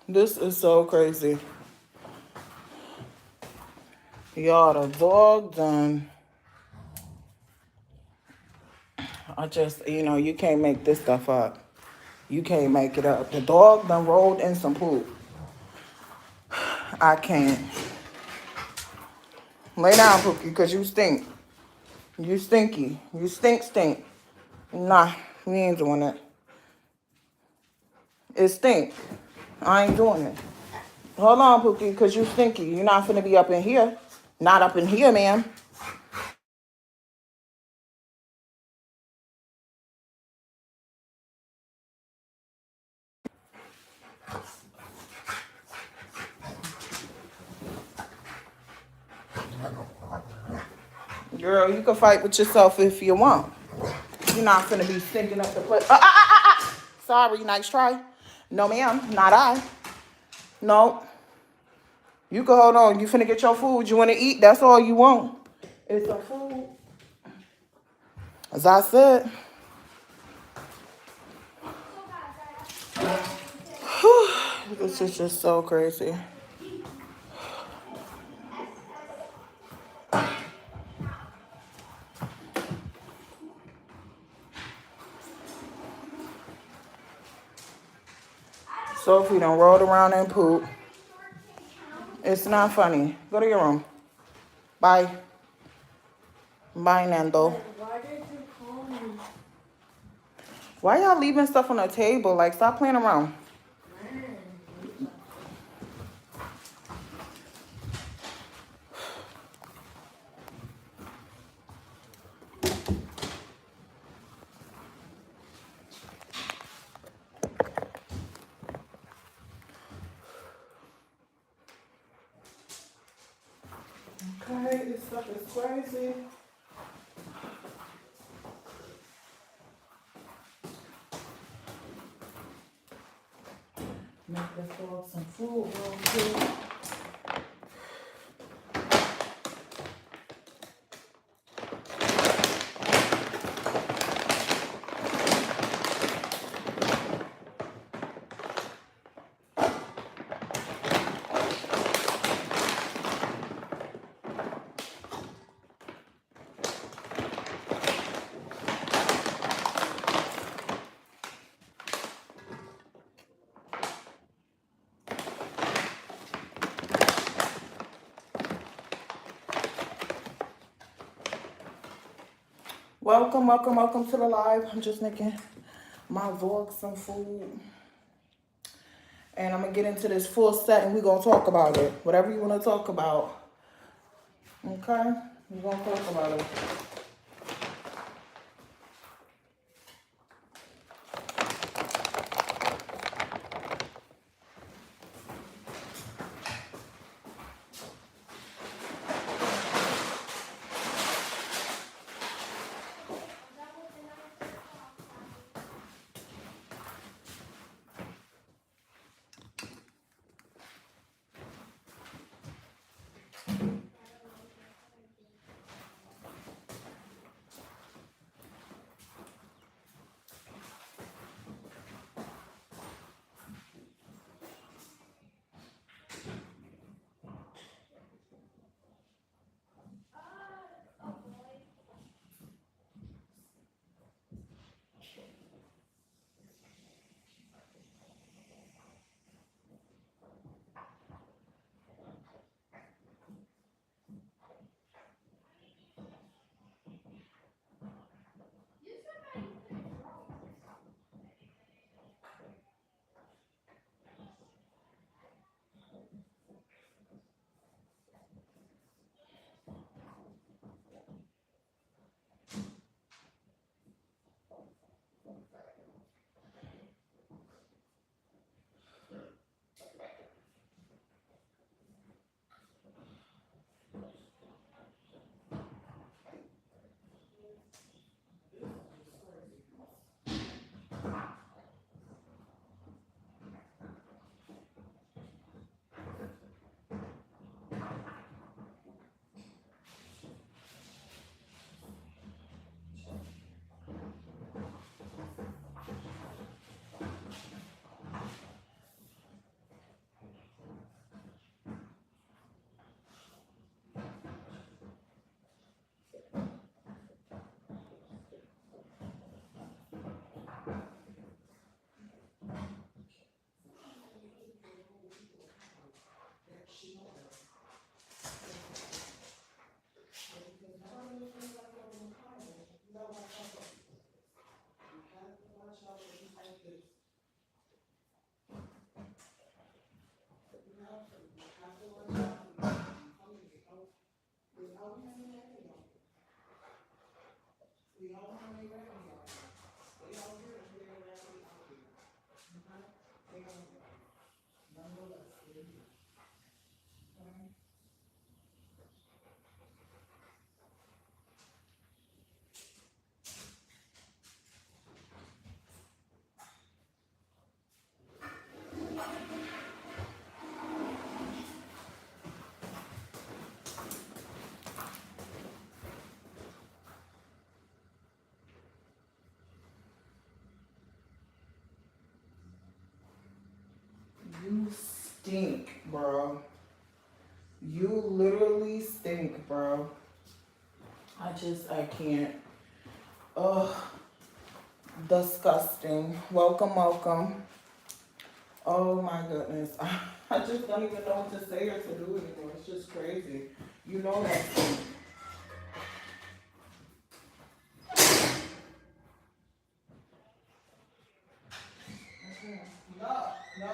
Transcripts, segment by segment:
This is so crazy. Y'all, the dog done. I just, you can't make this stuff up. You can't make it up. The dog done rolled in some poop. I can't. Lay down, Pookie, because you stink. You stinky. You stink. Nah, we ain't doing it. It stink. I ain't doing it. Hold on, Pookie, because you stinky. You're not finna be up in here. Not up in here, ma'am. Girl, you can fight with yourself if you want. You're not finna be stinking up the place. Sorry, nice try. No, ma'am, not I. No. You can hold on. You finna get your food. You wanna eat? That's all you want. It's some food. As I said. This is just so crazy. Sophie done rolled around and poop. It's not funny. Go to your room. Bye. Bye, Nando. Why did you call me? Why y'all leaving stuff on the table? Like, stop playing around. Okay, this stuff is crazy. Make this dog some food real quick. Welcome to the live. I'm just making my dog some food. And I'm going to get into this full set and we're going to talk about it. Whatever you want to talk about. Okay? We're going to talk about it. stink, bro. You literally stink, bro. I can't. Ugh. Disgusting. Welcome, welcome. Oh my goodness. I just don't even know what to say or to do anymore. It's just crazy. You know that. No, no.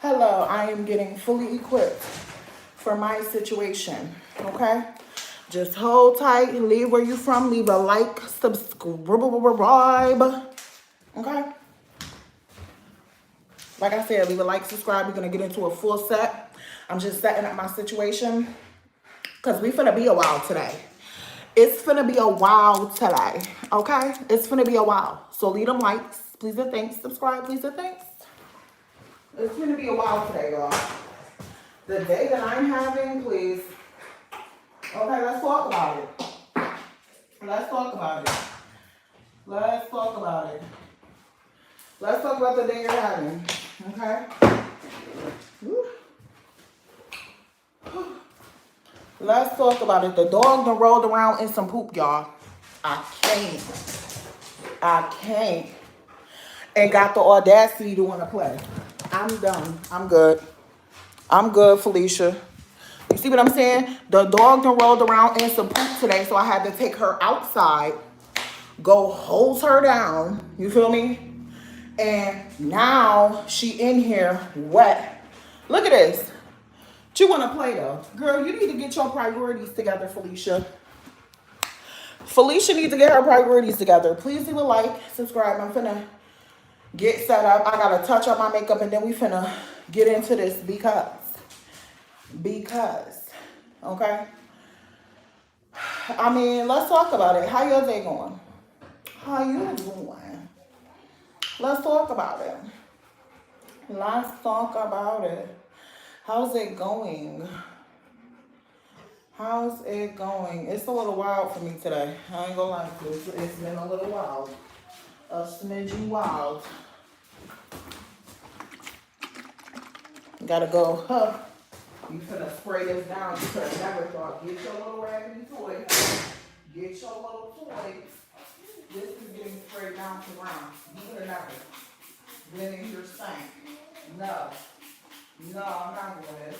Hello, I am getting fully equipped for my situation, okay? Just hold tight, leave where you from, leave a like, subscribe, okay? Like I said, leave a like, subscribe. We're gonna get into a full set. I'm just setting up my situation because we finna be a while today. It's finna be a while today, okay? It's finna be a while. So leave them likes, please and thanks, subscribe, please and thanks. It's gonna be a while today, y'all. The day that I'm having, please. Okay, let's talk about it. Let's talk about it. Let's talk about it. Let's talk about the day you're having. Okay? Woo. Let's talk about it. The dog done rolled around in some poop, y'all. I can't. And got the audacity to want to play. I'm done. I'm good. I'm good, Felicia. You see what I'm saying? The dog done rolled around in some poop today, so I had to take her outside, go hold her down. You feel me? And now she in here wet. Look at this. What you want to play though? Girl, you need to get your priorities together, Felicia. Felicia needs to get her priorities together. Please leave a like, subscribe. I'm finna get set up. I gotta touch up my makeup and then we finna get into this because, okay? I mean, let's talk about it. How your day going? How you doing? Let's talk about it. Let's talk about it. How's it going? How's it going? It's a little wild for me today. I ain't gonna lie to you. It's been a little wild. A smidgy wild. Gotta go, huh? You finna spray this down. You could have never thought. Get your little raggedy toy. Get your little toy. This is getting sprayed down to the ground. You could have never. Then in your sink. No. No, I'm not doing this.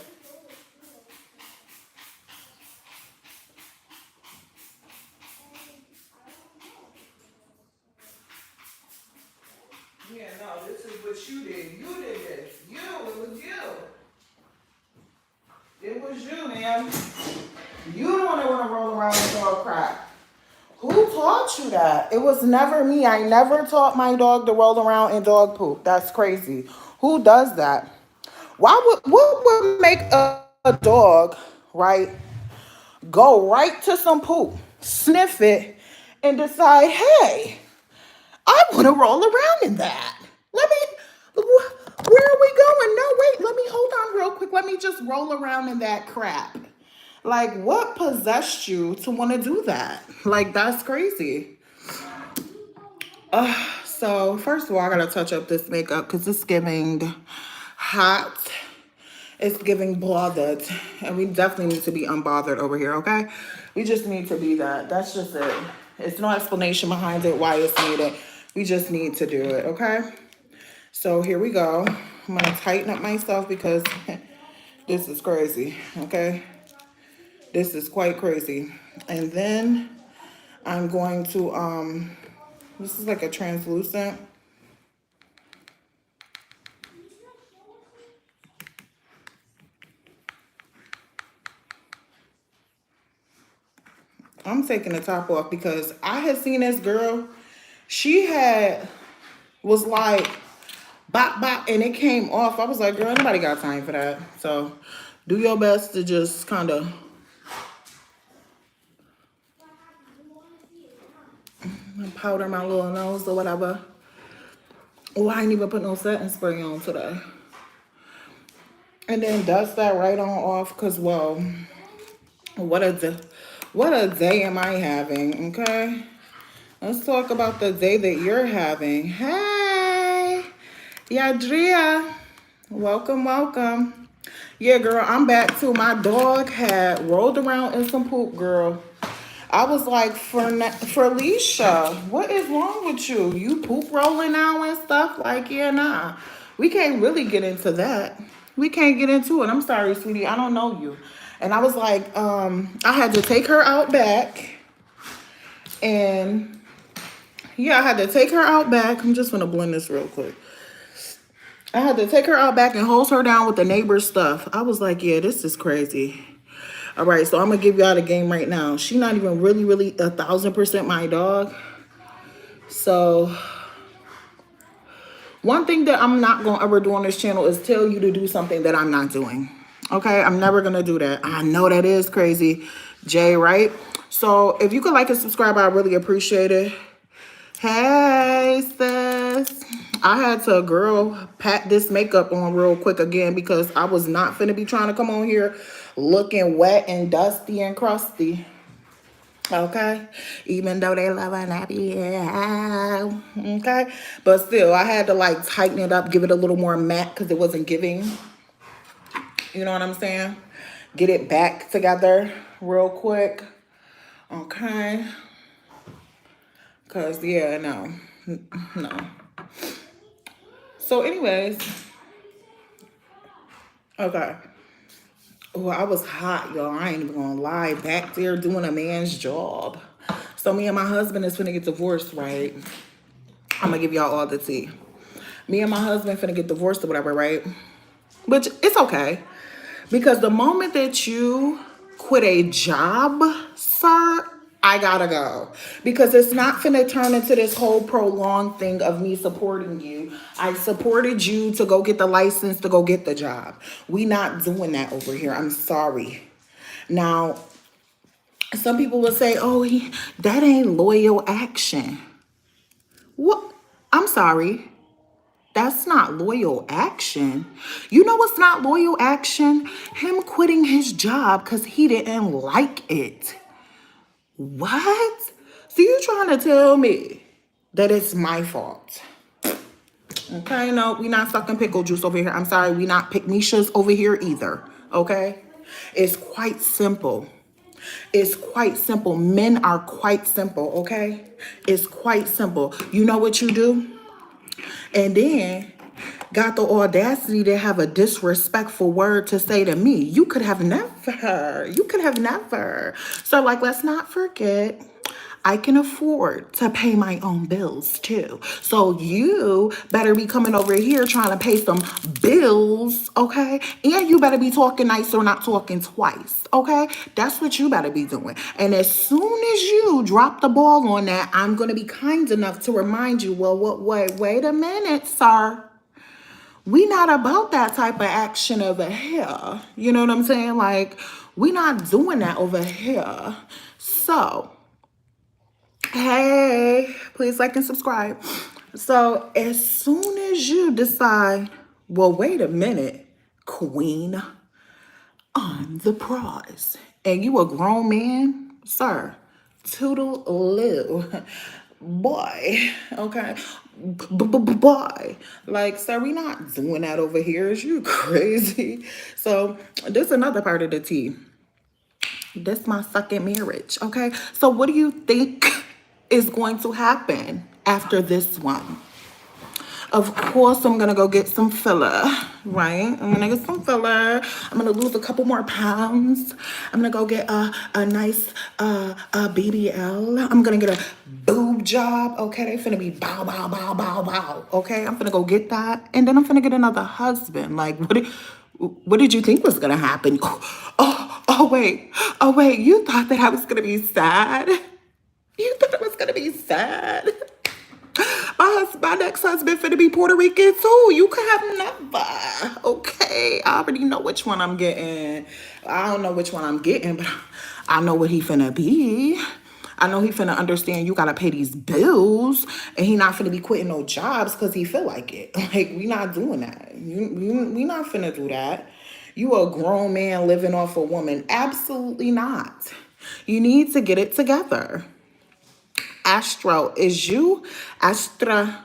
Yeah, no, this is what you did. You did this. You, it was you. It was you, man. You the one that want to roll around with dog crap. Who taught you that? It was never me. I never taught my dog to roll around in dog poop. That's crazy. Who does that? What would make a dog, right, go right to some poop, sniff it, and decide, hey, I want to roll around in that. Where are we going? No, wait, let me hold on real quick. Let me just roll around in that crap. Like, what possessed you to want to do that? Like, that's crazy. So first of all, I gotta touch up this makeup because it's giving hot. It's giving bothered, and we definitely need to be unbothered over here. Okay, we just need to be that. That's just it. It's no explanation behind it why it's needed. We just need to do it. Okay. So here we go. I'm gonna tighten up myself because this is crazy. Okay, this is quite crazy. And then I'm going to this is like a translucent. I'm taking the top off because I had seen this girl. She was like bop bop and it came off. I was like, girl, nobody got time for that. So do your best to just kind of powder my little nose or whatever. Oh, I ain't even put no setting spray on today. And then dust that right on off because, well, what a day am I having, okay? Let's talk about the day that you're having. Hey, Yadria. Welcome, welcome. Yeah, girl, I'm back too. My dog had rolled around in some poop, girl. I was like, Felicia, what is wrong with you? You poop rolling now and stuff? Like, yeah, nah. We can't really get into that. We can't get into it. I'm sorry, sweetie. I don't know you. And I was like, I had to take her out back. And yeah, I had to take her out back. I'm just gonna blend this real quick. I had to take her out back and hose her down with the neighbor's stuff. I was like, yeah, this is crazy. All right, so I'm gonna give y'all the game right now. She's not even really 1,000% my dog. So one thing that I'm not gonna ever do on this channel is tell you to do something that I'm not doing. Okay, I'm never gonna do that. I know that is crazy, Jay, right? So if you could like and subscribe, I really appreciate it. Hey, sis. I had to, girl, pat this makeup on real quick again because I was not finna be trying to come on here looking wet and dusty and crusty. Okay? Even though they love a nappy. Yeah. Okay? But still, I had to like tighten it up, give it a little more matte because it wasn't giving. You know what I'm saying? Get it back together real quick. Okay? Because, yeah, no. So, anyways. Okay. Oh, I was hot, y'all. I ain't even gonna lie. Back there doing a man's job. So, me and my husband is finna get divorced, right? I'm gonna give y'all all the tea. Me and my husband finna get divorced or whatever, right? Which, it's okay. Because the moment that you quit a job, sir, I gotta go. Because it's not finna turn into this whole prolonged thing of me supporting you. I supported you to go get the license, to go get the job. We not doing that over here. I'm sorry. Now, some people will say, oh, that ain't loyal action. What? I'm sorry. That's not loyal action. You know what's not loyal action? Him quitting his job because he didn't like it. What? So you trying to tell me that it's my fault? Okay, no, we not sucking pickle juice over here. I'm sorry, we not pick-mishas over here either. Okay? It's quite simple. It's quite simple. Men are quite simple, okay? It's quite simple. You know what you do? And then got the audacity to have a disrespectful word to say to me. You could have never. You could have never. So, like, let's not forget, I can afford to pay my own bills too. So you better be coming over here trying to pay some bills, okay? And you better be talking nice or not talking twice, okay? That's what you better be doing. And as soon as you drop the ball on that, I'm going to be kind enough to remind you, well, wait a minute, sir. We not about that type of action over here. You know what I'm saying? Like, we not doing that over here. So, hey, please like and subscribe. So as soon as you decide, well, wait a minute, queen, I'm the prize. And you a grown man, sir, toodaloo. boy, okay, boy, like, sir, we not doing that over here. Is you crazy? So this another part of the tea. This my second marriage, okay? So what do you think is going to happen after this one? Of course, I'm gonna go get some filler, right? I'm gonna get some filler. I'm gonna lose a couple more pounds. I'm gonna go get a nice BBL. I'm gonna get a boob job, okay? They finna be bow, bow, bow, bow, bow, okay? I'm finna go get that. And then I'm finna get another husband. Like, what did you think was gonna happen? Oh, wait, you thought that I was gonna be sad? You thought I was gonna be sad? My next husband finna be Puerto Rican too. You could have never. Okay, I already know which one I'm getting. I don't know which one I'm getting, but I know what he finna be. I know he finna understand you gotta pay these bills, and he not finna be quitting no jobs because he feel like it. Like, we not doing that. We not finna do that. You a grown man living off a woman. Absolutely not. You need to get it together. Astro, is you Astra?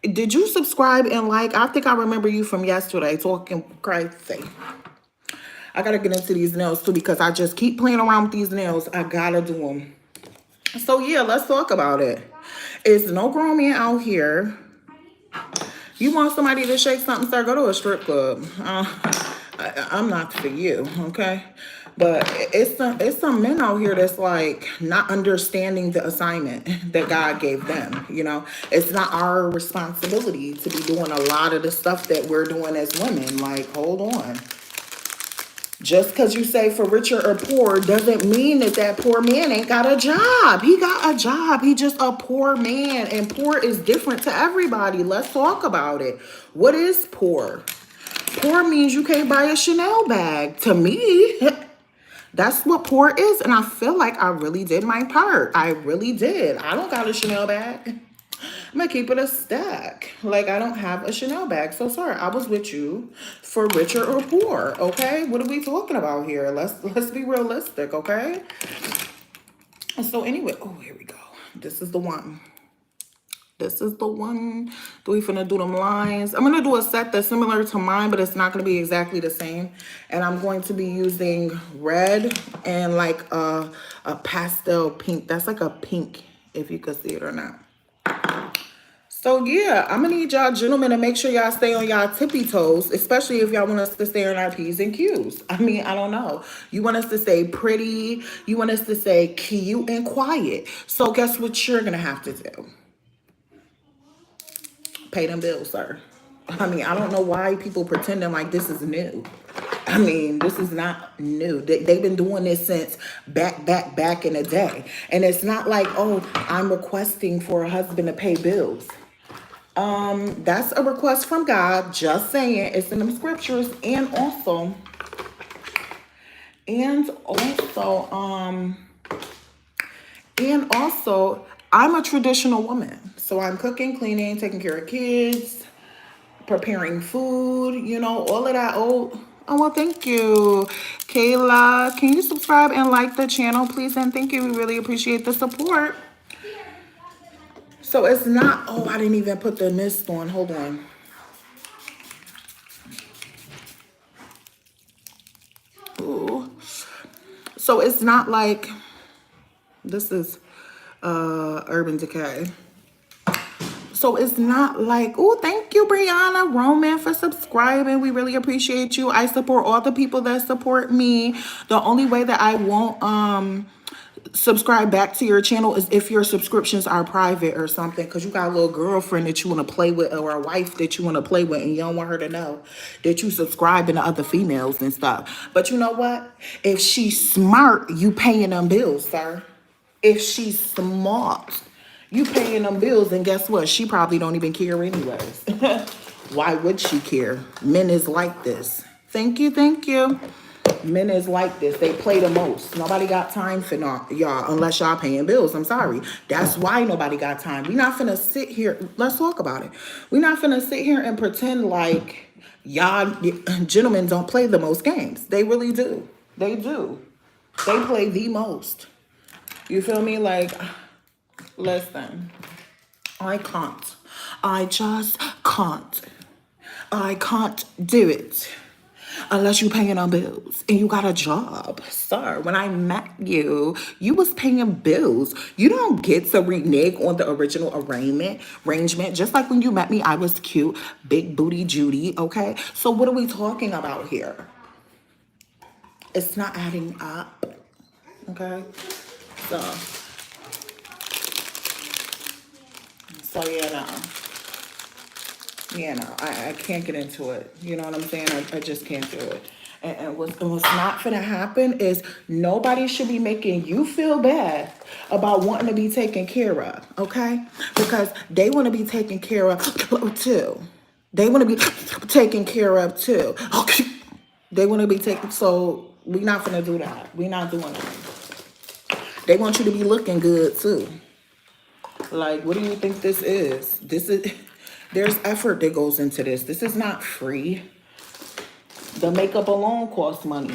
Did you subscribe and like? I think I remember you from yesterday talking crazy. I gotta get into these nails too because I just keep playing around with these nails. I gotta do them. So yeah, let's talk about it. It's no grown man out here. You want somebody to shake something, sir? Go to a strip club. I'm not for you, okay? But it's some men out here that's like not understanding the assignment that God gave them. You know, it's not our responsibility to be doing a lot of the stuff that we're doing as women. Like, hold on. Just because you say for richer or poor doesn't mean that that poor man ain't got a job. He got a job. He just a poor man, and poor is different to everybody. Let's talk about it. What is poor? Poor means you can't buy a Chanel bag. To me, that's what poor is. And I feel like I really did my part. I really did. I don't got a Chanel bag. I'm gonna keep it a stack. Like, I don't have a Chanel bag. So sorry, I was with you for richer or poor. Okay, what are we talking about here? Let's be realistic. Okay. So anyway, oh, here we go. This is the one. This is the one. We finna do them lines. I'm gonna do a set that's similar to mine, but it's not gonna be exactly the same. And I'm going to be using red and like a pastel pink. That's like a pink, if you could see it or not. So yeah, I'm gonna need y'all gentlemen to make sure y'all stay on y'all tippy toes, especially if y'all want us to stay on our P's and Q's. I mean, I don't know. You want us to stay pretty. You want us to stay cute and quiet. So guess what you're gonna have to do? Pay them bills, sir. I mean, I don't know why people pretending like this is new. I mean, this is not new. They've been doing this since back in the day. And it's not like, oh, I'm requesting for a husband to pay bills. That's a request from God. Just saying, it's in the scriptures. And also, I'm a traditional woman. So I'm cooking, cleaning, taking care of kids, preparing food, you know, all of that. Oh, well, thank you. Kayla, can you subscribe and like the channel, please? And thank you. We really appreciate the support. So it's not, oh, I didn't even put the mist on. Hold on. Ooh. So it's not like, this is Urban Decay. So it's not like, oh, thank you, Brianna Roman, for subscribing. We really appreciate you. I support all the people that support me. The only way that I won't subscribe back to your channel is if your subscriptions are private or something, because you got a little girlfriend that you want to play with or a wife that you want to play with and you don't want her to know that you subscribing to other females and stuff. But you know what? If she's smart, you paying them bills, sir. If she's smart, you paying them bills, and guess what? She probably don't even care anyways. Why would she care? Men is like this. Thank you, thank you. Men is like this. They play the most. Nobody got time for y'all unless y'all paying bills. I'm sorry. That's why nobody got time. We not finna sit here. Let's talk about it. We not finna sit here and pretend like y'all gentlemen don't play the most games. They really do. They do. They play the most. You feel me? Like, listen. I can't. I just can't. I can't do it unless you paying on bills and you got a job. Sir, when I met you, you was paying bills. You don't get to renege on the original arrangement. Just like when you met me, I was cute, big booty Judy, okay? So what are we talking about here? It's not adding up, okay? So, yeah, no. Yeah, no, I can't get into it. You know what I'm saying? I just can't do it. And what's not gonna happen is nobody should be making you feel bad about wanting to be taken care of, okay? Because they want to be taken care of too. They want to be taken care of too. Okay. They want to be taken, so we not gonna do that. We not doing that. They want you to be looking good too. Like, what do you think this is? There's effort that goes into this. This is not free. The makeup alone costs money.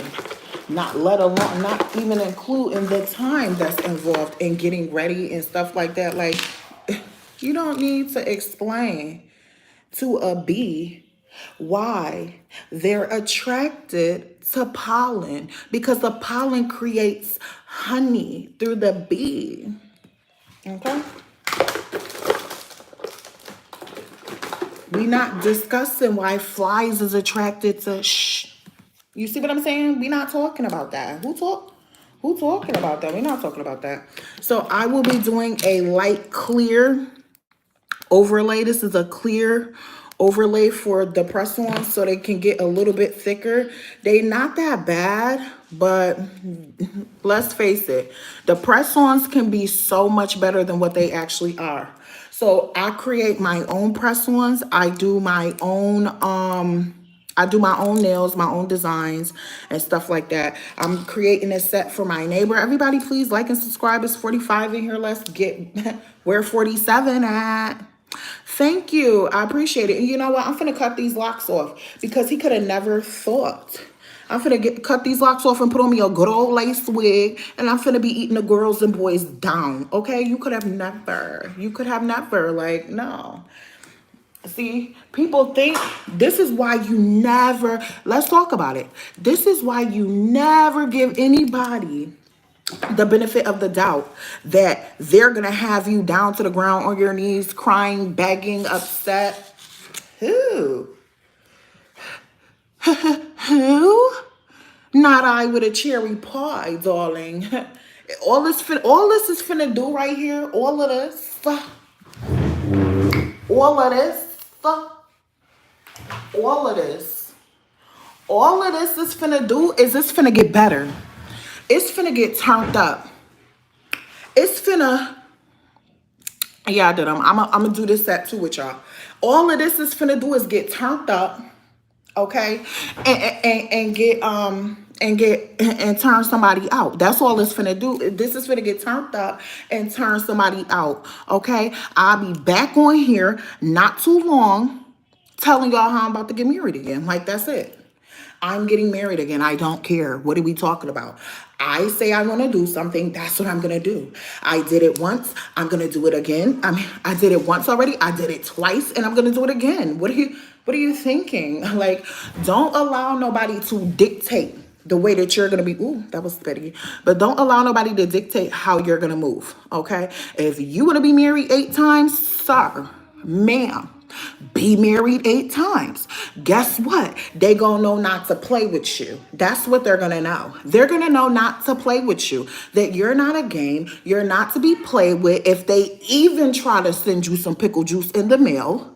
Not even including the time that's involved in getting ready and stuff like that. Like, you don't need to explain to a bee why they're attracted to pollen, because the pollen creates honey through the bee. Okay? We not discussing why flies is attracted to shh. You see what I'm saying? We not talking about that. Who talking about that? We're not talking about that. So I will be doing a light clear overlay. This is a clear overlay for the press-ons so they can get a little bit thicker. They not that bad, but let's face it, the press-ons can be so much better than what they actually are. So I create my own press-ons. I do my own nails, my own designs and stuff like that. I'm creating a set for my neighbor. Everybody please like and subscribe. It's 45 in here. Let's get where 47 at. Thank you. I appreciate it. And you know what? I'm finna cut these locks off because he could have never thought. I'm finna cut these locks off and put on me a good old lace wig, and I'm finna be eating the girls and boys down. Okay? You could have never. Like, no. See, people think this is why you never, let's talk about it. This is why you never give anybody the benefit of the doubt that they're gonna have you down to the ground on your knees, crying, begging, upset. Who? Who? Not I with a cherry pie, darling. All this is finna do right here. All of this. All of this is finna do is it's finna get better. It's finna get turned up. It's finna, yeah, I did. I'm gonna do this set too with y'all. All of this is finna do is get turned up, okay, and turn somebody out. That's all it's finna do. This is finna get turned up and turn somebody out, okay. I'll be back on here not too long, telling y'all how I'm about to get married again. Like, that's it. I'm getting married again. I don't care. What are we talking about? I say I want to do something. That's what I'm going to do. I did it once. I'm going to do it again. I did it once already. I did it twice, and I'm going to do it again. What are you thinking? Like, don't allow nobody to dictate the way that you're going to be. Ooh, that was petty. But don't allow nobody to dictate how you're going to move. Okay. If you want to be married 8 times, sir, ma'am, be married 8 times. Guess what? They gonna know not to play with you. That's what they're gonna know. They're gonna know not to play with you. That you're not a game. You're not to be played with. If they even try to send you some pickle juice in the mail,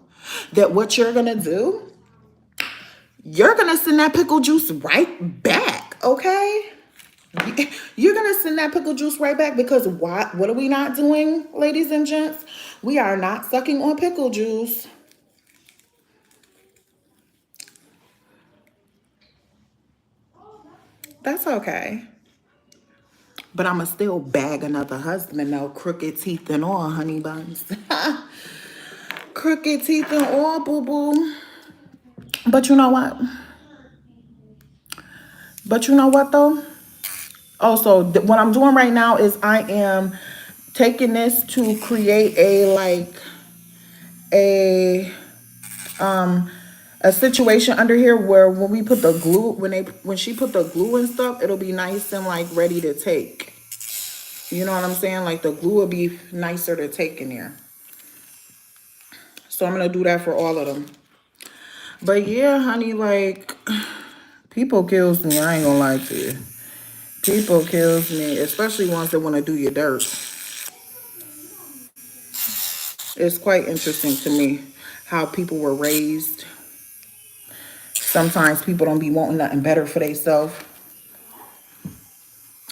that what you're gonna do, you're gonna send that pickle juice right back, okay? You're gonna send that pickle juice right back, because what are we not doing, ladies and gents? We are not sucking on pickle juice. That's okay. But I'ma still bag another husband though, crooked teeth and all, honey buns. Crooked teeth and all, boo-boo. But you know what? Though? Also, what I'm doing right now is I am taking this to create a, like, a a situation under here where when we put the glue, when she put the glue and stuff, it'll be nice and like ready to take. You know what I'm saying? Like the glue will be nicer to take in there. So I'm gonna do that for all of them. But yeah, honey, like people kills me. I ain't gonna lie to you. People kills me, especially ones that want to do your dirt. It's quite interesting to me how people were raised. Sometimes people don't be wanting nothing better for themselves.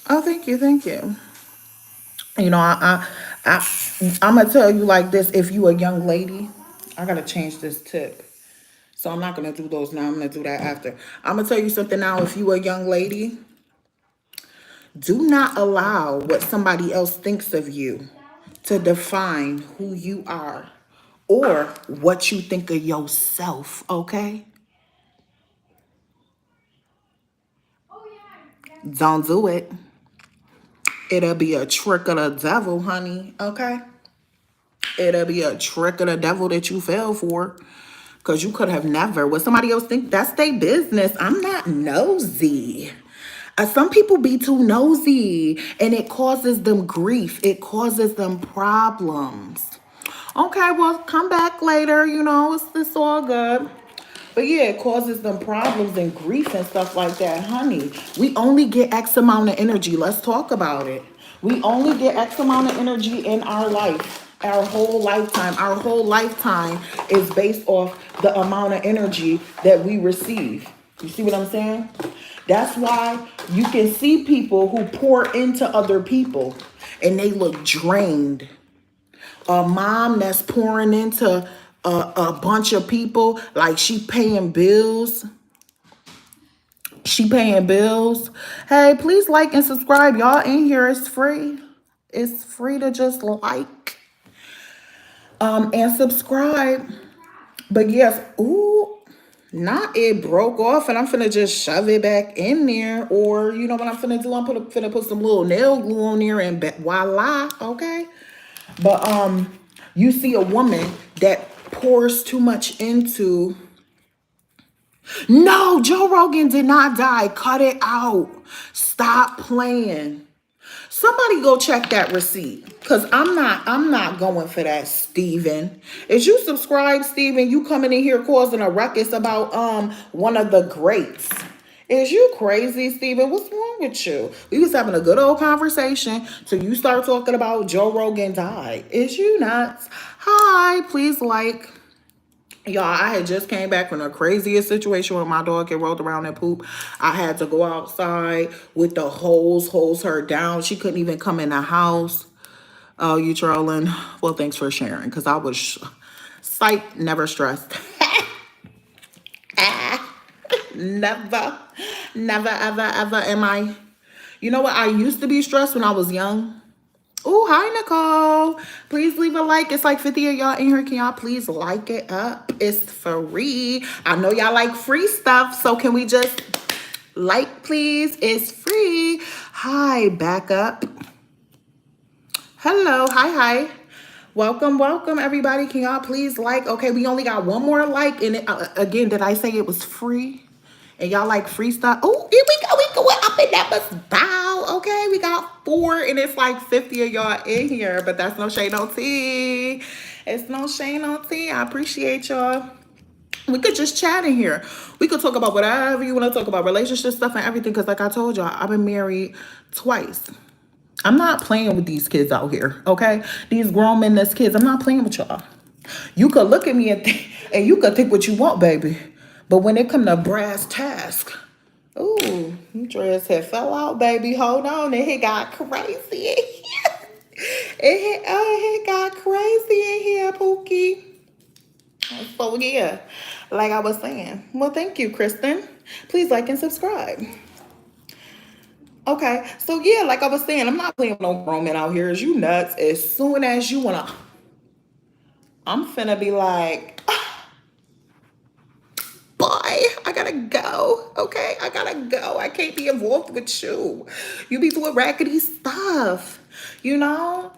Oh, thank you, thank you. You know, I'm gonna tell you like this: if you a young lady, I gotta change this tip. So I'm not gonna do those now. I'm gonna do that after. I'm gonna tell you something now. If you a young lady, do not allow what somebody else thinks of you to define who you are or what you think of yourself, okay? Don't do it. It'll be a trick of the devil, honey, okay? It'll be a trick of the devil that you fell for. Because you could have never. What somebody else think, that's their business. I'm not nosy. Some people be too nosy and it causes them grief. It causes them problems. Okay, well, come back later. You know, it's all good. But yeah, it causes them problems and grief and stuff like that. Honey, we only get X amount of energy. Let's talk about it. We only get X amount of energy in our life. Our whole lifetime. Our whole lifetime is based off the amount of energy that we receive. You see what I'm saying? That's why you can see people who pour into other people and they look drained. A mom that's pouring into a bunch of people, like she paying bills. She paying bills. Hey, please like and subscribe. Y'all in here. It's free. It's free to just like and subscribe. But yes, ooh, not it broke off and I'm finna just shove it back in there. Or you know what I'm finna do? I'm finna put some little nail glue on there and voila, okay? But you see a woman that pours too much into. No, Joe Rogan did not die. Cut it out. Stop playing. Somebody go check that receipt. Cause I'm not going for that, Steven. Is you subscribe, Steven? You coming in here causing a ruckus about one of the greats. Is you crazy, Steven? What's wrong with you? We was having a good old conversation till you start talking about Joe Rogan died. Is you nuts? Hi, please like. Y'all, I had just came back from the craziest situation where my dog had rolled around and poop. I had to go outside with the hose her down. She couldn't even come in the house. Oh, you trolling? Well, thanks for sharing because I was psych, never stressed. Never, ever, ever am I. You know what? I used to be stressed when I was young. Oh, hi, Nicole. Please leave a like. It's like 50 of y'all in here. Can y'all please like it up? It's free. I know y'all like free stuff. So can we just like, please? It's free. Hi, back up. Hello. Hi. Welcome, everybody. Can y'all please like? Okay, we only got one more like. And again, did I say it was free? And y'all like free stuff? Oh, here we go. We going up and that must bow. Okay, we got 4 and it's like 50 of y'all in here. But that's no shade, no tea. It's no shade, no tea. I appreciate y'all. We could just chat in here. We could talk about whatever you want to talk about. Relationship stuff and everything. Because like I told y'all, I've been married twice. I'm not playing with these kids out here, okay? These grown men, that's kids. I'm not playing with y'all. You could look at me and you could think what you want, baby. But when it come to brass task, ooh, you dress had fell out, baby. Hold on, it got crazy in here. It got crazy in here, Pookie. So yeah, like I was saying. Well, thank you, Kristen. Please like and subscribe. Okay, so yeah, like I was saying, I'm not playing with no grown men out here. Is you nuts? As soon as you wanna, I'm finna be like, boy, I gotta go. Okay, I gotta go. I can't be involved with you. You be doing raggedy stuff, you know?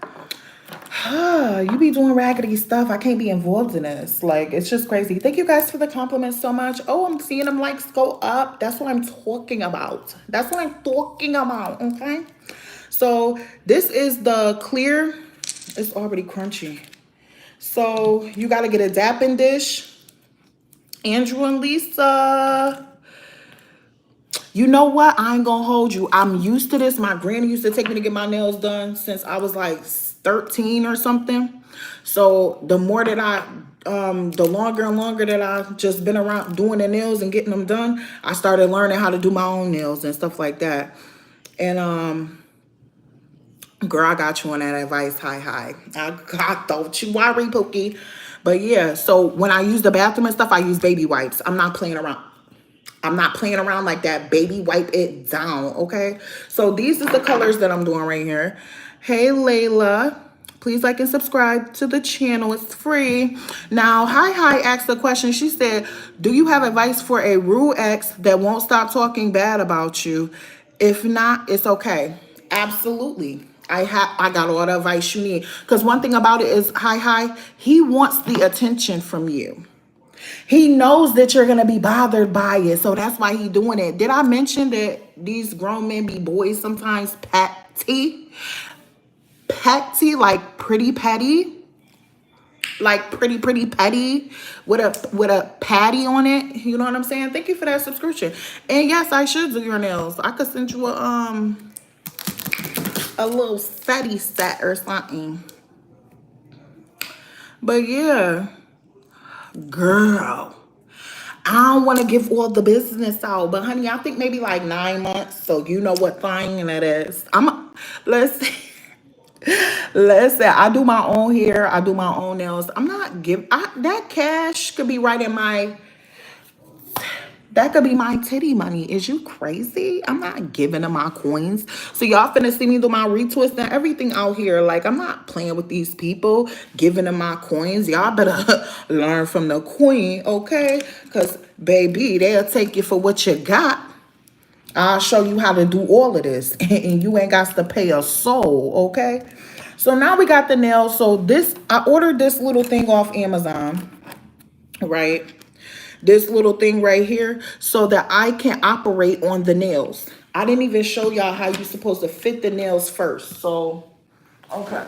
You be doing raggedy stuff. I can't be involved in this. Like, it's just crazy. Thank you guys for the compliments so much. Oh, I'm seeing them likes go up. That's what I'm talking about. That's what I'm talking about. Okay. So this is the clear. It's already crunchy. So you got to get a dapping dish. Andrew and Lisa. You know what? I ain't gonna hold you. I'm used to this. My granny used to take me to get my nails done since I was like 13 or something. So the more that the longer and longer that I've just been around doing the nails and getting them done, I started learning how to do my own nails and stuff like that. And girl, I got you on that advice. Hi. I don't you worry, Pookie. But yeah, so when I use the bathroom and stuff, I use baby wipes. I'm not playing around. I'm not playing around like that. Baby wipe it down, okay? So these is the colors that I'm doing right here. Hey, Layla. Please like and subscribe to the channel. It's free. Now, Hi asked a question. She said, do you have advice for a rude ex that won't stop talking bad about you? If not, it's okay. Absolutely. I got all the advice you need. Because one thing about it is, Hi, he wants the attention from you. He knows that you're gonna be bothered by it, so that's why he doing it. Did I mention that these grown men be boys sometimes petty, like pretty petty, like pretty petty with a patty on it? You know what I'm saying? Thank you for that subscription. And yes, I should do your nails. I could send you a little setty set or something. But yeah, girl. I don't want to give all the business out, but honey, I think maybe like 9 months. So you know what thing that is. Let's say I do my own hair. I do my own nails. I'm not that cash could be right in my. That could be my titty money. Is you crazy? I'm not giving them my coins. So y'all finna see me do my retwist and everything out here. Like, I'm not playing with these people, giving them my coins. Y'all better learn from the queen, okay? Because, baby, they'll take you for what you got. I'll show you how to do all of this. And you ain't got to pay a soul, okay? So now we got the nails. So I ordered this little thing off Amazon, right? This little thing right here so that I can operate on the nails. I didn't even show y'all how you're supposed to fit the nails first. So, okay.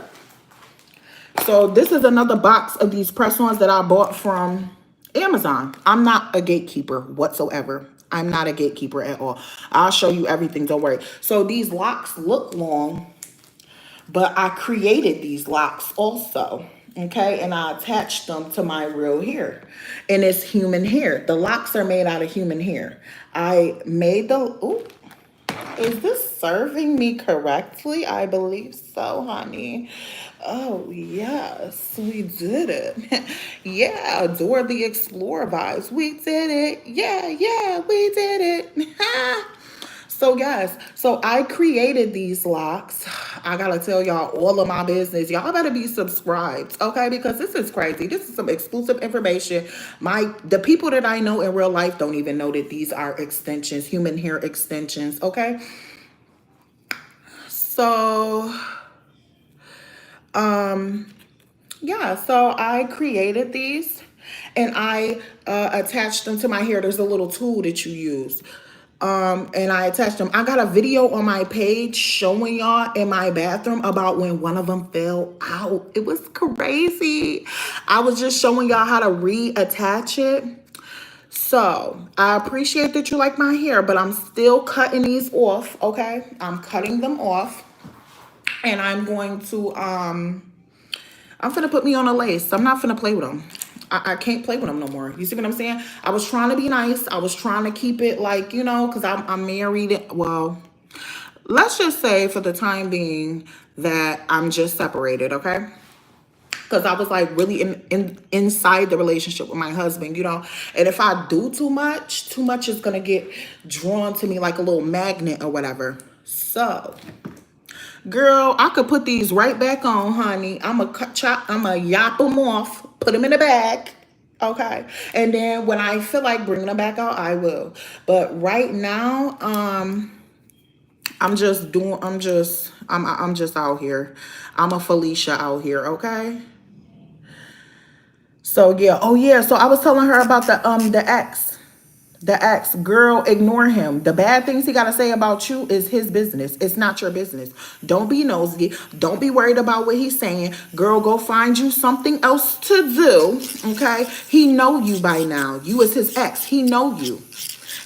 So this is another box of these press-ons that I bought from Amazon. I'm not a gatekeeper whatsoever. I'm not a gatekeeper at all. I'll show you everything, don't worry. So these locks look long, but I created these locks also. Okay, and I attached them to my real hair. And it's human hair. The locks are made out of human hair. I made is this serving me correctly? I believe so, honey. Oh, yes, we did it. Yeah, Dora the Explorer vibes. We did it. Yeah, we did it. So guys, so I created these locks. I gotta tell y'all all of my business. Y'all better be subscribed, okay? Because this is crazy. This is some exclusive information. The people that I know in real life don't even know that these are extensions, human hair extensions, okay? So, yeah, so I created these and I attached them to my hair. There's a little tool that you use. And I attached them. I got a video on my page showing y'all in my bathroom about when one of them fell out. It was crazy. I was just showing y'all how to reattach it. So I appreciate that you like my hair, but I'm still cutting these off, okay? I'm cutting them off. And I'm going to, I'm finna put me on a lace. I'm not finna play with them. I can't play with them no more. You see what I'm saying? I was trying to be nice. I was trying to keep it like, you know, because I'm married. Well, let's just say for the time being that I'm just separated, okay? Because I was like really inside the relationship with my husband, you know? And if I do too much is going to get drawn to me like a little magnet or whatever. So, girl, I could put these right back on, honey. I'm going to yop them off, put them in a bag. Okay. And then when I feel like bringing them back out, I will. But right now, I'm just I'm just out here. I'm a Felicia out here, okay? So yeah, oh yeah, so I was telling her about the ex. The ex, girl, ignore him. The bad things he got to say about you is his business. It's not your business. Don't be nosy. Don't be worried about what he's saying. Girl, go find you something else to do, okay? He know you by now. You is his ex. He know you.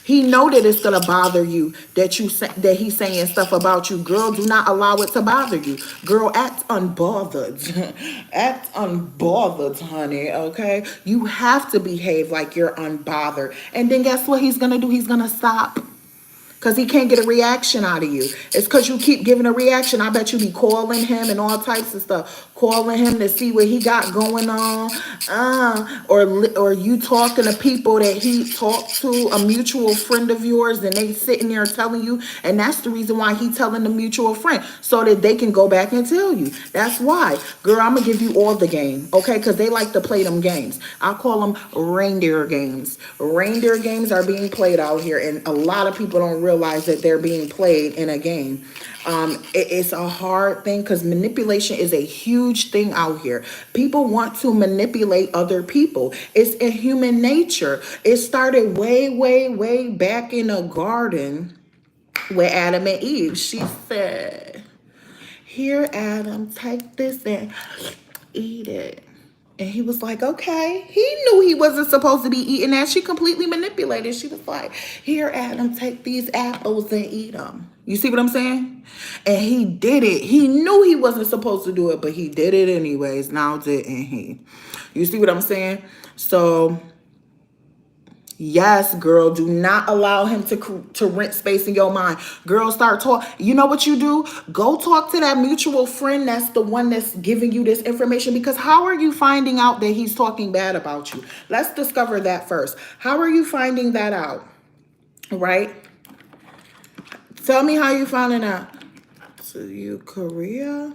He know that it's gonna bother you that that he's saying stuff about you. Girl, do not allow it to bother you. Girl, act unbothered. Act unbothered, honey, okay? You have to behave like you're unbothered. And then guess what he's gonna do? He's gonna stop. Because he can't get a reaction out of you. It's because you keep giving a reaction. I bet you be calling him and all types of stuff. Calling him to see what he got going on. Or you talking to people that he talked to, a mutual friend of yours, and they sitting there telling you. And that's the reason why he telling the mutual friend. So that they can go back and tell you. That's why. Girl, I'm going to give you all the game. Okay? Because they like to play them games. I call them reindeer games. Reindeer games are being played out here. And a lot of people don't realize that they're being played in a game. It's a hard thing because manipulation is a huge thing out here. People want to manipulate other people. It's in human nature. It started way, way, way back in the garden with Adam and Eve. She said, "Here, Adam, take this and eat it." And he was like, okay. He knew he wasn't supposed to be eating that. She completely manipulated. She was like, "Here, Adam, take these apples and eat them." You see what I'm saying? And he did it. He knew he wasn't supposed to do it, but he did it anyways. Now didn't he? You see what I'm saying? So yes, girl, do not allow him to rent space in your mind. Girl, start talk. You know what you do? Go talk to that mutual friend that's the one that's giving you this information, because how are you finding out that he's talking bad about you? Let's discover that first. How are you finding that out? Right? Tell me how you finding out. So you Korea?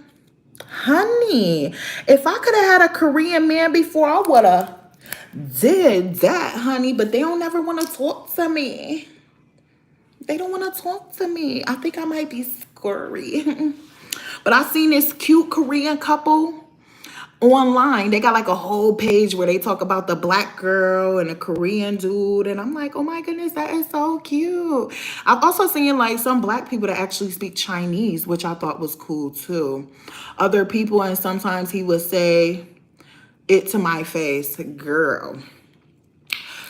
Honey, if I could have had a Korean man before, I would have did that, honey, but they don't ever want to talk to me. They don't want to talk to me. I think I might be scurry. But I seen this cute Korean couple online. They got like a whole page where they talk about the black girl and the Korean dude. And I'm like, oh my goodness, that is so cute. I've also seen like some black people that actually speak Chinese, which I thought was cool too. Other people, and sometimes he would say it to my face, girl.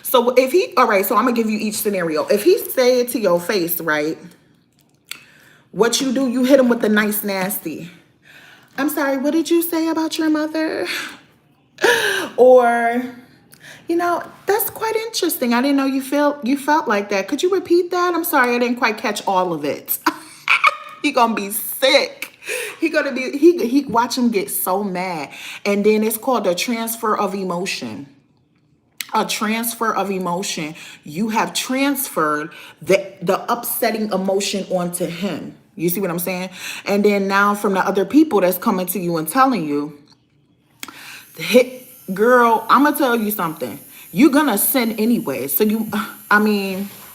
So if he, all right, so I'm gonna give you each scenario. If he say it to your face, right? What you do, you hit him with the nice nasty. "I'm sorry, what did you say about your mother?" Or, "That's quite interesting. I didn't know you felt like that. Could you repeat that? I'm sorry, I didn't quite catch all of it." He gonna be sick. He watch him get so mad. And then it's called a transfer of emotion. A transfer of emotion. You have transferred the upsetting emotion onto him. You see what I'm saying? And then now from the other people that's coming to you and telling you, girl, I'm gonna tell you something. You're gonna sin anyway. So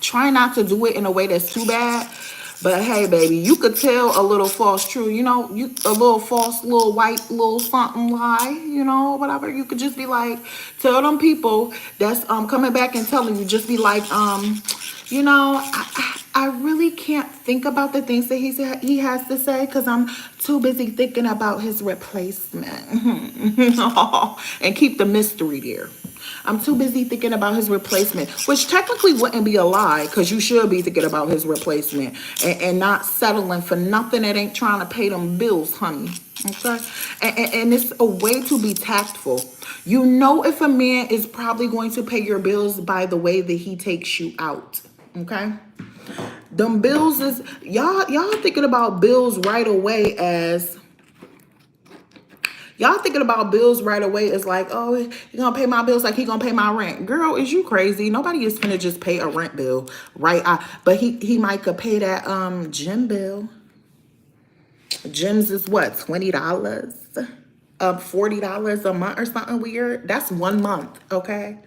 try not to do it in a way that's too bad. But hey, baby, you could tell a little false true, a little false, little white, little something lie, whatever. You could just be like, tell them people that's coming back and telling you, just be like, I really can't think about the things that he has to say because I'm too busy thinking about his replacement. And keep the mystery there. I'm too busy thinking about his replacement, which technically wouldn't be a lie because you should be thinking about his replacement and not settling for nothing that ain't trying to pay them bills, honey. Okay? And it's a way to be tactful. You know if a man is probably going to pay your bills by the way that he takes you out. Okay? Them bills is, y'all thinking about bills right away as... Y'all thinking about bills right away is like, oh, you're going to pay my bills like he going to pay my rent. Girl, is you crazy? Nobody is going to just pay a rent bill, right? But he might could pay that gym bill. Gyms is what, $20? $40 a month or something weird? That's 1 month, okay?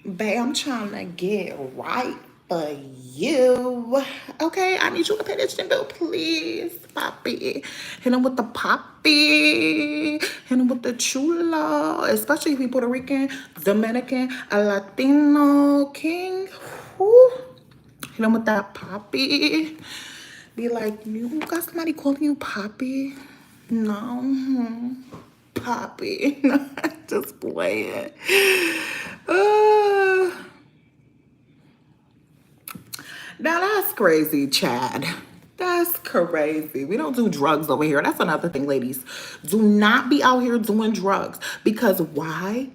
Babe, I'm trying to get right. for you. Okay, I need you to pay attention though, please, Poppy. Hit him with the Poppy. Hit him with the chula, especially if he Puerto Rican, Dominican, a Latino king. Whew. Hit him with that Poppy. Be like, you got somebody calling you Poppy? No. Poppy. Just play it. Now that's crazy, Chad. That's crazy. We don't do drugs over here. That's another thing, ladies. Do not be out here doing drugs. Because why?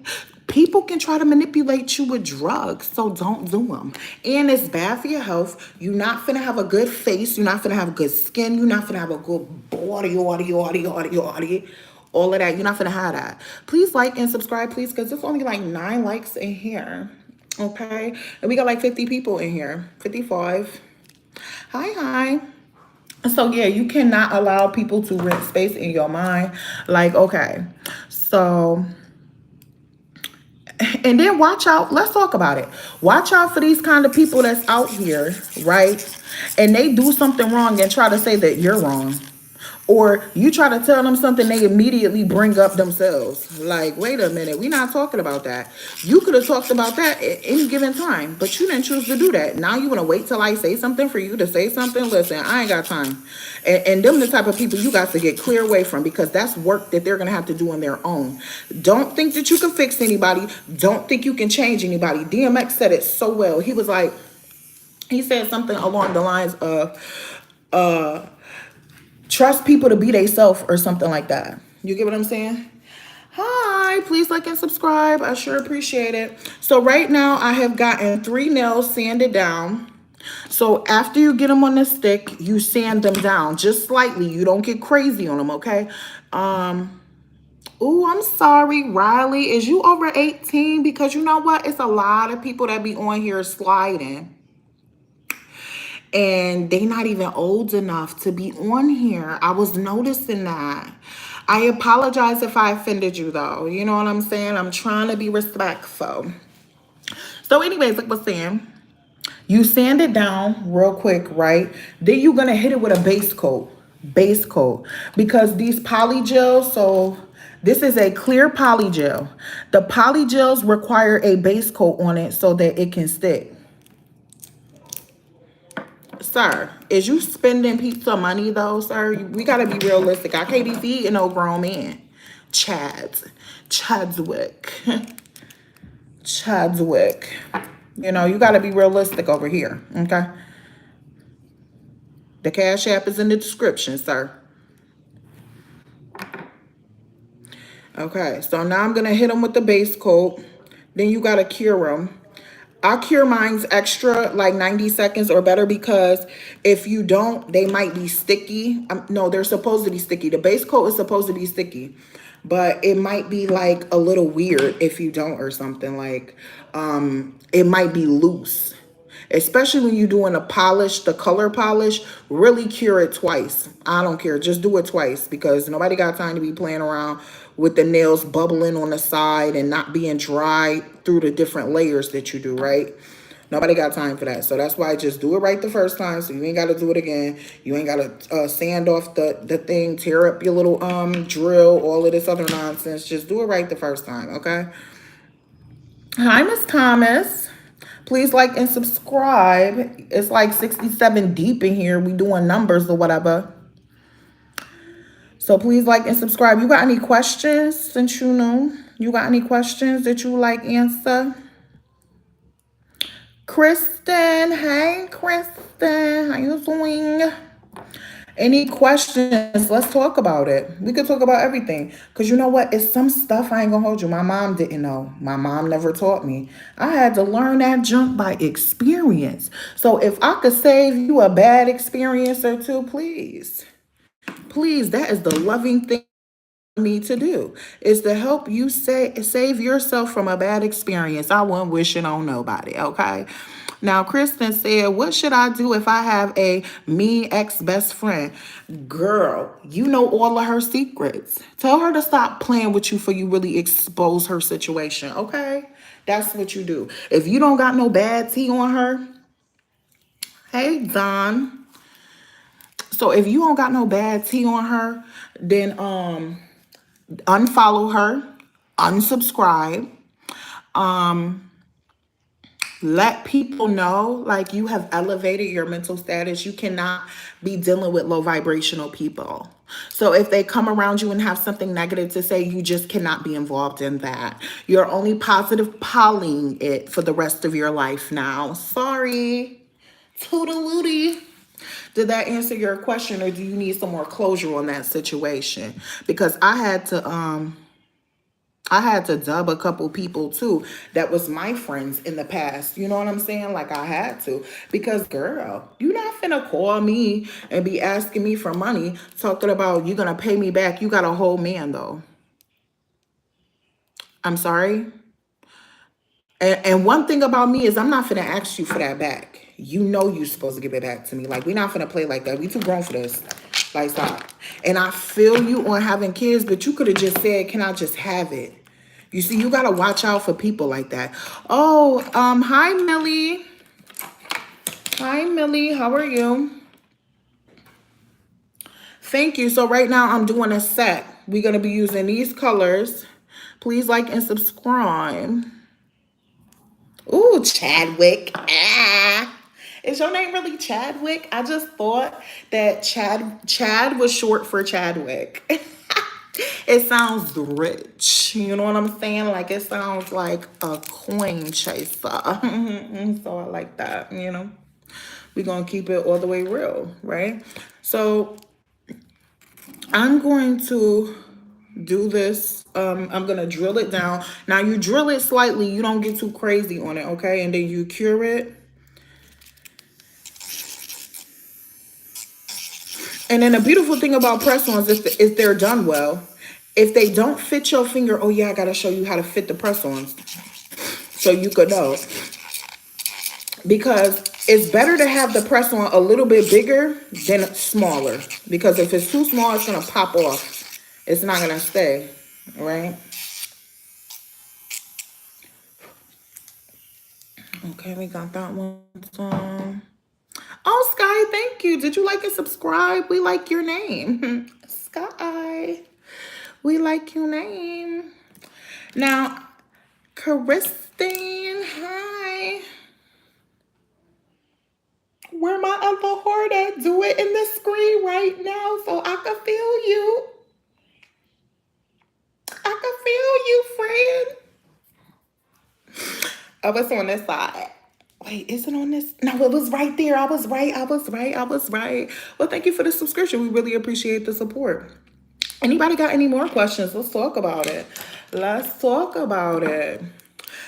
People can try to manipulate you with drugs, so don't do them. And it's bad for your health. You're not finna have a good face. You're not finna have good skin. You're not finna have a good body. All of that. You're not finna have that. Please like and subscribe, please, because there's only like 9 likes in here. Okay? And we got like 50 people in here. 55. Hi. So yeah, you cannot allow people to rent space in your mind. Like, okay. So, and then watch out. Let's talk about it. Watch out for these kind of people that's out here, right? And they do something wrong and try to say that you're wrong. Or you try to tell them something, they immediately bring up themselves. Like, wait a minute, we're not talking about that. You could have talked about that at any given time, but you didn't choose to do that. Now you want to wait till I say something for you to say something? Listen, I ain't got time. And them the type of people you got to get clear away from, because that's work that they're going to have to do on their own. Don't think that you can fix anybody. Don't think you can change anybody. DMX said it so well. He was like, he said something along the lines of, trust people to be themselves or something like that. You get what I'm saying? Hi, please like and subscribe. I sure appreciate it. So right now I have gotten 3 nails sanded down. So after you get them on the stick, you sand them down just slightly. You don't get crazy on them, okay? Oh, I'm sorry, Riley. Is you over 18? Because you know what? It's a lot of people that be on here sliding. And they not even old enough to be on here. I was noticing that. I apologize if I offended you, though. You know what I'm saying? I'm trying to be respectful. So anyways, like I was saying, you sand it down real quick, right? Then you're going to hit it with a base coat. Base coat. Because these polygels, so this is a clear polygel. The polygels require a base coat on it so that it can stick. Sir, is you spending pizza money though, sir? We gotta be realistic. I can't be feeding no grown man. Chadswick. You know, you gotta be realistic over here, okay? The Cash App is in the description, sir. Okay, so now I'm gonna hit them with the base coat. Then you gotta cure them. I cure mine's extra, like 90 seconds or better, because if you don't, they might be sticky. No, they're supposed to be sticky. The base coat is supposed to be sticky, but it might be like a little weird if you don't or something. Like, it might be loose. Especially when you're doing a polish, the color polish, really cure it twice. I don't care. Just do it twice, because nobody got time to be playing around with the nails bubbling on the side and not being dry through the different layers that you do, right? Nobody got time for that. So that's why I just do it right the first time, so you ain't got to do it again. You ain't got to sand off the thing, tear up your little drill, all of this other nonsense. Just do it right the first time, okay? Hi, Miss Thomas. Please like and subscribe. It's like 67 deep in here. We doing numbers or whatever. So please like and subscribe. You got any questions, since you know? You got any questions that you like answer? Kristen. Hey, Kristen. How you doing? Any questions? Let's talk about it. We could talk about everything. Because you know what? It's some stuff I ain't going to hold you. My mom didn't know. My mom never taught me. I had to learn that junk by experience. So if I could save you a bad experience or two, please. Please, that is the loving thing me to do, is to help you save yourself from a bad experience. I wouldn't wish it on nobody, okay? Now, Kristen said, what should I do if I have a mean ex-best friend? Girl, you know all of her secrets. Tell her to stop playing with you before you really expose her situation, okay? That's what you do. If you don't got no bad tea on her, Hey, Don. So if you don't got no bad tea on her, then unfollow her, unsubscribe. Let people know like you have elevated your mental status. You cannot be dealing with low vibrational people. So if they come around you and have something negative to say, you just cannot be involved in that. You're only positive polling it for the rest of your life now. Sorry. Toodalooty. Did that answer your question, or do you need some more closure on that situation? Because I had to dub a couple people too that was my friends in the past. You know what I'm saying? Like I had to. Because girl, you not finna call me and be asking me for money, talking about you gonna pay me back. You got a whole man though. I'm sorry. And one thing about me is I'm not finna ask you for that back. You know you're supposed to give it back to me. Like we not finna play like that. We too grown for this. Like stop. And I feel you on having kids, but you could have just said, "Can I just have it?" You see, you gotta watch out for people like that. Oh, hi Millie. Hi Millie, how are you? Thank you. So right now I'm doing a set. We're gonna be using these colors. Please like and subscribe. Ooh, Chadwick. Ah. Is your name really Chadwick? I just thought that Chad was short for Chadwick. It sounds rich. You know what I'm saying? Like it sounds like a coin chaser. So I like that, you know. We're gonna keep it all the way real, right? So I'm going to do this. I'm gonna drill it down. Now you drill it slightly, you don't get too crazy on it, okay? And then you cure it. And then the beautiful thing about press-ons is they're done well. If they don't fit your finger, oh yeah, I gotta show you how to fit the press-ons so you could know. Because it's better to have the press-on a little bit bigger than smaller. Because if it's too small, it's gonna pop off. It's not gonna stay, right? Okay, we got that one. Oh, Sky, thank you. Did you like and subscribe? We like your name. Sky, we like your name. Now, Christine, hi. Where my other heart at? Do it in the screen right now so I can feel you. I can feel you, friend. Oh, it's on this side. Wait, is it on this? No, it was right there. I was right. Well, thank you for the subscription. We really appreciate the support. Anybody got any more questions? Let's talk about it.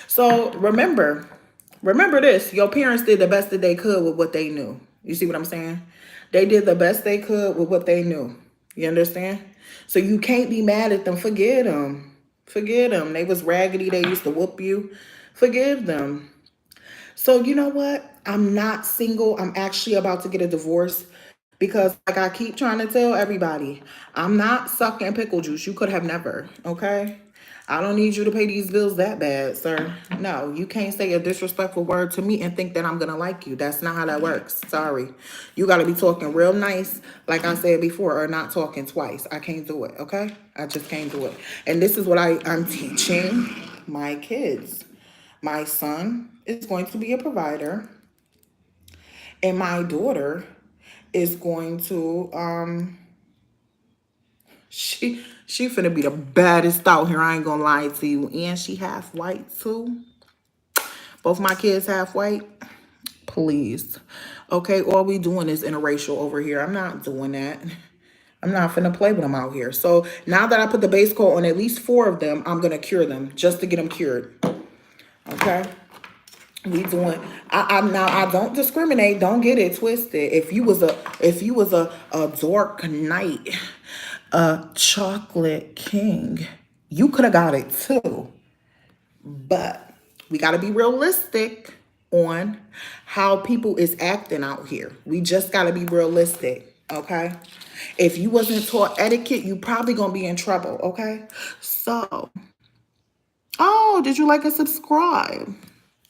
So remember this. Your parents did the best that they could with what they knew. You see what I'm saying? They did the best they could with what they knew. You understand? So you can't be mad at them. Forget them. They was raggedy. They used to whoop you. Forgive them. So you know what? I'm not single. I'm actually about to get a divorce because like I keep trying to tell everybody, I'm not sucking pickle juice. You could have never, okay? I don't need you to pay these bills that bad, sir. No, you can't say a disrespectful word to me and think that I'm going to like you. That's not how that works. Sorry. You got to be talking real nice, like I said before, or not talking twice. I can't do it, okay? I just can't do it. And this is what I'm teaching my kids. My son is going to be a provider, and my daughter is going to she finna be the baddest out here. I ain't gonna lie to you. And she half white too. Both my kids half white. Please. Okay, all we doing is interracial over here. I'm not doing that. I'm not finna play with them out here. So now that I put the base coat on at least 4 of them, I'm gonna cure them just to get them cured. Okay. We doing I don't discriminate, don't get it twisted. If you was a dark knight, a chocolate king, you could have got it too. But we gotta be realistic on how people is acting out here. We just gotta be realistic, okay? If you wasn't taught etiquette, you probably gonna be in trouble, okay? So, oh, did you like and subscribe?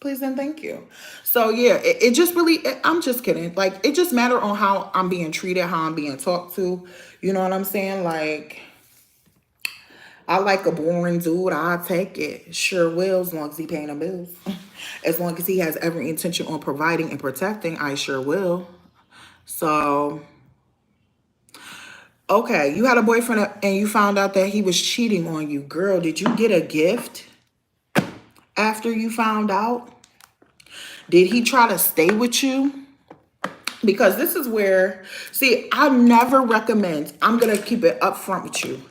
Please and thank you. So yeah, it just really, I'm just kidding. Like, it just matter on how I'm being treated, how I'm being talked to. You know what I'm saying? Like, I like a boring dude. I'll take it. Sure will, as long as he paying the bills. As long as he has every intention on providing and protecting, I sure will. So, okay, you had a boyfriend and you found out that he was cheating on you. Girl, did you get a gift after you found out? Did he try to stay with you? Because this is where, see, I never recommend, I'm going to keep it upfront with you.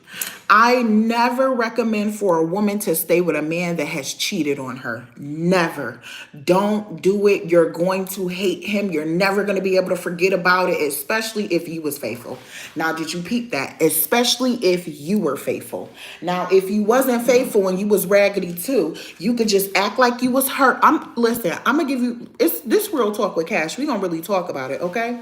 I never recommend for a woman to stay with a man that has cheated on her. Never. Don't do it. You're going to hate him. You're never going to be able to forget about it, especially if he was faithful. Now, did you peep that? Especially if you were faithful. Now, if you wasn't faithful and you was raggedy too, you could just act like you was hurt. Listen, I'm going to give you, it's this real talk with Cash. We're going to really talk about it, okay?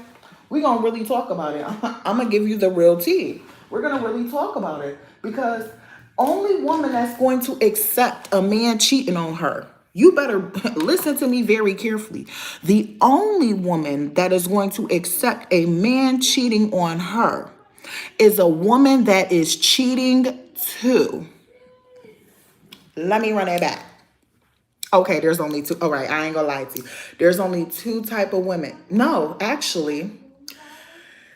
We're going to really talk about it. I'm going to give you the real tea. We're going to really talk about it because only woman that's going to accept a man cheating on her, you better listen to me very carefully. The only woman that is going to accept a man cheating on her is a woman that is cheating too. Let me run it back. Okay, there's only two. All right, I ain't gonna lie to you. There's only two type of women. No, actually,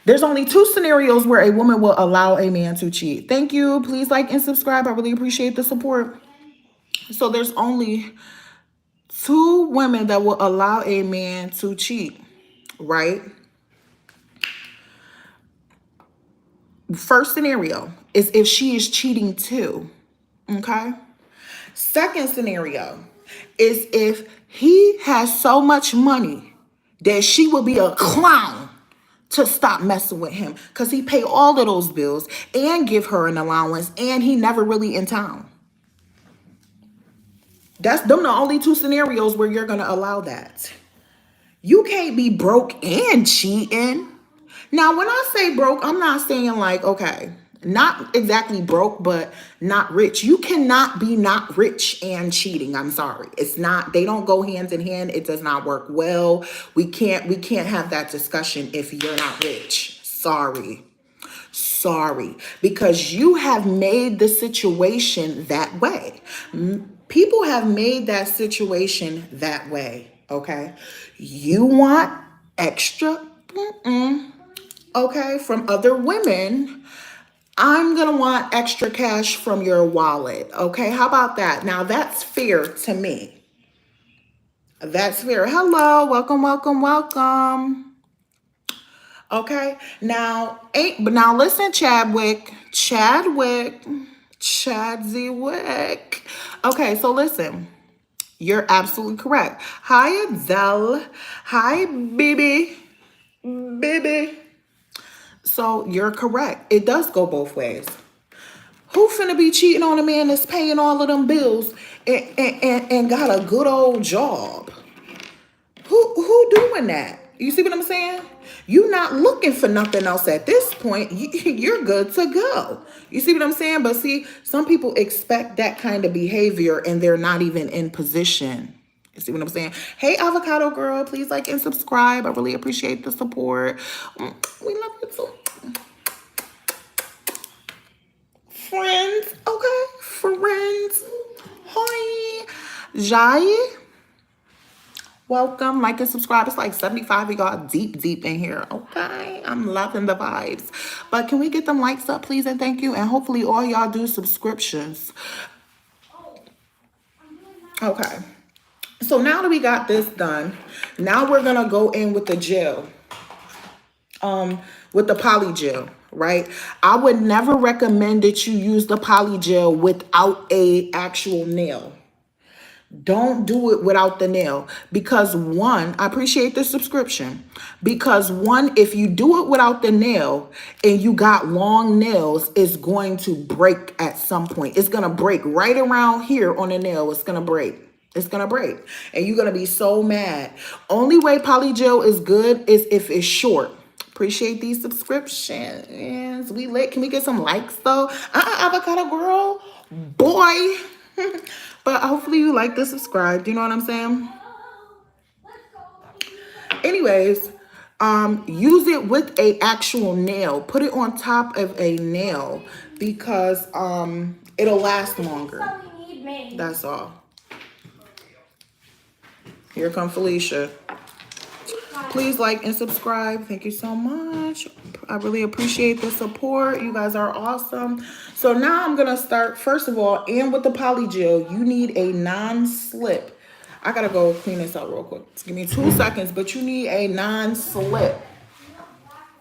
there's only two scenarios where a woman will allow a man to cheat. Thank you. Please like and subscribe. I really appreciate the support. So there's only two women that will allow a man to cheat, right? First scenario is if she is cheating too, okay? Second scenario is if he has so much money that she will be a clown to stop messing with him because he pay all of those bills and give her an allowance and he never really in town. That's them the only two scenarios where you're going to allow that. You can't be broke and cheating. Now, when I say broke, I'm not saying like, okay, not exactly broke, but not rich. You cannot be not rich and cheating. I'm sorry. It's not, they don't go hand in hand. It does not work well. We can't have that discussion if you're not rich. Sorry. Because you have made the situation that way. People have made that situation that way. Okay. You want extra, okay, from other women. I'm going to want extra cash from your wallet. Okay. How about that? Now that's fair to me. That's fair. Hello. Welcome. Okay. Now listen, Chadwick. Okay. So listen, you're absolutely correct. Hi, Adele. Hi, baby. So you're correct. It does go both ways. Who finna be cheating on a man that's paying all of them bills and got a good old job? Who doing that? You see what I'm saying? You're not looking for nothing else at this point. You're good to go. You see what I'm saying? But see, some people expect that kind of behavior and they're not even in position. You see what I'm saying? Hey, avocado girl, please like and subscribe. I really appreciate the support. We love you too. Friends, okay? Friends. Hi. Jai. Welcome, like and subscribe. It's like 75. We got deep in here. Okay, I'm loving the vibes. But can we get them likes up, please, and thank you. And hopefully all y'all do subscriptions. Okay. So now that we got this done, now we're gonna go in with the gel. With the poly gel, right? I would never recommend that you use the poly gel without a actual nail. Don't do it without the nail because one, I appreciate the subscription because one, if you do it without the nail and you got long nails, it's going to break at some point. It's going to break right around here on the nail. It's going to break. It's going to break and you're going to be so mad. Only way poly gel is good is if it's short. Appreciate these subscriptions. We lit. Can we get some likes though? Avocado girl, boy. But hopefully you like the subscribe. Do you know what I'm saying? anyways, use it with a actual nail. Put it on top of a nail because it'll last longer. So we need me. That's all. Here come Felicia. Please like and subscribe. Thank you so much. I really appreciate the support. You guys are awesome. So now I'm going to start, first of all, and with the polygel, you need a non-slip. I got to go clean this up real quick. Give me 2 seconds, but you need a non-slip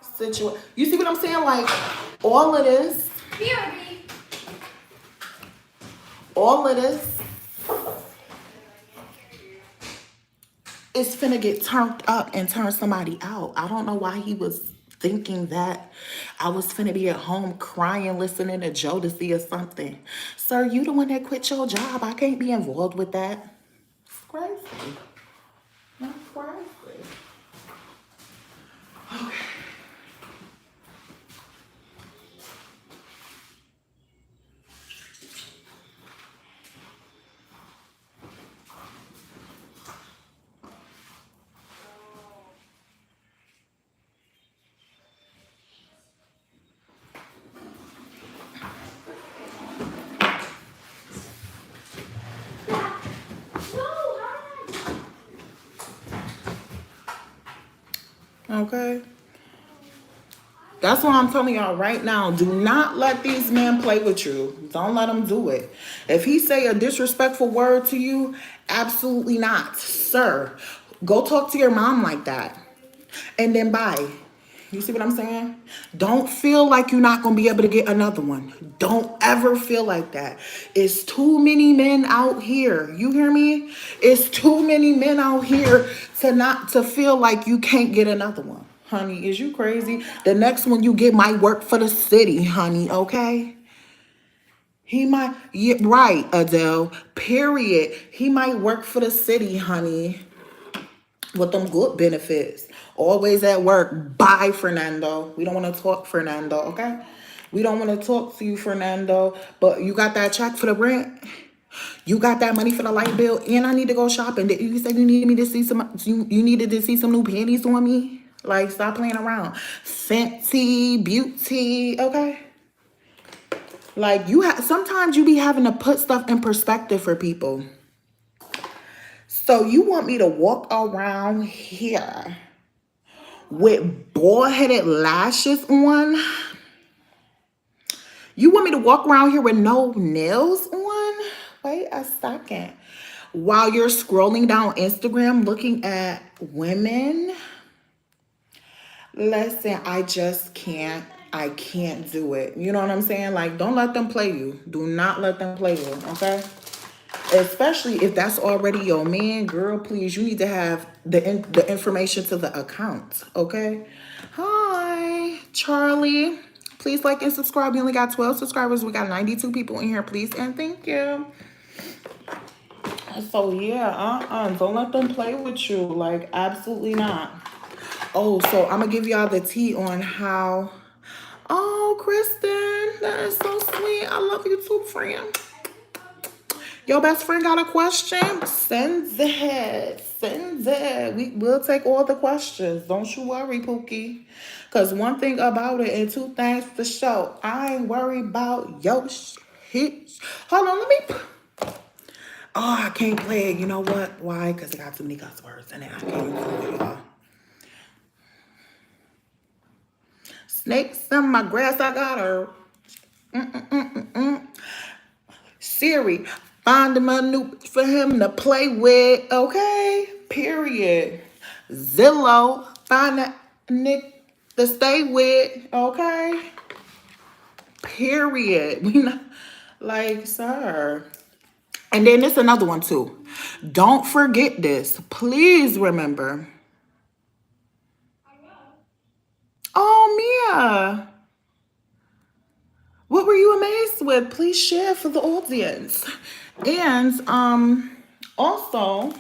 situation. You see what I'm saying? Like, all it is, it's finna get turned up and turn somebody out. I don't know why he was thinking that I was finna be at home crying, listening to Jodeci or something. Sir, you the one that quit your job. I can't be involved with that. It's crazy. That's crazy. Okay. Okay. That's what I'm telling y'all right now. Do not let these men play with you. Don't let them do it. If he say a disrespectful word to you, absolutely not. Sir, go talk to your mom like that. And then bye. You see what I'm saying? Don't feel like you're not going to be able to get another one. Don't ever feel like that. It's too many men out here. You hear me? It's too many men out here to feel like you can't get another one. Honey, is you crazy? The next one you get might work for the city, honey, okay? He might, yeah, right, Adele, period. He might work for the city, honey, with them good benefits. Always at work. Bye, Fernando. We don't want to talk, Fernando, okay? We don't want to talk to you, Fernando. But you got that check for the rent? You got that money for the light bill? And I need to go shopping. You said you needed me to see you needed to see some new panties on me? Like, stop playing around. Fenty, beauty, okay? Like, sometimes you be having to put stuff in perspective for people. So you want me to walk around here with bald-headed lashes on? You want me to walk around here with no nails on? Wait a second. While you're scrolling down Instagram looking at women? Listen, I just can't. I can't do it. You know what I'm saying? Like, don't let them play you. Do not let them play you, okay? Especially if that's already your man, girl, please, you need to have the information to the account, okay? Hi, Charlie. Please like and subscribe. We only got 12 subscribers. We got 92 people in here, please, and thank you. So, yeah, don't let them play with you. Like, absolutely not. Oh, so I'm going to give y'all the tea on how... Oh, Kristen, that is so sweet. I love you too, friend. Your best friend got a question? Send it. Send it. We'll take all the questions. Don't you worry, Pookie. Because one thing about it and two things for sure. I ain't worried about your shit. Hold on, let me... Oh, I can't play it. You know what? Why? Because I got too many cuss words in it. I can't do it, y'all. Snakes in my grass, I got her. Siri, find him a new for him to play with, okay? Period. Zillow, find a Nick to stay with, okay? Period. We not like, sir. And then there's another one too. Don't forget this. Please remember. Oh, Mia. What were you amazed with? Please share for the audience. And also,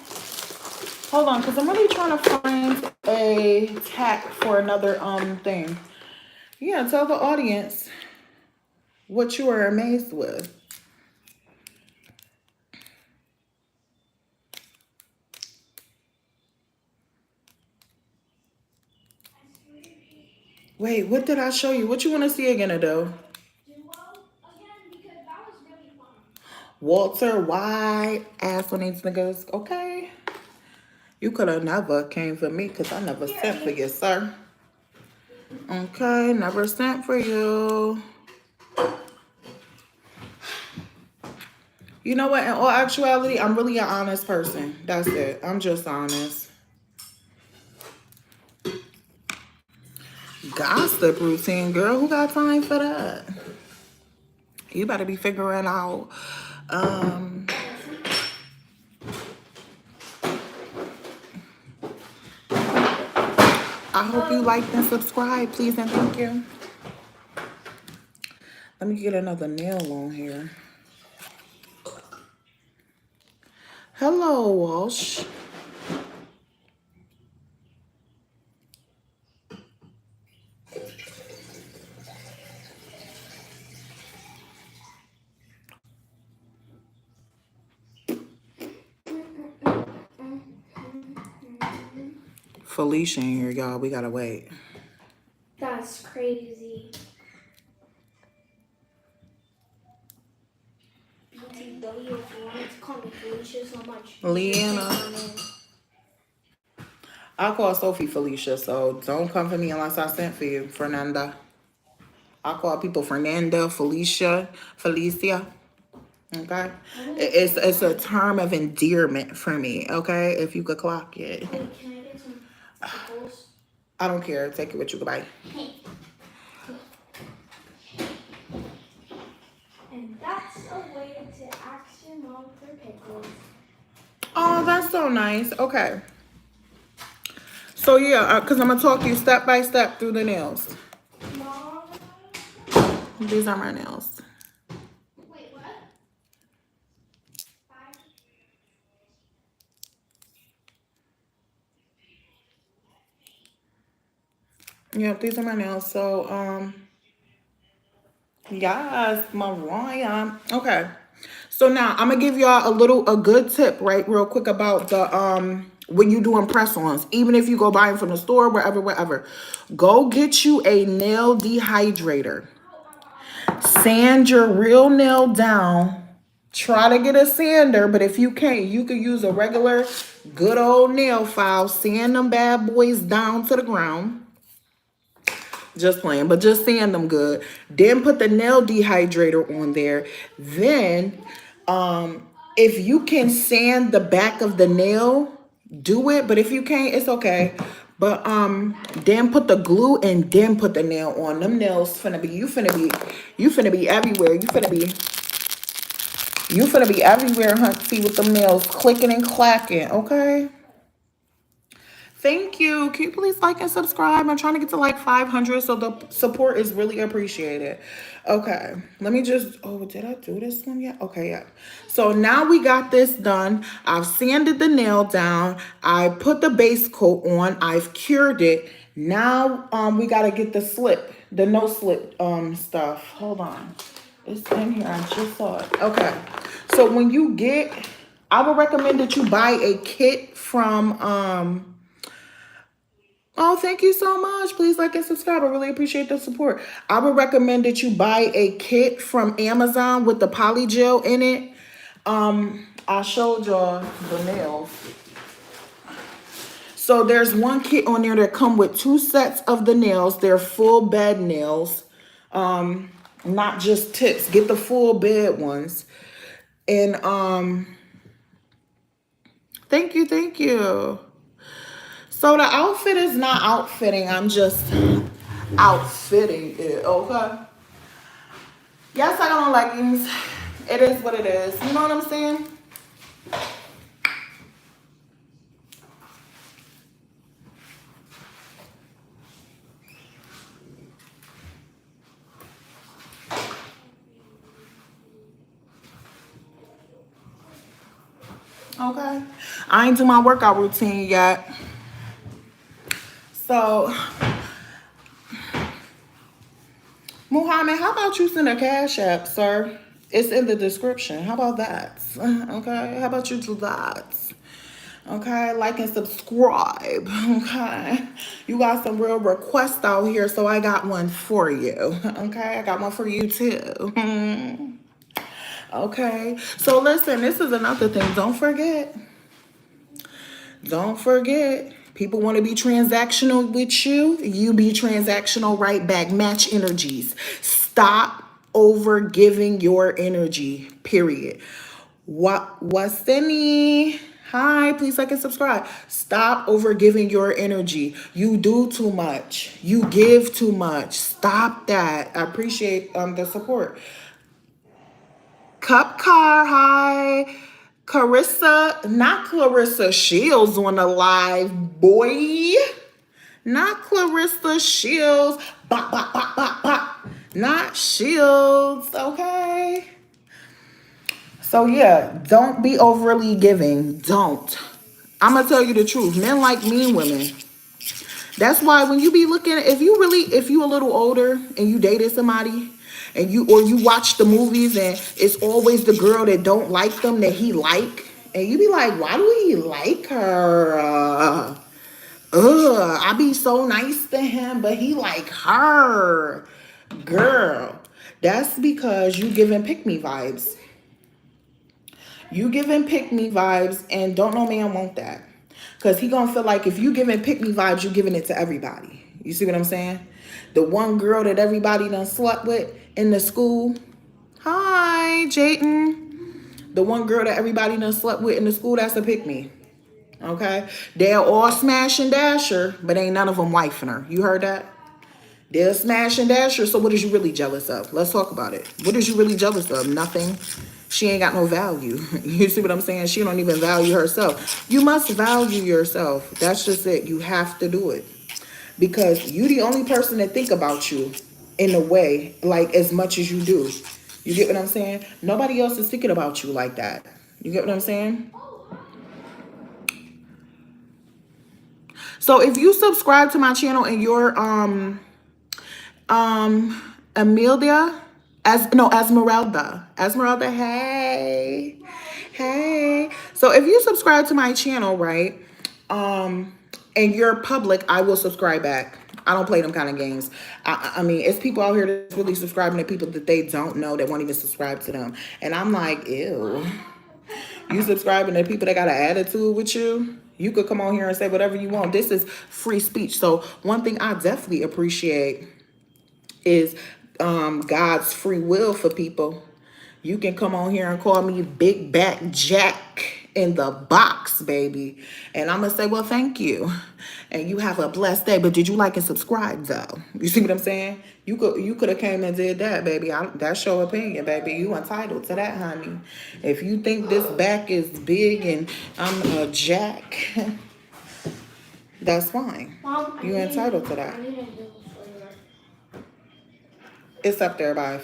hold on, because I'm really trying to find a tag for another thing. Yeah, tell the audience what you were amazed with. Wait, what did I show you? What you want to see again, Adele? Walter White, ass on these niggas. Okay. You could have never came for me because I never sent for you, sir. Okay, never sent for you. You know what? In all actuality, I'm really an honest person. That's it. I'm just honest. Gossip routine, girl. Who got time for that? You better be figuring out. I hope you liked and subscribe, please and thank you. Let me get another nail on here. Hello, Walsh. Felicia in here, y'all. We gotta wait. That's crazy. BTW, if you wanted to call me Felicia so much. Leanna. I call Sophie Felicia, so don't come for me unless I sent for you, Fernanda. I call people Fernanda, Felicia. Okay? It's a term of endearment for me, okay? If you could clock it. Wait, can I get some pickles? I don't care. Take it with you. Goodbye. And that's a way to ask your mom for pickles. Oh, that's so nice. Okay. So, yeah, because I'm going to talk you step by step through the nails. Mom? These are my nails. Wait, what? Yep, these are my nails. So, yes, Mariah. Okay. So now I'm gonna give y'all a good tip, right, real quick about the when you doing press-ons, even if you go buy them from the store, wherever, go get you a nail dehydrator. Sand your real nail down. Try to get a sander, but if you can't, you could use a regular good old nail file. Sand them bad boys down to the ground. Just playing, but just sand them good. Then put the nail dehydrator on there. Then, if you can sand the back of the nail, do it. But if you can't, it's okay. But then put the glue and then put the nail on. Them nails finna be you finna be everywhere. You finna be everywhere, hunty, with them nails clicking and clacking. Okay. Thank you. Can you please like and subscribe? I'm trying to get to like 500, so the support is really appreciated. Okay, let me just, oh, did I do this one yet? Okay, yeah. So now we got this done. I've sanded the nail down. I put the base coat on. I've cured it. Now we got to get the slip, the no slip stuff. Hold on. It's in here. I just saw it. Okay. So when you get, I would recommend that you buy a kit from oh, thank you so much. Please like and subscribe. I really appreciate the support. I would recommend that you buy a kit from Amazon with the polygel in it. I showed y'all the nails. So there's one kit on there that come with 2 sets of the nails. They're full bed nails. Not just tips. Get the full bed ones. And thank you. So the outfit is not outfitting. I'm just outfitting it, okay? Yes, I got on leggings. It is what it is. You know what I'm saying? Okay. I ain't do my workout routine yet. So, Muhammad, how about you send a cash app, sir? It's in the description. How about that? Okay. How about you do that? Okay, like and subscribe. Okay, you got some real requests out here, so I got one for you. Okay, I got one for you too. Okay, so listen, this is another thing. Don't forget. People want to be transactional with you. You be transactional right back. Match energies. Stop over giving your energy. Period. What's Cindy? Hi, please like and subscribe. Stop over giving your energy. You do too much. You give too much. Stop that. I appreciate the support. Cup Car, hi. Carissa, not Clarissa Shields on the live, boy. Not Clarissa Shields. Bop, bop, bop, bop, bop. Not Shields, okay? So yeah, don't be overly giving. Don't. I'm gonna tell you the truth. Men like mean women. That's why when you be looking, if you a little older and you dated somebody and you watch the movies and it's always the girl that don't like them that he like, and you be like, why do he like her? I be so nice to him, but he like her. Girl, that's because you giving pick me vibes. You giving pick me vibes, and don't no man want that. Because he gonna feel like if you giving pick me vibes, you giving it to everybody. You see what I'm saying? The one girl that everybody done slept with in the school. Hi, Jayden. The one girl that everybody done slept with in the school, that's a pick me. Okay? They're all smash and dasher, but ain't none of them wifing her. You heard that? They're smash and dasher, so what is you really jealous of? Let's talk about it. What is you really jealous of? Nothing. She ain't got no value. You see what I'm saying? She don't even value herself. You must value yourself. That's just it. You have to do it. Because you the only person that think about you in a way, like as much as you do. You get what I'm saying? Nobody else is thinking about you like that. You get what I'm saying? So if you subscribe to my channel and you're Amelia, Esmeralda, hey. So if you subscribe to my channel, right, and you're public, I will subscribe back. I don't play them kind of games. I mean, it's people out here that's really subscribing to people that they don't know that won't even subscribe to them. And I'm like, ew. You subscribing to people that got an attitude with you? You could come on here and say whatever you want. This is free speech. So one thing I definitely appreciate is God's free will for people. You can come on here and call me Big Back Jack in the box, baby. And I'm going to say, well, thank you. And you have a blessed day. But did you like and subscribe, though? You see what I'm saying? You could have came and did that, baby. That's your opinion, baby. You entitled to that, honey. If you think this back is big and I'm a jack, that's fine. Mom, You entitled to that. I need a new flavor. It's up there, bye.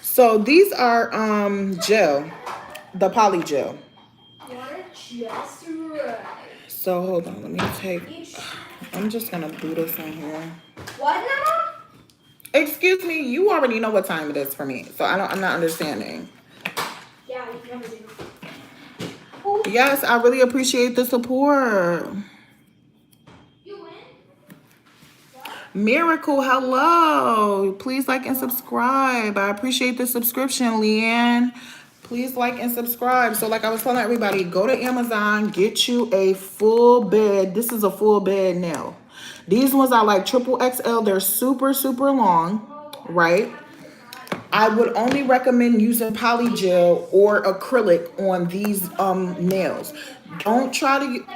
So these are gel, the poly gel. Water just right. So hold on, let me take. Each. I'm just gonna do this in here. What now? Excuse me, you already know what time it is for me, so I'm not understanding. Yeah, you never do. Yes, I really appreciate the support. You win? Miracle, hello. Please like and subscribe. I appreciate the subscription, Leanne. Please like and subscribe. So like I was telling everybody, go to Amazon, get you a full bed. This is a full bed nail. These ones are like triple XL. They're super, super long, right? I would only recommend using polygel or acrylic on these nails. Don't try to use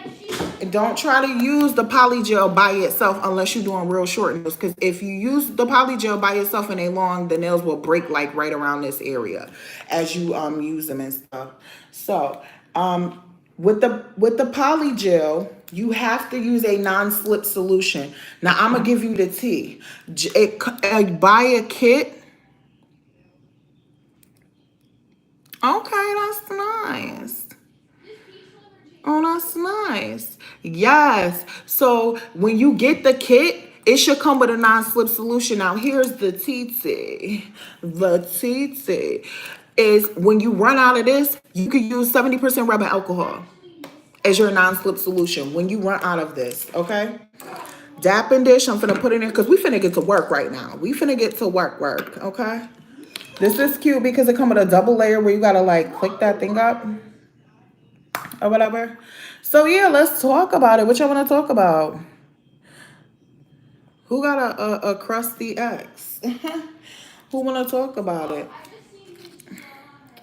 the polygel by itself unless you're doing real short nails. Because if you use the polygel by itself and they long, the nails will break like right around this area as you use them and stuff. So with the polygel, you have to use a non-slip solution. Now I'm gonna give you the tea. Buy a kit. Okay, that's nice. Oh, that's nice. Yes. So when you get the kit, it should come with a non-slip solution. Now, here's the TT. The TT. is when you run out of this, you could use 70% rubbing alcohol as your non-slip solution when you run out of this, okay? Dap and dish, I'm finna put it in because we finna get to work right now. We finna get to work, okay? This is cute because it comes with a double layer where you gotta like click that thing up or whatever. So yeah, let's talk about it. What y'all wanna talk about? Who got a crusty ex? Who wanna talk about it?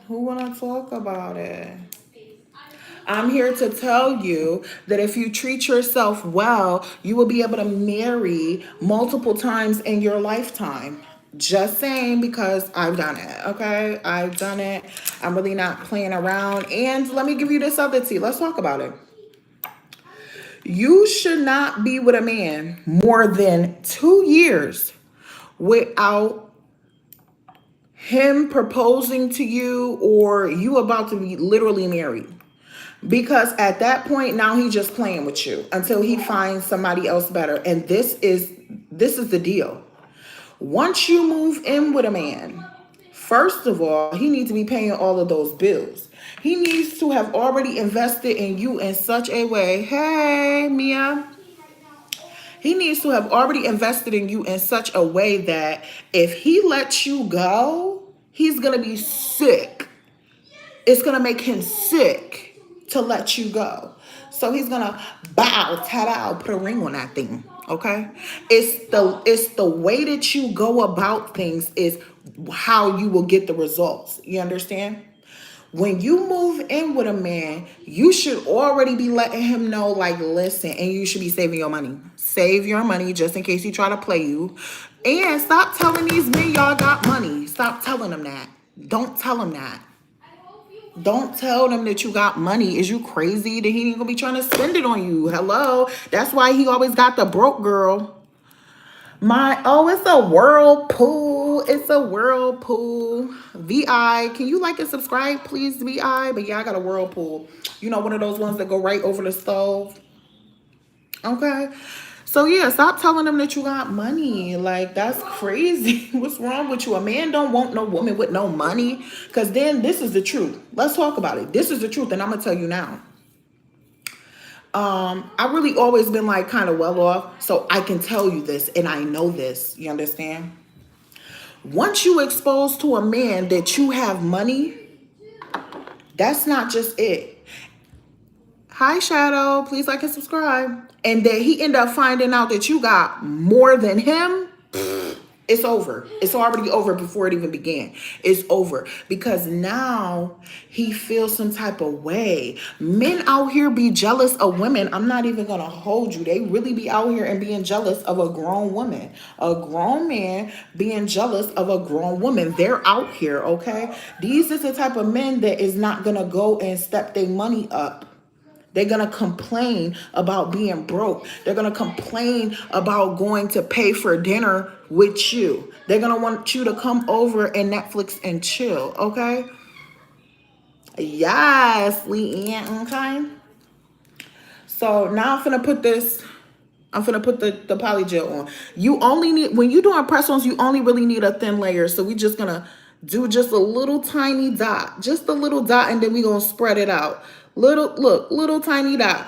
Who wanna talk about it? I'm here to tell you that if you treat yourself well, you will be able to marry multiple times in your lifetime. Just saying, because I've done it, okay? I've done it. I'm really not playing around. And let me give you this other tea. Let's talk about it. You should not be with a man more than 2 years without him proposing to you or you about to be literally married. Because at that point, now he's just playing with you until he finds somebody else better. And this is the deal. Once you move in with a man, first of all, he needs to be paying all of those bills. He needs to have already invested in you in such a way. Hey, Mia. He needs to have already invested in you in such a way that if he lets you go, he's going to be sick. It's going to make him sick to let you go. So he's gonna bow, ta-da, put a ring on that thing. Okay? It's the way that you go about things is how you will get the results. You understand? When you move in with a man, you should already be letting him know, like, listen, and you should be saving your money. Save your money just in case he try to play you. And stop telling these men y'all got money. Stop telling them that. Don't tell them that. Don't tell them that you got money. Is you crazy that he ain't gonna be trying to spend it on you? Hello? That's why he always got the broke girl. It's a whirlpool. It's a whirlpool. VI, can you like and subscribe, please, VI? But yeah, I got a whirlpool. You know, one of those ones that go right over the stove. Okay? So yeah, stop telling them that you got money. Like, that's crazy. What's wrong with you? A man don't want no woman with no money. Because then this is the truth. Let's talk about it. This is the truth, and I'm going to tell you now. I really always been like kind of well off. So I can tell you this, and I know this. You understand? Once you expose to a man that you have money, that's not just it. Hi, Shadow. Please like and subscribe. And that he end up finding out that you got more than him, it's over. It's already over before it even began. It's over. Because now he feels some type of way. Men out here be jealous of women. I'm not even going to hold you. They really be out here and being jealous of a grown woman. A grown man being jealous of a grown woman. They're out here, okay? These is the type of men that is not going to go and step their money up. They're going to complain about being broke. They're going to complain about going to pay for dinner with you. They're going to want you to come over and Netflix and chill, okay? Yes, Leanne, okay? So now I'm going to put this, I'm going to put the poly gel on. You only need, when you're doing press-ons, you only really need a thin layer. So we're just going to do just a little tiny dot. Just a little dot, and then we're going to spread it out. Little tiny dot.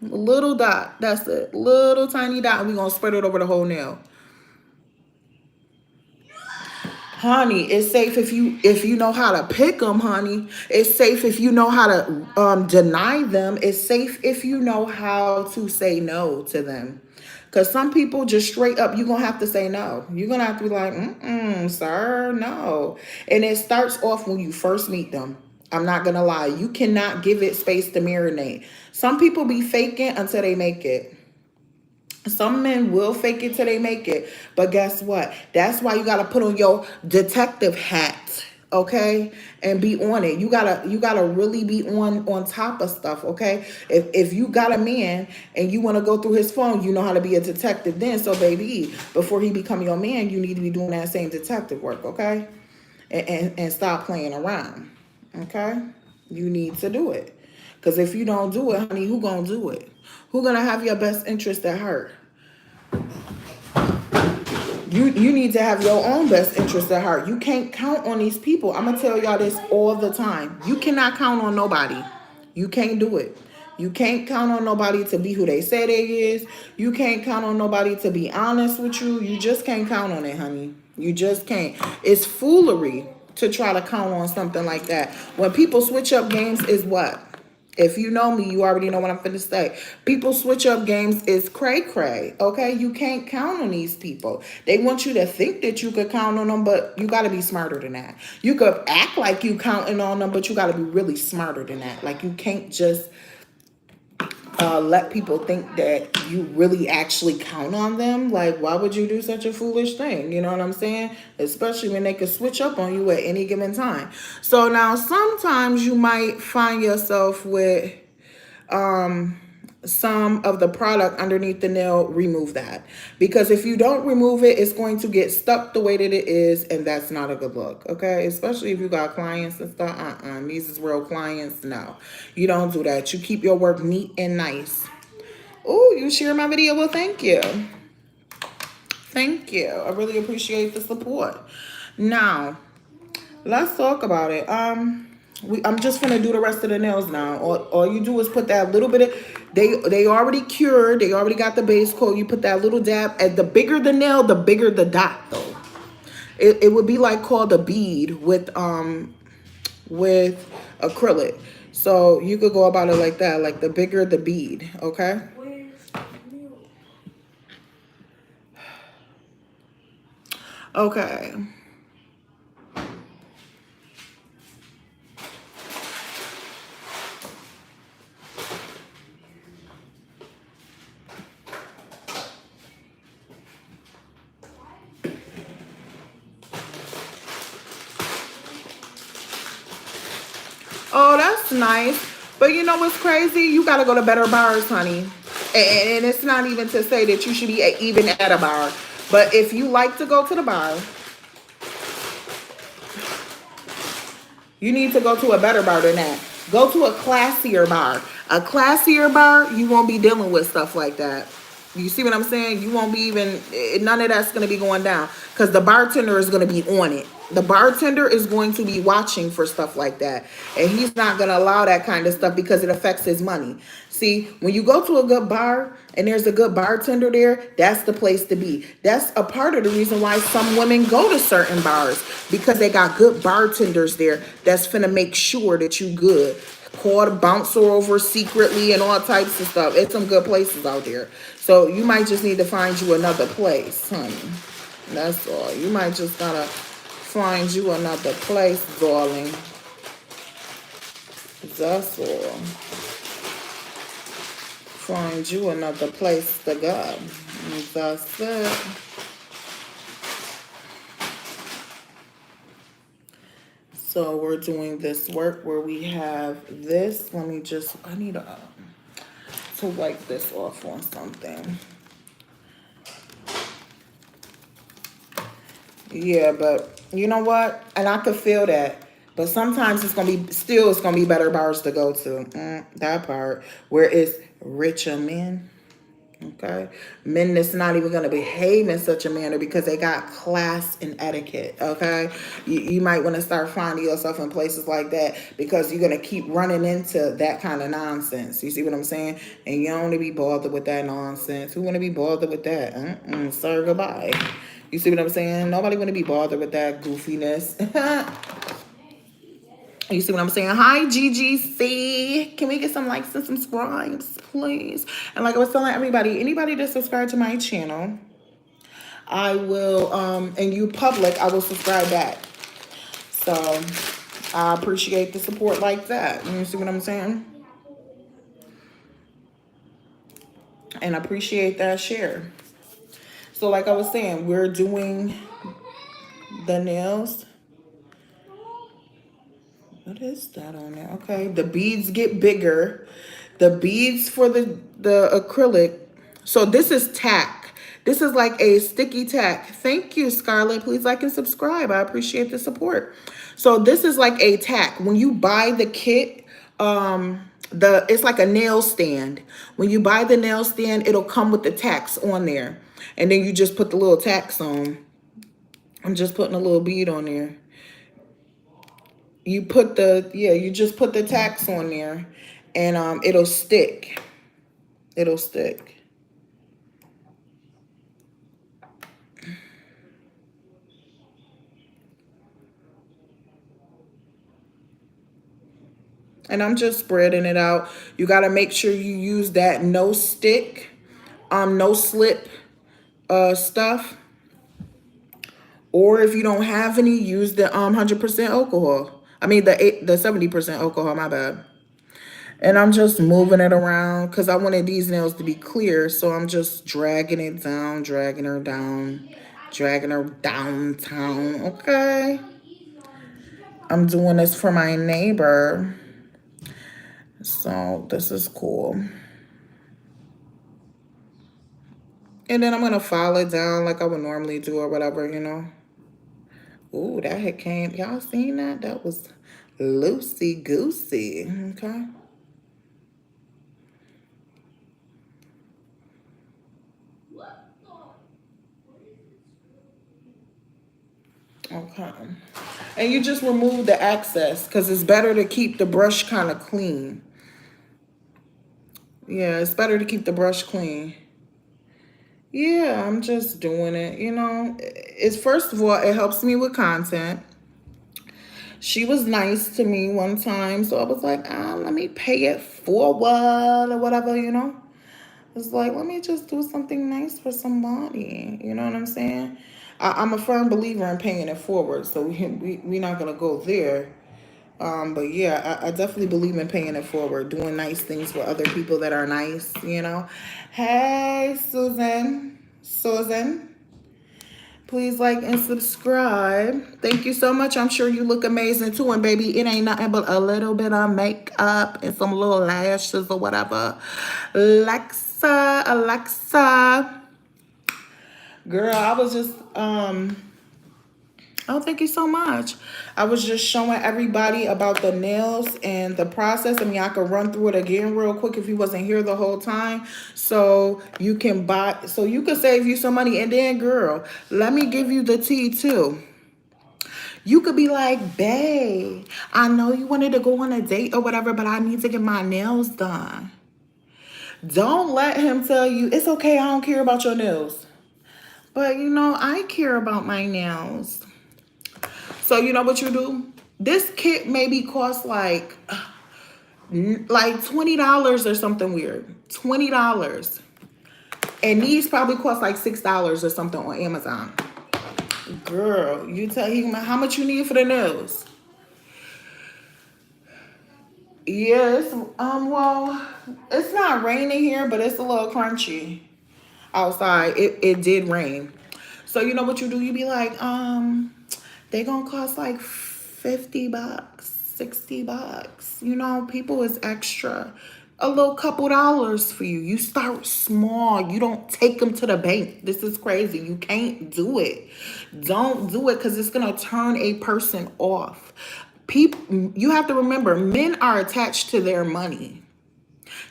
Little dot. That's it. Little tiny dot. And we're going to spread it over the whole nail. Honey, it's safe if you know how to pick them, honey. It's safe if you know how to deny them. It's safe if you know how to say no to them. Because some people just straight up, you're going to have to say no. You're going to have to be like, sir, no. And it starts off when you first meet them. I'm not going to lie. You cannot give it space to marinate. Some people be faking until they make it. Some men will fake it till they make it. But guess what? That's why you got to put on your detective hat, okay? And be on it. You gotta really be on top of stuff, okay? If you got a man and you want to go through his phone, you know how to be a detective then. So baby, before he become your man, you need to be doing that same detective work, okay? And stop playing around. Okay, you need to do it. Because if you don't do it, honey, who gonna do it? Who gonna have your best interest at heart? You need to have your own best interest at heart. You can't count on these people. I'm gonna tell y'all this all the time. You cannot count on nobody. You can't do it. You can't count on nobody to be who they say they is. You can't count on nobody to be honest with you. You just can't count on it, honey. You just can't. It's foolery to try to count on something like that. When people switch up games is what? If you know me, you already know what I'm finna say. People switch up games is cray-cray, okay? You can't count on these people. They want you to think that you could count on them, but you got to be smarter than that. You could act like you counting on them, but you got to be really smarter than that. Like, you can't just let people think that you really actually count on them. Like, why would you do such a foolish thing? You know what I'm saying? Especially when they could switch up on you at any given time. So now sometimes you might find yourself with some of the product underneath the nail. Remove that, because if you don't remove it, it's going to get stuck the way that it is, and that's not a good look. Okay, especially if you got clients and stuff. These is real clients. No, you don't do that. You keep your work neat and nice. Oh, you share my video? Well, thank you. Thank you. I really appreciate the support. Now let's talk about it. I'm just gonna do the rest of the nails now. All you do is put that little bit of, they already cured, they already got the base coat. You put that little dab, and the bigger the nail, the bigger the dot though. It would be like called a bead with acrylic. So you could go about it like that, like the bigger the bead, okay? Okay. Oh, that's nice. But you know what's crazy? You got to go to better bars, honey. And it's not even to say that you should be even at a bar. But if you like to go to the bar, you need to go to a better bar than that. Go to a classier bar. A classier bar, you won't be dealing with stuff like that. You see what I'm saying? You won't be even, none of that's going to be going down, because the bartender is going to be on it. The bartender is going to be watching for stuff like that. And he's not going to allow that kind of stuff because it affects his money. See, when you go to a good bar and there's a good bartender there, that's the place to be. That's a part of the reason why some women go to certain bars, because they got good bartenders there that's finna make sure that you good. Call the bouncer over secretly and all types of stuff. It's some good places out there. So you might just need to find you another place, honey. That's all. You might just gotta find you another place, darling. That's all. Find you another place to go. That's it. So we're doing this work where we have this. Let me just, I need to wipe this off on something. Yeah, but you know what? And I could feel that. But sometimes it's going to be better bars to go to. That part where it's richer men. Okay, men that's not even going to behave in such a manner because they got class and etiquette. Okay, you might want to start finding yourself in places like that, because you're going to keep running into that kind of nonsense. You see what I'm saying? And you don't want to be bothered with that nonsense. Who want to be bothered with that? Sir, goodbye. You see what I'm saying? Nobody want to be bothered with that goofiness. You see what I'm saying? Hi, GGC. Can we get some likes and subscribes, please? And like I was telling everybody, anybody that subscribe to my channel, I will, and you public, I will subscribe back. So I appreciate the support like that. You see what I'm saying? And appreciate that share. So like I was saying, we're doing the nails. What is that on there? Okay, the beads get bigger. The beads for the acrylic. So this is tack. This is like a sticky tack. Thank you, Scarlett. Please like and subscribe. I appreciate the support. So this is like a tack. When you buy the kit, it's like a nail stand. When you buy the nail stand, it'll come with the tacks on there. And then you just put the little tacks on. I'm just putting a little bead on there. You put the, yeah, you just put the tacks on there, and it'll stick. It'll stick. And I'm just spreading it out. You got to make sure you use that no stick, no slip stuff. Or if you don't have any, use the 100% alcohol. I mean the 70% alcohol, my bad. And I'm just moving it around because I wanted these nails to be clear. So I'm just dragging it down, dragging her down, dragging her downtown. Okay. I'm doing this for my neighbor. So this is cool. And then I'm going to file it down like I would normally do or whatever, you know. Ooh, that had came. Y'all seen that? That was loosey-goosey. Okay. Okay. And you just remove the excess because it's better to keep the brush kind of clean. Yeah, it's better to keep the brush clean. Yeah, I'm just doing it, you know. It's first of all, it helps me with content. She was nice to me one time, so I was like, let me pay it forward or whatever, you know. It's like, let me just do something nice for somebody. You know what I'm saying? I'm a firm believer in paying it forward, so we're not going to go there. But yeah, I definitely believe in paying it forward, doing nice things for other people that are nice, you know. Hey, Susan. Please like and subscribe. Thank you so much. I'm sure you look amazing too. And baby, it ain't nothing but a little bit of makeup and some little lashes or whatever. Alexa. Girl, I was just, oh, thank you so much. I was just showing everybody about the nails and the process. I mean, I could run through it again real quick if you wasn't here the whole time. So you can buy, so you can save you some money. And then, girl, let me give you the tea too. You could be like, babe, I know you wanted to go on a date or whatever, but I need to get my nails done. Don't let him tell you, it's okay, I don't care about your nails. But, you know, I care about my nails. So you know what you do? This kit maybe costs like $20 or something weird. $20. And these probably cost like $6 or something on Amazon. Girl, you tell him how much you need for the nails. Yes, well, it's not raining here, but it's a little crunchy outside. It did rain. So you know what you do? You be like, they gonna cost like $50, $60. You know, people is extra. A little couple dollars for you. You start small. You don't take them to the bank. This is crazy. You can't do it. Don't do it because it's gonna turn a person off. People, you have to remember, men are attached to their money.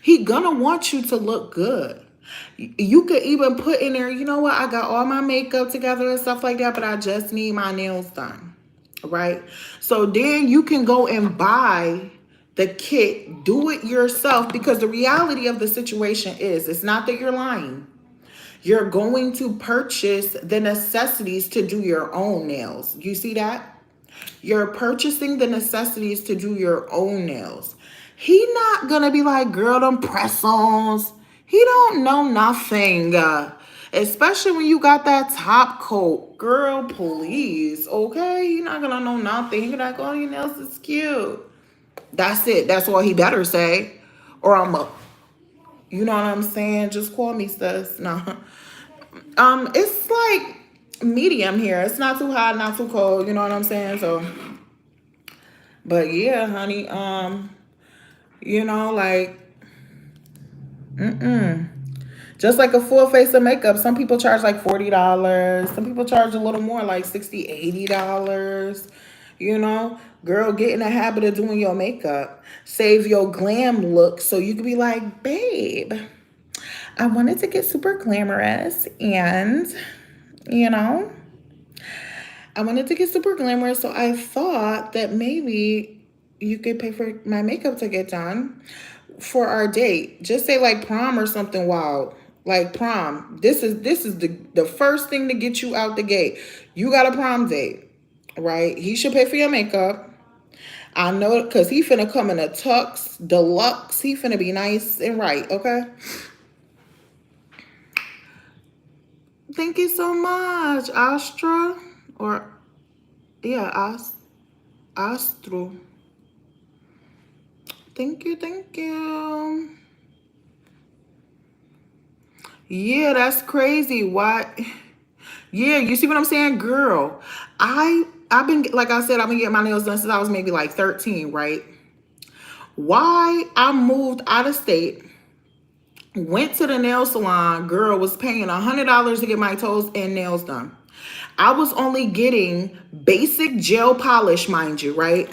He gonna want you to look good. You could even put in there, you know what, I got all my makeup together and stuff like that, but I just need my nails done, right? So then you can go and buy the kit, do it yourself, because the reality of the situation is, it's not that you're lying. You're going to purchase the necessities to do your own nails. You see that? You're purchasing the necessities to do your own nails. He not gonna be like, girl, them press-ons. He don't know nothing. Especially when you got that top coat. Girl, please, okay? He not gonna know nothing. He gonna like, oh, your nails is cute. That's it. That's all he better say. Or I'm a, you know what I'm saying? Just call me sis. No. It's like medium here. It's not too hot, not too cold. You know what I'm saying? So, but yeah, honey. You know, like, just like a full face of makeup. Some people charge like $40. Some people charge a little more, like $60, $80. You know, girl, get in the habit of doing your makeup. Save your glam look so you can be like, babe, I wanted to get super glamorous and, you know, I wanted to get super glamorous. So I thought that maybe you could pay for my makeup to get done for our date. Just say like prom or something wild. Like prom. This is the first thing to get you out the gate. You got a prom date, right? He should pay for your makeup. I know because he finna come in a tux deluxe. He finna be nice and right, okay? Thank you so much, Astra. Or, yeah, Astro. Thank you, thank you. Yeah, that's crazy. Why? Yeah, you see what I'm saying? Girl, I've been, like I said, I've been getting my nails done since I was maybe like 13, right? Why I moved out of state, went to the nail salon, girl, was paying $100 to get my toes and nails done. I was only getting basic gel polish, mind you, right?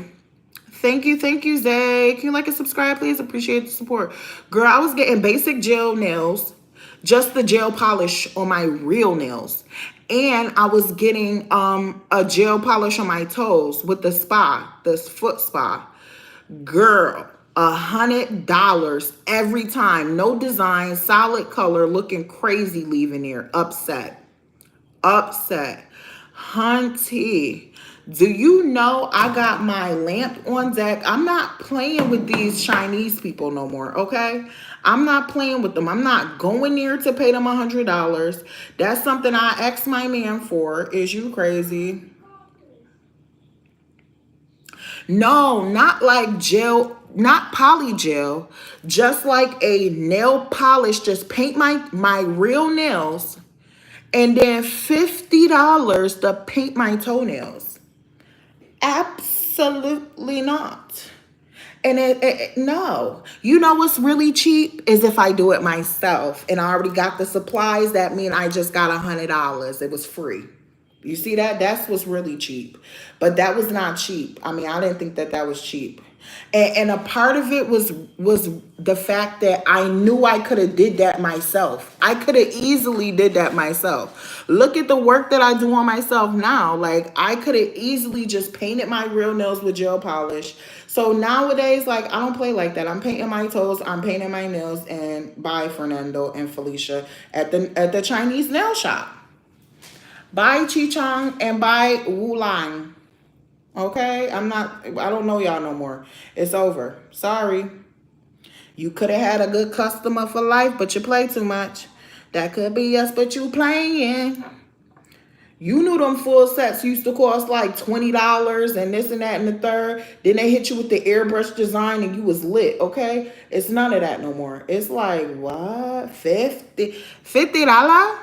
Thank you, Zay. Can you like and subscribe, please? Appreciate the support. Girl, I was getting basic gel nails, just the gel polish on my real nails. And I was getting a gel polish on my toes with the spa, this foot spa. Girl, $100 every time. No design, solid color, looking crazy leaving there. Upset. Hunty, do you know I got my lamp on deck? I'm not playing with these Chinese people no more, okay? I'm not playing with them. I'm not going near to pay them $100. That's something I asked my man for. Is you crazy? No, not like gel, not poly gel, just like a nail polish. Just paint my real nails. And then $50 to paint my toenails. Absolutely not. And no. You know what's really cheap is if I do it myself and I already got the supplies. That mean I just got $100. It was free. You see that? That's what's really cheap. But that was not cheap. I mean, I didn't think that was cheap. And a part of it was the fact that I knew I could have did that myself. I could have easily did that myself. Look at the work that I do on myself now. Like, I could have easily just painted my real nails with gel polish. So nowadays, like, I don't play like that. I'm painting my toes, I'm painting my nails, and bye Fernando and Felicia at the Chinese nail shop. Bye Chi Chong and bye Wu Lang. Okay, I don't know y'all no more. It's over. Sorry. You could have had a good customer for life, but you play too much. That could be us, but you playing. You knew them full sets used to cost like $20 and this and that and the third. Then they hit you with the airbrush design and you was lit, okay? It's none of that no more. It's like, what? $50?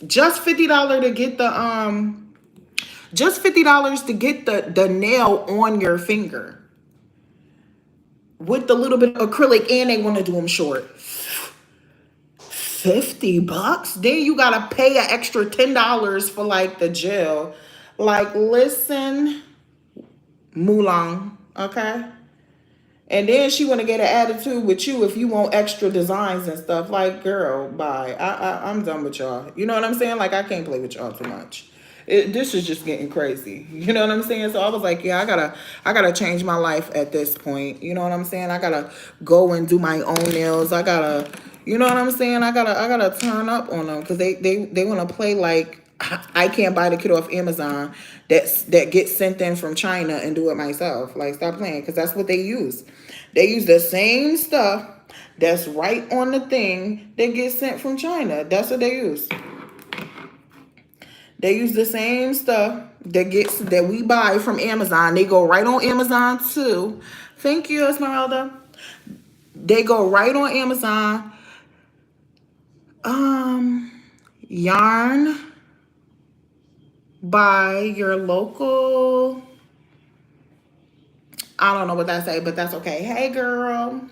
Just $50 to get the just $50 to get the nail on your finger with the little bit of acrylic, and they want to do them short. $50? Then you gotta pay an extra $10 for like the gel. Like, listen, Mulan, okay? And then she want to get an attitude with you if you want extra designs and stuff. Like, girl, bye. I'm done with y'all. You know what I'm saying? Like, I can't play with y'all too much. This is just getting crazy. You know what I'm saying? So I was like, yeah, I gotta change my life at this point. You know what I'm saying? I gotta go and do my own nails. I gotta, you know what I'm saying? I gotta turn up on them because they want to play like I can't buy the kit off Amazon that gets sent in from China and do it myself. Like, stop playing, because that's what they use. They use the same stuff that's right on the thing that gets sent from China. That's what they use. They use the same stuff that we buy from Amazon. They go right on Amazon too. Thank you, Esmeralda. They go right on Amazon. Yarn by your local. I don't know what that say, but that's okay. Hey, girl.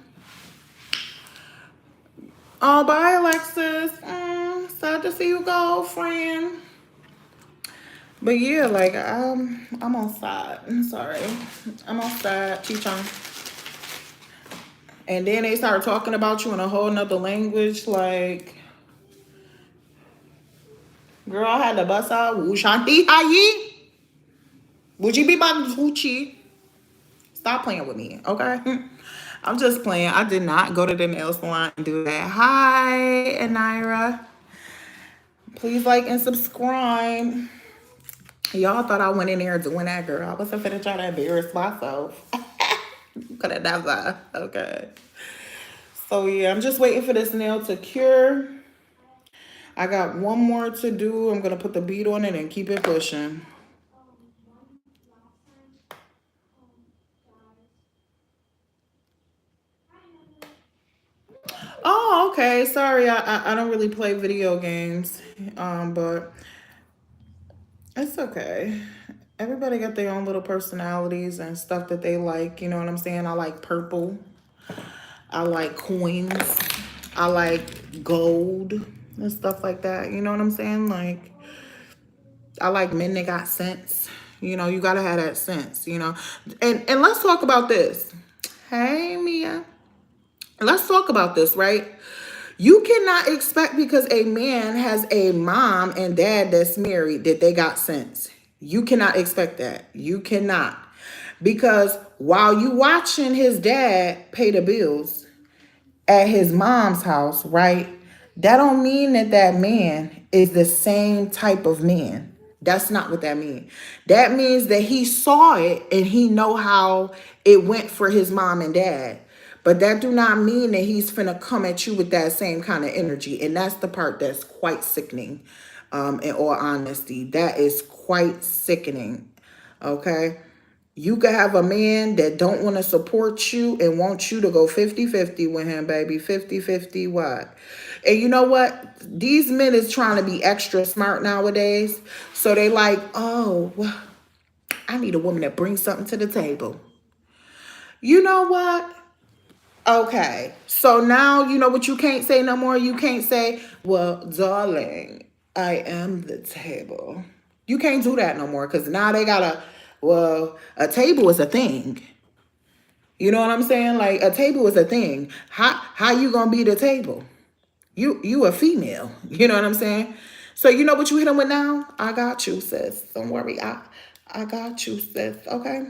Oh, bye, Alexis. Sad to see you go, friend. But yeah, like, I'm on side. I'm sorry. I'm on side, Chi-Chong. And then they start talking about you in a whole nother language. Like, Girl, I had to bust out. Woo Shanti Hayi. Would you be my Gucci? Stop playing with me, okay? I'm just playing. I did not go to the nail salon and do that. Hi, Anira. Please like and subscribe. Y'all thought I went in there doing that, girl. I wasn't finna try to embarrass myself. Could have never. Okay. So yeah, I'm just waiting for this nail to cure. I got one more to do. I'm gonna put the bead on it and keep it pushing. Oh, okay. Sorry, I don't really play video games, but it's okay. Everybody got their own little personalities and stuff that they like. You know what I'm saying? I like purple. I like coins. I like gold and stuff like that. You know what I'm saying? Like, I like men that got sense. You know, you gotta have that sense. You know, and let's talk about this. Hey, Mia. Let's talk about this, right? You cannot expect because a man has a mom and dad that's married that they got sense. You cannot expect that. You cannot. Because while you watching his dad pay the bills at his mom's house, right? That don't mean that that man is the same type of man. That's not what that means. That means that he saw it and he know how it went for his mom and dad. But that do not mean that he's finna come at you with that same kind of energy. And that's the part that's quite sickening, in all honesty. That is quite sickening, okay? You could have a man that don't want to support you and want you to go 50-50 with him, baby. 50-50 what? And you know what? These men is trying to be extra smart nowadays. So they like, oh, well, I need a woman that brings something to the table. You know what? Okay. So now you know what you can't say no more? You can't say, well, darling, I am the table. You can't do that no more because now they got a table is a thing. You know what I'm saying? Like a table is a thing. How you gonna be the table? You a female. You know what I'm saying? So you know what you hit them with now? I got you, sis. Don't worry. I got you, sis. Okay.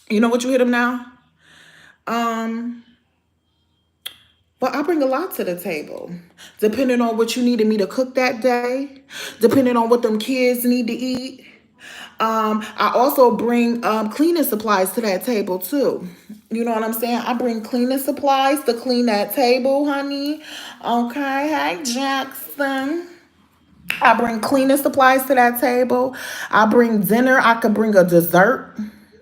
You know what you hit them now? But I bring a lot to the table, depending on what you needed me to cook that day, depending on what them kids need to eat. I also bring cleaning supplies to that table too. You know what I'm saying? I bring cleaning supplies to clean that table, honey. Okay, hey Jackson. I bring cleaning supplies to that table. I bring dinner. I could bring a dessert.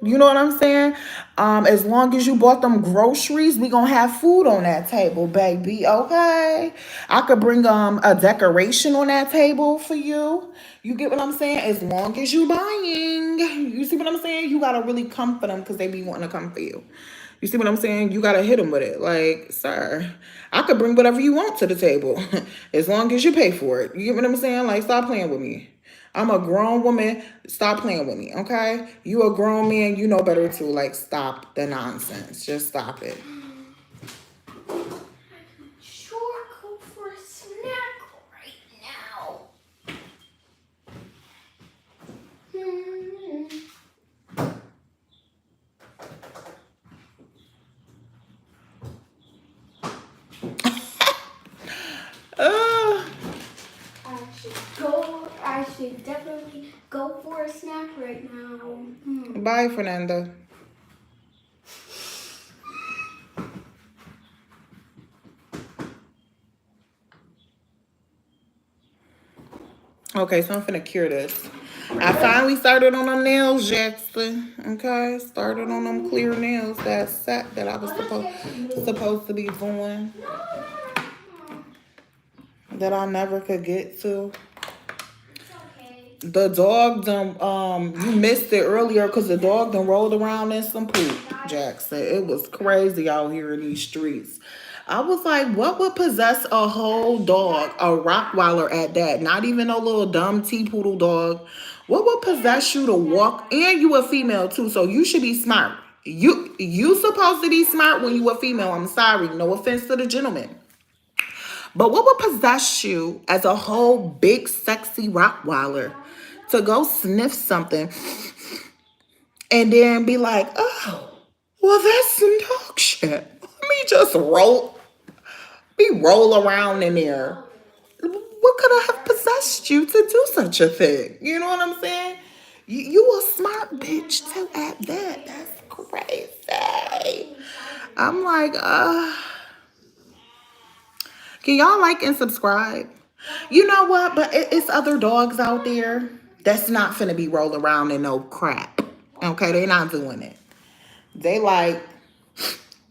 You know what I'm saying? As long as you bought them groceries, we gonna have food on that table, baby. Okay. I could bring a decoration on that table for you. You get what I'm saying? As long as you buying. You see what I'm saying? You gotta really come for them because they be wanting to come for you. You see what I'm saying? You gotta hit them with it. Like, sir, I could bring whatever you want to the table as long as you pay for it. You get what I'm saying? Like, stop playing with me. I'm a grown woman. Stop playing with me, okay? You a grown man. You know better too. Like, stop the nonsense. Just stop it. Sure go for a snack right now. I should definitely go for a snack right now. Bye, Fernanda. Okay, so I'm finna cure this. I finally started on them nails, Jackson. Okay, started on them clear nails. That set that I was supposed to be doing. That I never could get to. The dog done, you missed it earlier because the dog done rolled around in some poop, Jackson. It was crazy out here in these streets. I was like, what would possess a whole dog, a Rottweiler at that? Not even a little dumb T-Poodle dog. What would possess you to walk? And you a female too, so you should be smart. You supposed to be smart when you a female. I'm sorry, no offense to the gentleman. But what would possess you as a whole big sexy Rottweiler to go sniff something and then be like, oh, well, that's some dog shit. Let me just roll around in there. What could have possessed you to do such a thing? You know what I'm saying? You a smart bitch too at that. That's crazy. I'm like, can y'all like and subscribe? You know what? But it's other dogs out there that's not finna be rolling around in no crap. Okay, they not doing it. They like,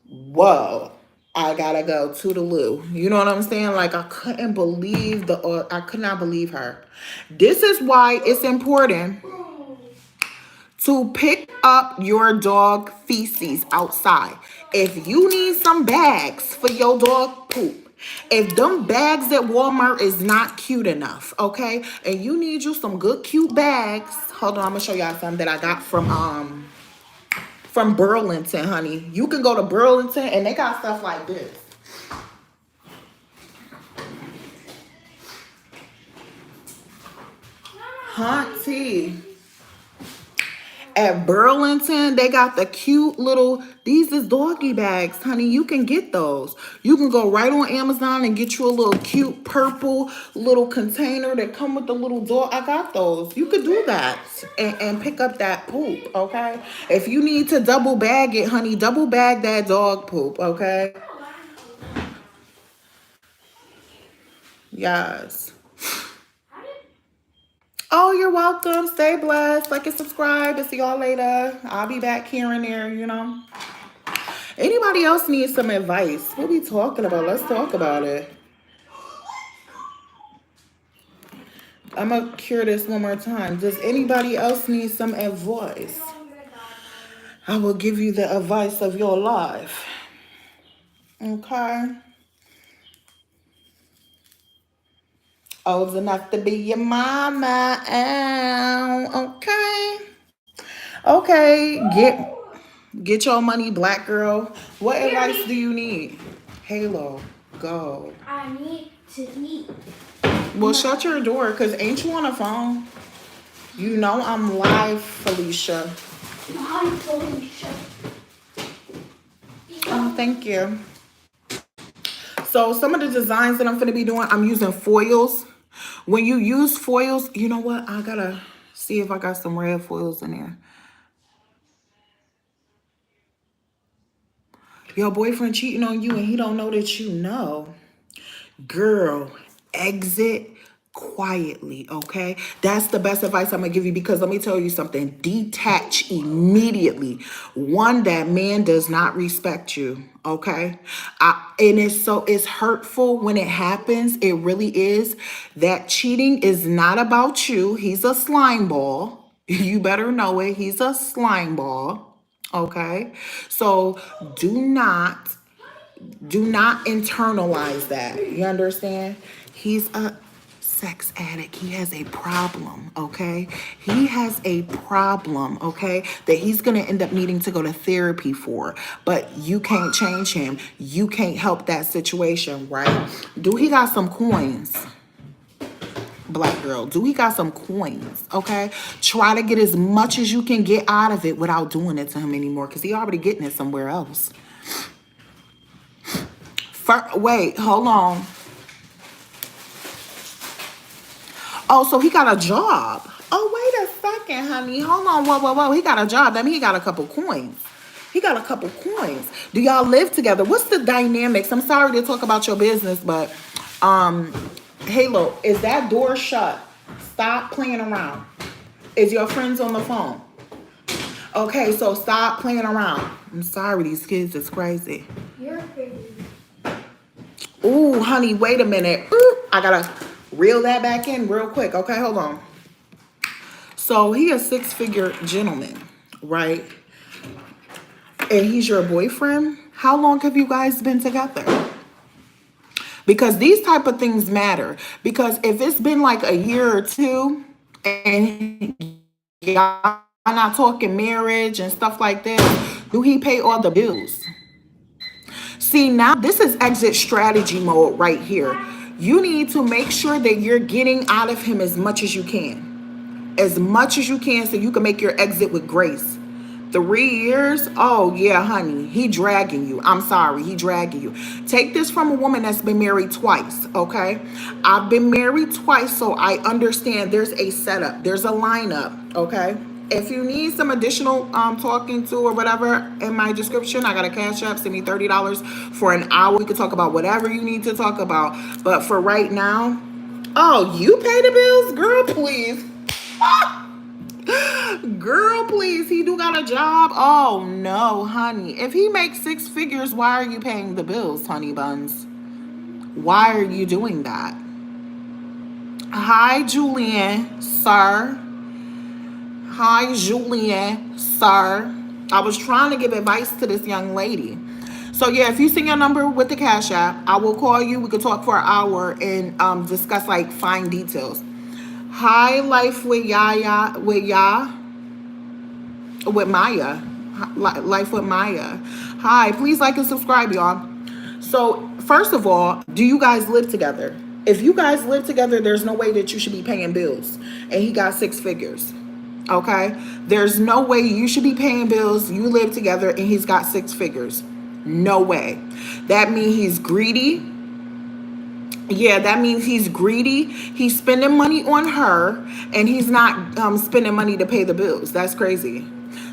whoa, I gotta go to the loo. You know what I'm saying? Like I couldn't believe I could not believe her. This is why it's important to pick up your dog feces outside. If you need some bags for your dog poop, if them bags at Walmart is not cute enough, okay, and you need you some good cute bags, hold on, I'm gonna show y'all something that I got from Burlington, honey. You can go to Burlington and they got stuff like this. Hunty. At Burlington, they got the cute little, these is doggy bags, honey. You can get those. You can go right on Amazon and get you a little cute purple little container that come with the little dog. I got those. You could do that and pick up that poop, okay? If you need to double bag it, honey, double bag that dog poop, okay? Yes. Oh, you're welcome. Stay blessed. Like and subscribe. And see y'all later. I'll be back here and there, you know. Anybody else need some advice? What we talking about? Let's talk about it. I'm going to cure this one more time. Does anybody else need some advice? I will give you the advice of your life. Okay. Old enough to be your mama. Ow. Okay. Okay. Get your money, black girl. What advice do you need? Halo, go. I need to eat. Well, shut your door, because ain't you on a phone? You know I'm live, Felicia. Hi, Felicia. Oh, thank you. So some of the designs that I'm going to be doing, I'm using foils. When you use foils, you know what? I got to see if I got some red foils in there. Your boyfriend cheating on you and he don't know that you know. Girl, exit quietly, okay? That's the best advice I'm gonna give you, because let me tell you something. Detach immediately. One, that man does not respect you, okay? And it's hurtful when it happens. It really is. That cheating is not about you. He's a slime ball. You better know it. He's a slime ball, okay? So do not internalize that. You understand? He's a sex addict. He has a problem, okay? He has a problem, okay, that he's going to end up needing to go to therapy for. But you can't change him. You can't help that situation, right? Do he got some coins? Black girl, do he got some coins? Okay, try to get as much as you can get out of it without doing it to him anymore, because he already getting it somewhere else. Wait, hold on. Oh, so he got a job. Oh, wait a second, honey. Hold on. Whoa. He got a job. That means he got a couple coins. Do y'all live together? What's the dynamics? I'm sorry to talk about your business, but Halo, is that door shut? Stop playing around. Is your friends on the phone? Okay, so stop playing around. I'm sorry, these kids is crazy. You're crazy. Ooh, honey, wait a minute. Ooh, I gotta reel that back in real quick. Okay, hold on. So he a six-figure gentleman, right? And he's your boyfriend. How long have you guys been together? Because these type of things matter. Because if it's been like a year or two and y'all not talking marriage and stuff like that, do he pay all the bills? See, now this is exit strategy mode right here. You need to make sure that you're getting out of him as much as you can. As much as you can so you can make your exit with grace. 3 years? Oh, yeah, honey. He dragging you. I'm sorry. He dragging you. Take this from a woman that's been married twice, okay? I've been married twice, so I understand there's a setup. There's a lineup, okay? If you need some additional talking to or whatever, in my description, I got a cash app. Send me $30 for an hour. We can talk about whatever you need to talk about. But for right now, oh, you pay the bills? Girl, please. Girl, please. He do got a job. Oh, no, honey. If he makes 6 figures, why are you paying the bills, honey buns? Why are you doing that? Hi, Julian, sir. Hi, Julian, sir. I was trying to give advice to this young lady. So, yeah, if you send your number with the Cash App, I will call you. We could talk for an hour and discuss, like, fine details. Hi, Life with Yaya, with Maya. Life with Maya. Hi, please like and subscribe, y'all. So, first of all, do you guys live together? If you guys live together, there's no way that you should be paying bills. And he got 6 figures. Okay? There's no way you should be paying bills. You live together and he's got 6 figures. No way. That means he's greedy. Yeah, that means he's greedy. He's spending money on her and he's not spending money to pay the bills. That's crazy.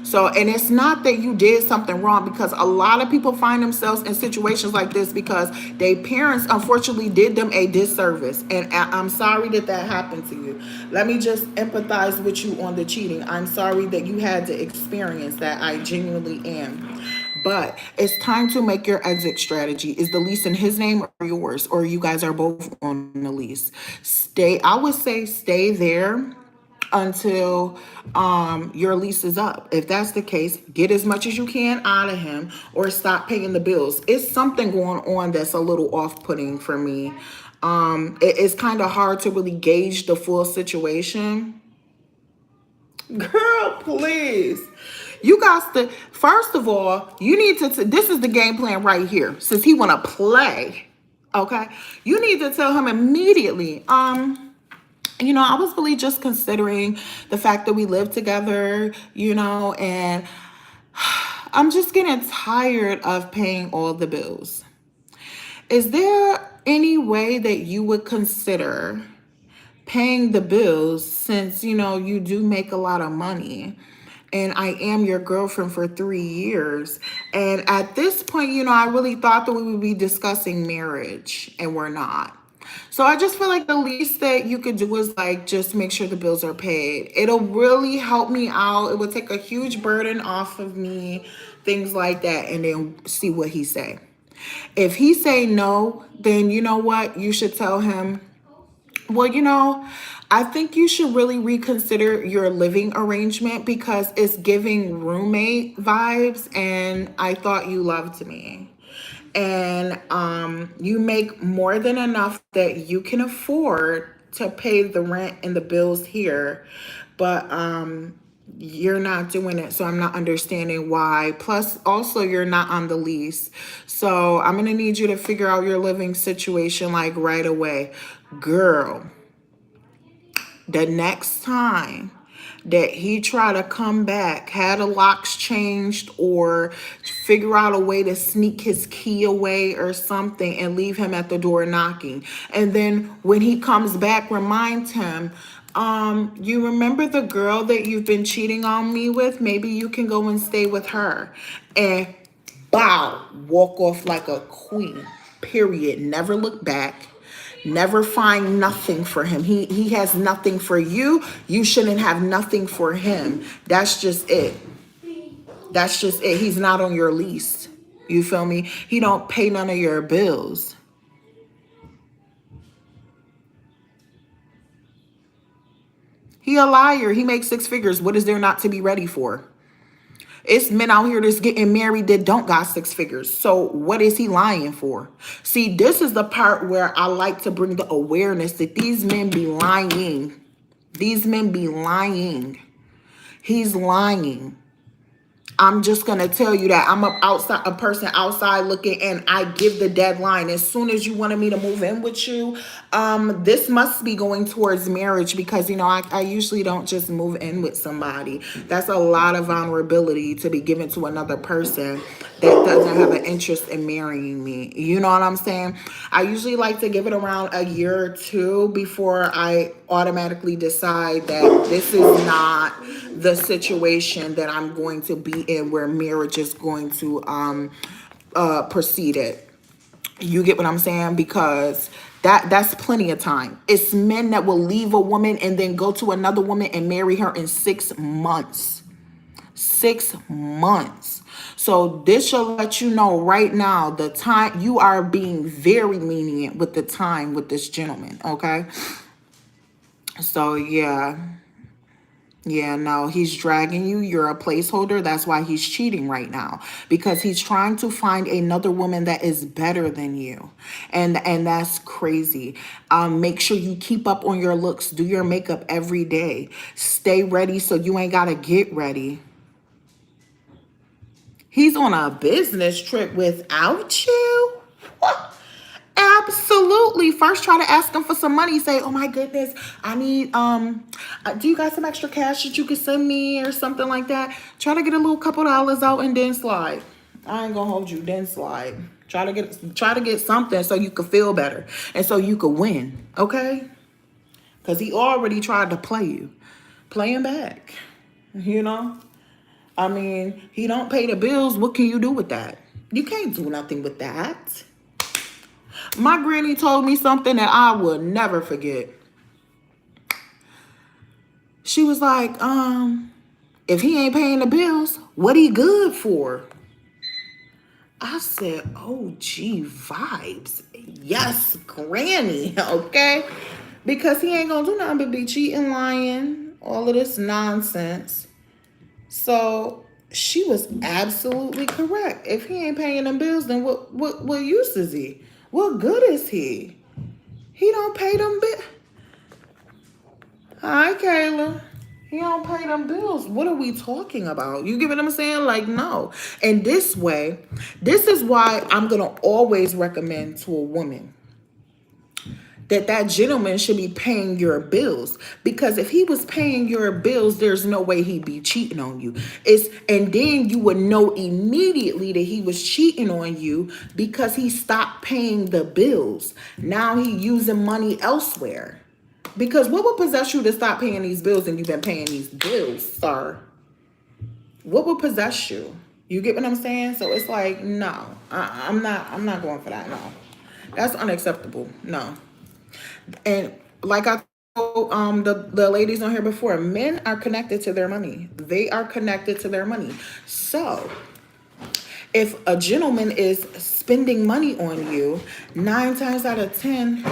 So, and it's not that you did something wrong, because a lot of people find themselves in situations like this because their parents unfortunately did them a disservice. And I'm sorry that that happened to you. Let me just empathize with you on the cheating. I'm sorry that you had to experience that. I genuinely am. But it's time to make your exit strategy. Is the lease in his name or yours? Or you guys are both on the lease? I would say stay there until your lease is up. If that's the case, get as much as you can out of him or stop paying the bills. It's something going on that's a little off-putting for me. It's kind of hard to really gauge the full situation. Girl, please. You got to, first of all, you need to, this is the game plan right here. Since he want to play, okay? You need to tell him immediately, you know, I was really just considering the fact that we live together, you know, and I'm just getting tired of paying all the bills. Is there any way that you would consider paying the bills, since, you know, you do make a lot of money? And I am your girlfriend for 3 years. And at this point, you know, I really thought that we would be discussing marriage, and we're not. So I just feel like the least that you could do is like just make sure the bills are paid. It'll really help me out. It would take a huge burden off of me, things like that, and then see what he say. If he say no, then you know what? You should tell him, well, you know, I think you should really reconsider your living arrangement because it's giving roommate vibes, and I thought you loved me. And you make more than enough that you can afford to pay the rent and the bills here, but you're not doing it, so I'm not understanding why. Plus, also, you're not on the lease, so I'm gonna need you to figure out your living situation like right away. Girl, the next time that he try to come back, had the locks changed, or figure out a way to sneak his key away or something and leave him at the door knocking. And then when he comes back, remind him, you remember the girl that you've been cheating on me with? Maybe you can go and stay with her. And bow, walk off like a queen, period. Never look back. Never find nothing for him. He has nothing for you. You shouldn't have nothing for him. That's just it. That's just it. He's not on your lease. You feel me? He don't pay none of your bills. He a liar. He makes 6 figures. What is there not to be ready for? It's men out here that's getting married that don't got 6 figures. So what is he lying for? See, this is the part where I like to bring the awareness that these men be lying. These men be lying. He's lying. I'm just gonna tell you that I'm a person outside looking, and I give the deadline. As soon as you wanted me to move in with you, this must be going towards marriage, because I usually don't just move in with somebody. That's a lot of vulnerability to be given to another person that doesn't have an interest in marrying me. You know what I'm saying? I usually like to give it around a year or two before I automatically decide that this is not the situation that I'm going to be in, where marriage is going to precede it. You get what I'm saying? Because that's plenty of time. It's men that will leave a woman and then go to another woman and marry her in 6 months. 6 months. So this should let you know right now, the time, you are being very lenient with the time with this gentleman, okay? So yeah, no, he's dragging you. You're a placeholder. That's why he's cheating right now, because he's trying to find another woman that is better than you. And that's crazy. Make sure you keep up on your looks. Do your makeup every day. Stay ready so you ain't got to get ready. He's on a business trip without you? What? Absolutely. First, try to ask him for some money. Say, oh my goodness, I need, do you got some extra cash that you could send me or something like that? Try to get a little couple dollars out and then slide. I ain't gonna hold you, then slide. Try to get something so you could feel better and so you could win, okay? Because he already tried to play you. Play him back, I mean, he don't pay the bills. What can you do with that? You can't do nothing with that. My granny told me something that I will never forget. She was like, if he ain't paying the bills, what he good for? I said, oh, gee, vibes. Yes, granny, okay? Because he ain't gonna do nothing but be cheating, lying, all of this nonsense. So she was absolutely correct. If he ain't paying them bills, then what use is he? What good is he? He don't pay them bills. Hi, Kayla. He don't pay them bills. What are we talking about? You get what I'm saying? Like, no. And this way, this is why I'm going to always recommend to a woman that gentleman should be paying your bills. Because if he was paying your bills, there's no way he'd be cheating on you. And then you would know immediately that he was cheating on you because he stopped paying the bills. Now he using money elsewhere. Because what would possess you to stop paying these bills and you've been paying these bills, sir? What would possess you? You get what I'm saying? So it's like, no, I'm not going for that. No, that's unacceptable. No. And like I told the ladies on here before, men are connected to their money. They are connected to their money. So if a gentleman is spending money on you, 9 times out of 10.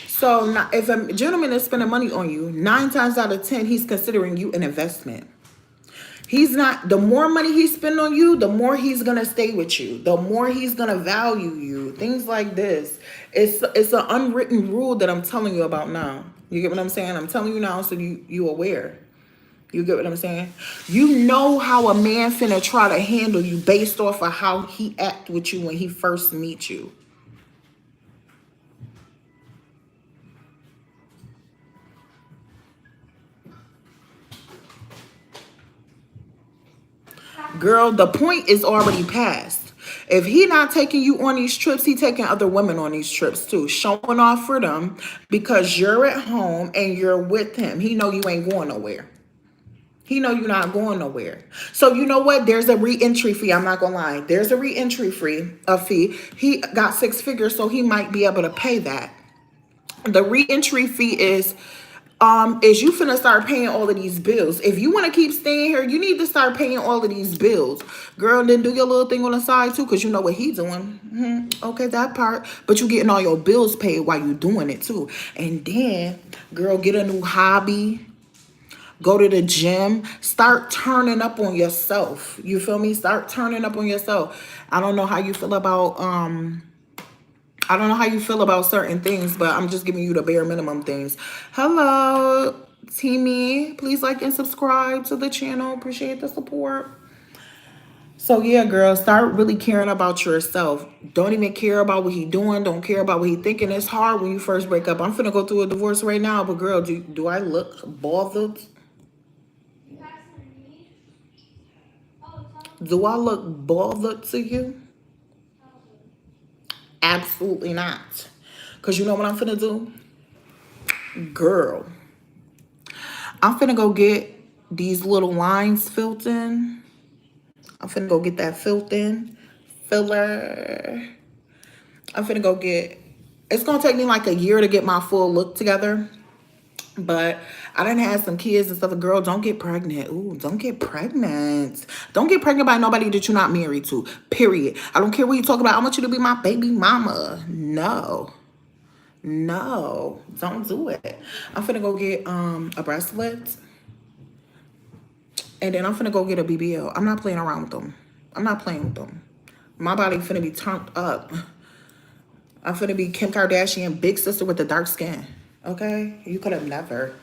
So if a gentleman is spending money on you, 9 times out of 10, he's considering you an investment. He's not, the more money he spends on you, the more he's going to stay with you. The more he's going to value you. Things like this. It's an unwritten rule that I'm telling you about now. You get what I'm saying? I'm telling you now so you aware. You get what I'm saying? You know how a man finna try to handle you based off of how he act with you when he first meets you. Girl, the point is already past. If he not taking you on these trips, he taking other women on these trips too. Showing off for them because you're at home and you're with him. He know you ain't going nowhere. He know you're not going nowhere. So you know what? There's a re-entry fee. I'm not going to lie. There's a re-entry fee. He got 6 figures, so he might be able to pay that. The re-entry fee is you finna start paying all of these bills. If you want to keep staying here, you need to start paying all of these bills. Girl, then do your little thing on the side too, because you know what he's doing. Okay, that part. But you getting all your bills paid while you doing it too. And then, girl, get a new hobby. Go to the gym. Start turning up on yourself. You feel me? Start turning up on yourself. I don't know how you feel about certain things, but I'm just giving you the bare minimum things. Hello, Teamy, please like and subscribe to the channel. Appreciate the support. So yeah, girl, start really caring about yourself. Don't even care about what he doing. Don't care about what he thinking. It's hard when you first break up. I'm finna go through a divorce right now, but girl, do I look bothered? Do I look bothered to you? Absolutely not. Because you know what I'm finna do? Girl, I'm finna go get these little lines filled in. I'm finna go get that filled in. Filler. I'm finna go get, it's gonna take me like a year to get my full look together. But I done had some kids and stuff. Girl, don't get pregnant. Ooh, don't get pregnant. Don't get pregnant by nobody that you're not married to. Period. I don't care what you talk about. I want you to be my baby mama. No. No. Don't do it. I'm finna go get a bracelet. And then I'm finna go get a BBL. I'm not playing around with them. I'm not playing with them. My body finna be turned up. I'm finna be Kim Kardashian, big sister with the dark skin. Okay? You could have never.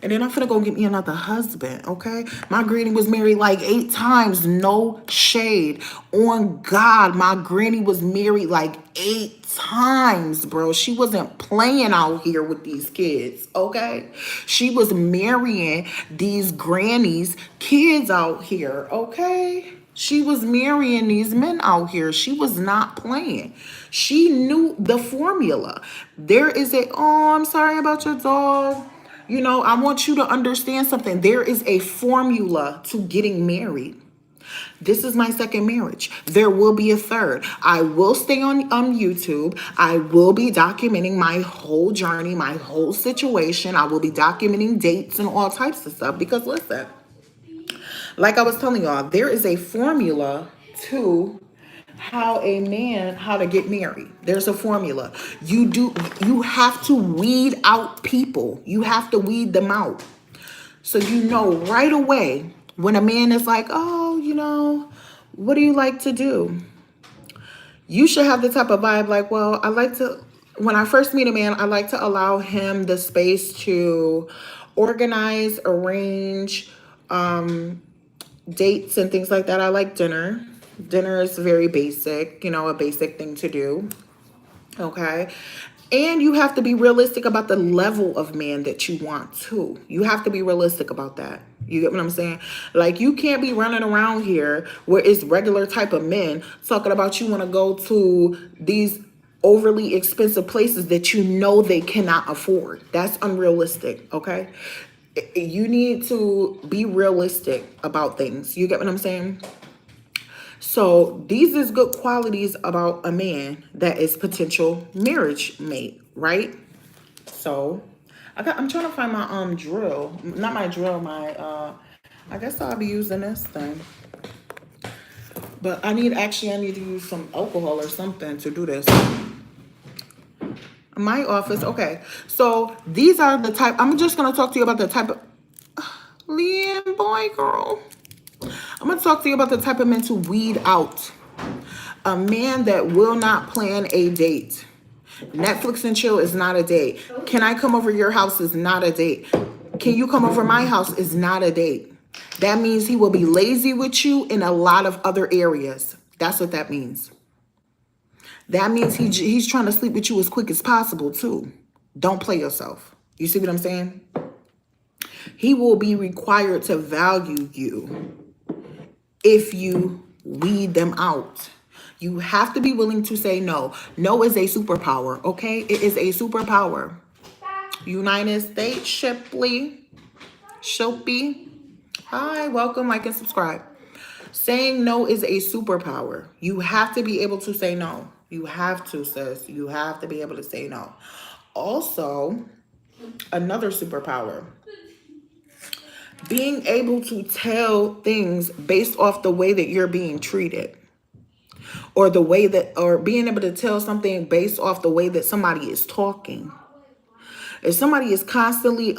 And then I'm finna go get me another husband, okay? My granny was married like 8 times. No shade. On God, my granny was married like 8 times, bro. She wasn't playing out here with these kids, okay? She was marrying these grannies' kids out here, okay? She was marrying these men out here. She was not playing. She knew the formula. There is a, oh, I'm sorry about your dog. You know, I want you to understand something. There is a formula to getting married. This is my second marriage. There will be a third. I will stay on YouTube. I will be documenting my whole journey, my whole situation. I will be documenting dates and all types of stuff. Because listen, like I was telling y'all, there is a formula to how to get married. There's a formula. You have to weed out people. You have to weed them out. So you know right away when a man is like, oh, you know, what do you like to do? You should have the type of vibe like, well, when I first meet a man, I like to allow him the space to organize, arrange, dates and things like that. I like dinner. Dinner is very basic, you know, a basic thing to do. Okay. And you have to be realistic about the level of man that you want too. You have to be realistic about that. You get what I'm saying? Like, you can't be running around here where it's regular type of men talking about you want to go to these overly expensive places that you know they cannot afford. That's unrealistic, okay? You need to be realistic about things. You get what I'm saying? So these is good qualities about a man that is potential marriage mate, right? So I'm trying to find my drill. Not my drill, my I guess I'll be using this thing. But I need to use some alcohol or something to do this. My office, okay. So these are the type, I'm just gonna talk to you about the type of Leanne, boy, girl. I'm going to talk to you about the type of men to weed out. A man that will not plan a date. Netflix and chill is not a date. Can I come over your house is not a date. Can you come over my house is not a date. That means he will be lazy with you in a lot of other areas. That's what that means. That means he's trying to sleep with you as quick as possible too. Don't play yourself. You see what I'm saying? He will be required to value you if you weed them out. You have to be willing to say no. No is a superpower, okay? It is a superpower. United States, Shipley. Hi, welcome, like and subscribe. Saying no is a superpower. You have to be able to say no. You have to, sis. You have to be able to say no. Also, another superpower. Being able to tell things based off the way that you're being treated. Or being able to tell something based off the way that somebody is talking. If somebody is constantly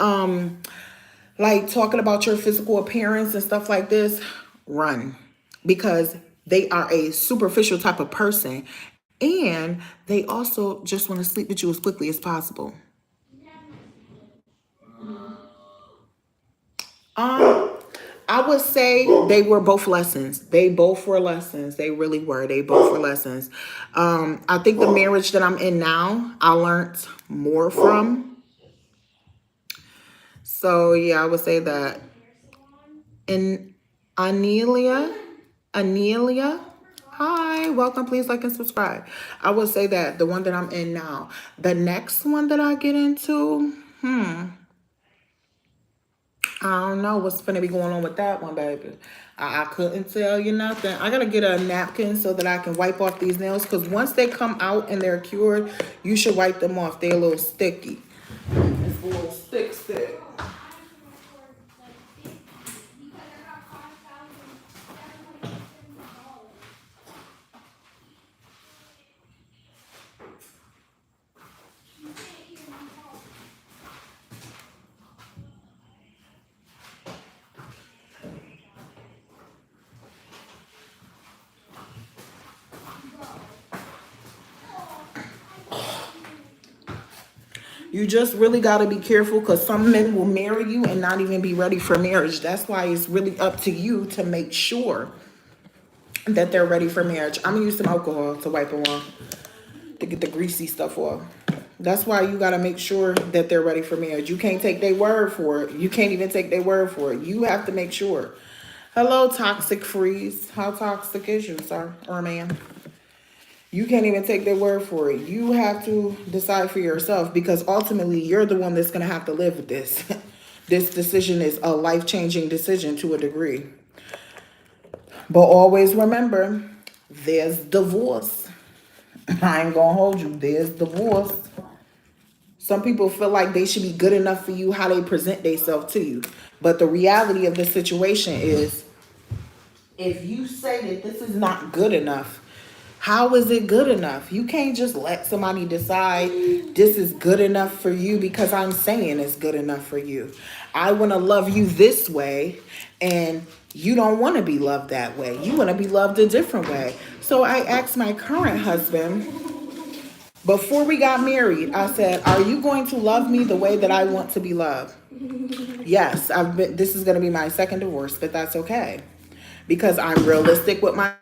like talking about your physical appearance and stuff like this, run. Because they are a superficial type of person. And they also just want to sleep with you as quickly as possible. I would say they were both lessons. They both were lessons. They really were. They both were lessons. I think the marriage that I'm in now, I learned more from. So yeah, I would say that. And Anelia, hi, welcome. Please like and subscribe. I would say that the one that I'm in now. The next one that I get into, I don't know what's gonna be going on with that one, baby. I couldn't tell you nothing. I gotta get a napkin so that I can wipe off these nails, because once they come out and they're cured, you should wipe them off. They're a little sticky. It's a little stick. You just really got to be careful, because some men will marry you and not even be ready for marriage. That's why it's really up to you to make sure that they're ready for marriage. I'm going to use some alcohol to wipe them off, to get the greasy stuff off. That's why you got to make sure that they're ready for marriage. You can't take their word for it. You can't even take their word for it. You have to make sure. Hello, Toxic Freeze. How toxic is you, sir or man? You can't even take their word for it. You have to decide for yourself, because ultimately you're the one that's going to have to live with this. This decision is a life-changing decision to a degree. But always remember, there's divorce. I ain't going to hold you. There's divorce. Some people feel like they should be good enough for you how they present themselves to you. But the reality of the situation is, if you say that this is not good enough, how is it good enough? You can't just let somebody decide this is good enough for you because I'm saying it's good enough for you. I want to love you this way, and you don't want to be loved that way. You want to be loved a different way. So I asked my current husband, before we got married, I said, are you going to love me the way that I want to be loved? Yes, this is going to be my second divorce, but that's okay, because I'm realistic with my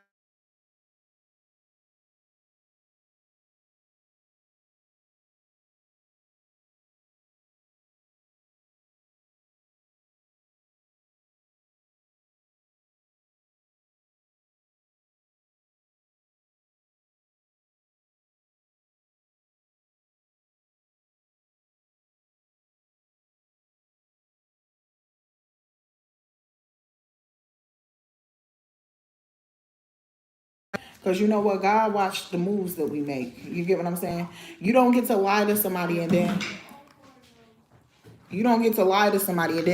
because you know what? God watched the moves that we make. You get what I'm saying? You don't get to lie to somebody and then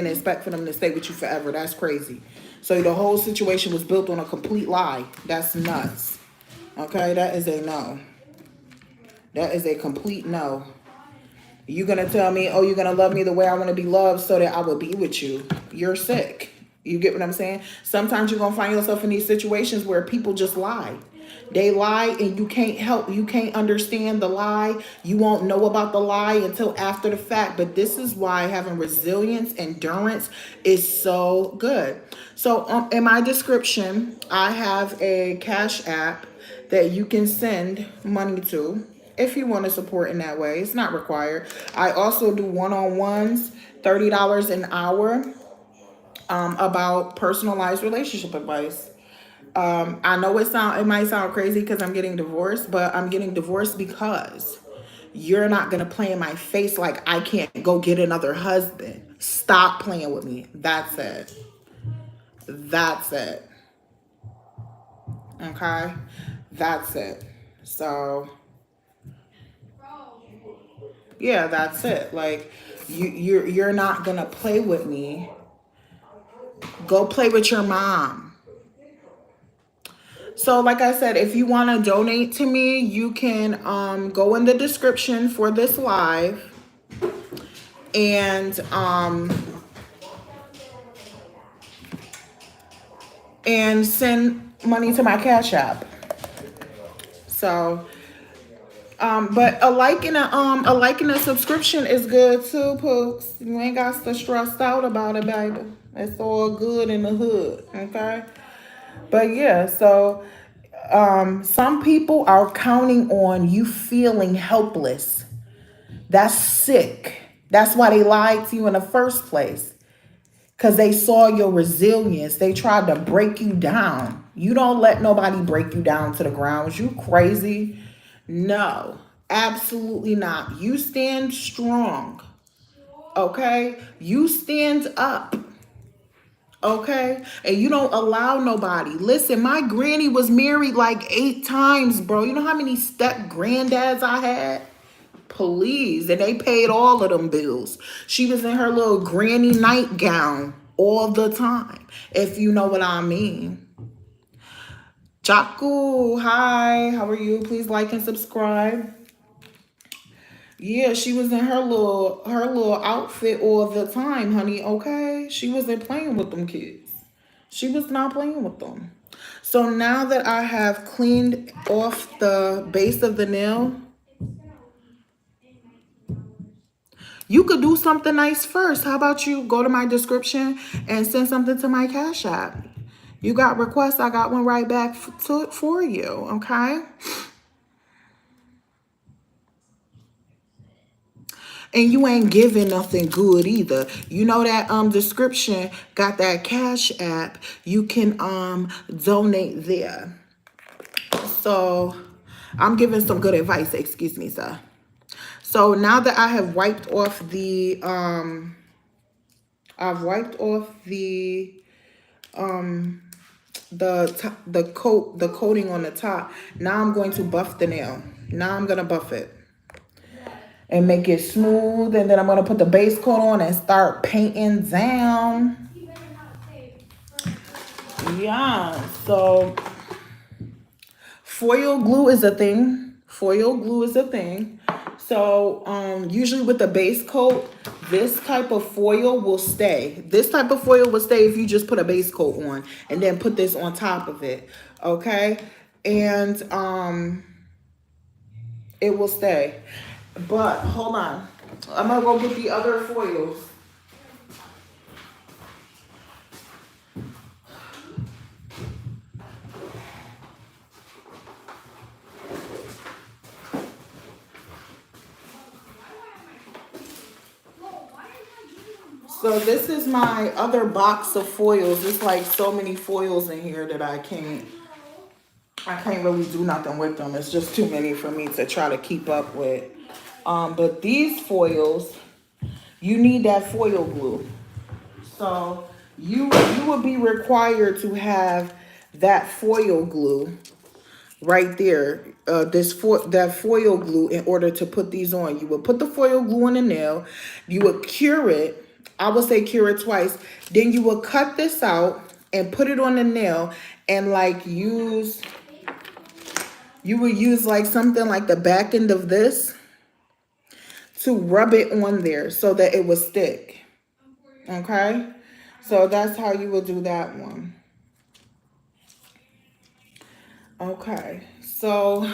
expect for them to stay with you forever. That's crazy. So the whole situation was built on a complete lie. That's nuts. Okay, that is a no. That is a complete no. You're going to tell me, oh, you're going to love me the way I want to be loved so that I will be with you. You're sick. You get what I'm saying? Sometimes you're going to find yourself in these situations where people just lie. They lie and you can't understand the lie. You won't know about the lie until after the fact. But this is why having resilience, endurance is so good. So in my description, I have a Cash App that you can send money to if you want to support in that way. It's not required. I also do one-on-ones, $30 an hour, about personalized relationship advice. I know it might sound crazy because I'm getting divorced, but I'm getting divorced because you're not going to play in my face like I can't go get another husband. Stop playing with me. That's it. That's it. Okay? That's it. So yeah, that's it. Like you're not going to play with me. Go play with your mom. So like I said, if you want to donate to me, you can go in the description for this live and send money to my Cash App. So but a like and a subscription is good too, Pooks. You ain't got to stress out about it, baby. It's all good in the hood, okay? But yeah, so some people are counting on you feeling helpless. That's sick. That's why they lied to you in the first place. Because they saw your resilience. They tried to break you down. You don't let nobody break you down to the ground. Was you crazy? No, absolutely not. You stand strong. Okay? You stand up. Okay? And you don't allow nobody. Listen, my granny was married like 8 times, bro. You know how many step granddads I had? Please. And they paid all of them bills. She was in her little granny nightgown all the time, if you know what I mean. Chaku, hi. How are you? Please like and subscribe. Yeah, she was in her little outfit all the time, honey. Okay? She wasn't playing with them kids. She was not playing with them. So now that I have cleaned off the base of the nail, you could do something nice first. How about you go to my description and send something to my Cash App? You got requests, I got one right back for you, okay? And you ain't giving nothing good either. You know that description got that Cash App. You can donate there. So I'm giving some good advice, excuse me, sir. So now that I have wiped off the the coating on the top. Now I'm going to buff the nail. Now I'm gonna buff it and make it smooth, and then I'm gonna put the base coat on and start painting down. Yeah, so foil glue is a thing. Foil glue is a thing. So usually with the base coat, this type of foil will stay. This type of foil will stay if you just put a base coat on and then put this on top of it. Okay? And it will stay. But hold on. I'm gonna go get the other foils. So this is my other box of foils. There's like so many foils in here that I can't really do nothing with them. It's just too many for me to try to keep up with. But these foils, you need that foil glue. So you will be required to have that foil glue right there. That foil glue in order to put these on. You will put the foil glue on the nail. You will cure it. I would say cure it twice. Then you will cut this out and put it on the nail and like you will use like something like the back end of this to rub it on there so that it will stick. Okay? So that's how you will do that one. Okay. So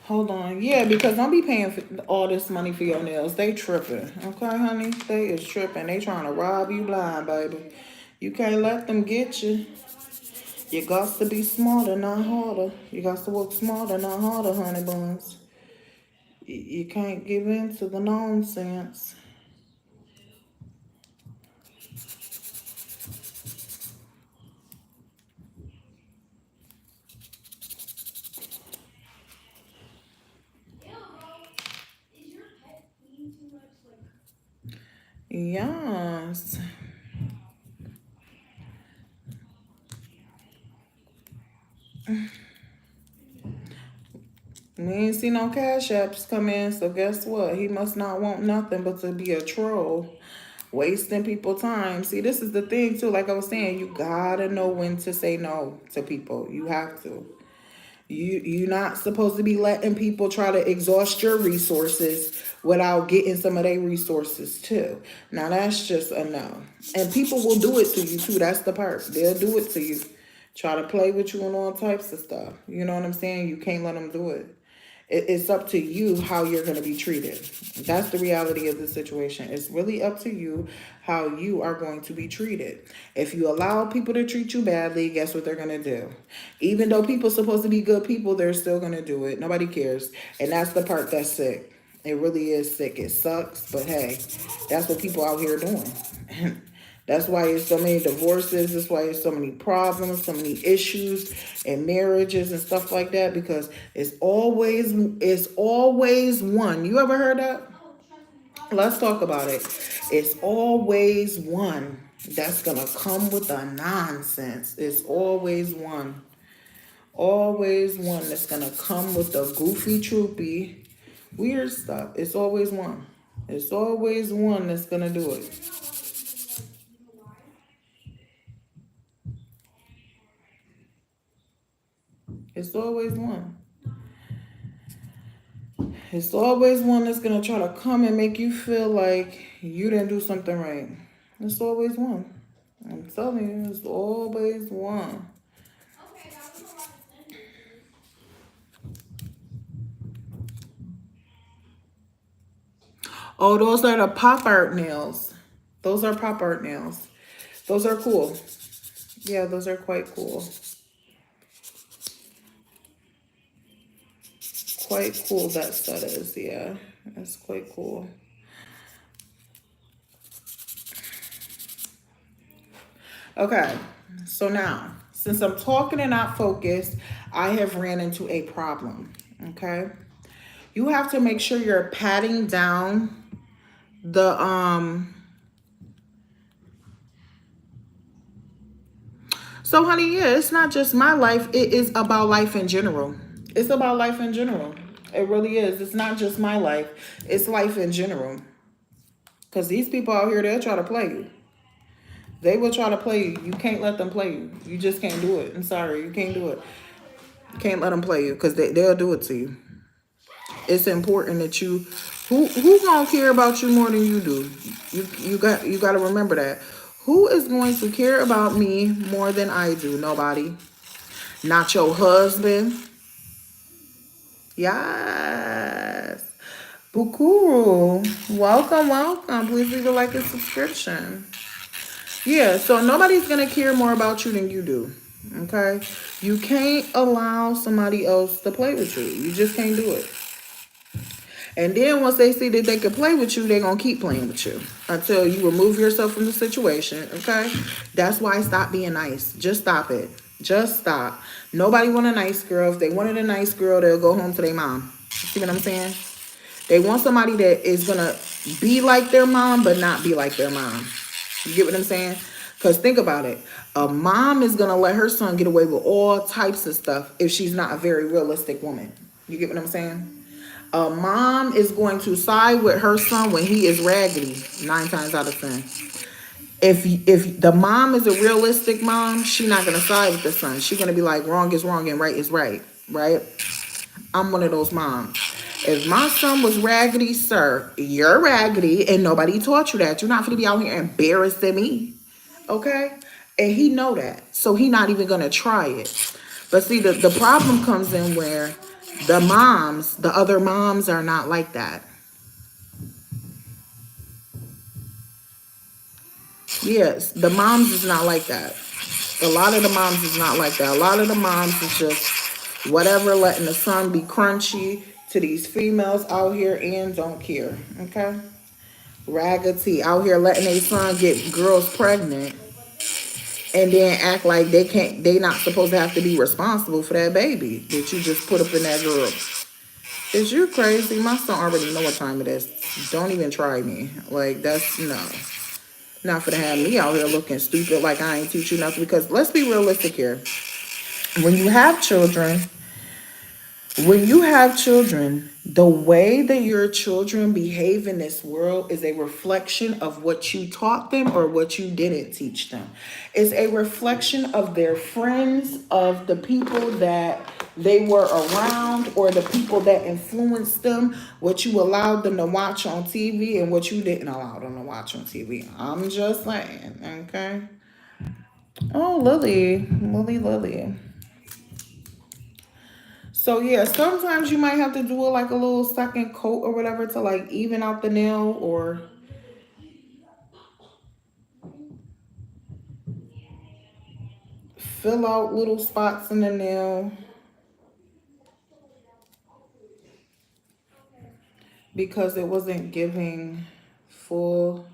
hold on. Yeah, because don't be paying for all this money for your nails. They tripping. Okay, honey? They is tripping. They trying to rob you blind, baby. You can't let them get you. You got to be smarter, not harder. You got to work smarter, not harder, honey buns. You can't give in to the nonsense. Yes. We ain't see no Cash Apps come in, so guess what? He must not want nothing but to be a troll, wasting people time. See, this is the thing too. Like I was saying, you gotta know when to say no to people. You have to. You're not supposed to be letting people try to exhaust your resources without getting some of their resources too. Now that's just a no. And people will do it to you too. That's the part. They'll do it to you. Try to play with you and all types of stuff. You know what I'm saying? You can't let them do it. It's up to you how you're going to be treated. That's the reality of the situation. It's really up to you how you are going to be treated. If you allow people to treat you badly, guess what they're going to do? Even though people are supposed to be good people, they're still going to do it. Nobody cares. And that's the part that's sick. It really is sick. It sucks, but hey, that's what people out here doing. That's why there's so many divorces. That's why there's so many problems, so many issues in marriages and stuff like that. Because it's always one. You ever heard that? Let's talk about it. It's always one that's gonna come with the nonsense. It's always one. Always one that's gonna come with the goofy, troopy, weird stuff. It's always one. It's always one that's gonna do it. It's always one. It's always one that's going to try to come and make you feel like you didn't do something right. It's always one. I'm telling you, it's always one. Oh, those are the pop art nails. Those are pop art nails. Those are cool. Yeah, those are quite cool. Quite cool, that set is. Yeah, that's quite cool. Okay, so now, since I'm talking and not focused, I have ran into a problem, okay? You have to make sure you're patting down the, So, honey, yeah, it's not just my life. It is about life in general. It's about life in general. It really is. It's not just my life. It's life in general. Because these people out here, they'll try to play you. They will try to play you. You can't let them play you. You just can't do it. I'm sorry. You can't do it. You can't let them play you because they'll do it to you. It's important that you... Who gonna care about you more than you do? You got to remember that. Who is going to care about me more than I do? Nobody. Not your husband. Yes. Bukuru. Welcome, welcome. Please leave a like and subscription. Yeah, so nobody's going to care more about you than you do. Okay? You can't allow somebody else to play with you. You just can't do it. And then once they see that they can play with you, they're going to keep playing with you until you remove yourself from the situation, okay? That's why stop being nice. Just stop it. Just stop. Nobody want a nice girl. If they wanted a nice girl, they'll go home to their mom. See what I'm saying? They want somebody that is going to be like their mom but not be like their mom. You get what I'm saying? Because think about it. A mom is going to let her son get away with all types of stuff if she's not a very realistic woman. You get what I'm saying? A mom is going to side with her son when he is raggedy, 9 times out of 10. If the mom is a realistic mom, she's not going to side with the son. She's going to be like, wrong is wrong and right is right, right? I'm one of those moms. If my son was raggedy, sir, you're raggedy and nobody taught you that. You're not going to be out here embarrassing me, okay? And he know that, so he not even going to try it. But see, the problem comes in where the other moms are not like that. Yes, the moms is not like that. A lot of the moms is not like that. A lot of the moms is just whatever, letting the son be crunchy to these females out here and don't care, okay? Raggedy out here letting their son get girls pregnant and then act like they not supposed to have to be responsible for that baby that you just put up in that girl. Is you crazy? My son already know what time it is. Don't even try me. Like, that's, no. Not for to have me out here looking stupid like I ain't teach you nothing. Because let's be realistic here. When you have children, the way that your children behave in this world is a reflection of what you taught them or what you didn't teach them. It's a reflection of their friends, of the people that they were around, or the people that influenced them, what you allowed them to watch on TV and what you didn't allow them to watch on TV. I'm just saying, okay? Oh, Lily. So yeah, sometimes you might have to do it like a little second coat or whatever to like even out the nail or fill out little spots in the nail because it wasn't giving full.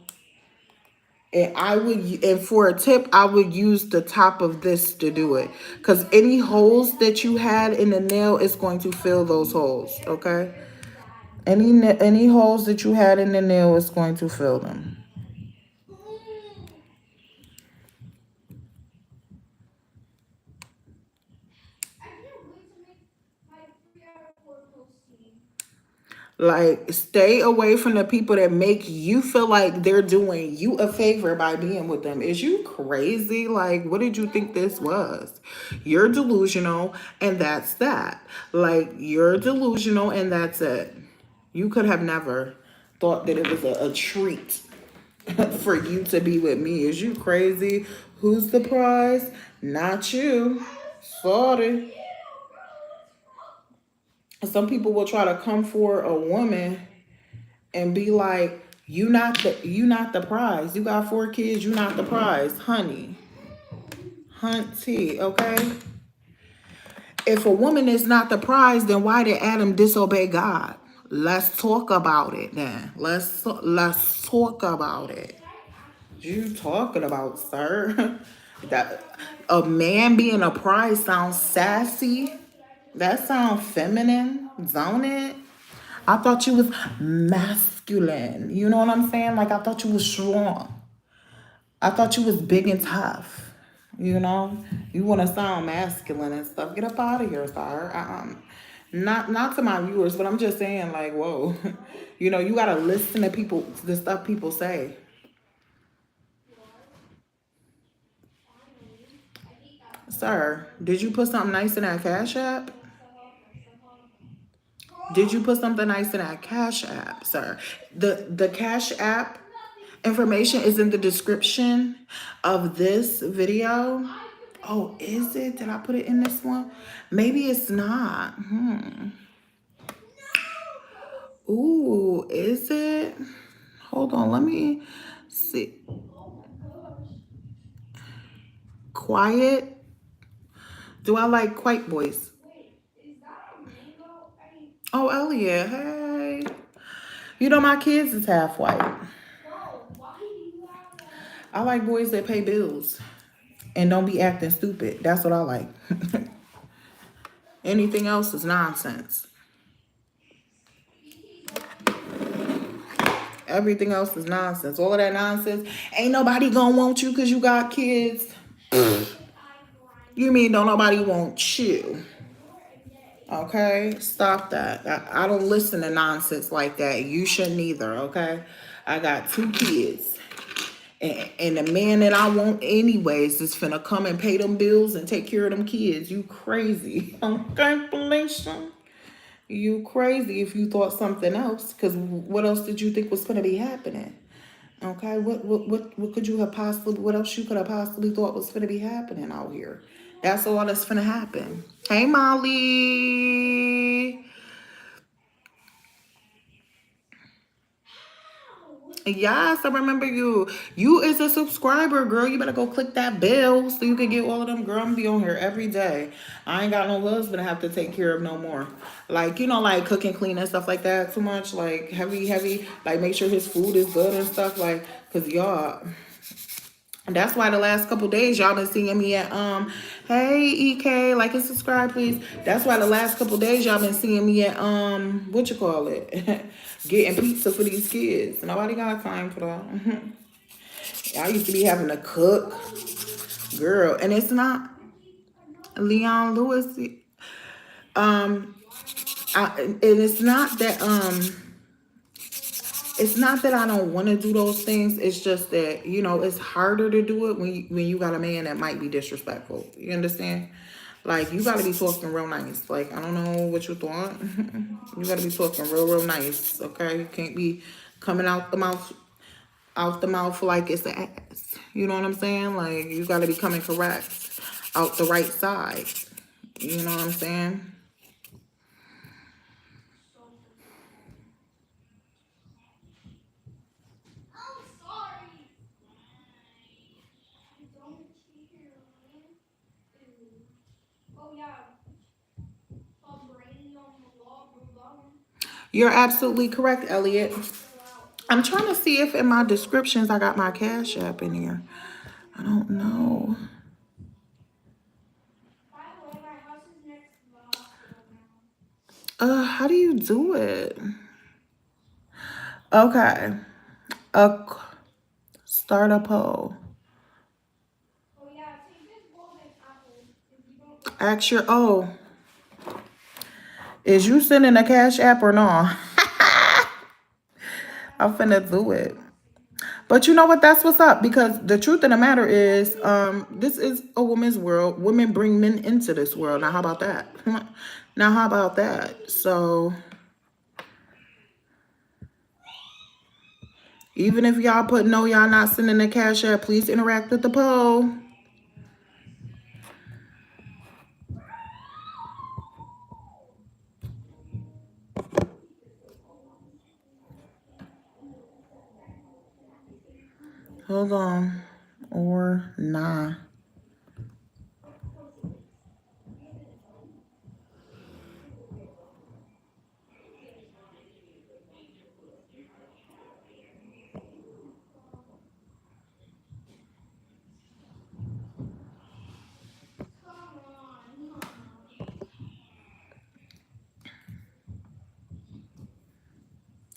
And for a tip, I would use the top of this to do it. Because any holes that you had in the nail is going to fill those holes, okay? Any holes that you had in the nail is going to fill them. Like, stay away from the people that make you feel like they're doing you a favor by being with them. Is you crazy? Like, what did you think this was? You're delusional, and that's that. Like, you're delusional, and that's it. You could have never thought that it was a treat for you to be with me. Is you crazy? Who's the prize? Not you. Sorry. Some people will try to come for a woman and be like, you not the prize. You got 4 kids, you not the prize, honey. Hunty, okay? If a woman is not the prize, then why did Adam disobey God? Let's talk about it then. Let's talk about it. What you talking about, sir? That a man being a prize sounds sassy. That sounds feminine. Zone it. I thought you was masculine. You know what I'm saying? Like, I thought you was strong. I thought you was big and tough. You know? You want to sound masculine and stuff. Get up out of here, sir. Not to my viewers, but I'm just saying, like, whoa. You know, you got to listen to people, the stuff people say. Sir, did you put something nice in that Cash App? Did you put something nice in that Cash App, sir? The Cash App information is in the description of this video. Oh, is it? Did I put it in this one? Maybe it's not. Ooh, is it? Hold on, let me see. Quiet. Do I like quiet voice? Oh, Elliot, hey. You know, my kids is half white. I like boys that pay bills and don't be acting stupid. That's what I like. Anything else is nonsense. Everything else is nonsense. All of that nonsense. Ain't nobody gonna want you because you got kids. You mean don't nobody want you? Okay? Stop that. I don't listen to nonsense like that. You shouldn't either, okay? I got 2 kids. And the man that I want anyways is finna come and pay them bills and take care of them kids. You crazy. Okay, Felicia? You crazy if you thought something else. Because what else did you think was gonna be happening? Okay, what could you have possibly, what else you could have possibly thought was gonna be happening out here? That's all that's gonna happen. Hey, Molly. Yes, I remember you. You is a subscriber, girl. You better go click that bell so you can get all of them. Girl, I'm be on here every day. I ain't got no husband I have to take care of no more. Like, you know, like cook and clean and stuff like that too much. Like heavy. Like make sure his food is good and stuff. Like, cause y'all. And that's why the last couple days y'all been seeing me at hey EK, like and subscribe please. That's why the last couple days y'all been seeing me at what you call it? Getting pizza for these kids. Nobody got time for that. I used to be having to cook. Girl, and it's not Leon Lewis. And it's not that it's not that I don't want to do those things. It's just that, you know, it's harder to do it when you got a man that might be disrespectful. You understand? Like, you got to be talking real nice. Like, I don't know what you thought. You got to be talking real nice, okay? You can't be coming out the mouth like it's the ass. You know what I'm saying? Like, you got to be coming correct out the right side. You know what I'm saying? You're absolutely correct, Elliot. I'm trying to see if in my descriptions I got my Cash App in here. I don't know. By the way, my house is next to the hospital now. How do you do it? Okay. Uh, start a poll. Oh yeah, take this golden apple. If you don't Ask your, oh, is you sending a Cash App or not? I'm finna do it. But you know what? That's what's up. Because the truth of the matter is, this is a woman's world. Women bring men into this world. Now, how about that? Now, how about that? So, even if y'all put no, y'all not sending a Cash App, please interact with the poll. Hold on. Or nah.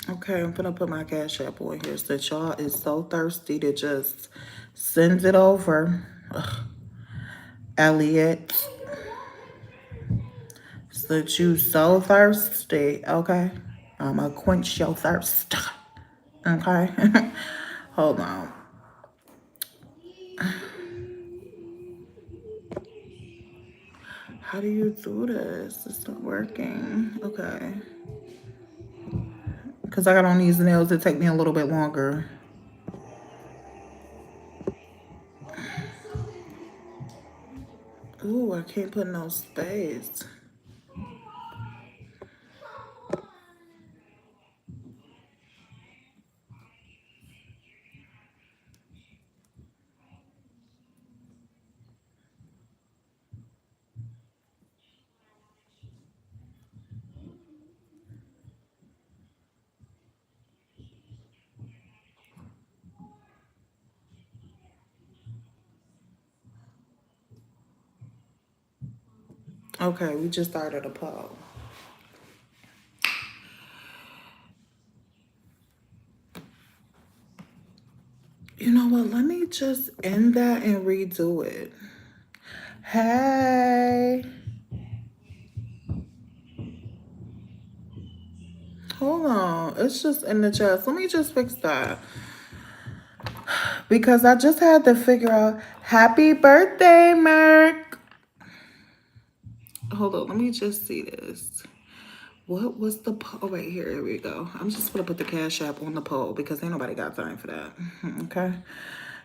Okay, I'm gonna put my Cash App on here since y'all is so thirsty to just send it over. Ugh. Elliot, since you so thirsty, okay? I'ma quench your thirst. Okay? Hold on. How do you do this? It's not working. Okay. Because I got on these nails, it take me a little bit longer. Ooh, I can't put no space. Okay, we just started a poll. You know what? Let me just end that and redo it. Hey. Hold on. It's just in the chest. Let me just fix that. Because I just had to figure out. Happy birthday, Merc. Hold on. Let me just see this. What was the poll? Oh, right here. Here we go. I'm just going to put the Cash App on the poll because ain't nobody got time for that. Okay?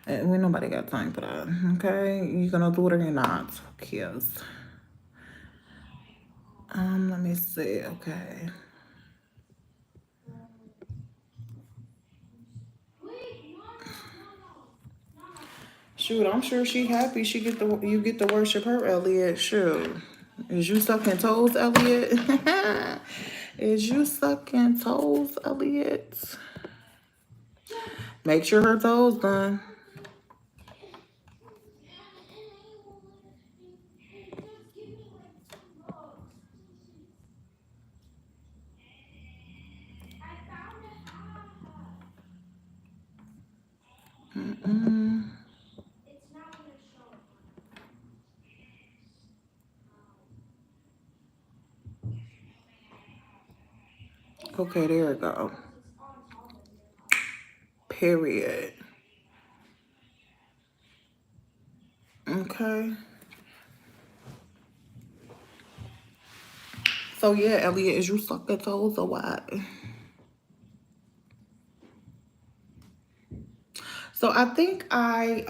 Ain't nobody got time for that. Okay? You going to do it or you're not? Who cares? Let me see. Okay. Shoot, I'm sure she happy she get the you get to worship her, Elliot. Shoot. Is you sucking toes, Elliot? Is you sucking toes, Elliot? Make sure her toes done. Okay, there we go. Period. Okay. So yeah, Elliot, is you sucking toes or what? So I think I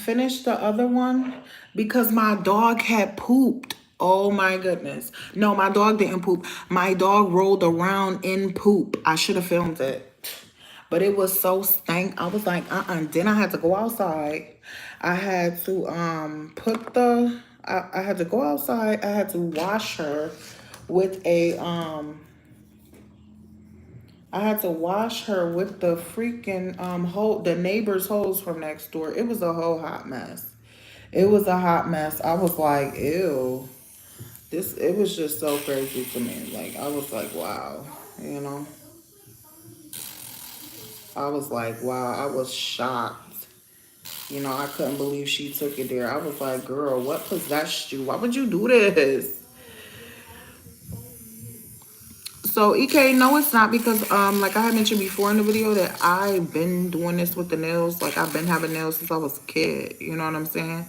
finished the other one because my dog had pooped. Oh my goodness. No, my dog didn't poop. My dog rolled around in poop. I should have filmed it. But it was so stank. I was like, Then I had to go outside. I had to I had to go outside. I had to wash her with a I had to wash her with the freaking the neighbor's hose from next door. It was a whole hot mess. It was a hot mess. I was like, ew. It was just so crazy to me. Like, I was like, wow, you know. I was like, wow, I was shocked. You know, I couldn't believe she took it there. I was like, girl, what possessed you? Why would you do this? So EK, no, it's not because like I had mentioned before in the video that I've been doing this with the nails. Like I've been having nails since I was a kid. You know what I'm saying?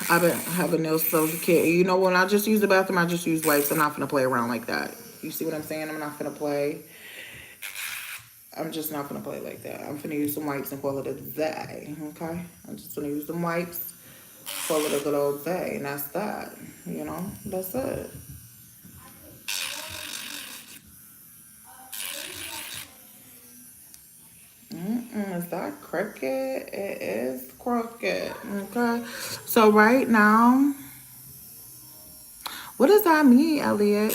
I've been having nails since I was a kid. And you know, when I just use the bathroom, I just use wipes. I'm not gonna play around like that. You see what I'm saying? I'm not gonna play. I'm just not gonna play like that. I'm gonna use some wipes and call it a day. Okay? I'm just gonna use some wipes, call it a good old day, and that's that. You know, that's it. Is that crooked? It is crooked. Okay. So right now, what does that mean, Elliot?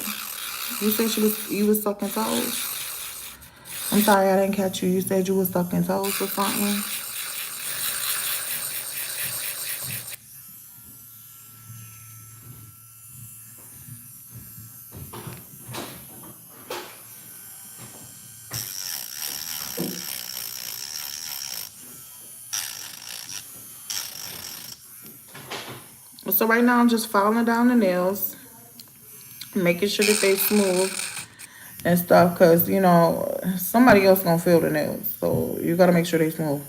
You said you was sucking toes. I'm sorry, I didn't catch you. You said you was sucking toes or something. So right now, I'm just filing down the nails, making sure that they smooth and stuff, because you know somebody else gonna feel the nails, so you gotta make sure they smooth.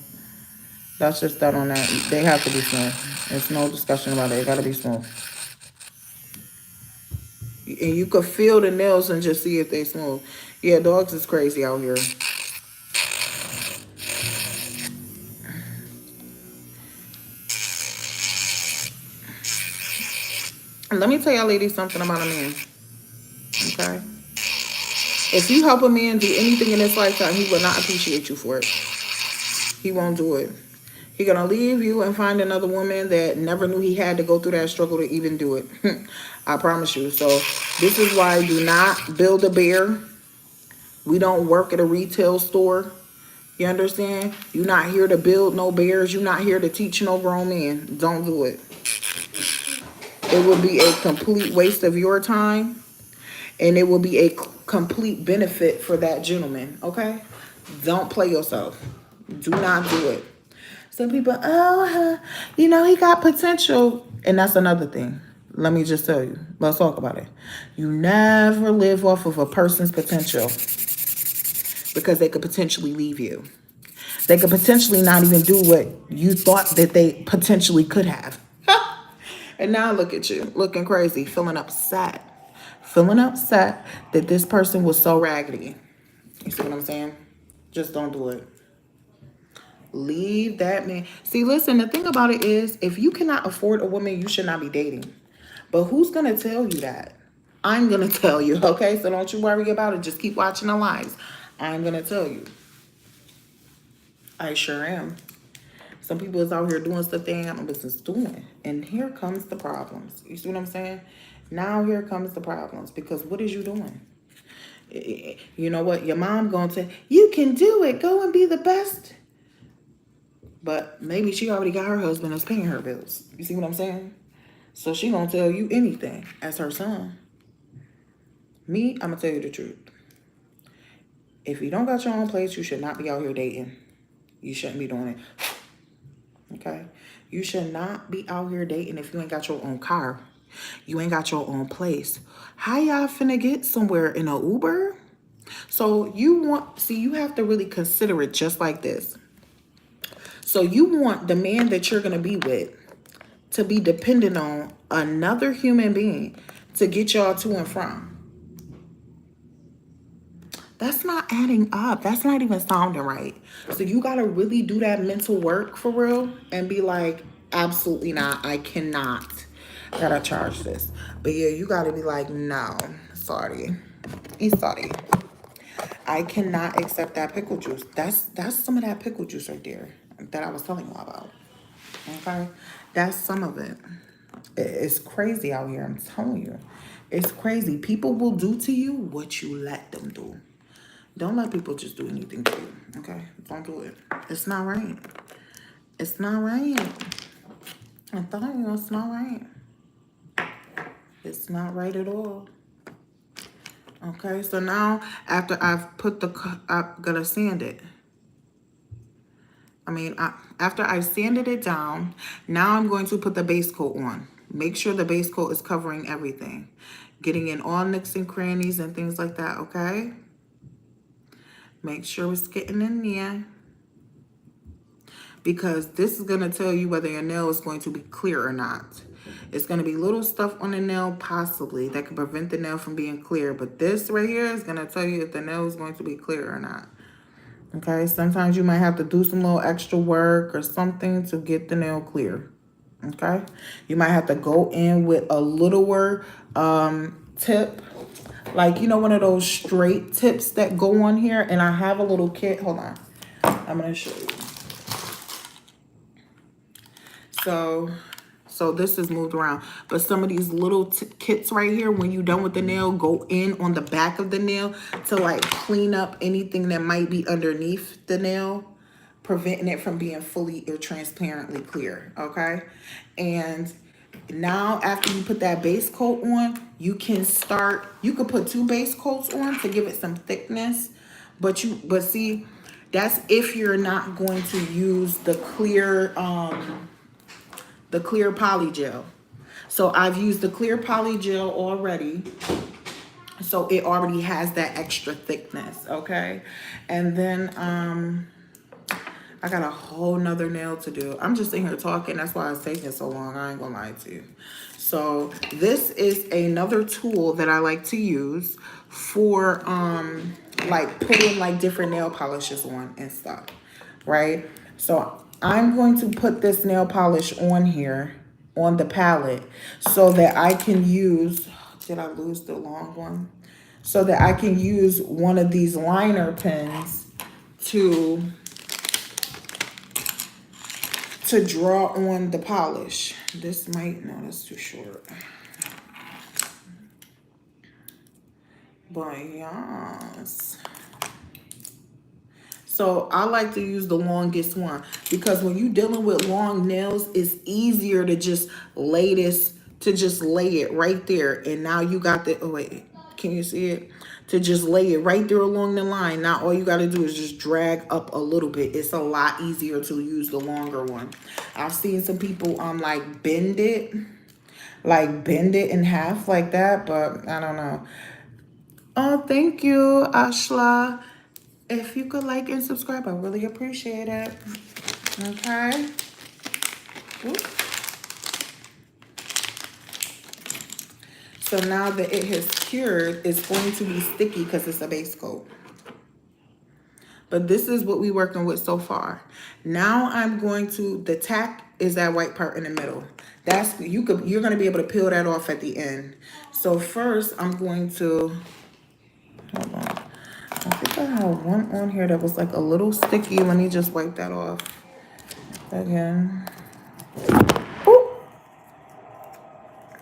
That's just that on that. They have to be smooth. There's no discussion about it. It gotta be smooth. And you could feel the nails and just see if they smooth. Yeah, dogs is crazy out here. And let me tell y'all ladies something about a man. Okay? If you help a man do anything in his lifetime, he will not appreciate you for it. He won't do it. He's gonna leave you and find another woman that never knew he had to go through that struggle to even do it. I promise you. So this is why I do not build a bear. We don't work at a retail store. You understand? You're not here to build no bears. You're not here to teach no grown men. Don't do it. It will be a complete waste of your time. And it will be a complete benefit for that gentleman. Okay? Don't play yourself. Do not do it. Some people, you know, he got potential. And that's another thing. Let me just tell you. Let's talk about it. You never live off of a person's potential, because they could potentially leave you. They could potentially not even do what you thought that they potentially could have. And now look at you, looking crazy, feeling upset. Feeling upset that this person was so raggedy. You see what I'm saying? Just don't do it. Leave that man. See, listen, the thing about it is, if you cannot afford a woman, you should not be dating. But who's going to tell you that? I'm going to tell you, okay? So don't you worry about it. Just keep watching the lives. I'm going to tell you. I sure am. Some people is out here doing stuff they ain't got no business doing. And here comes the problems. You see what I'm saying? Now here comes the problems. Because what is you doing? You know what? Your mom gonna say, you can do it. Go and be the best. But maybe she already got her husband that's paying her bills. You see what I'm saying? So she gonna tell you anything as her son. Me, I'm gonna tell you the truth. If you don't got your own place, you should not be out here dating. You shouldn't be doing it. Okay? You should not be out here dating if you ain't got your own car. You ain't got your own place. How y'all finna get somewhere in an Uber? So you have to really consider it just like this. So you want the man that you're going to be with to be dependent on another human being to get y'all to and from. That's not adding up. That's not even sounding right. So you got to really do that mental work for real and be like, absolutely not. I cannot. Gotta charge this. But yeah, you got to be like, no, sorry. He's sorry. I cannot accept that pickle juice. That's some of that pickle juice right there that I was telling you about. Okay? That's some of it. It's crazy out here, I'm telling you. It's crazy. People will do to you what you let them do. Don't let people just do anything to you, okay? Don't do it. It's not right. It's not right. I'm telling you, it's not right. It's not right at all. Okay, so now after I've put I'm gonna sand it. After I've sanded it down, now I'm going to put the base coat on. Make sure the base coat is covering everything. Getting in all nooks and crannies and things like that, okay? Make sure it's getting in there. Because this is going to tell you whether your nail is going to be clear or not. It's going to be little stuff on the nail, possibly, that can prevent the nail from being clear. But this right here is going to tell you if the nail is going to be clear or not. Okay, sometimes you might have to do some little extra work or something to get the nail clear. Okay, you might have to go in with a littler tip, like, you know, one of those straight tips that go on here. And I have a little kit. Hold on, I'm gonna show you. So this is moved around, but some of these little kits right here, when you're done with the nail, go in on the back of the nail to like clean up anything that might be underneath the nail, preventing it from being fully or transparently clear, okay? And now after you put that base coat on, you can put 2 base coats on to give it some thickness, but see, that's if you're not going to use the clear poly gel. So I've used the clear poly gel already. So it already has that extra thickness, okay? And then I got a whole nother nail to do. I'm just sitting here talking. That's why it's taking so long. I ain't gonna lie to you. So this is another tool that I like to use for like putting like different nail polishes on and stuff, right? So I'm going to put this nail polish on here on the palette so that I can use, did I lose the long one? So that I can use one of these liner pens to draw on the polish. This might, no, that's too short. But yes. So I like to use the longest one because when you're dealing with long nails, it's easier to just lay it right there. And now you got the, oh wait, can you see it? To just lay it right there along the line. Now all you got to do is just drag up a little bit. It's a lot easier to use the longer one. I've seen some people like bend it in half like that, but I don't know. Oh, thank you, Ashla. If you could like and subscribe, I really appreciate it. Okay. Oop. So now that it has cured, it's going to be sticky because it's a base coat. But this is what we're working with so far. Now I'm going to, the tack is that white part in the middle. You're going to be able to peel that off at the end. So first I'm going to, hold on. I think I have one on here that was like a little sticky. Let me just wipe that off again. Ooh.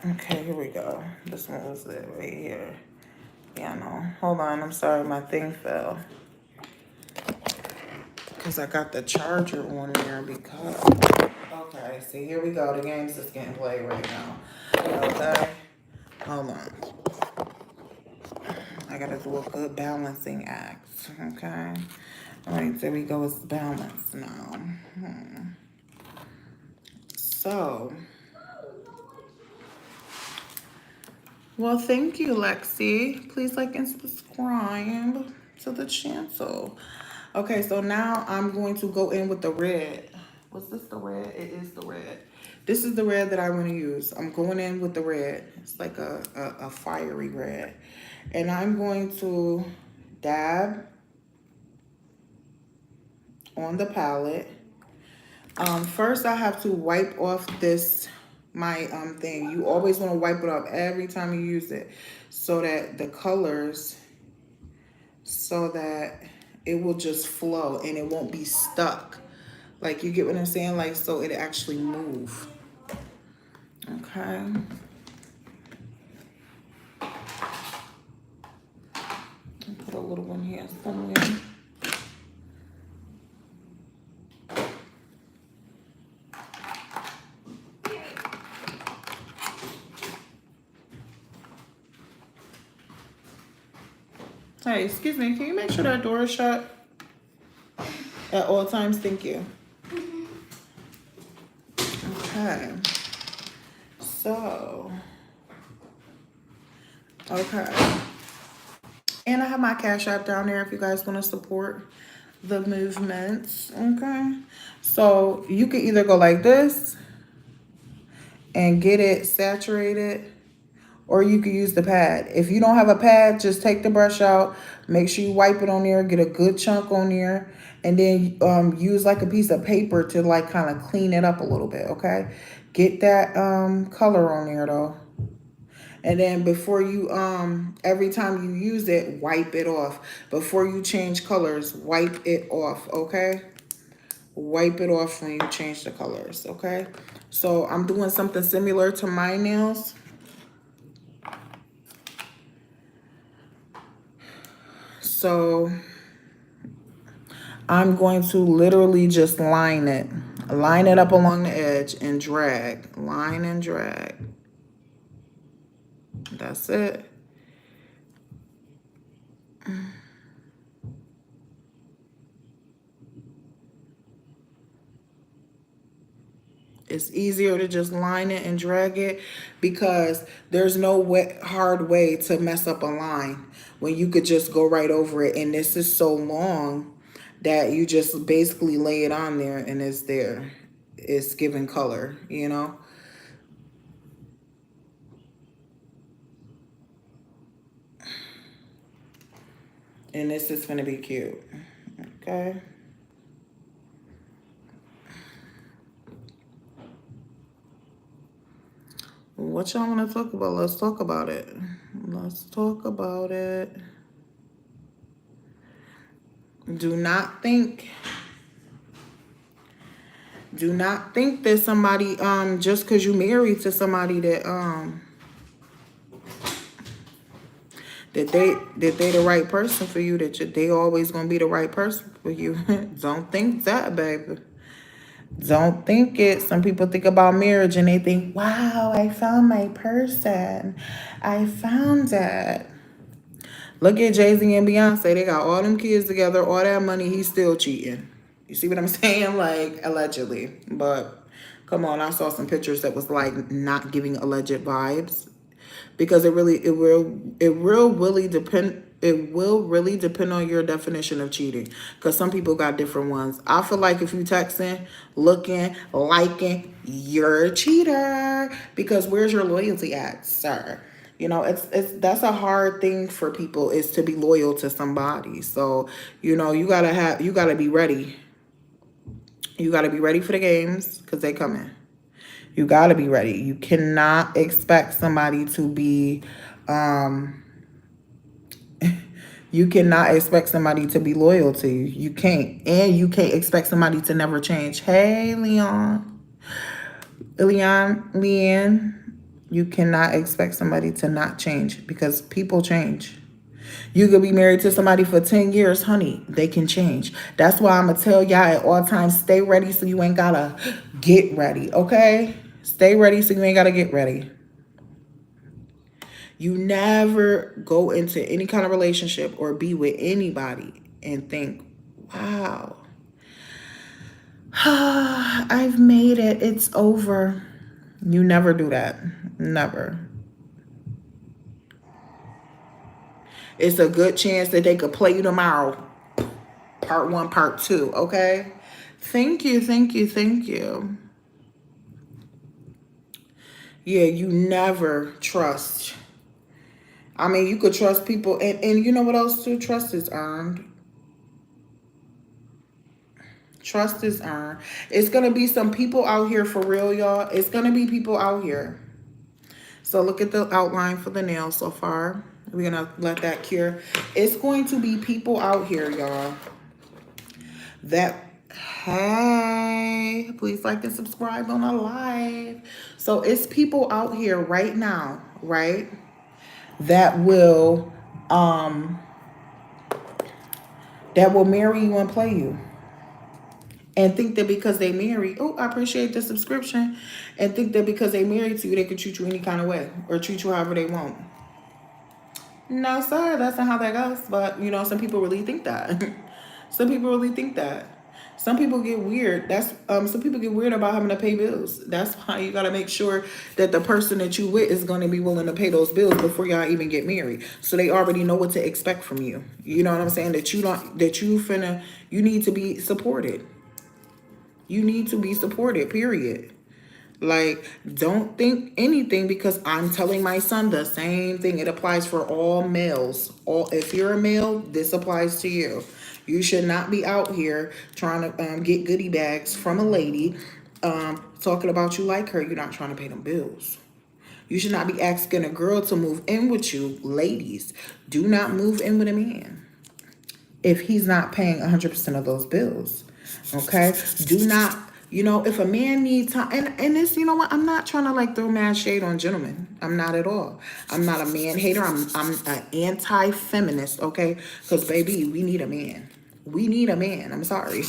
Okay, here we go. This one was it right here. Yeah, no. Hold on. I'm sorry. My thing fell. Because I got the charger on there because... Okay, see, here we go. The game's just getting played right now. Okay. Hold on. I gotta do a good balancing act, okay? All right, there we go, it's balanced now. So, well, thank you, Lexi. Please like and subscribe to the channel. Okay, so now I'm going to go in with the red. Was this the red? It is the red. This is the red that I want to use. I'm going in with the red. It's like a fiery red. And I'm going to dab on the palette. First, I have to wipe off my thing. You always want to wipe it off every time you use it so that the colors, so that it will just flow and it won't be stuck. Like, you get what I'm saying? Like, so it actually move. Okay. Put a little one here somewhere. Hey, excuse me, can you make sure that door is shut at all times? Thank you. Okay. So, okay. And I have my Cash App down there if you guys want to support the movements. Okay. So you can either go like this and get it saturated, or you can use the pad. If you don't have a pad, just take the brush out. Make sure you wipe it on there, get a good chunk on there, and then use like a piece of paper to like kind of clean it up a little bit, okay? Get that color on there though. And then before you, every time you use it, wipe it off. Before you change colors, wipe it off, okay? Wipe it off when you change the colors, okay? So I'm doing something similar to my nails. So I'm going to literally just line it up along the edge and drag, line and drag. That's it. It's easier to just line it and drag it because there's no hard way to mess up a line when you could just go right over it. And this is so long that you just basically lay it on there and it's there. It's giving color, you know? And this is gonna be cute, okay? What y'all want to talk about? Let's talk about it. Let's talk about it. Do not think that somebody just because you married to somebody that that they the right person for you, that they always gonna be the right person for you. Don't think that, baby. Don't think it. Some people think about marriage and they think, wow, I found my person. I found that. Look at Jay-Z and Beyonce. They got all them kids together, all that money. He's still cheating. You see what I'm saying? Like, allegedly. But come on, I saw some pictures that was like not giving alleged vibes. Because it will really depend on your definition of cheating. Because some people got different ones. I feel like if you texting, looking, liking, you're a cheater. Because where's your loyalty at, sir? You know, that's a hard thing for people, is to be loyal to somebody. So, you know, you gotta be ready. You gotta be ready for the games because they coming. You gotta be ready. You cannot expect somebody to be, you cannot expect somebody to be loyal to you. You can't. And you can't expect somebody to never change. Hey, Leanne, you cannot expect somebody to not change because people change. You could be married to somebody for 10 years, honey. They can change. That's why I'm going to tell y'all at all times, stay ready so you ain't got to get ready, okay? Stay ready so you ain't got to get ready. You never go into any kind of relationship or be with anybody and think, wow, I've made it. It's over. You never do that. Never. It's a good chance that they could play you tomorrow. Part 1, part 2, okay? Thank you, thank you, thank you. Yeah, you never trust. I mean, you could trust people. And you know what else too? Trust is earned. Trust is earned. It's going to be some people out here for real, y'all. It's going to be people out here. So look at the outline for the nail so far. We're going to let that cure. It's going to be people out here, y'all, that Hey, please like and subscribe on a live. So it's people out here right now, right, that will um marry you and play you. And think that because they marry, oh, I appreciate the subscription. And think that because they married to you, they can treat you any kind of way or treat you however they want. No, sir, that's not how that goes. But some people really think that. Some people really think that. Some people get weird. Some people get weird about having to pay bills. That's why you gotta make sure that the person that you with is gonna be willing to pay those bills before y'all even get married. So they already know what to expect from you. You know what I'm saying? You need to be supported. You need to be supported, period. Like, don't think anything because I'm telling my son the same thing. It applies for all males. If you're a male, this applies to you. You should not be out here trying to get goodie bags from a lady, talking about you like her. You're not trying to pay them bills. You should not be asking a girl to move in with you. Ladies, do not move in with a man if he's not paying 100% of those bills. Okay? Do not, if a man needs time, and this, you know what? I'm not trying to like throw mad shade on gentlemen. I'm not at all. I'm not a man hater. I'm an anti-feminist, okay? Because baby, we need a man. We need a man. I'm sorry.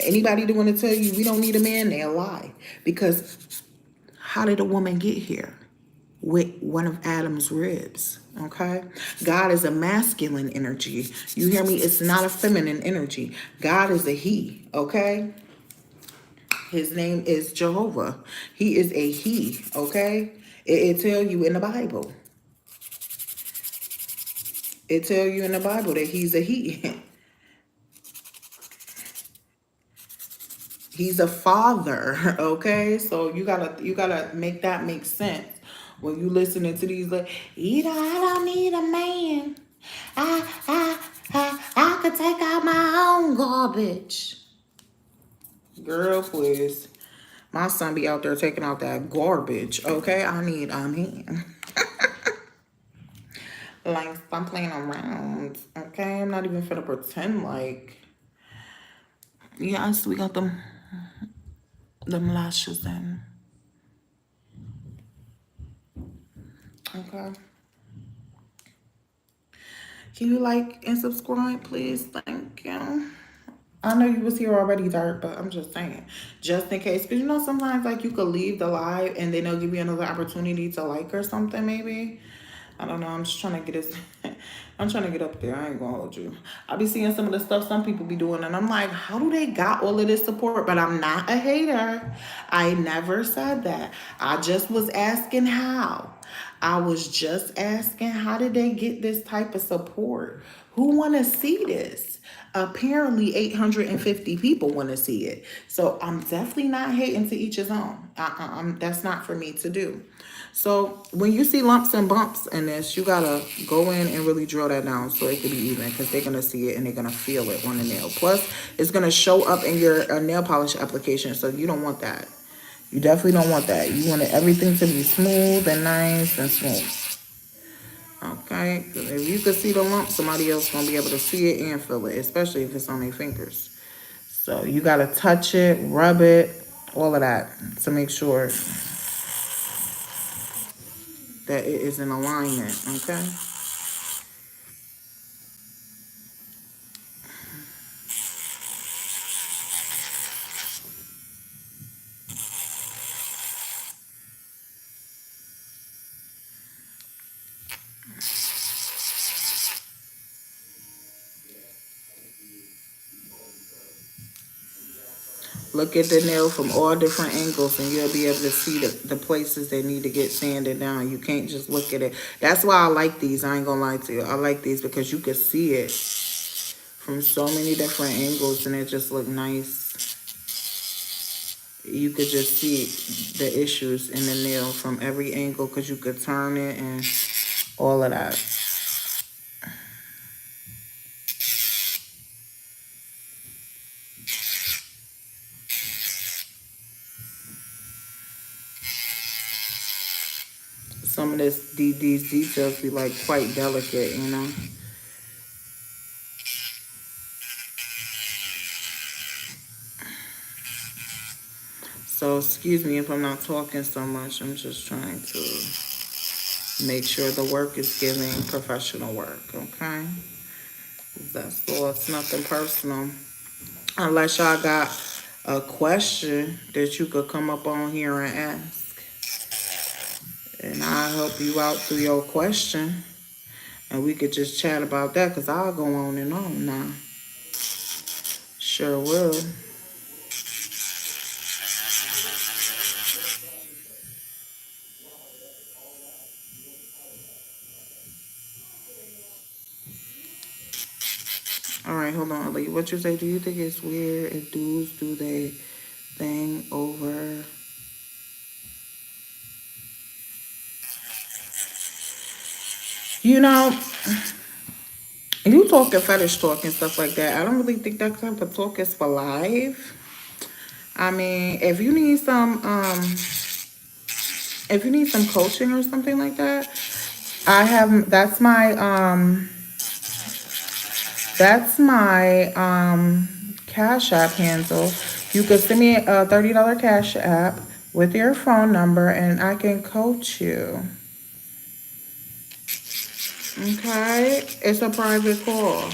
Anybody that want to tell you we don't need a man, they lie. Because how did a woman get here? With one of Adam's ribs, okay? God is a masculine energy. You hear me? It's not a feminine energy. God is a he, okay? His name is Jehovah. He is a he, okay? It tell you in the Bible. It tell you in the Bible that he's a he. He's a father, okay? So you gotta make that make sense when you listening to these like, I don't need a man. I could take out my own garbage. Girl, please. My son be out there taking out that garbage, okay? I need a man. Like, stop playing around, okay? I'm not even finna pretend like, yes, we got them lashes in. Okay. Can you like and subscribe, please? Thank you. I know you was here already, Dark, but I'm just saying, just in case, because sometimes like you could leave the live and then they'll give you another opportunity to like or something, maybe. I don't know. I'm just trying to get this. I'm trying to get up there. I ain't gonna hold you. I be seeing some of the stuff some people be doing, and I'm like, how do they got all of this support? But I'm not a hater. I never said that. I just was asking how. I was just asking how did they get this type of support? Who want to see this? Apparently 850 people want to see it. So I'm definitely not hating, to each his own. That's not for me to do. So when you see lumps and bumps in this, you gotta go in and really drill that down so it can be even, because they're gonna see it and they're gonna feel it on the nail. Plus, it's gonna show up in your nail polish application, so you don't want that. You definitely don't want that. You want everything to be smooth and nice and smooth. Okay? If you could see the lump, somebody else gonna be able to see it and feel it, especially if it's on their fingers. So you gotta touch it, rub it, all of that to make sure that it is in alignment, okay? Look at the nail from all different angles and you'll be able to see the places that need to get sanded down. You can't just look at it. That's why I like these. I ain't gonna lie to you. I like these because you can see it from so many different angles and it just look nice. You could just see the issues in the nail from every angle because you could turn it and all of that. Some of these details be like quite delicate, you know. So excuse me if I'm not talking so much. I'm just trying to make sure the work is giving professional work, okay? That's all. It's nothing personal. Unless y'all got a question that you could come up on here and ask. And I'll help you out through your question. And we could just chat about that because I'll go on and on now. Sure will. All right, hold on, Ali. What you say? Do you think it's weird if dudes do they thing over? You know, you talking fetish talk and stuff like that. I don't really think that type of talk is for live. I mean, if you need some coaching or something like that, that's my Cash App handle. You could send me a $30 Cash App with your phone number and I can coach you. Okay? It's a private call.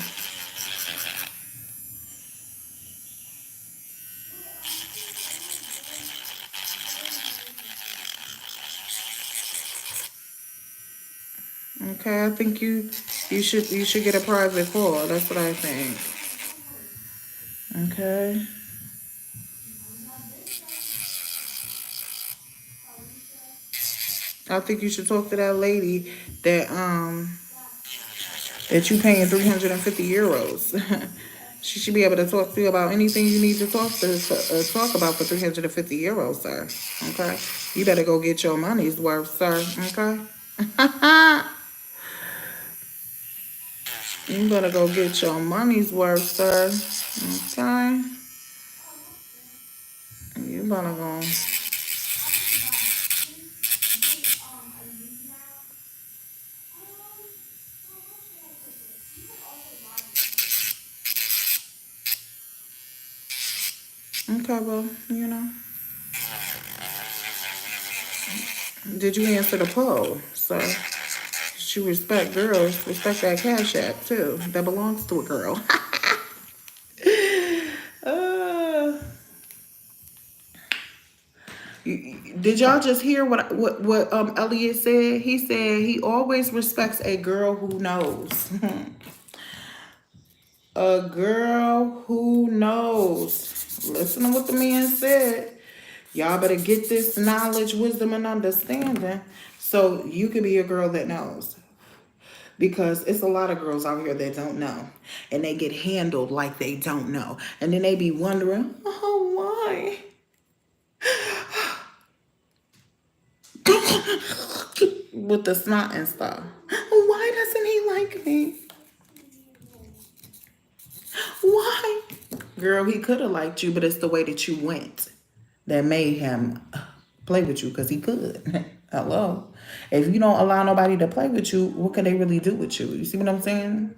Okay, I think you should get a private call. That's what I think. Okay. I think you should talk to that lady that you paying 350 euros. She should be able to talk to you about anything you need to talk about for 350 euros, sir. Okay? You better go get your money's worth, sir. Okay? You better go get your money's worth, sir. Okay? You better go. Okay, well, you know. Did you answer the poll, sir? She respect girls. Respect that Cash App, too. That belongs to a girl. uh, did y'all just hear what Elliot said? He said he always respects a girl who knows. A girl who knows. Listen to what the man said. Y'all better get this knowledge, wisdom, and understanding so you can be a girl that knows. Because it's a lot of girls out here that don't know. And they get handled like they don't know. And then they be wondering, oh, why? With the snot and stuff. Why doesn't he like me? Why? Girl, he could have liked you, but it's the way that you went that made him play with you because he could. Hello. If you don't allow nobody to play with you, what can they really do with you? You see what I'm saying?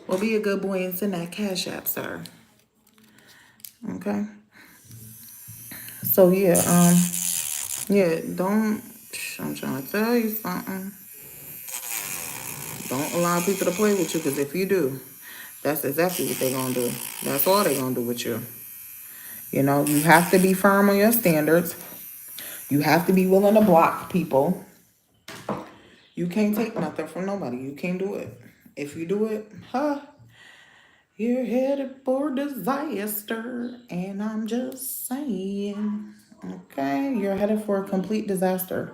Well, be a good boy and send that Cash App, sir. Okay. So yeah, don't. I'm trying to tell you something. Don't allow people to play with you, because if you do, that's exactly what they're gonna do. That's all they're gonna do with you. You know, you have to be firm on your standards. You have to be willing to block people. You can't take nothing from nobody. You can't do it. If you do it, you're headed for disaster. And I'm just saying, okay, you're headed for a complete disaster.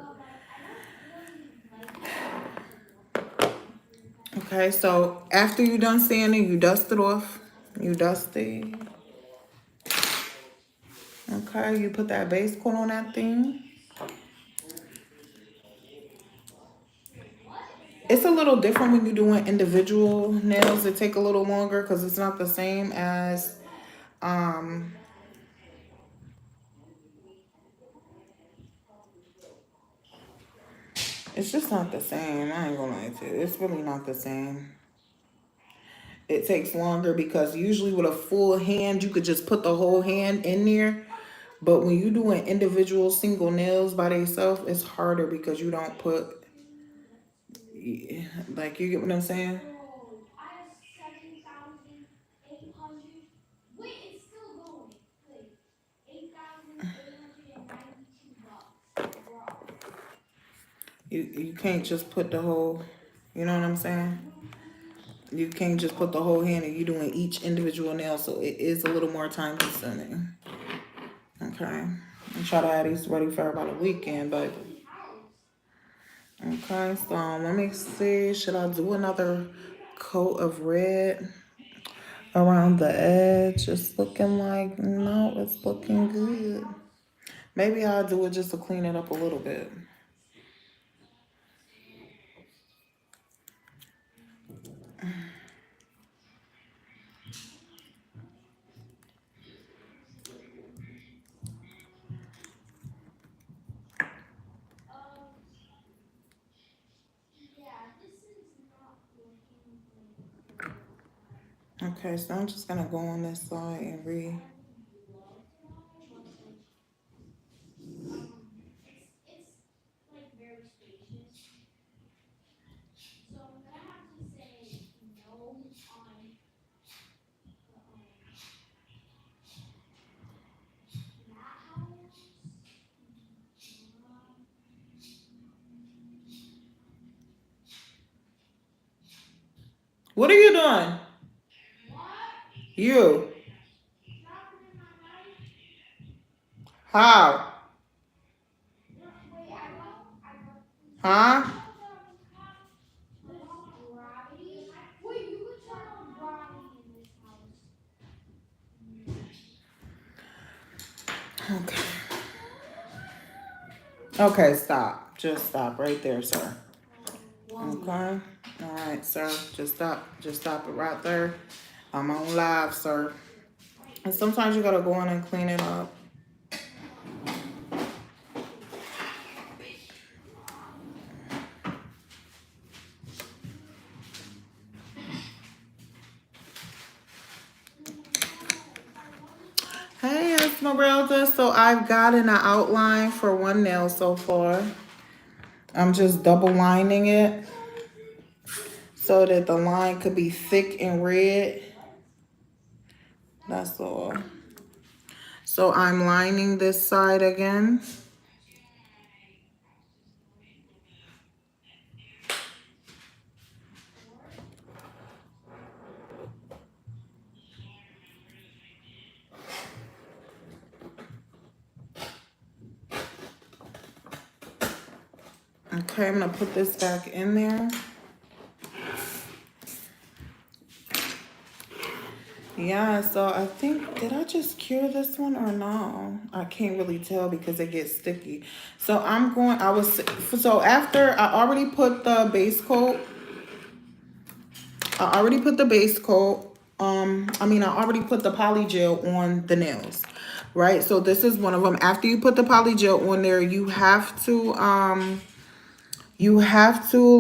Okay, so after you done sanding, you dust it off. You dust it. Okay, you put that base coat on that thing. It's a little different when you're doing individual nails. It take a little longer because it's not the same as it's just not the same. I ain't gonna lie to you. It's really not the same. It takes longer because usually with a full hand, you could just put the whole hand in there. But when you're doing individual single nails by themselves, it's harder because you don't put, like, you get what I'm saying? Bro, I have 7,800. Wait, it's still going. Wait, $8,892. Bro. You can't just put the whole, you know what I'm saying? You can't just put the whole hand and you're doing each individual nail, so it is a little more time consuming. Okay. I try to have these ready for about a weekend, but okay, so let me see. Should I do another coat of red around the edge? It's looking like no, it's looking good. Maybe I'll do it just to clean it up a little bit. Yeah, this is not looking Okay, so I'm just gonna go on this side and read. it's like very spacious. So I'm gonna have to say no on the that house. What are you doing? What? You. Dropping in my life? How? Wait, I got Huh? gravity. Wait, you could turn on gravity in this house. Okay. Okay, stop. Just stop right there, sir. Okay. All right, sir. Just stop. Just stop it right there. I'm on live, sir. And sometimes you gotta go in and clean it up. Hey, Esmeralda. So I've gotten an outline for one nail so far. I'm just double lining it so that the line could be thick and red. That's all. So I'm lining this side again. Okay, I'm gonna put this back in there. Yeah, so I think, did I just cure this one or no? I can't really tell because it gets sticky. So so after I already put the base coat, I already put the poly gel on the nails, right? So this is one of them. After you put the poly gel on there, you have to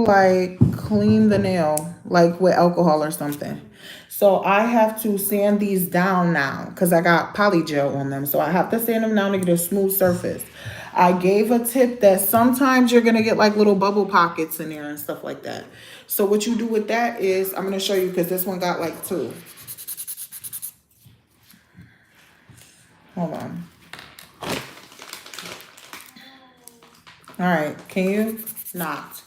like clean the nail like with alcohol or something. So I have to sand these down now because I got poly gel on them. So I have to sand them down to get a smooth surface. I gave a tip that sometimes you're going to get like little bubble pockets in there and stuff like that. So what you do with that is, I'm going to show you because this one got like 2. Hold on. All right. Can you not?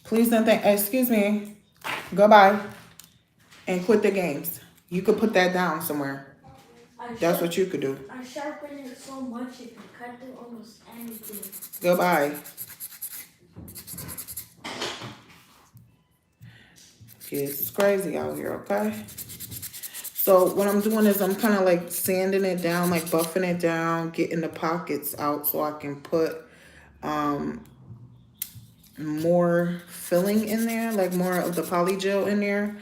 Please don't think, excuse me. Goodbye. And quit the games. You could put that down somewhere. That's what you could do. I sharpened it so much it can cut through almost anything. Goodbye. Kids, it's crazy out here, okay? So what I'm doing is I'm kind of like sanding it down, like buffing it down, getting the pockets out so I can put more filling in there, like more of the poly gel in there,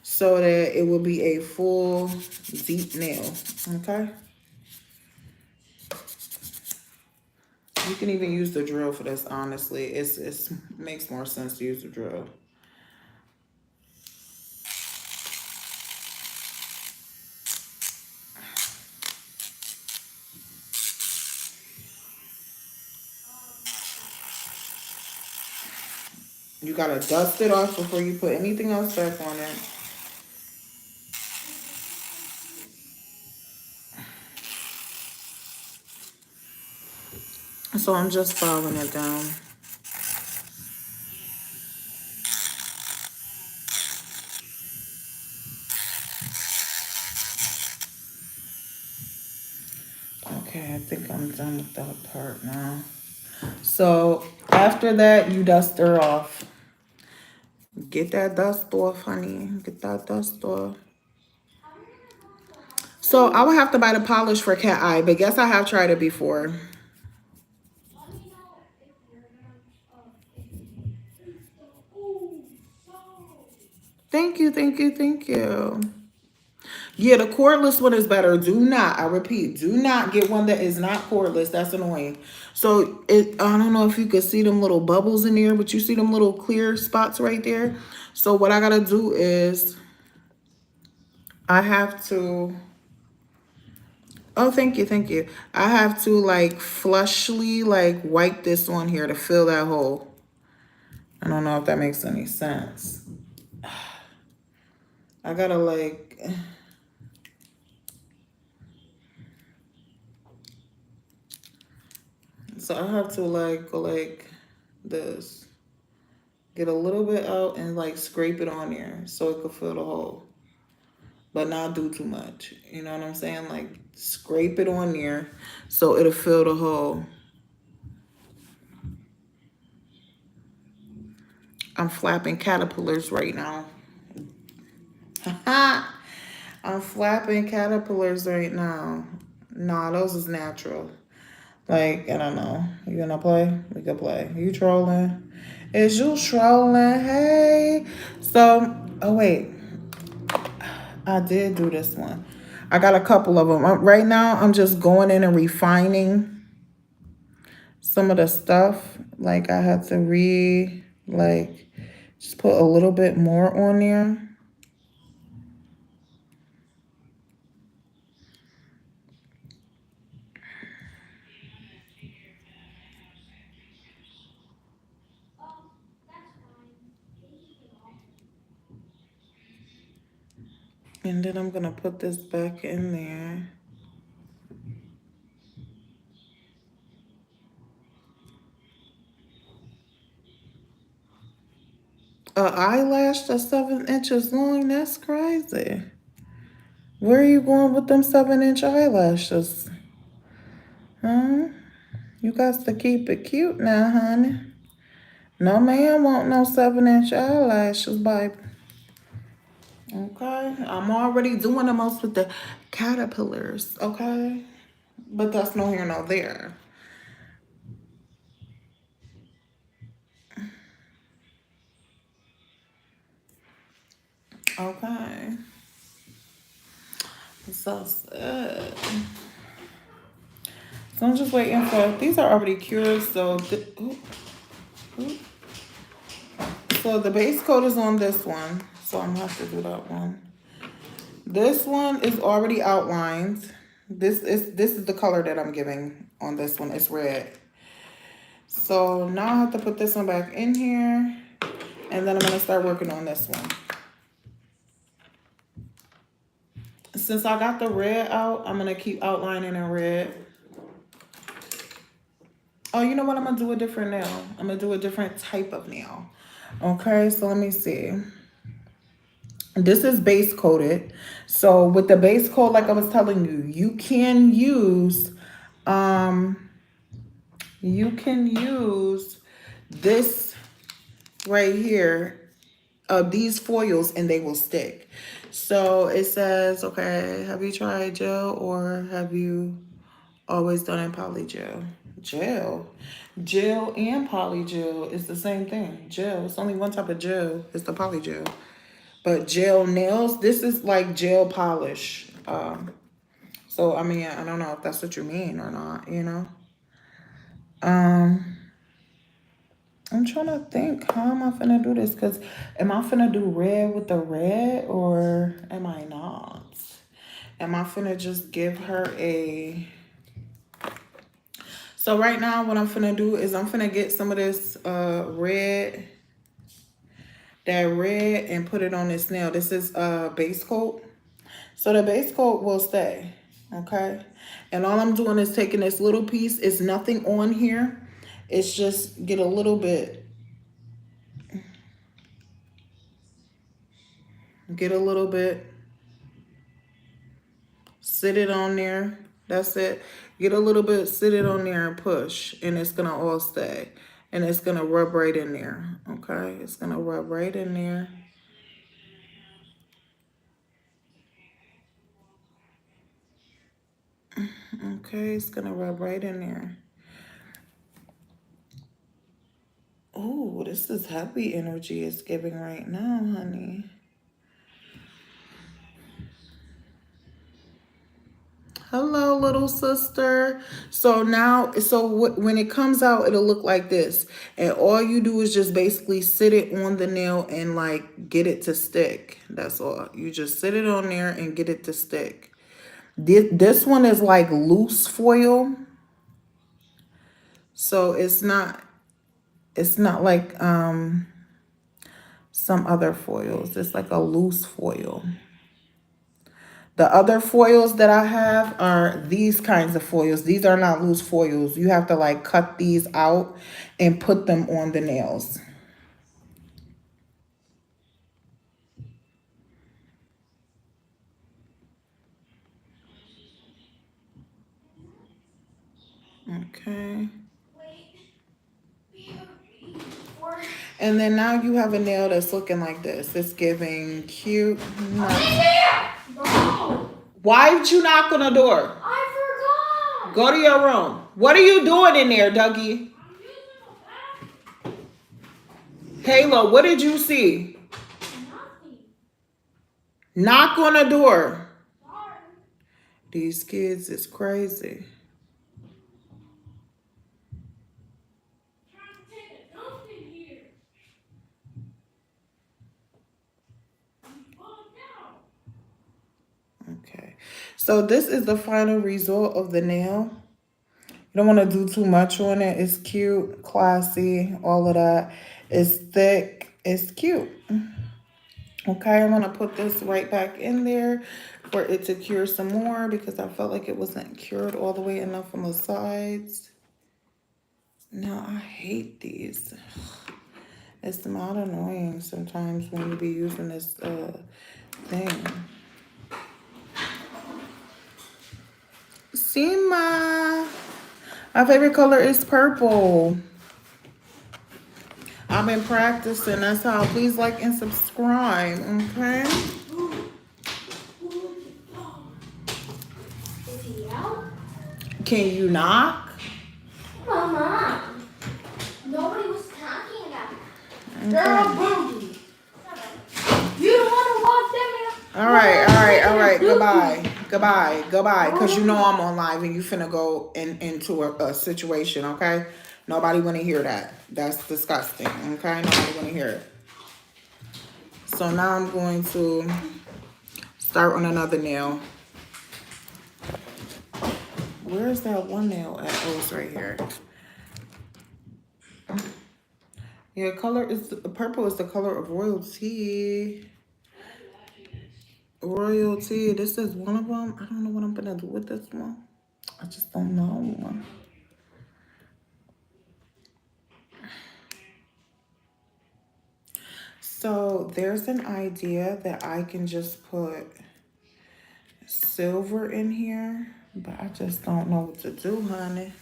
so that it will be a full deep nail, okay? You can even use the drill for this, honestly. It makes more sense to use the drill. You gotta dust it off before you put anything else back on it. So I'm just following it down. Okay, I think I'm done with that part now. So after that, you dust her off. Get that dust off, honey. Get that dust off. So I would have to buy the polish for cat eye, but guess I have tried it before. Let me know if you're gonna, if oh, so. Thank you, thank you, thank you. Yeah, the cordless one is better. Do not, I repeat, do not get one that is not cordless. That's annoying. So I don't know if you could see them little bubbles in there, but you see them little clear spots right there. So what I gotta do is I have to, oh, thank you, thank you. I have to like flushly like wipe this on here to fill that hole. I don't know if that makes any sense. I gotta like, so I have to like go like this. Get a little bit out and like scrape it on there so it could fill the hole. But not do too much. You know what I'm saying? Like scrape it on there so it'll fill the hole. I'm flapping caterpillars right now. I'm flapping caterpillars right now. Nah, those is natural. Like, I don't know. You gonna play? We can play. You trolling? Is you trolling? Hey. So, oh wait. I did do this one. I got a couple of them. Right now, I'm just going in and refining some of the stuff. Like, I had to just put a little bit more on there. That's fine. Thank you for And then I'm going to put this back in there. An eyelash that's 7 inches long? That's crazy. Where are you going with them 7-inch eyelashes? Huh? You got to keep it cute now, honey. No man want no 7-inch eyelashes, baby. Okay, I'm already doing the most with the caterpillars, okay? But that's no here, no there. Okay. So, so I'm just waiting for, these are already cured, so, so the base coat is on this one, so I'm gonna have to do that one. This one is already outlined. This is the color that I'm giving on this one. It's red. So now I have to put this one back in here, and then I'm gonna start working on this one. Since I got the red out, I'm gonna keep outlining in red. Oh, you know what? I'm gonna do a different nail. I'm gonna do a different type of nail. Okay, so let me see. This is base coated. So with the base coat, like I was telling you, you can use this right here, these foils, and they will stick. So it says, okay, have you tried gel or have you always done in poly gel? Gel and poly gel is the same thing. Gel, it's only one type of gel. It's the poly gel. But gel nails, this is like gel polish. So I mean, I don't know if that's what you mean or not, you know. I'm trying to think, how am I finna do this? Because am I finna do red with the red or am I not? Am I finna just give her a... So right now what I'm finna do is I'm finna get some of this red that red and put it on this nail. This is base coat. So the base coat will stay, okay? And all I'm doing is taking this little piece. It's nothing on here. It's just get a little bit. Get a little bit. Sit it on there. That's it. Get a little bit, sit it on there and push. And it's going to all stay. And it's going to rub right in there, okay? It's going to rub right in there. Okay, it's going to rub right in there. Oh, this is happy energy it's giving right now, honey. Hello, little sister. So now, when it comes out, it'll look like this. And all you do is just basically sit it on the nail and like get it to stick. That's all. You just sit it on there and get it to stick. This one is like loose foil. So it's not like some other foils. It's like a loose foil. The other foils that I have are these kinds of foils. These are not loose foils. You have to like cut these out and put them on the nails. Okay. And then now you have a nail that's looking like this. It's giving cute. No. Why did you knock on the door? I forgot. Go to your room. What are you doing in there, Dougie? Halo, what did you see? Nothing. Knock on the door. Sorry. These kids is crazy. Trying to take a dump in here. I'm bugged out. Okay. So this is the final result of the nail. You don't want to do too much on it. It's cute, classy, all of that. It's thick. It's cute. Okay, I'm going to put this right back in there for it to cure some more because I felt like it wasn't cured all the way enough on the sides. Now, I hate these. It's not annoying sometimes when you be using this thing. Sima. My favorite color is purple. I've been practicing. That's how. Please like and subscribe, okay? Is he out? Can you knock? Mama. Nobody was talking about Okay. Girl, boogie. You don't want to walk them in? All right. Goodbye. Because you know I'm on live and you finna go into a situation, okay? Nobody want to hear that. That's disgusting, okay? Nobody want to hear it. So now I'm going to start on another nail. Where's that one nail at? Oh, it's right here. Yeah, purple is the color of royalty. Royalty. This is one of them. I don't know what I'm gonna do with this one. I just don't know. So there's an idea that I can just put silver in here, but I just don't know what to do, honey.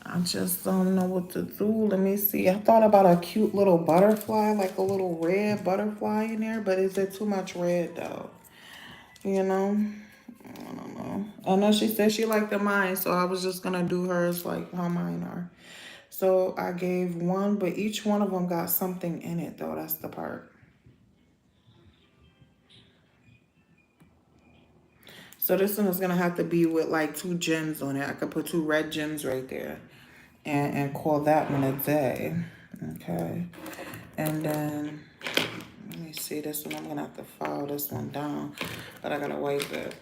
I just don't know what to do. Let me see. I thought about a cute little butterfly, like a little red butterfly in there, but is it too much red though? You know? I don't know. I know she said she liked the mine, so I was just gonna do hers like how mine are. So I gave one, but each one of them got something in it though. That's the part. So this one is gonna have to be with like 2 gems on it. I could put 2 red gems right there and call that one a day. Okay. And then let me see this one. I'm gonna have to file this one down, but I gotta wipe it.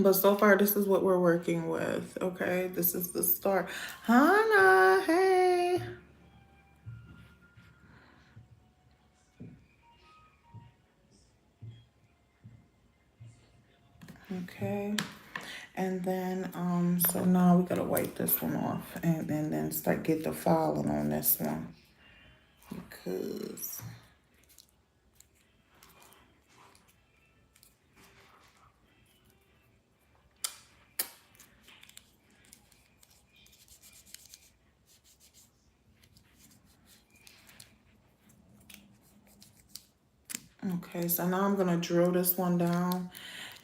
But so far, this is what we're working with. Okay, this is the start. Hannah, hey. Okay. And then, so now we gotta wipe this one off and then start get the filing on this one. Because, okay, so now I'm gonna drill this one down.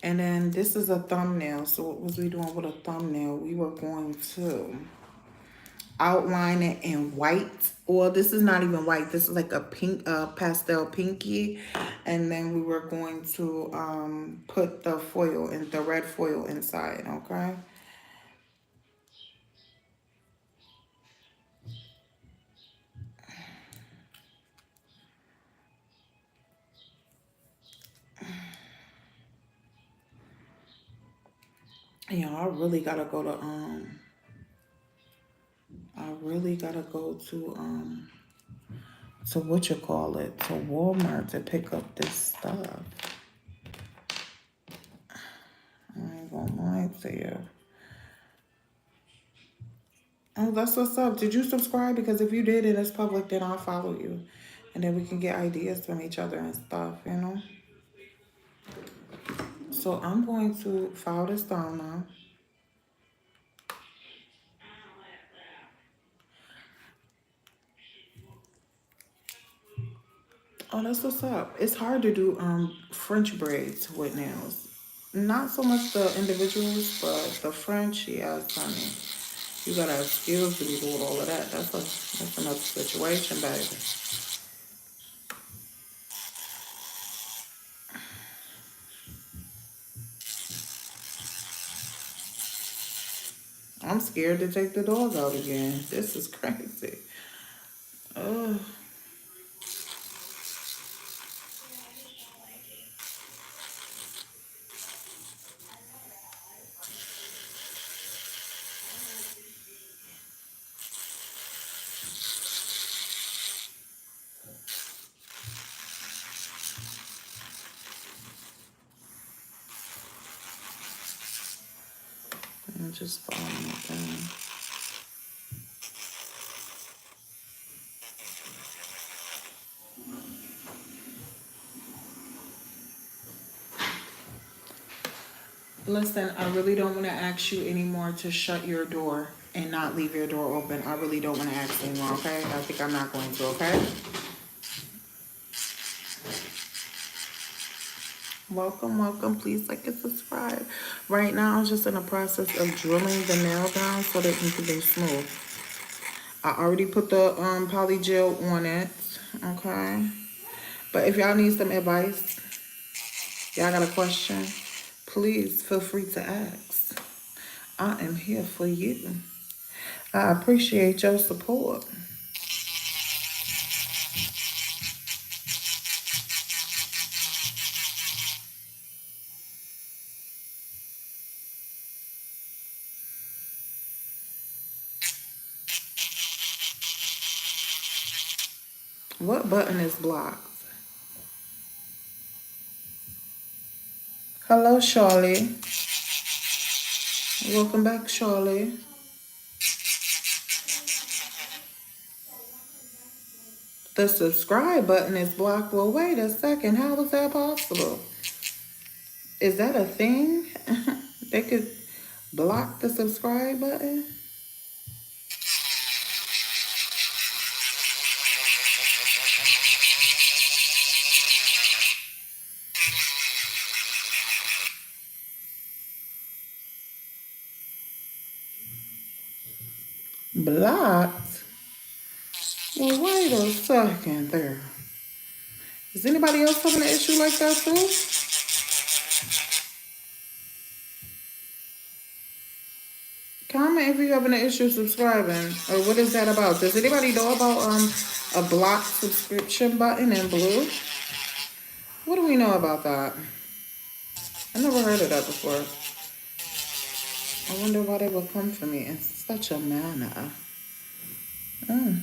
And then this is a thumbnail. So what was we doing with a thumbnail? We were going to outline it in white. Well, this is not even white. This is like a pink, pastel pinky. And then we were going to put the foil and the red foil inside, okay? Yeah, I really gotta go to what you call it, to Walmart to pick up this stuff. I ain't gonna lie to you. Oh, that's what's up. Did you subscribe? Because if you did and it's public, then I'll follow you. And then we can get ideas from each other and stuff, you know? So I'm going to file this down now. Oh, that's what's up. It's hard to do French braids with nails. Not so much the individuals, but the French, yes, honey. You gotta have skills to be doing all of that. That's another situation, baby. I'm scared to take the dog out again. This is crazy. Oh, I'm just following it down. Listen, I really don't want to ask you anymore to shut your door and not leave your door open. I really don't want to ask anymore, okay? I think I'm not going to, okay? Welcome, welcome. Please like and subscribe. Right now, I'm just in the process of drilling the nail down so that it can be smooth. I already put the poly gel on it, okay? But if y'all need some advice, y'all got a question, please feel free to ask. I am here for you. I appreciate your support. What button is blocked? Hello, Charlie. Welcome back, Charlie. The subscribe button is blocked. Well, wait a second. How is that possible? Is that a thing? They could block the subscribe button? Blocked? Well, wait a second there. Is anybody else having an issue like that too? Comment if you're having an issue subscribing. Or what is that about? Does anybody know about a blocked subscription button in blue? What do we know about that? I never heard of that before. I wonder why they would come for me in such a manner. Mm.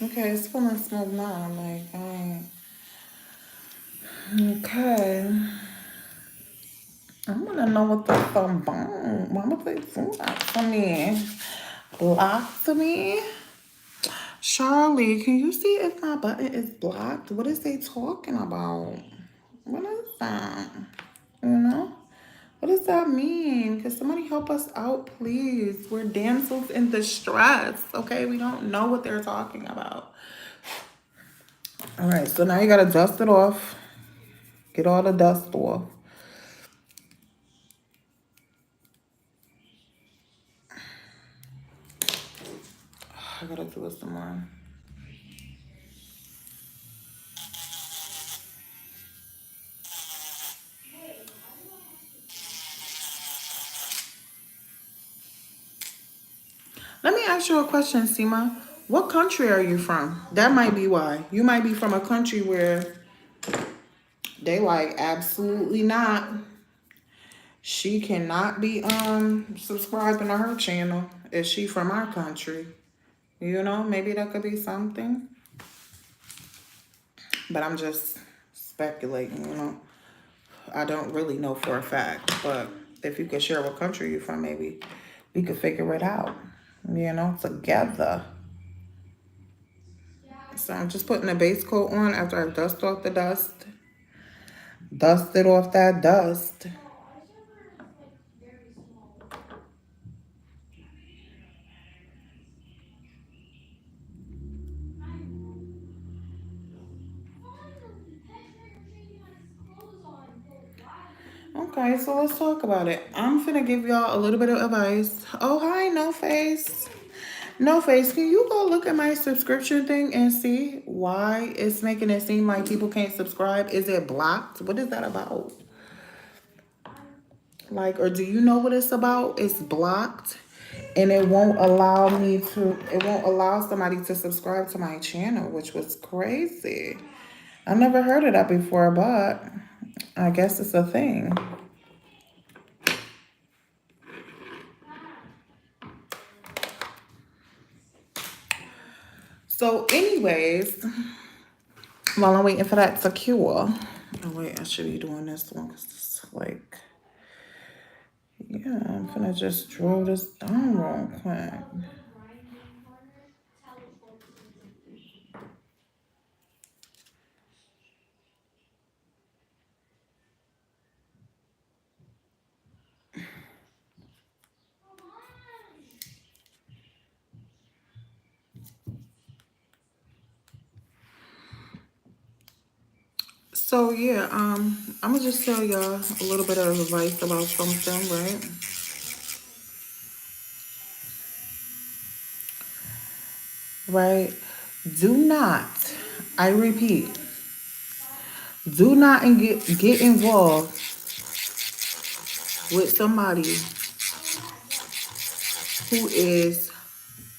Okay, it's feeling smooth now. I'm like, okay. I want to know what the fuck bomb. Mama say block for me. Block for me. Charlie, can you see if my button is blocked? What is they talking about? What is that? You know? What does that mean? Can somebody help us out, please? We're damsels in distress, okay? We don't know what they're talking about. All right, so now you gotta dust it off. Get all the dust off. I gotta do it some more. Let me ask you a question, Seema. What country are you from? That might be why. You might be from a country where they like absolutely not. She cannot be subscribing to her channel if she from our country. You know, maybe that could be something. But I'm just speculating, you know. I don't really know for a fact. But if you could share what country you're from, maybe we could figure it out, you know, together. So I'm just putting a base coat on after I dust off the dust. Dusted off that dust. Okay, so let's talk about it. I'm finna give y'all a little bit of advice. Oh, hi, No Face. No Face, can you go look at my subscription thing and see why it's making it seem like people can't subscribe? Is it blocked? What is that about? Like, or do you know what it's about? It's blocked and it won't allow somebody to subscribe to my channel, which was crazy. I never heard of that before, but I guess it's a thing. So anyways, while I'm waiting for that to cure. Oh wait, I should be doing this one because it's like, yeah, I'm gonna just draw this down real quick. So yeah, I'm gonna just tell y'all a little bit of advice about something, right? Right? Do not, I repeat, do not get involved with somebody who is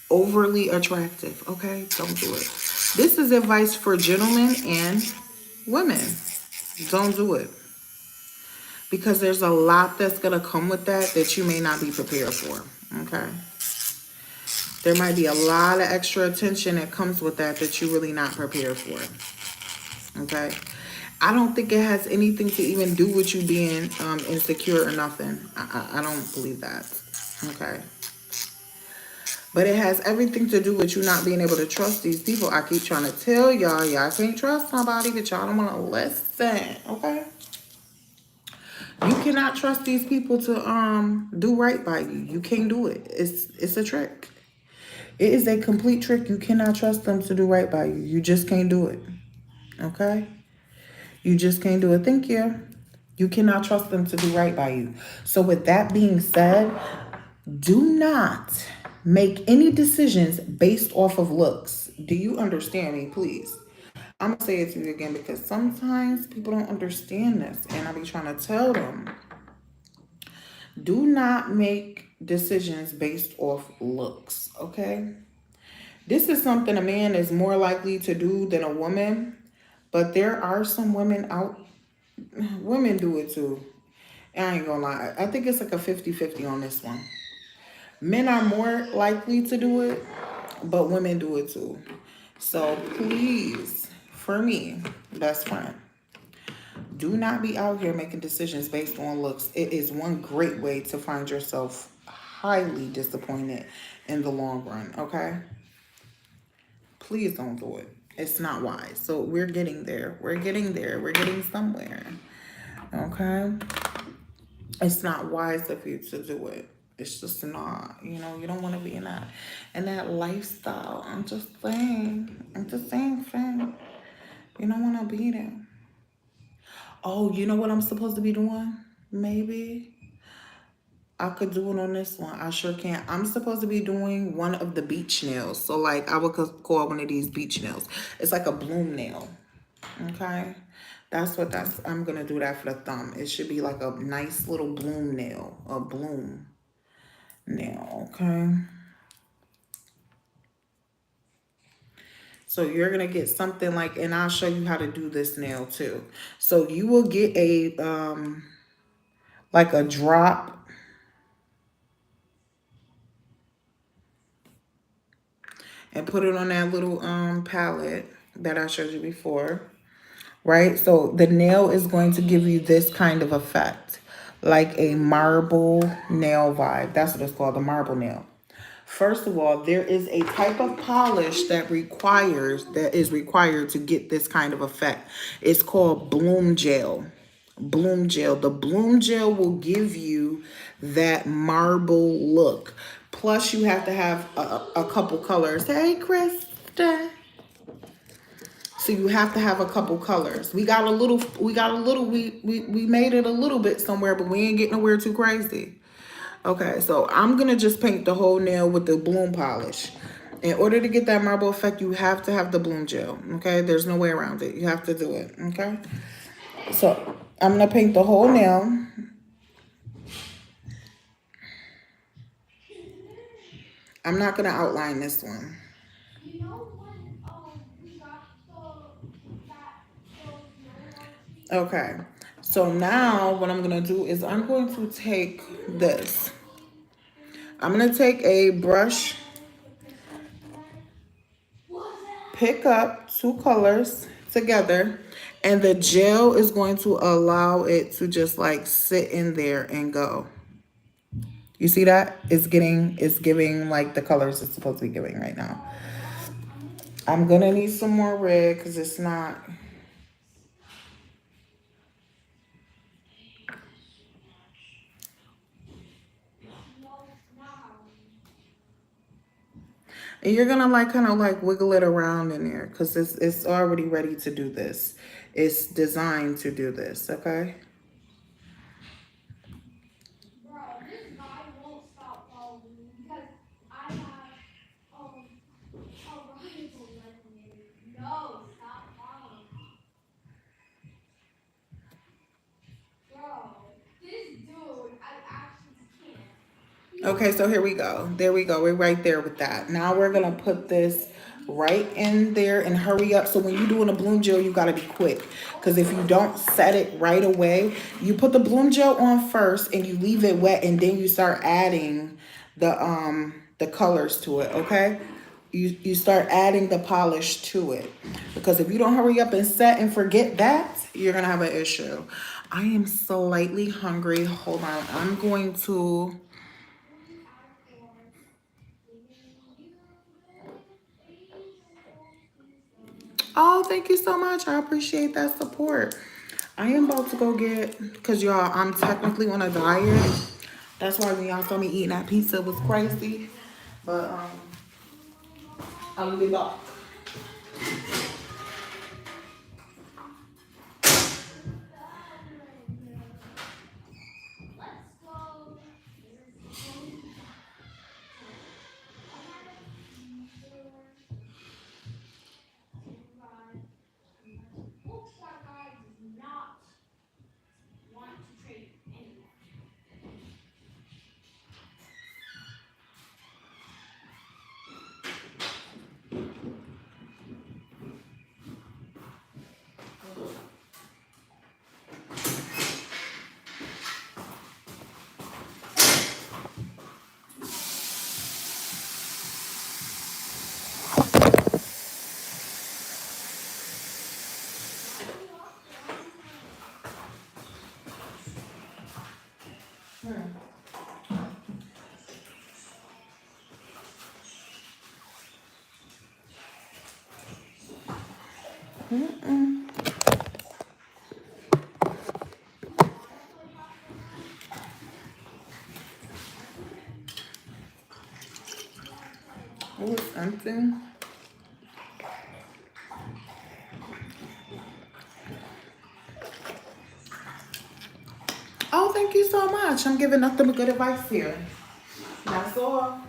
overly attractive, okay? Don't do it. This is advice for gentlemen and women. Don't do it. Because there's a lot that's going to come with that you may not be prepared for, okay? There might be a lot of extra attention that comes with that you're really not prepared for, okay? I don't think it has anything to even do with you being insecure or nothing. I don't believe that, okay? But it has everything to do with you not being able to trust these people. I keep trying to tell y'all, y'all can't trust somebody, but y'all don't want to listen, okay? You cannot trust these people to do right by you. You can't do it. It's a trick. It is a complete trick. You cannot trust them to do right by you. You just can't do it. Okay? You just can't do it. Thank you. You cannot trust them to do right by you. So with that being said, do not make any decisions based off of looks. Do you understand me, please? I'm going to say it to you again because sometimes people don't understand this. And I be trying to tell them. Do not make decisions based off looks, okay? This is something a man is more likely to do than a woman. But there are some women out, women do it too. I ain't gonna lie. I think it's like a 50-50 on this one. Men are more likely to do it, but women do it too. So please, for me, best friend, do not be out here making decisions based on looks. It is one great way to find yourself highly disappointed in the long run, okay? Please don't do it. It's not wise. So we're getting there. We're getting there. We're getting somewhere, okay? It's not wise of you to do it. It's just not, you know, you don't want to be in that lifestyle. I'm just saying, friend. You don't want to be there. Oh, you know what I'm supposed to be doing? Maybe I could do it on this one. I sure can. I'm supposed to be doing one of the beach nails. So like I would call one of these beach nails. It's like a bloom nail. Okay. I'm going to do that for the thumb. It should be like a nice little bloom nail. A bloom nail. Okay. So you're going to get something like, and I'll show you how to do this nail too. So you will get like a drop and put it on that little palette that I showed you before, right? So the nail is going to give you this kind of effect, like a marble nail vibe. That's what it's called, a marble nail. First of all, there is a type of polish that is required to get this kind of effect. It's called bloom gel. Bloom gel. The bloom gel will give you that marble look. Plus, you have to have a couple colors. Hey, Krista. So you have to have a couple colors. We made it a little bit somewhere, but we ain't getting nowhere too crazy. Okay, so I'm gonna just paint the whole nail with the bloom polish. In order to get that marble effect, you have to have the bloom gel. Okay, there's no way around it. You have to do it. Okay, so I'm gonna paint the whole nail. I'm not gonna outline this one. You know when we got Okay, so now what I'm gonna do is I'm going to take this. I'm gonna take a brush, pick up two colors together, and the gel is going to allow it to just like sit in there and go. You see that? It's giving like the colors it's supposed to be giving right now. I'm gonna need some more red because it's not. And you're gonna like kind of like wiggle it around in there because it's already ready to do this. It's designed to do this, okay? Bro, this guy won't stop following me because I have a rifle legendary. No, stop following me. Bro, this dude, I actually can't. Okay, so here we go. There we go. We're right there with that. Now we're gonna put this right in there and hurry up. So when you're doing a bloom gel, you gotta be quick. Because if you don't set it right away, you put the bloom gel on first and you leave it wet and then you start adding the colors to it, okay? You start adding the polish to it. Because if you don't hurry up and set and forget that, you're gonna have an issue. I am slightly hungry. Hold on. I'm going to Oh, thank you so much. I appreciate that support. I am about to go get, because y'all, I'm technically on a diet. That's why when y'all saw me eating that pizza, it was crazy. But I'll be back. It was empty. Oh, thank you so much. I'm giving nothing but good advice here. That's all.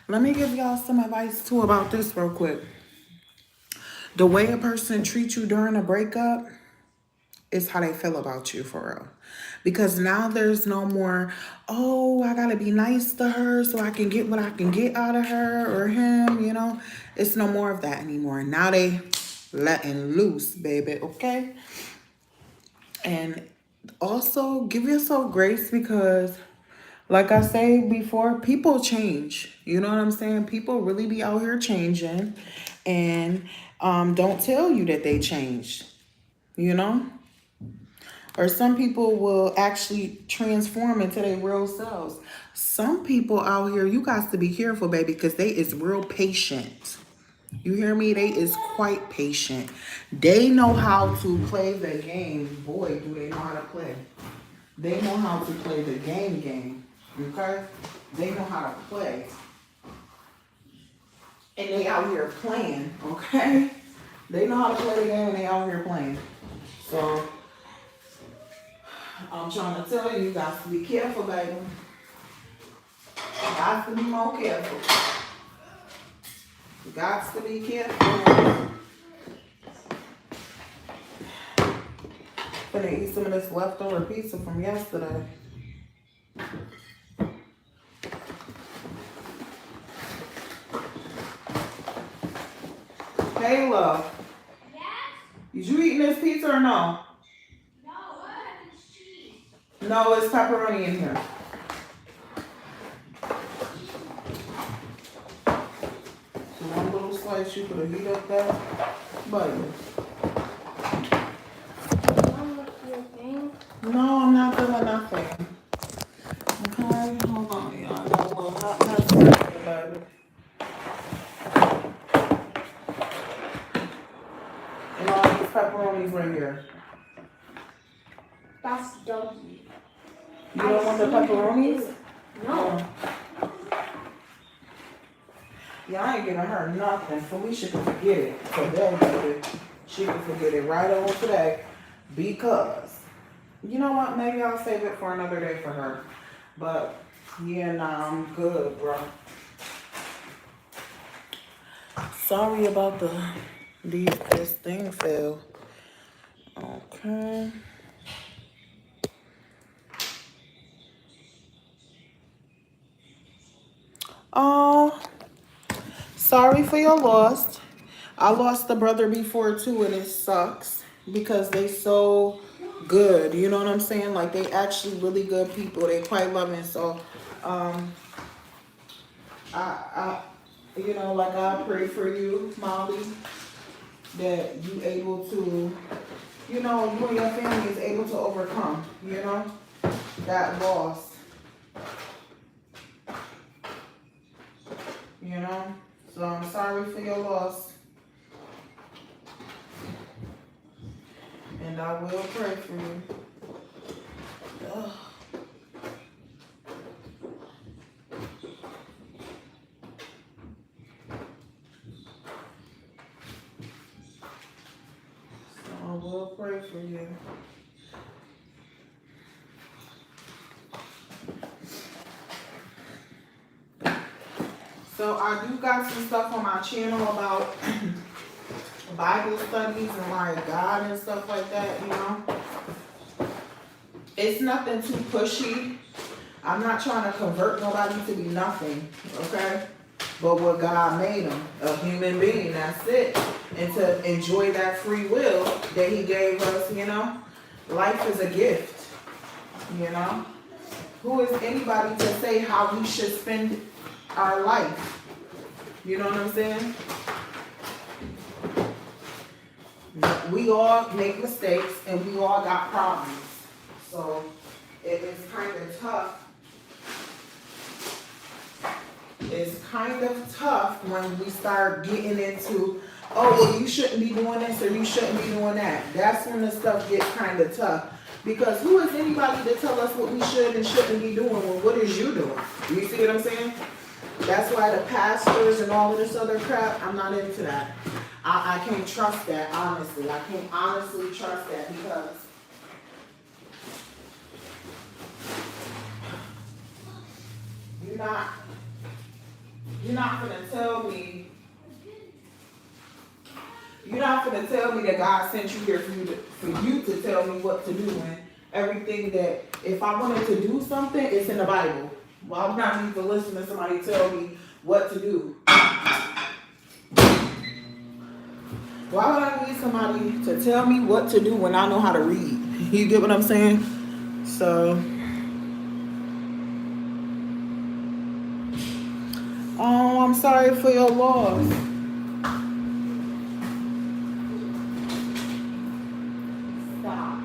Let me give y'all some advice too about this real quick. The way a person treats you during a breakup is how they feel about you for real. Because now there's no more, oh, I gotta be nice to her so I can get what I can get out of her or him, you know? It's no more of that anymore. Now they letting loose, baby, okay? And also give yourself grace because like I say before, people change. You know what I'm saying? People really be out here changing and don't tell you that they changed, you know? Or some people will actually transform into their real selves. Some people out here, you got to be careful, baby, because they is real patient. You hear me? They is quite patient. They know how to play the game. Boy, do they know how to play. They know how to play the game. Okay? They know how to play. And they out here playing, okay? They know how to play the game and they out here playing. So, I'm trying to tell you, you got to be careful, baby. You got to be more careful. You got to be careful. Gonna eat some of this leftover pizza from yesterday. Kayla, Yes? is you eating this pizza or no? No, what? It's cheese. No, it's pepperoni in here. So one little slice, you could have heat up that butter. No, I'm not doing nothing. Okay, hold on, y'all. I got a little hot mess in here, baby. And all these pepperonis right here. That's doggy. You don't want the pepperonis? No. Yeah, I ain't giving her nothing. Felicia can forget it today, baby. She can forget it right over today because, you know what? Maybe I'll save it for another day for her. But, yeah, nah, I'm good, bro. Sorry about this thing fell. Okay. Oh, sorry for your loss. I lost a brother before too, and it sucks because they so good. You know what I'm saying? Like they actually really good people. They quite loving. So, um, you know, like I pray for you, Molly, that you able to, you know, you and your family is able to overcome, you know, that loss, you know. So I'm sorry for your loss, and I will pray for you. Ugh. So I will pray for you. So I do got some stuff on my channel about Bible studies and like God and stuff like that, you know. It's nothing too pushy. I'm not trying to convert nobody to be nothing, okay? But what God made them, a human being, that's it. And to enjoy that free will that he gave us, you know. Life is a gift, you know. Who is anybody to say how we should spend our life? You know what I'm saying? We all make mistakes and we all got problems. So it is kind of tough. It's kind of tough when we start getting into, oh, well, you shouldn't be doing this or you shouldn't be doing that. That's when the stuff gets kind of tough. Because who is anybody to tell us what we should and shouldn't be doing? Well, what is you doing? You see what I'm saying? That's why the pastors and all of this other crap, I'm not into that. I can't trust that, honestly. I can't honestly trust that because you're not gonna tell me, that God sent you here for you to tell me what to do, and everything that if I wanted to do something, it's in the Bible. Why would I need to listen to somebody tell me what to do? Why would I need somebody to tell me what to do when I know how to read? You get what I'm saying? So, oh, I'm sorry for your loss. Stop.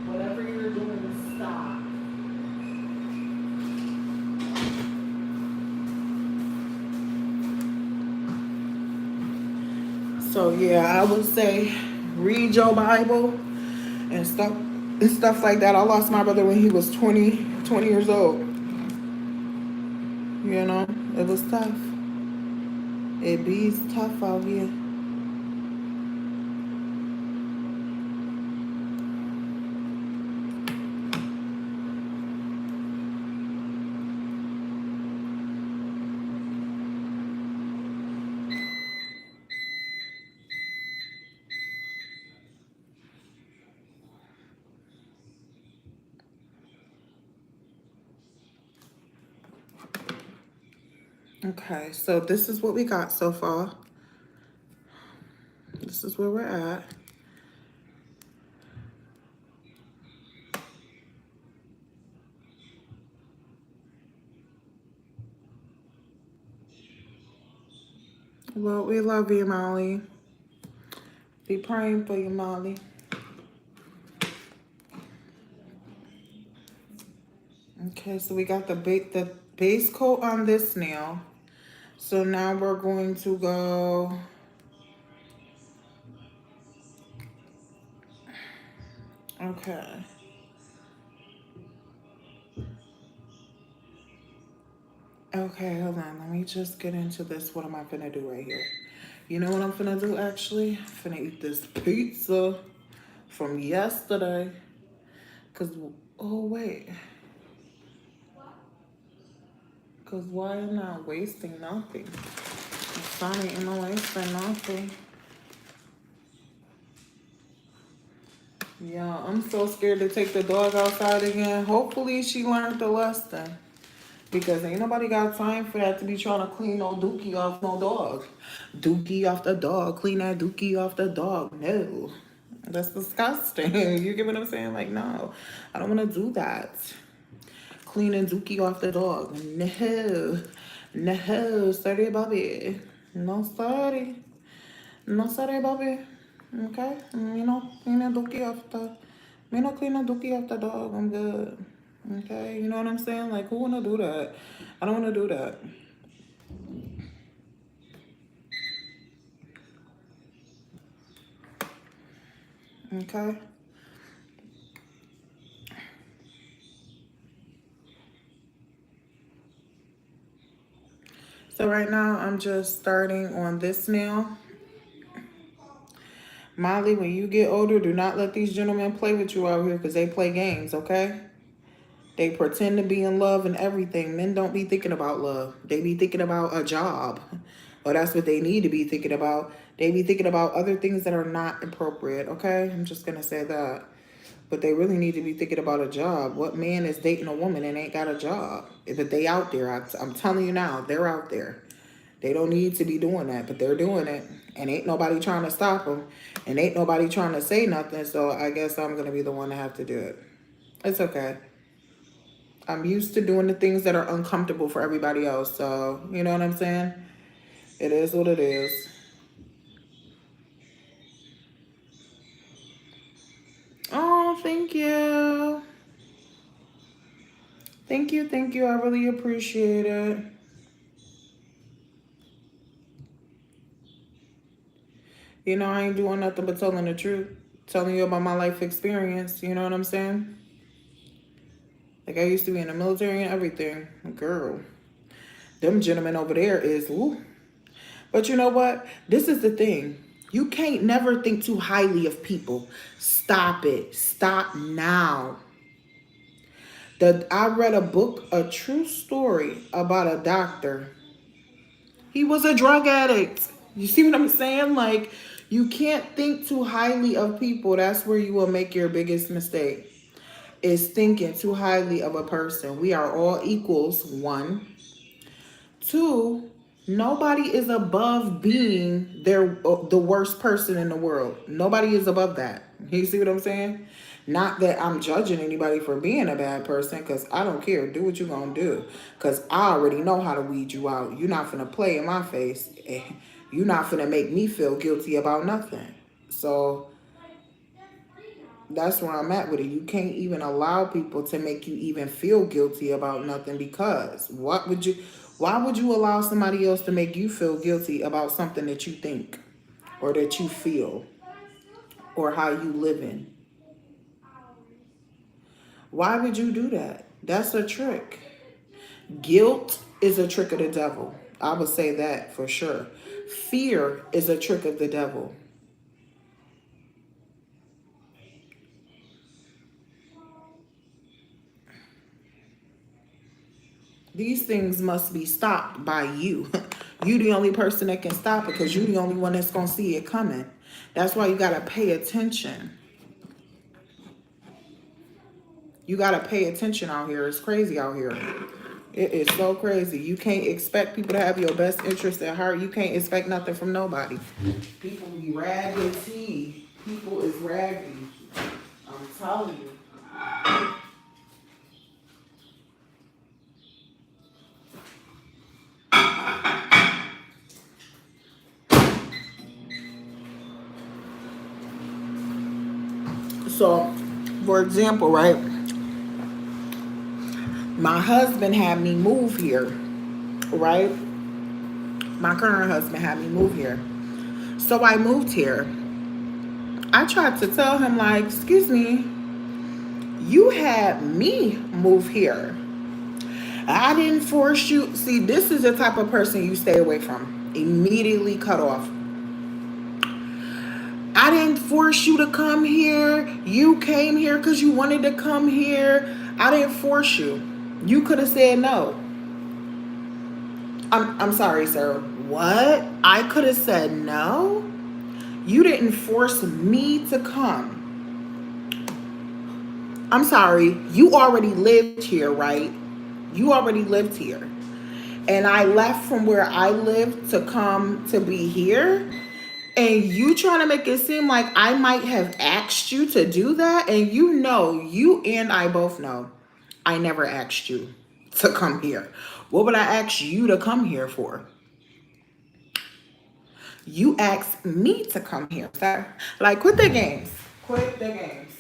Whatever you're doing, stop. So yeah, I would say read your Bible and stuff like that. I lost my brother when he was 20 years old. You know, it was tough. It be tough out here. Okay, so this is what we got so far. This is where we're at. Well, we love you, Molly. Be praying for you, Molly. Okay, so we got the base coat on this nail. So now we're going to go. Okay. Okay, hold on. Let me just get into this. What am I gonna do right here? You know what I'm gonna do actually? I'm gonna eat this pizza from yesterday. Oh wait. Cause why am I wasting nothing? Sonny in the way for nothing. Yeah, I'm so scared to take the dog outside again. Hopefully she learned the lesson. Because ain't nobody got time for that to be trying to clean no dookie off no dog. Dookie off the dog. Clean that dookie off the dog. No. That's disgusting. You get what I'm saying? Like, no. I don't want to do that. Cleaning dookie off the dog. No. No. Sorry, Bobby. No, sorry. No, sorry, Bobby. Okay? You know, cleaning dookie off the... You know, cleaning dookie off the dog. I'm good. Okay? You know what I'm saying? Like, who want to do that? I don't want to do that. Okay? So right now, I'm just starting on this nail. Molly, when you get older, do not let these gentlemen play with you out here because they play games, okay? They pretend to be in love and everything. Men don't be thinking about love. They be thinking about a job. Or that's what they need to be thinking about. They be thinking about other things that are not appropriate, okay? I'm just going to say that. But they really need to be thinking about a job. What man is dating a woman and ain't got a job? But they out there. I'm telling you now, they're out there. They don't need to be doing that, but they're doing it. And ain't nobody trying to stop them. And ain't nobody trying to say nothing. So I guess I'm going to be the one to have to do it. It's okay. I'm used to doing the things that are uncomfortable for everybody else. So, you know what I'm saying? It is what it is. Oh, thank you. Thank you, thank you. I really appreciate it. You know, I ain't doing nothing but telling the truth. Telling you about my life experience. You know what I'm saying? Like, I used to be in the military and everything. Girl. Them gentlemen over there is, ooh. But you know what? This is the thing. You can't never think too highly of people. Stop it. Stop now. I read a book, a true story about a doctor. He was a drug addict. You see what I'm saying? Like, you can't think too highly of people. That's where you will make your biggest mistake. Is thinking too highly of a person. We are all equals, 1. 2, nobody is above being the worst person in the world. Nobody is above that. You see what I'm saying? Not that I'm judging anybody for being a bad person, because I don't care. Do what you're going to do. Because I already know how to weed you out. You're not finna play in my face. You're not finna make me feel guilty about nothing. So that's where I'm at with it. You can't even allow people to make you even feel guilty about nothing, because why would you allow somebody else to make you feel guilty about something that you think or that you feel or how you live in? Why would you do that? That's a trick. Guilt is a trick of the devil. I would say that for sure. Fear is a trick of the devil. These things must be stopped by you. You the only person that can stop it, because you the only one that's going to see it coming. That's why you got to pay attention. You got to pay attention out here. It's crazy out here. It is so crazy. You can't expect people to have your best interest at heart. You can't expect nothing from nobody. People be raggedy. People is raggedy. I'm telling you. So, for example, right? My husband had me move here, right? My current husband had me move here. So I moved here. I tried to tell him, like, excuse me, you had me move here. I didn't force you. See, this is the type of person you stay away from. Immediately cut off. I didn't force you to come here. You came here because you wanted to come here. I didn't force you. You could have said no. I'm sorry, sir. What? I could have said no? You didn't force me to come. I'm sorry. You already lived here, right? You already lived here. And I left from where I lived to come to be here. And you trying to make it seem like I might have asked you to do that. And you know, you and I both know, I never asked you to come here. What would I ask you to come here for? You asked me to come here, sir. Like, quit the games. Quit the games.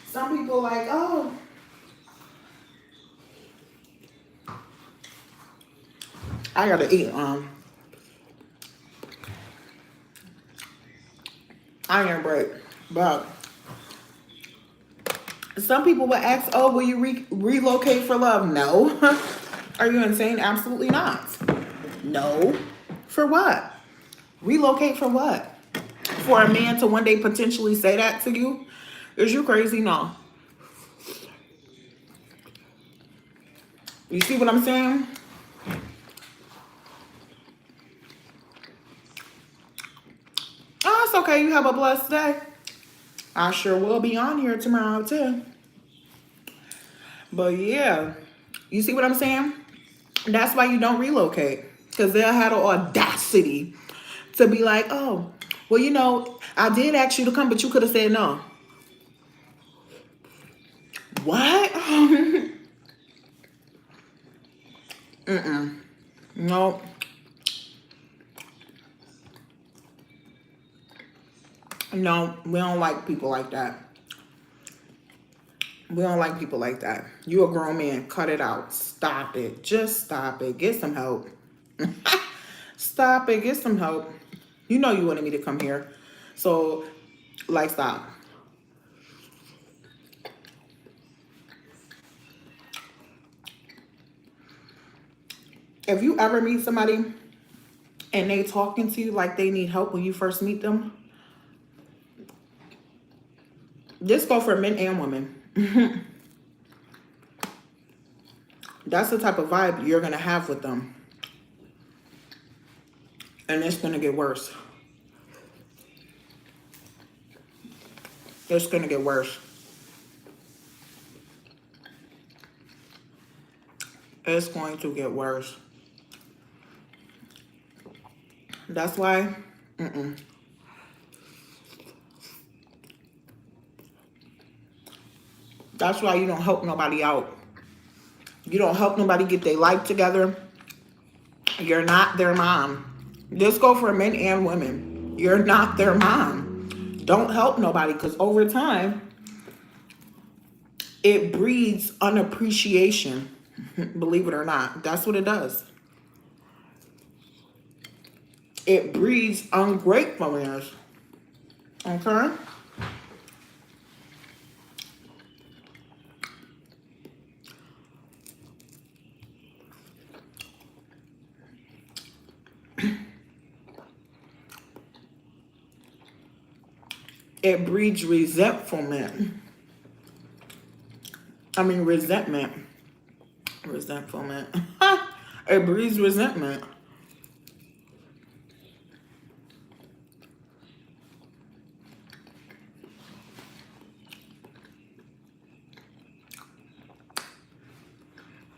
Some people like, oh, I gotta eat iron break. But some people would ask, oh, will you relocate for love? No. Are you insane? Absolutely not. No. For what? Relocate for what? For a man to one day potentially say that to you? Is you crazy? No. You see what I'm saying? Oh, it's okay. You have a blessed day. I sure will be on here tomorrow too. But yeah, you see what I'm saying? That's why you don't relocate. Because they'll have the audacity to be like, oh, well, you know, I did ask you to come, but you could have said no. What? No. No, we don't like people like that. We don't like people like that. You a grown man. Cut it out. Stop it. Just stop it. Get some help. Stop it. Get some help. You know you wanted me to come here. So, like, stop. If you ever meet somebody and they talking to you like they need help when you first meet them, this go for men and women. That's the type of vibe you're going to have with them. And it's going to get worse. It's going to get worse. It's going to get worse. That's why, That's why you don't help nobody out. You don't help nobody get their life together. You're not their mom. This go for men and women. You're not their mom. Don't help nobody, because over time, it breeds unappreciation. Believe it or not. That's what it does. It breeds ungratefulness. Okay? It breeds resentment. Resentment. Resentment. It breeds resentment.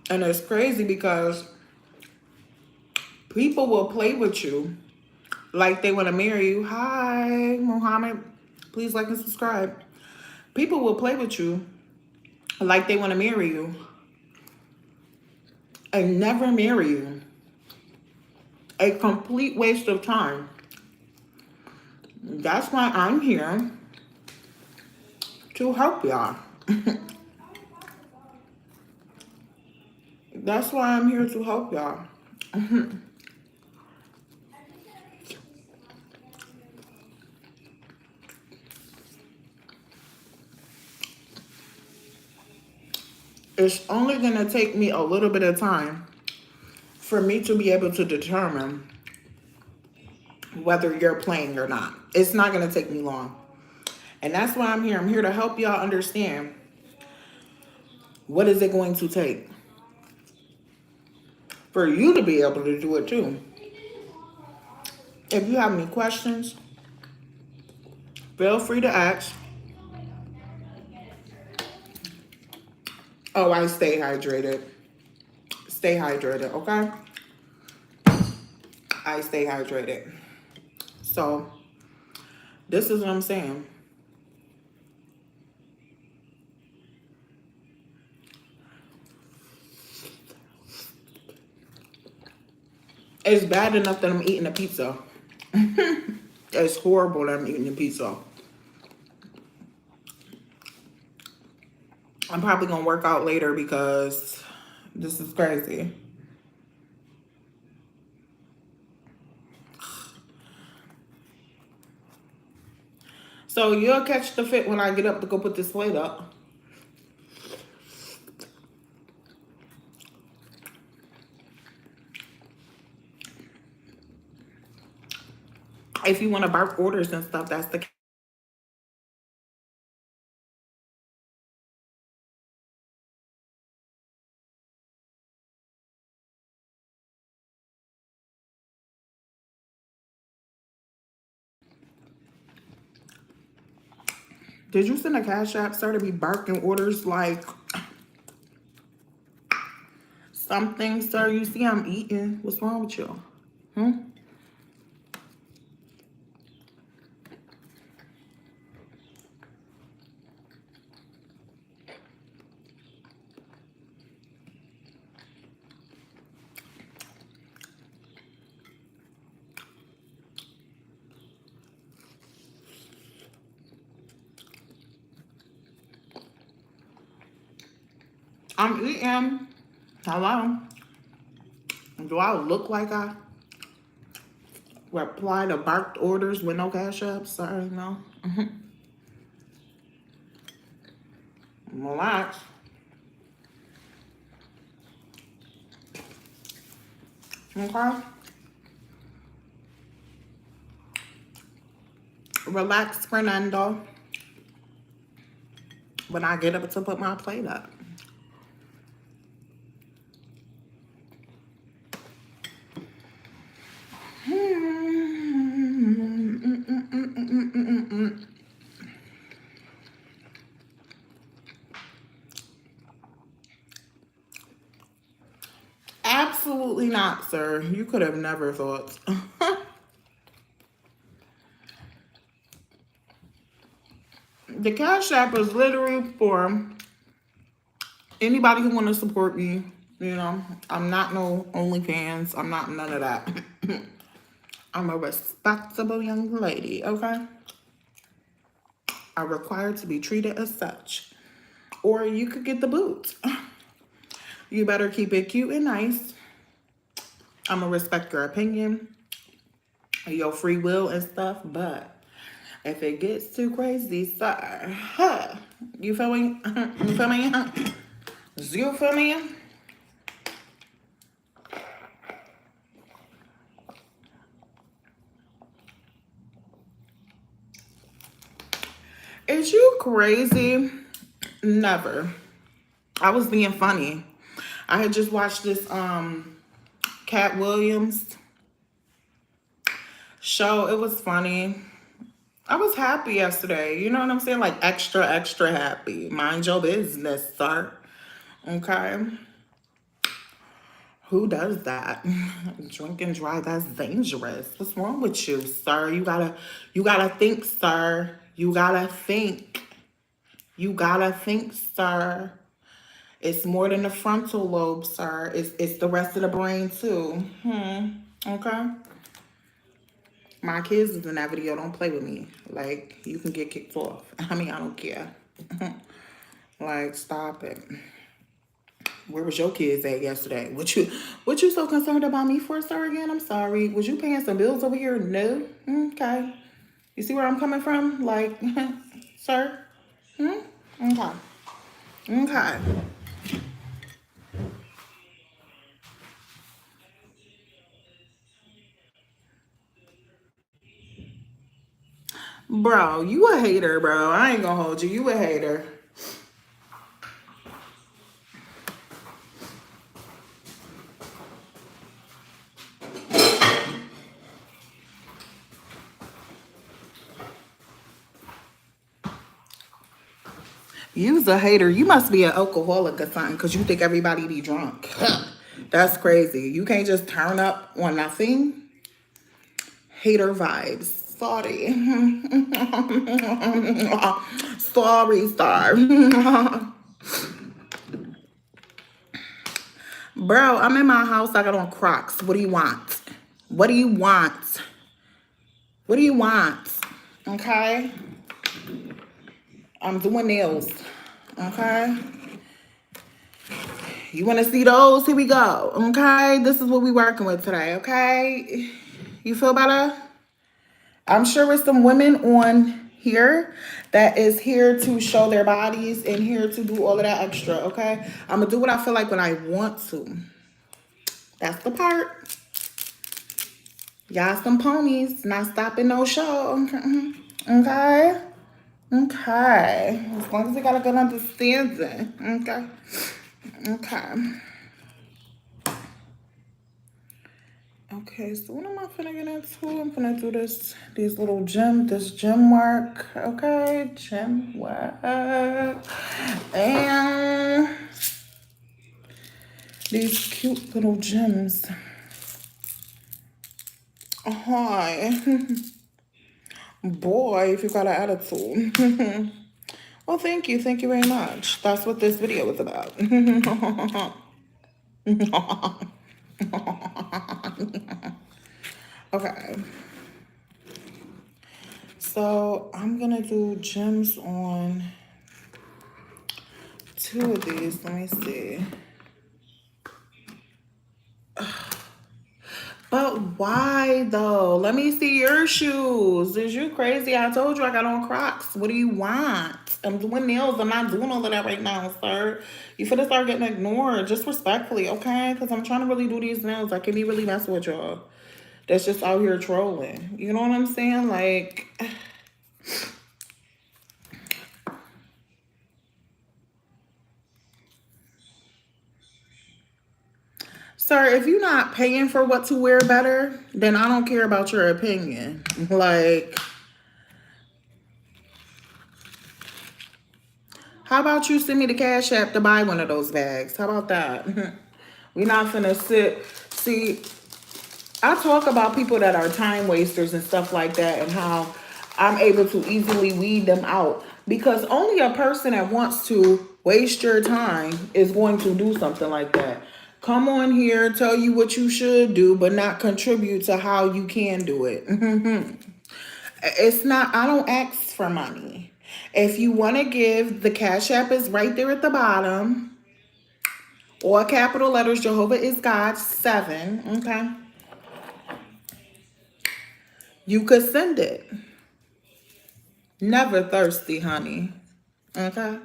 And it's crazy because people will play with you like they want to marry you. Hi, Mohammed. Please like and subscribe. People will play with you like they want to marry you and never marry you. A complete waste of time. That's why I'm here to help y'all. That's why I'm here to help y'all. It's only going to take me a little bit of time for me to be able to determine whether you're playing or not. It's not going to take me long. And that's why I'm here. I'm here to help y'all understand What is it going to take for you to be able to do it too? If you have any questions, feel free to ask. Oh, I stay hydrated. Stay hydrated, okay? I stay hydrated. So, this is what I'm saying. It's bad enough that I'm eating a pizza. It's horrible that I'm eating a pizza. I'm probably gonna work out later because this is crazy. So you'll catch the fit when I get up to go put this plate up. If you want to bark orders and stuff, that's the. Did you send a cash app, sir, to be barking orders like something, sir? You see I'm eating. What's wrong with you? I'm eating. Hello. Do I look like I reply to barked orders with no cash app? Sorry, no. Relax. Okay? Relax, Fernando. When I get up to put my plate up. Absolutely not, sir. You could have never thought. The Cash App is literally for anybody who want to support me. You know, I'm not no OnlyFans. I'm not none of that. I'm a respectable young lady, okay? I'm required to be treated as such. Or you could get the boot. You better keep it cute and nice. I'm going to respect your opinion, your free will and stuff, but if it gets too crazy, sir, you feel me? You feel me? You feel me? Is you crazy? Never. I was being funny. I had just watched this Cat Williams show. It was funny. I was happy yesterday. You know what I'm saying? Like extra, extra happy. Mind your business, sir. Okay? Who does that? Drink and drive, that's dangerous. What's wrong with you, sir? You gotta think, sir. You gotta think. You gotta think, sir. It's more than the frontal lobe, sir. It's the rest of the brain too. Okay? My kids is in that video. Don't play with me. Like, you can get kicked off. I mean, I don't care. Like, stop it. Where was your kids at yesterday? What you so concerned about me for, sir, again? I'm sorry. Was you paying some bills over here? No? Okay. You see where I'm coming from? Like, sir? Okay. Okay. Bro, you a hater, bro. I ain't gonna hold you. You a hater. You's a hater. You must be an alcoholic or something because you think everybody be drunk. That's crazy. You can't just turn up on nothing. Hater vibes. Sorry. Sorry, star. Bro, I'm in my house. I got on Crocs. What do you want? What do you want? What do you want? Okay? I'm doing nails. Okay? You want to see those? Here we go. Okay? This is what we working with today. Okay? You feel better? I'm sure there's some women on here that is here to show their bodies and here to do all of that extra. Okay? I'm going to do what I feel like when I want to. That's the part. Y'all some ponies. Not stopping no show. Okay? Okay. As long as we got a good understanding. Okay? Okay. Okay, so what am I finna get into? I'm finna do this gym work. Okay, gym work. And these cute little gems. Hi. Boy, if you got an attitude. Well, thank you. Thank you very much. That's what this video was about. Okay. So I'm gonna do gems on 2 of these. Let me see. But why though? Let me see your shoes. Is you crazy? I told you I got on Crocs. What do you want? I'm doing nails. I'm not doing all of that right now, sir. You finna start getting ignored. Just respectfully, okay? Because I'm trying to really do these nails. I can be really messing with y'all. That's just out here trolling. You know what I'm saying? Like... Sir, if you're not paying for what to wear better, then I don't care about your opinion. Like, how about you send me the Cash App to buy one of those bags? How about that? We're not finna sit. See, I talk about people that are time wasters and stuff like that and how I'm able to easily weed them out. Because only a person that wants to waste your time is going to do something like that. Come on here, tell you what you should do, but not contribute to how you can do it. It's not, I don't ask for money. If you want to give, the Cash App is right there at the bottom. Or capital letters, Jehovah is God, 7. Okay. You could send it. Never thirsty, honey. Okay.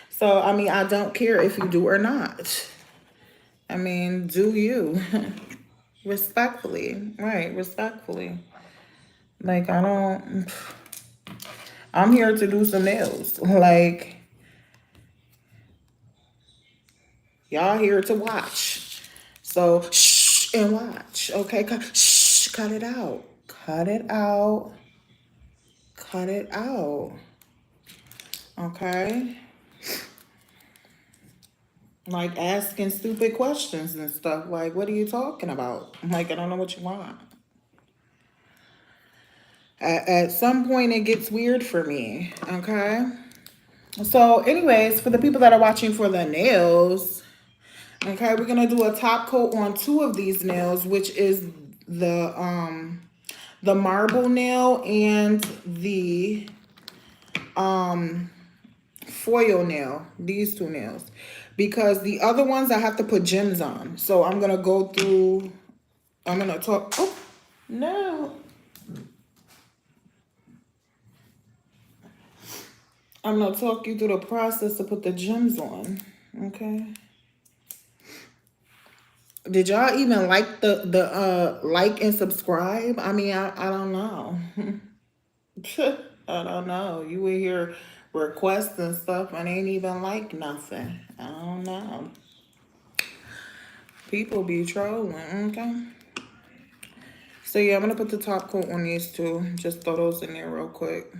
So, I mean, I don't care if you do or not. I mean, do you? Respectfully. Right, respectfully. Like, I'm here to do some nails. Like, y'all here to watch. So, shh and watch. Okay, cut it out. Cut it out. Cut it out. Okay? Like asking stupid questions and stuff. Like, what are you talking about? Like, I don't know what you want. At some point, it gets weird for me. Okay? So, anyways, for the people that are watching for the nails, okay, we're going to do a top coat on 2 of these nails, which is the marble nail and the foil nail, these 2 nails, because the other ones I have to put gems on. So I'm gonna go through, I'm gonna talk, oh no, I'm gonna talk you through the process to put the gems on. Okay, did y'all even like the like and subscribe? I mean, I don't know. I don't know. You would hear requests and stuff and ain't even like nothing. I don't know. People be trolling, okay? So yeah, I'm gonna put the top coat on these 2. Just throw those in there real quick.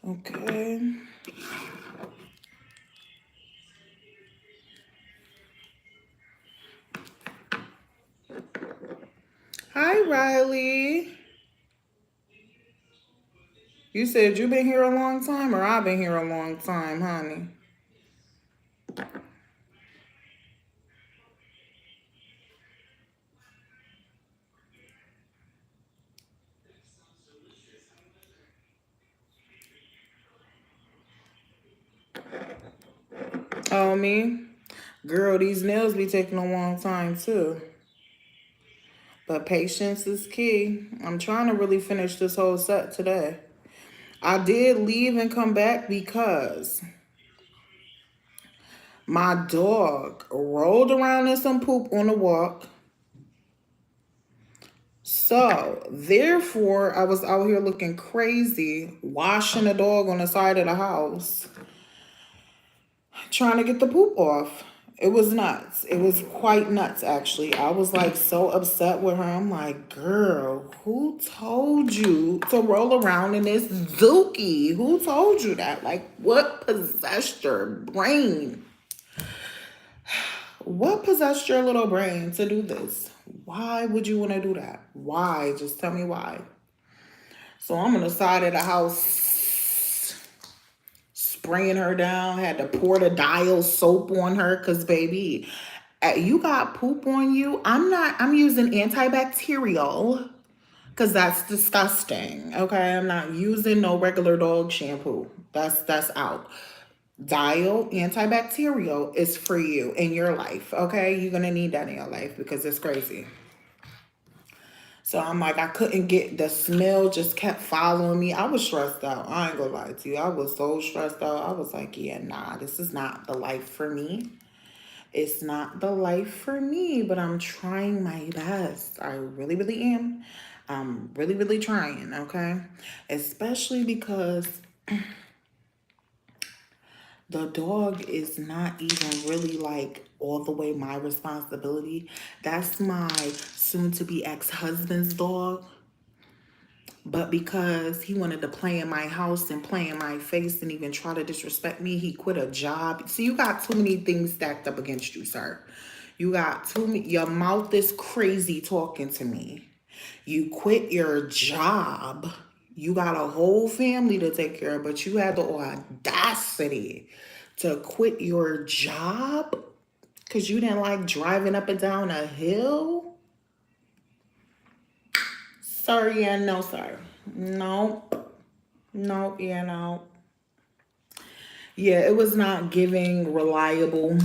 Okay. Hi, Riley. You said you been here a long time, or I've been here a long time, honey? Oh, me? Girl, these nails be taking a long time, too. But patience is key. I'm trying to really finish this whole set today. I did leave and come back because my dog rolled around in some poop on the walk. So, therefore, I was out here looking crazy, washing the dog on the side of the house, trying to get the poop off. It was nuts. It was quite nuts, actually. I was like so upset with her. I'm like, girl, who told you to roll around in this dookie? Who told you that? Like, what possessed your brain? What possessed your little brain to do this? Why would you want to do that? Why? Just tell me why. So I'm on the side of the house spraying her down. Had to pour the Dial soap on her because, baby, you got poop on you. I'm using antibacterial because that's disgusting. Okay, I'm not using no regular dog shampoo. That's out. Dial antibacterial is for you in your life. Okay, you're gonna need that in your life because it's crazy. So I'm like, I couldn't get the smell, just kept following me. I was stressed out. I ain't gonna lie to you. I was so stressed out. I was like, yeah, nah, this is not the life for me. It's not the life for me, but I'm trying my best. I really, really am. I'm really, really trying, okay? Especially because the dog is not even really like all the way my responsibility. That's my soon to be ex-husband's dog. But because he wanted to play in my house and play in my face and even try to disrespect me, he quit a job. See, you got too many things stacked up against you, sir. You got too many, your mouth is crazy talking to me. You quit your job. You got a whole family to take care of, but you had the audacity to quit your job because you didn't like driving up and down a hill? Sir, yeah, no, sir. No, no, yeah, no. Yeah, it was not giving reliable.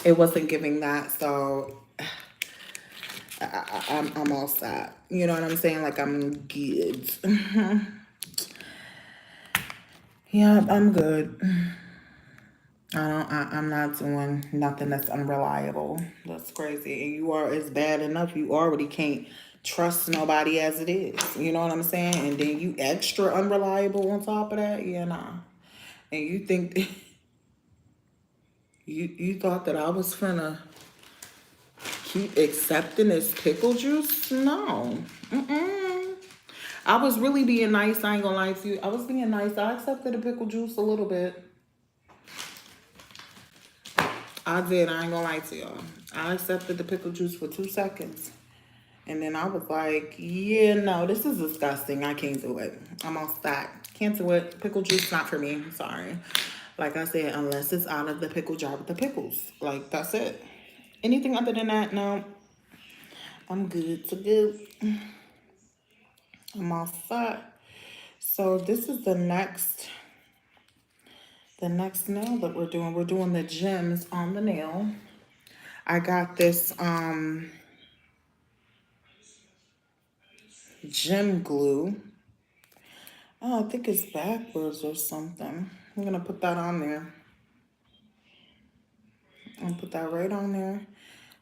It wasn't giving that, so I'm all set. You know what I'm saying? Like, I'm good. Yeah, I'm good. I'm not doing nothing that's unreliable. That's crazy. And you are, it's bad enough. You already can't trust nobody as it is. You know what I'm saying? And then you extra unreliable on top of that? Yeah, nah. And you think, you thought that I was finna keep accepting this pickle juice? No. Mm-mm. I was really being nice. I ain't gonna lie to you. I was being nice. I accepted the pickle juice a little bit. I did. I ain't gonna lie to y'all. I accepted the pickle juice for 2 seconds. And then I was like, yeah, no, this is disgusting. I can't do it. I'm all set. Can't do it. Pickle juice, not for me. Sorry. Like I said, unless it's out of the pickle jar with the pickles. Like, that's it. Anything other than that, no. I'm good to go. I'm all set. So this is the next nail that we're doing. We're doing the gems on the nail. I got this gem glue. Oh, I think it's backwards or something. I'm gonna put that on there. I'll put that right on there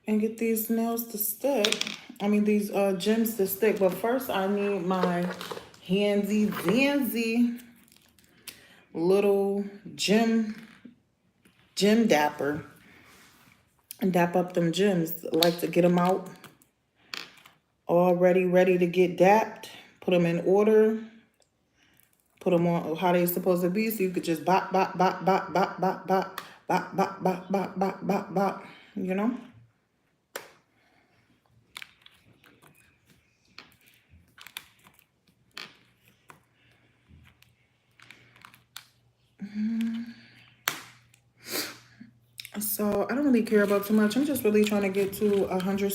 and get these nails to stick. I mean, these gems to stick. But first I need my handsy danzy little gem dapper and dap up them gems. I like to get them out already ready to get dapped. Put them in order. Put them on how they supposed to be, so you could just bop, bop, bop, bop, bop, bop, bop, bop, bop, bop, bop, bop, bop, bop, you know? So I don't really care about too much. I'm just really trying to get to 500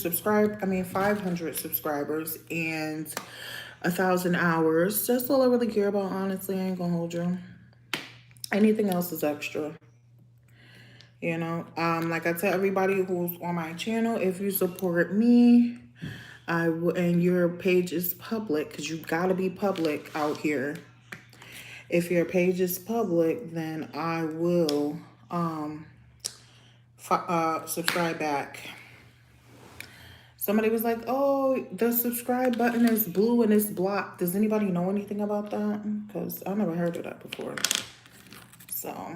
subscribers and 1,000 hours. That's all I really care about, honestly. I ain't gonna hold you. Anything else is extra. You know, like I tell everybody who's on my channel, if you support me, and your page is public, because you gotta be public out here. If your page is public, then I will subscribe back. Somebody was like, oh, the subscribe button is blue and it's blocked. Does anybody know anything about that? Because I never heard of that before. So,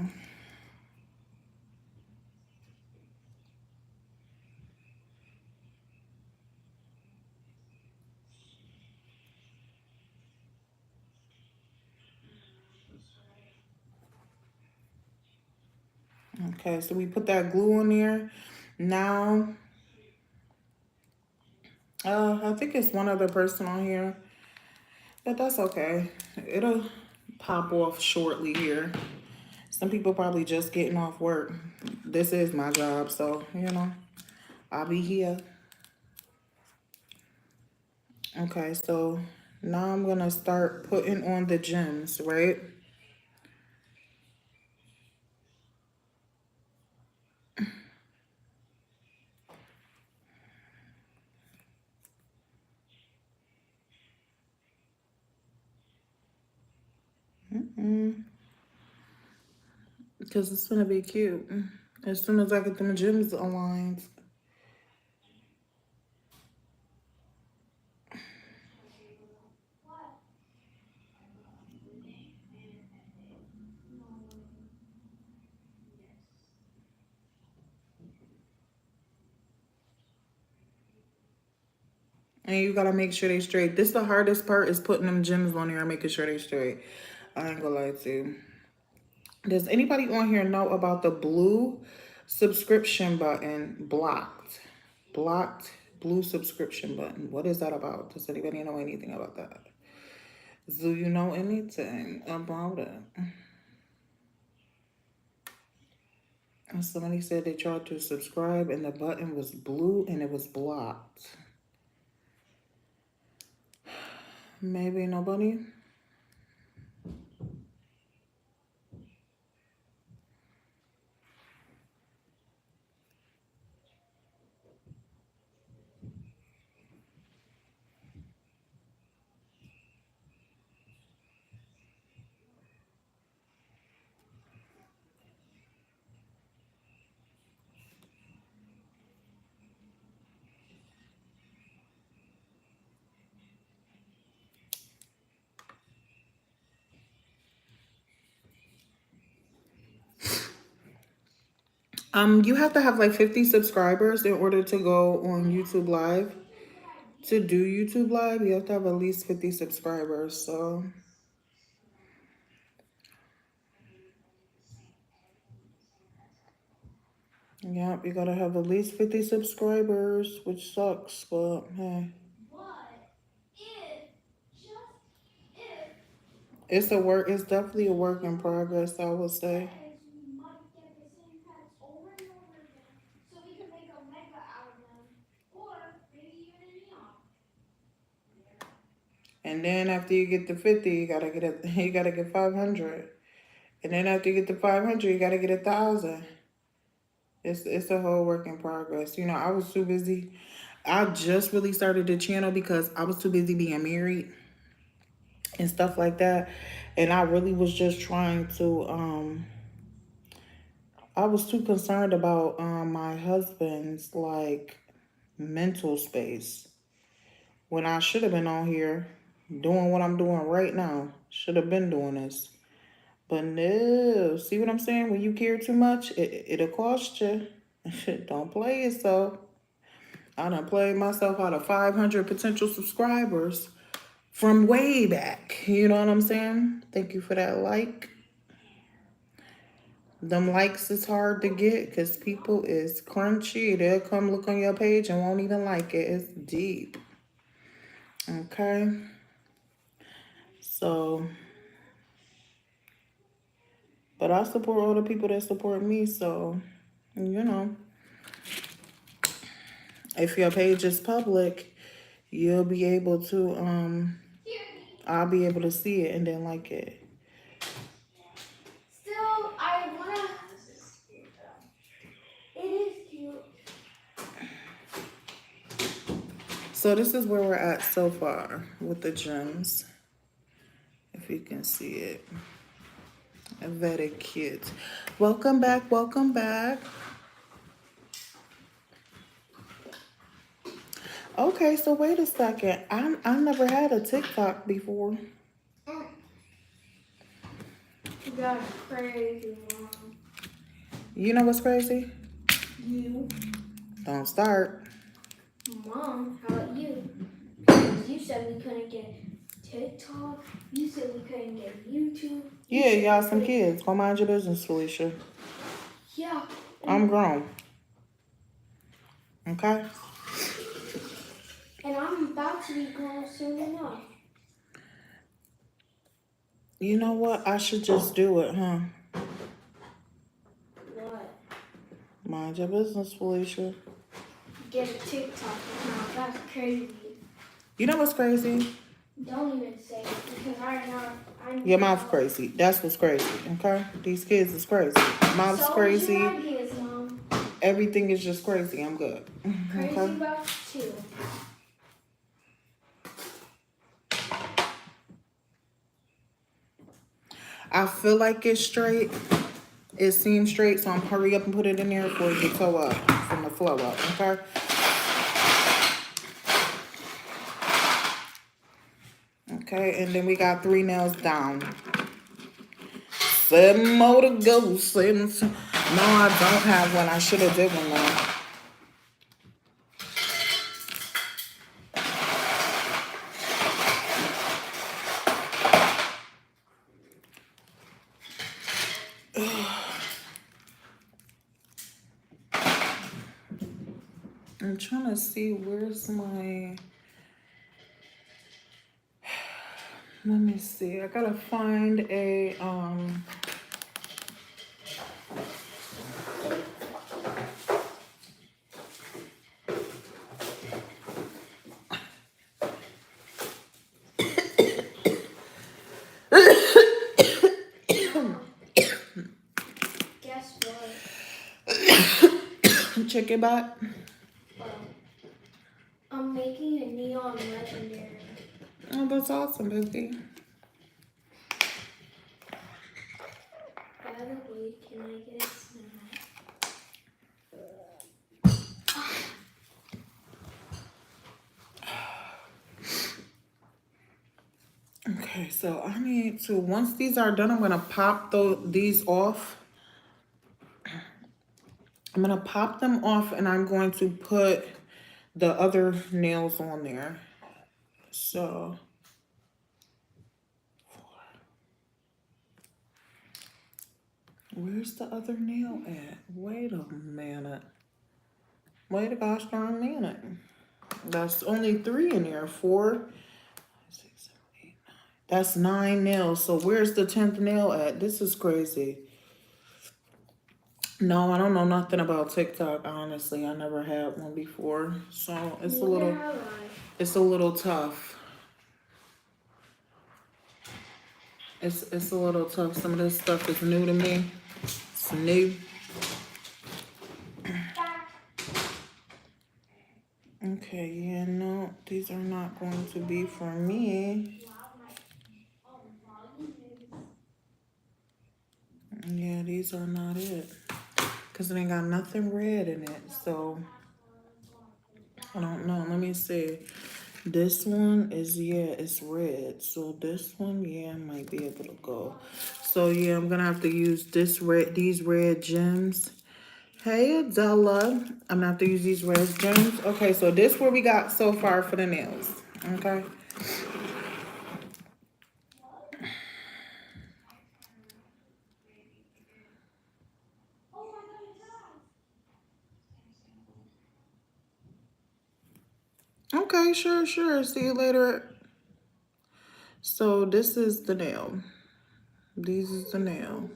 okay, so we put that glue on there. Now, I think it's one other person on here, but that's okay. It'll pop off shortly here. Some people probably just getting off work. This is my job, so, you know, I'll be here. Okay, so now I'm going to start putting on the gems, right? Because it's going to be cute. As soon as I get them gems aligned. And you gotta make sure they straight. This the hardest part, is putting them gems on here and making sure they straight. I ain't gonna lie to you. Does anybody on here know about the blue subscription button blocked? Blocked blue subscription button. What is that about? Does anybody know anything about that? Do you know anything about it? And somebody said they tried to subscribe and the button was blue and it was blocked. Maybe nobody? You have to have like 50 subscribers in order to go on YouTube Live. To do YouTube Live, you have to have at least 50 subscribers. So, yeah, you gotta have at least 50 subscribers, which sucks, but hey. It's definitely a work in progress, I would say. And then after you get to 50, you gotta get 500. And then after you get to 500, you gotta get 1,000. It's a whole work in progress. You know, I was too busy. I just really started the channel because I was too busy being married and stuff like that. And I really was just trying to, I was too concerned about my husband's, like, mental space. When I should have been on here doing what I'm doing right now. Should have been doing this. But no, see what I'm saying? When you care too much, it'll cost you. Don't play yourself. I done played myself out of 500 potential subscribers from way back. You know what I'm saying? Thank you for that like. Them likes is hard to get because people is crunchy. They'll come look on your page and won't even like it. It's deep. Okay. So, but I support all the people that support me. So, you know, if your page is public, you'll be able to, I'll be able to see it and then like it. Still, I wanna. It is cute. So this is where we're at so far with the gems. If you can see it. Very cute. Welcome back, welcome back. Okay, so wait a second. I never had a TikTok before. You got a crazy one. You know what's crazy? You. Don't start. Mom, how about you? Because you said we couldn't get TikTok. You said we couldn't get YouTube. Yeah, y'all some kids. Go mind your business, Felicia. Yeah. I'm grown. Okay? And I'm about to be grown soon enough. You know what? I should just do it, huh? What? Mind your business, Felicia. Get a TikTok account. That's crazy. You know what's crazy? Don't even say it because I know. Your mouth crazy. That's what's crazy, okay? These kids is crazy. Mouth's So crazy. your ideas, Mom. Everything is just crazy. I'm good. Crazy Okay? about you. I feel like it's straight. It seems straight, so I'm hurry up and put it in there before it gets so up from the flow up, okay? Okay, and then we got 3 nails down. 7 more to go. 7. No, I don't have one. I should have did one though. I'm trying to see where's my... Let me see. I gotta find a Guess what? chicken butt. I'm making a neon legendary. Oh, that's awesome, baby. By the way, can I get a snack? Okay, so I need to, once these are done, I'm gonna pop these off. I'm gonna pop them off and I'm going to put the other nails on there. So, where's the other nail at? Wait a minute. Wait a gosh darn minute. That's only 3 in there. 4, 6, 7, 8, 9. That's 9 nails. So where's the 10th nail at? This is crazy. No, I don't know nothing about TikTok, honestly. I never had one before. So it's a little tough. It's a little tough. Some of this stuff is new to me. It's new. Okay, yeah, no, these are not going to be for me. Yeah, these are not it. Because it ain't got nothing red in it. So, I don't know. Let me see. This one is, yeah, it's red. So, this one, yeah, I might be able to go. So, yeah, I'm going to have to use these red gems. Hey, Adela. I'm going to have to use these red gems. Okay, so this is what we got so far for the nails. Okay. sure. See you later. So this is the nail. These is the nail.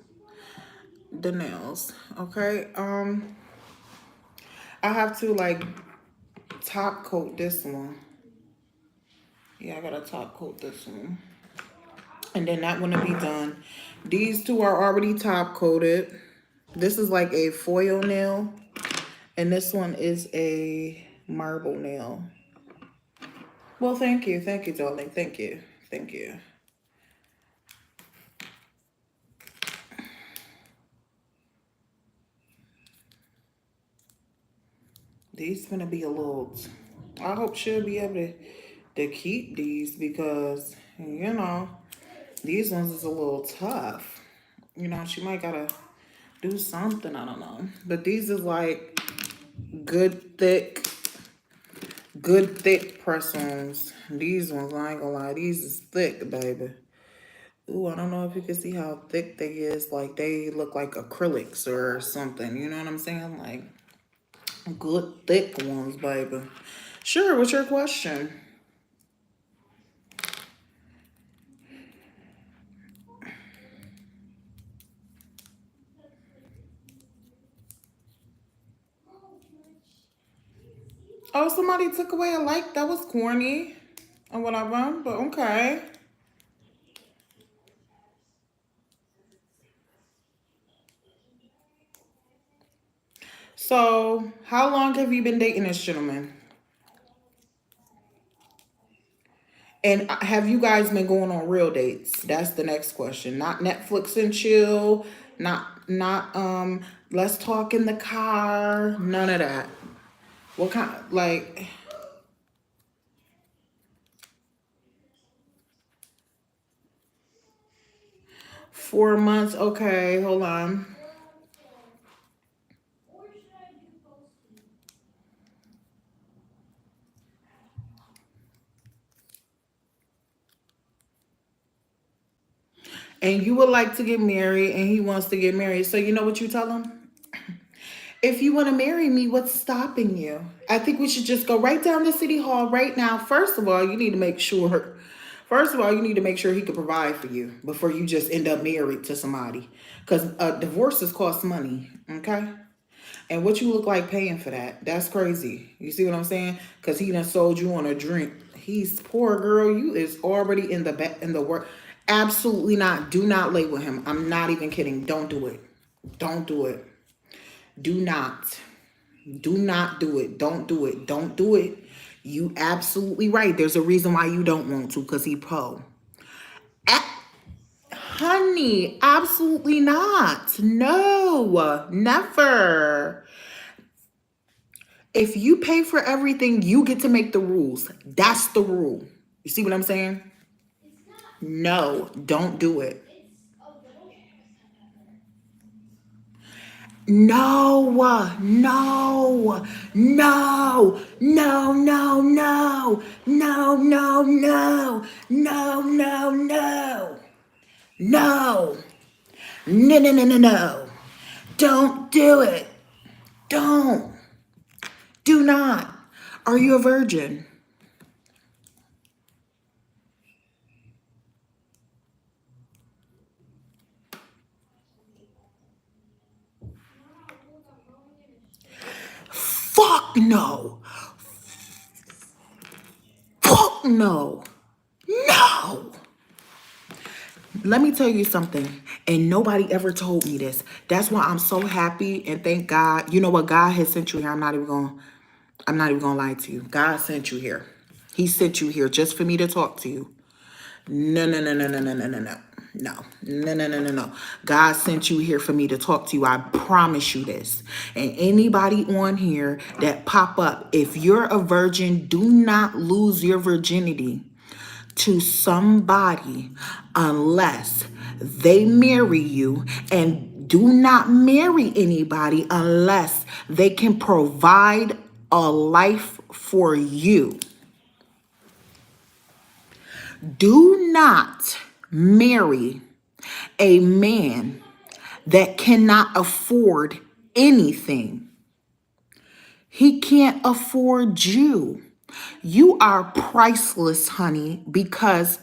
The nails. Okay. I have to like top coat this one. Yeah, I gotta top coat this one. And then that one will be done. These two are already top coated. This is like a foil nail. And this one is a marble nail. Well, thank you. Thank you, darling. Thank you. Thank you. These gonna be a little, I hope she'll be able to keep these because, you know, these ones is a little tough. You know, she might gotta do something, I don't know. But these is like good thick press-ons. These ones, I ain't gonna lie, these is thick, baby. Ooh, I don't know if you can see how thick they is. Like, they look like acrylics or something. You know what I'm saying? Like, good thick ones, baby. Sure, what's your question? Oh, somebody took away a like. That was corny or whatever, but okay. So, how long have you been dating this gentleman? And have you guys been going on real dates? That's the next question. Not Netflix and chill, not let's talk in the car, none of that. What kind, like, 4 months? Okay, hold on. And you would like to get married and he wants to get married. So you know what you tell him? If you want to marry me, what's stopping you? I think we should just go right down to City Hall right now. First of all, you need to make sure. First of all, you need to make sure he can provide for you before you just end up married to somebody. Because divorces cost money, okay? And what you look like paying for that? That's crazy. You see what I'm saying? Because he done sold you on a drink. He's poor girl. You is already in the work. Absolutely not. Do not lay with him. I'm not even kidding. Don't do it. Don't do it. Do not. Do not do it. Don't do it. Don't do it. You absolutely right. There's a reason why you don't want to, because he po. Honey, absolutely not. No, never. If you pay for everything, you get to make the rules. That's the rule. You see what I'm saying? No, don't do it. No, no, no, no, no, no, no, no, no, no, no, no, no, no. Don't do it. Don't. Do not. Are you a virgin? Fuck no. Fuck no. No. Let me tell you something. And nobody ever told me this. That's why I'm so happy and thank God. You know what? God has sent you here. I'm not even gonna lie to you. God sent you here. He sent you here just for me to talk to you. No, no, no, no, no, no, no, no, no. No, no, no, no, no, no. God sent you here for me to talk to you. I promise you this. And anybody on here that pop up, if you're a virgin, do not lose your virginity to somebody unless they marry you, and do not marry anybody unless they can provide a life for you. Do not marry a man that cannot afford anything. He can't afford you. You are priceless, honey, because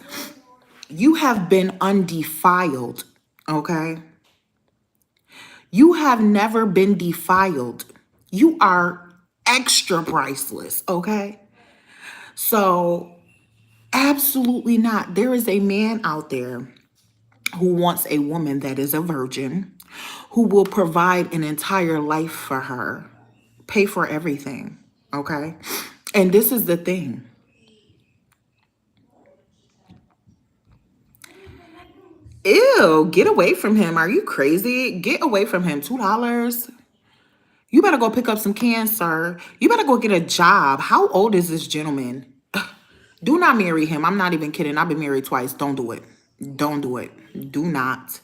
you have been undefiled, okay? You have never been defiled. You are extra priceless, okay? So, absolutely not. There is a man out there who wants a woman that is a virgin, who will provide an entire life for her, pay for everything, okay? And this is the thing. Ew, get away from him. Are you crazy? Get away from him. $2. You better go pick up some cans, sir. You better go get a job. How old is this gentleman? Do not marry him. I'm not even kidding. I've been married twice. Don't do it. Don't do it. Do not.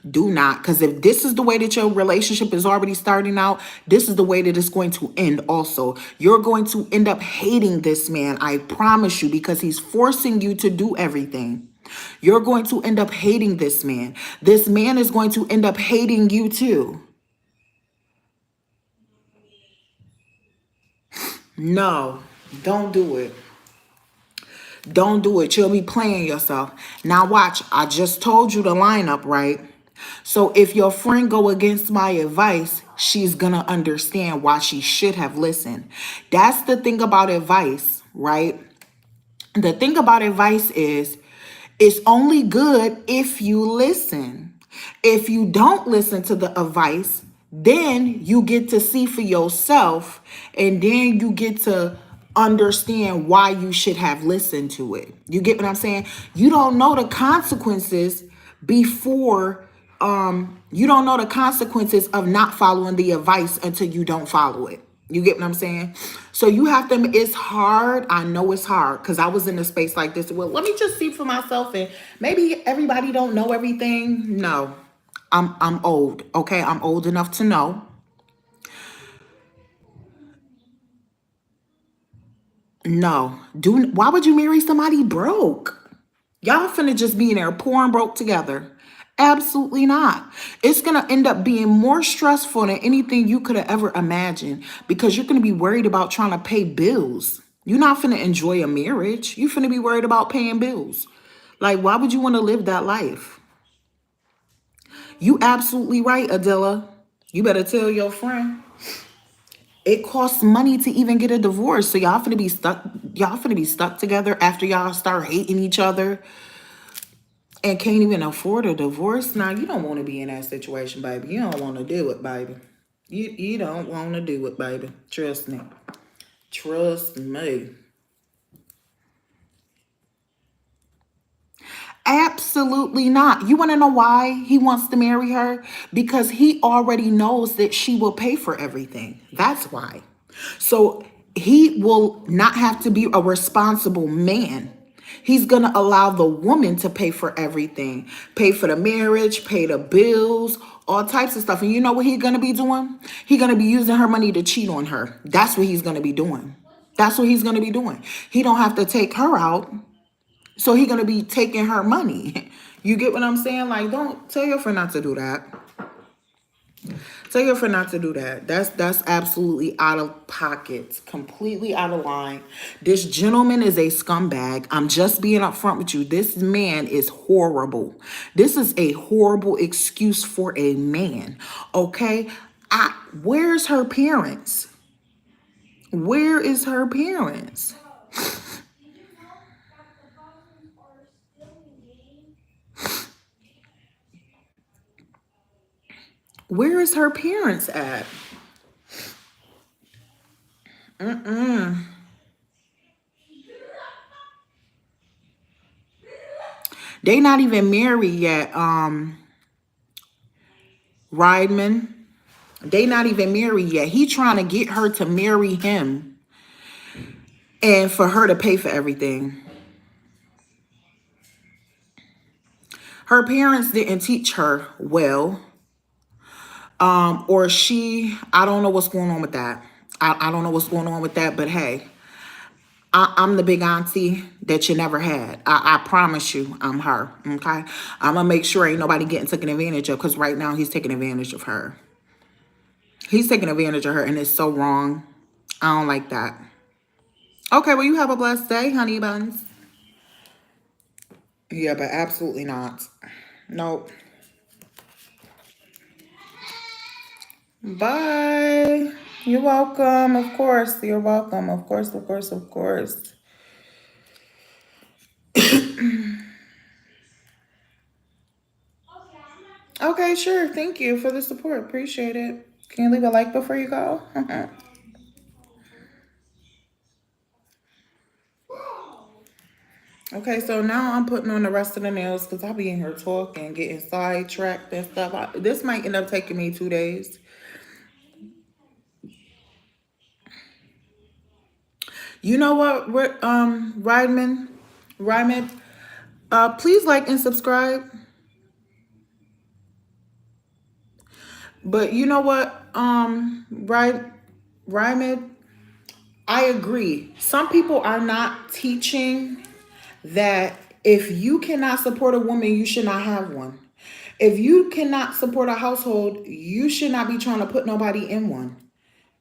Do not. Because if this is the way that your relationship is already starting out, this is the way that it's going to end also. You're going to end up hating this man. I promise you, because he's forcing you to do everything. You're going to end up hating this man. This man is going to end up hating you too. No, don't do it. Don't do it. You'll be playing yourself. Now watch, I just told you the lineup, right? So if your friend go against my advice, she's going to understand why she should have listened. That's the thing about advice, right? The thing about advice is it's only good if you listen. If you don't listen to the advice, then you get to see for yourself, and then you get to understand why you should have listened to it. You get what I'm saying? You don't know the consequences before you don't know the consequences of not following the advice until you don't follow it. You get what I'm saying? So you have to, it's hard. I know it's hard because I was in a space like this. Well, let me just see for myself, and maybe everybody don't know everything. No, I'm old. Okay. I'm old enough to know. No, why would you marry somebody broke? Y'all finna just be in there pouring broke together. Absolutely not. It's going to end up being more stressful than anything you could have ever imagined, because you're going to be worried about trying to pay bills. You're not finna enjoy a marriage. You're finna be worried about paying bills. Like, why would you want to live that life? You absolutely right, Adela. You better tell your friend. It costs money to even get a divorce. So y'all finna be stuck. Y'all finna be stuck together after y'all start hating each other and can't even afford a divorce. Now, you don't want to be in that situation, baby. You don't want to do it, baby. You don't want to do it, baby. Trust me. Trust me. Absolutely not. You want to know why he wants to marry her? Because he already knows that she will pay for everything. That's why. So he will not have to be a responsible man. He's going to allow the woman to pay for everything. Pay for the marriage, pay the bills, all types of stuff. And you know what he's going to be doing? He's going to be using her money to cheat on her. That's what he's going to be doing. That's what he's going to be doing. He don't have to take her out. So he's going to be taking her money. You get what I'm saying? Like, don't tell your friend not to do that. Tell your friend not to do that. That's absolutely out of pocket. Completely out of line. This gentleman is a scumbag. I'm just being upfront with you. This man is horrible. This is a horrible excuse for a man. Okay? Where's her parents? Where is her parents? Did you know that the Falcons are still in game? Where is her parents at? They not even married yet. Riedman. They not even married yet. He trying to get her to marry him and for her to pay for everything. Her parents didn't teach her well. Or I don't know what's going on with that. I don't know what's going on with that, but hey, I'm the big auntie that you never had. I promise you I'm her, okay? I'm going to make sure ain't nobody getting taken advantage of, because right now he's taking advantage of her. He's taking advantage of her, and it's so wrong. I don't like that. Okay, well, you have a blessed day, honey buns. Yeah, but absolutely not. Nope. Bye. You're welcome. Of course. You're welcome. Of course, of course, of course. Okay, sure. Thank you for the support. Appreciate it. Can you leave a like before you go? Okay, so now I'm putting on the rest of the nails because I'll be in here talking, getting sidetracked and stuff. This might end up taking me 2 days. You know what, Ryman, please like and subscribe. But you know what, Ryman, I agree. Some people are not teaching that if you cannot support a woman, you should not have one. If you cannot support a household, you should not be trying to put nobody in one.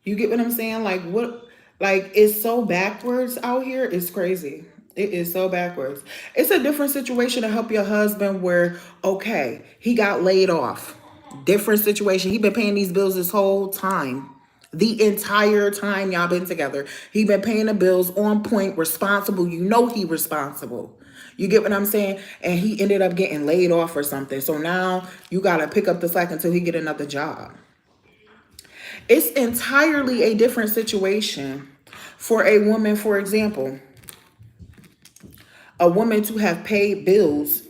You get what I'm saying? Like what? Like it's so backwards out here. It's crazy. It is so backwards. It's a different situation to help your husband where, okay, he got laid off. Different situation. He been paying these bills this whole time. The entire time y'all been together. He been paying the bills on point, responsible. You know he responsible. You get what I'm saying? And he ended up getting laid off or something. So now you gotta pick up the slack until he get another job. It's entirely a different situation for a woman, for example, a woman to have paid bills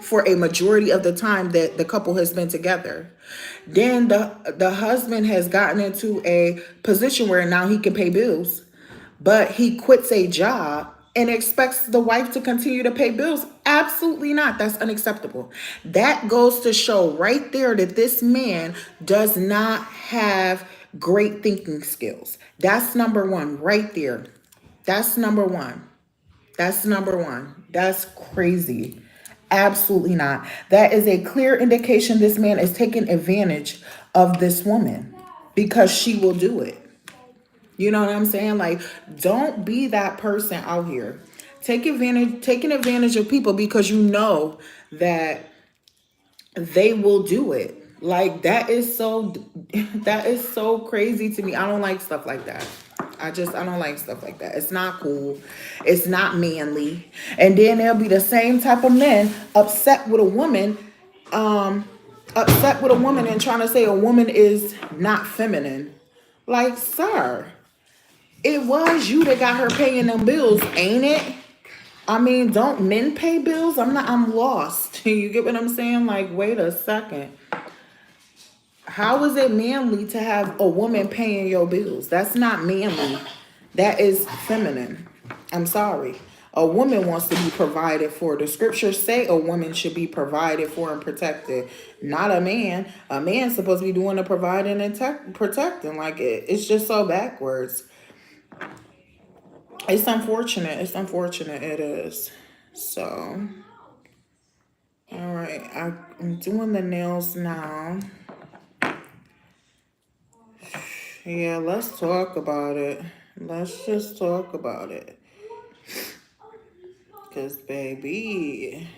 for a majority of the time that the couple has been together. Then the husband has gotten into a position where now he can pay bills, but he quits a job and expects the wife to continue to pay bills. Absolutely not. That's unacceptable. That goes to show right there that this man does not have great thinking skills. That's number one right there. That's number one. That's number one. That's crazy. Absolutely not. That is a clear indication this man is taking advantage of this woman because she will do it. You know what I'm saying? Like, don't be that person out here. Taking advantage of people because you know that they will do it. Like that is so crazy to me. I don't like stuff like that. I don't like stuff like that. It's not cool. It's not manly. And then there'll be the same type of men upset with a woman and trying to say a woman is not feminine. Like, sir, it was you that got her paying them bills, ain't it? I mean, don't men pay bills? I'm lost. You get what I'm saying? Like, wait a second. How is it manly to have a woman paying your bills? That's not manly. That is feminine. I'm sorry. A woman wants to be provided for. The scriptures say a woman should be provided for and protected, not a man. A man's supposed to be doing the providing and protecting. Like, it's just so backwards. It's unfortunate. It's unfortunate. It is. So, all right. I'm doing the nails now. Yeah, let's talk about it. Let's just talk about it. Because, baby,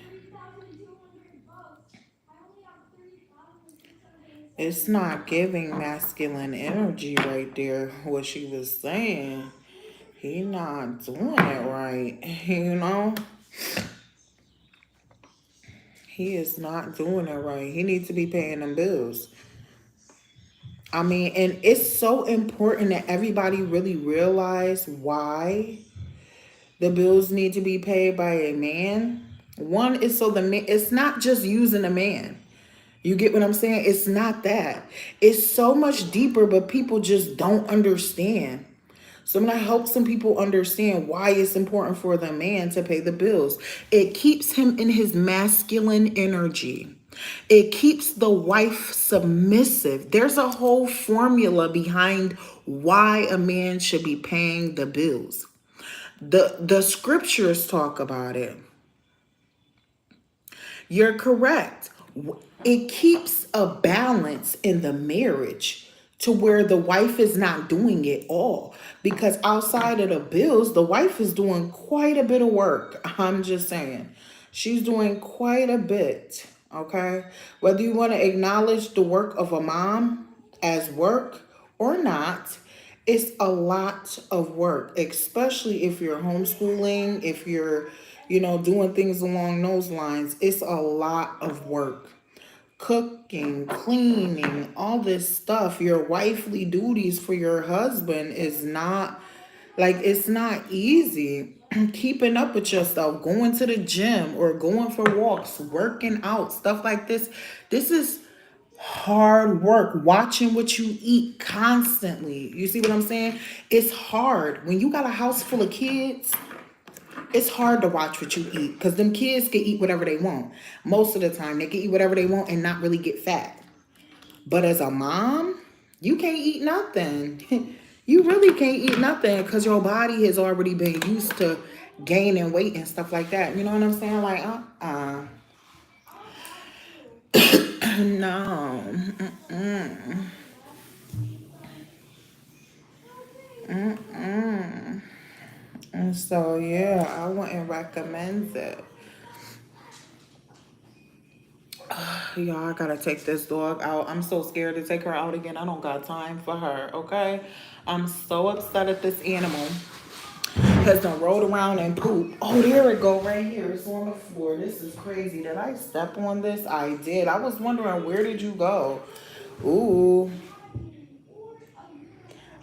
it's not giving masculine energy right there, what she was saying. He not doing it right, you know? He is not doing it right. He needs to be paying them bills. I mean, and it's so important that everybody really realize why the bills need to be paid by a man. One is so the man, it's not just using a man. You get what I'm saying? It's not that. It's so much deeper, but people just don't understand. So I'm going to help some people understand why it's important for the man to pay the bills. It keeps him in his masculine energy. It keeps the wife submissive. There's a whole formula behind why a man should be paying the bills. The scriptures talk about it. You're correct. It keeps a balance in the marriage to where the wife is not doing it all. Because outside of the bills, the wife is doing quite a bit of work. I'm just saying. She's doing quite a bit. Okay. Whether you want to acknowledge the work of a mom as work or not, it's a lot of work, especially if you're homeschooling, if you're, doing things along those lines. It's a lot of work. Cooking, cleaning, all this stuff, your wifely duties for your husband is not it's not easy. Keeping up with yourself, going to the gym or going for walks, working out, stuff like this. This is hard work. Watching what you eat constantly. You see what I'm saying? It's hard. When you got a house full of kids, it's hard to watch what you eat because them kids can eat whatever they want. Most of the time, they can eat whatever they want and not really get fat. But as a mom, you can't eat nothing. You really can't eat nothing because your body has already been used to gaining weight and stuff like that. You know what I'm saying? Like, no. Mm-mm. Mm-mm. And so, yeah, I wouldn't recommend it. Y'all, I gotta take this dog out. I'm so scared to take her out again. I don't got time for her, okay? I'm so upset at this animal. Has done rolled around and pooped. Oh, there it go right here. It's on the floor. This is crazy. Did I step on this? I did. I was wondering, where did you go? Ooh.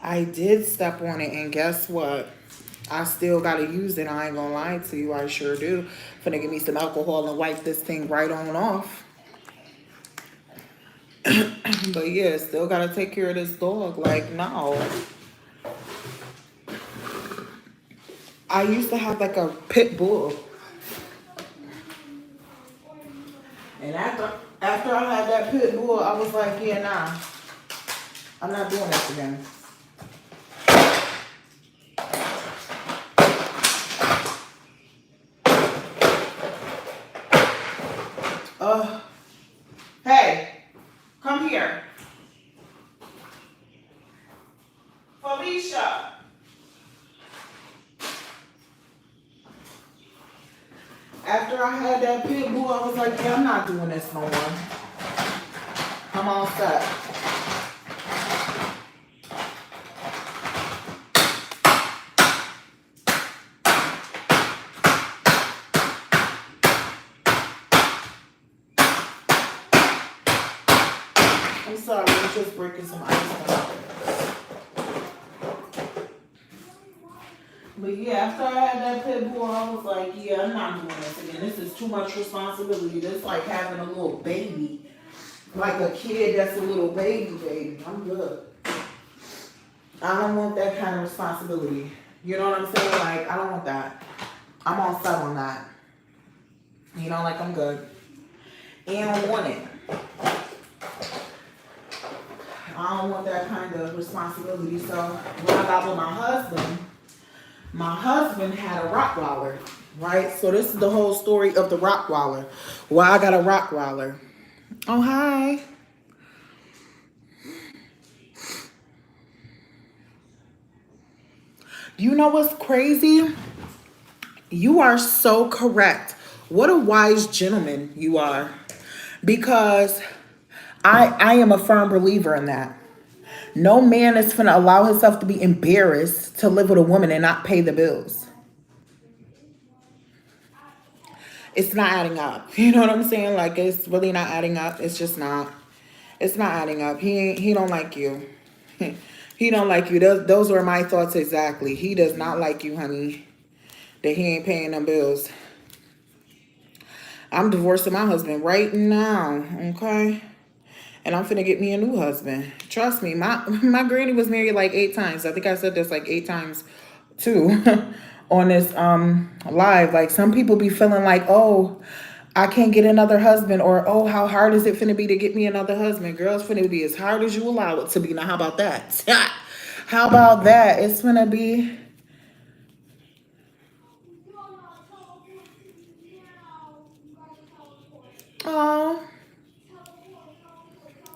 I did step on it, and guess what? I still gotta use it. I ain't gonna lie to you. I sure do. Finna give me some alcohol and wipe this thing right on off. But yeah, still gotta take care of this dog. Like, no. I used to have like a pit bull. And after I had that pit bull, I was like, yeah, nah. I'm not doing this again. Hey, come here. Felicia. After I had that pit bull, I was like, yeah, I'm not doing this no more. I'm all set. I'm sorry, I'm just breaking some ice down. But yeah, after I had that pit bull, I was like, yeah, I'm not doing this again. This is too much responsibility. This is like having a little baby. Like a kid that's a little baby. I'm good. I don't want that kind of responsibility. You know what I'm saying? Like, I don't want that. I'm all set on that. I'm good. And I don't want it. I don't want that kind of responsibility. So when I got with my husband had a Rottweiler, right? So this is the whole story of the Rottweiler. Why I got a Rottweiler. Oh, hi. You know what's crazy? You are so correct. What a wise gentleman you are. Because I am a firm believer in that. No man is going to allow himself to be embarrassed to live with a woman and not pay the bills. It's not adding up. You know what I'm saying? Like, it's really not adding up. It's just not. It's not adding up. He don't like you. He don't like you. Those were my thoughts exactly. He does not like you, honey. That he ain't paying them bills. I'm divorcing my husband right now, okay? And I'm finna get me a new husband. Trust me, my granny was married like 8 times. I think I said this like 8 times too on this live. Like, some people be feeling like, oh, I can't get another husband, or oh, how hard is it finna be to get me another husband? Girl, it's finna be as hard as you allow it to be. Now, how about that? How about that? It's finna be. Oh,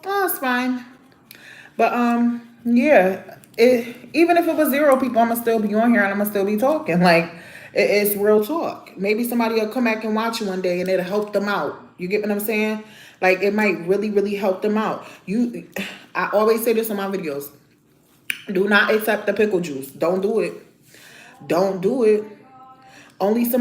oh, it's fine. But yeah, even if it was 0 people, I'ma still be on here and I'ma still be talking. Like it's real talk. Maybe somebody will come back and watch you one day and it'll help them out. You get what I'm saying? Like it might really, really help them out. I always say this in my videos. Do not accept the pickle juice. Don't do it. Don't do it. Only a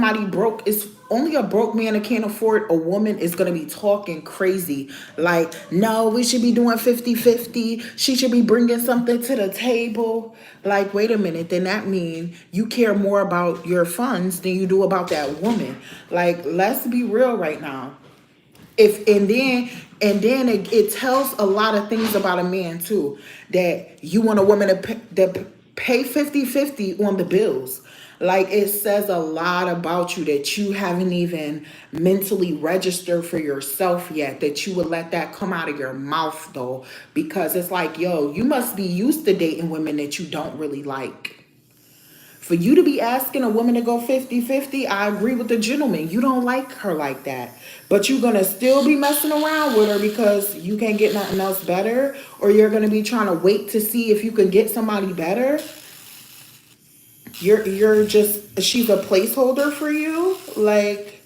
broke man that can't afford a woman is going to be talking crazy. Like, no, we should be doing 50-50. She should be bringing something to the table. Like, wait a minute. Then that means you care more about your funds than you do about that woman. Like, let's be real right now. If and then it tells a lot of things about a man too, that you want a woman to pay 50-50 on the bills. Like it says a lot about you that you haven't even mentally registered for yourself yet, that you would let that come out of your mouth though, because it's like, yo, you must be used to dating women that you don't really like. For you to be asking a woman to go 50-50, I agree with the gentleman. You don't like her like that. But you're going to still be messing around with her because you can't get nothing else better? Or you're going to be trying to wait to see if you can get somebody better? She's a placeholder for you? Like,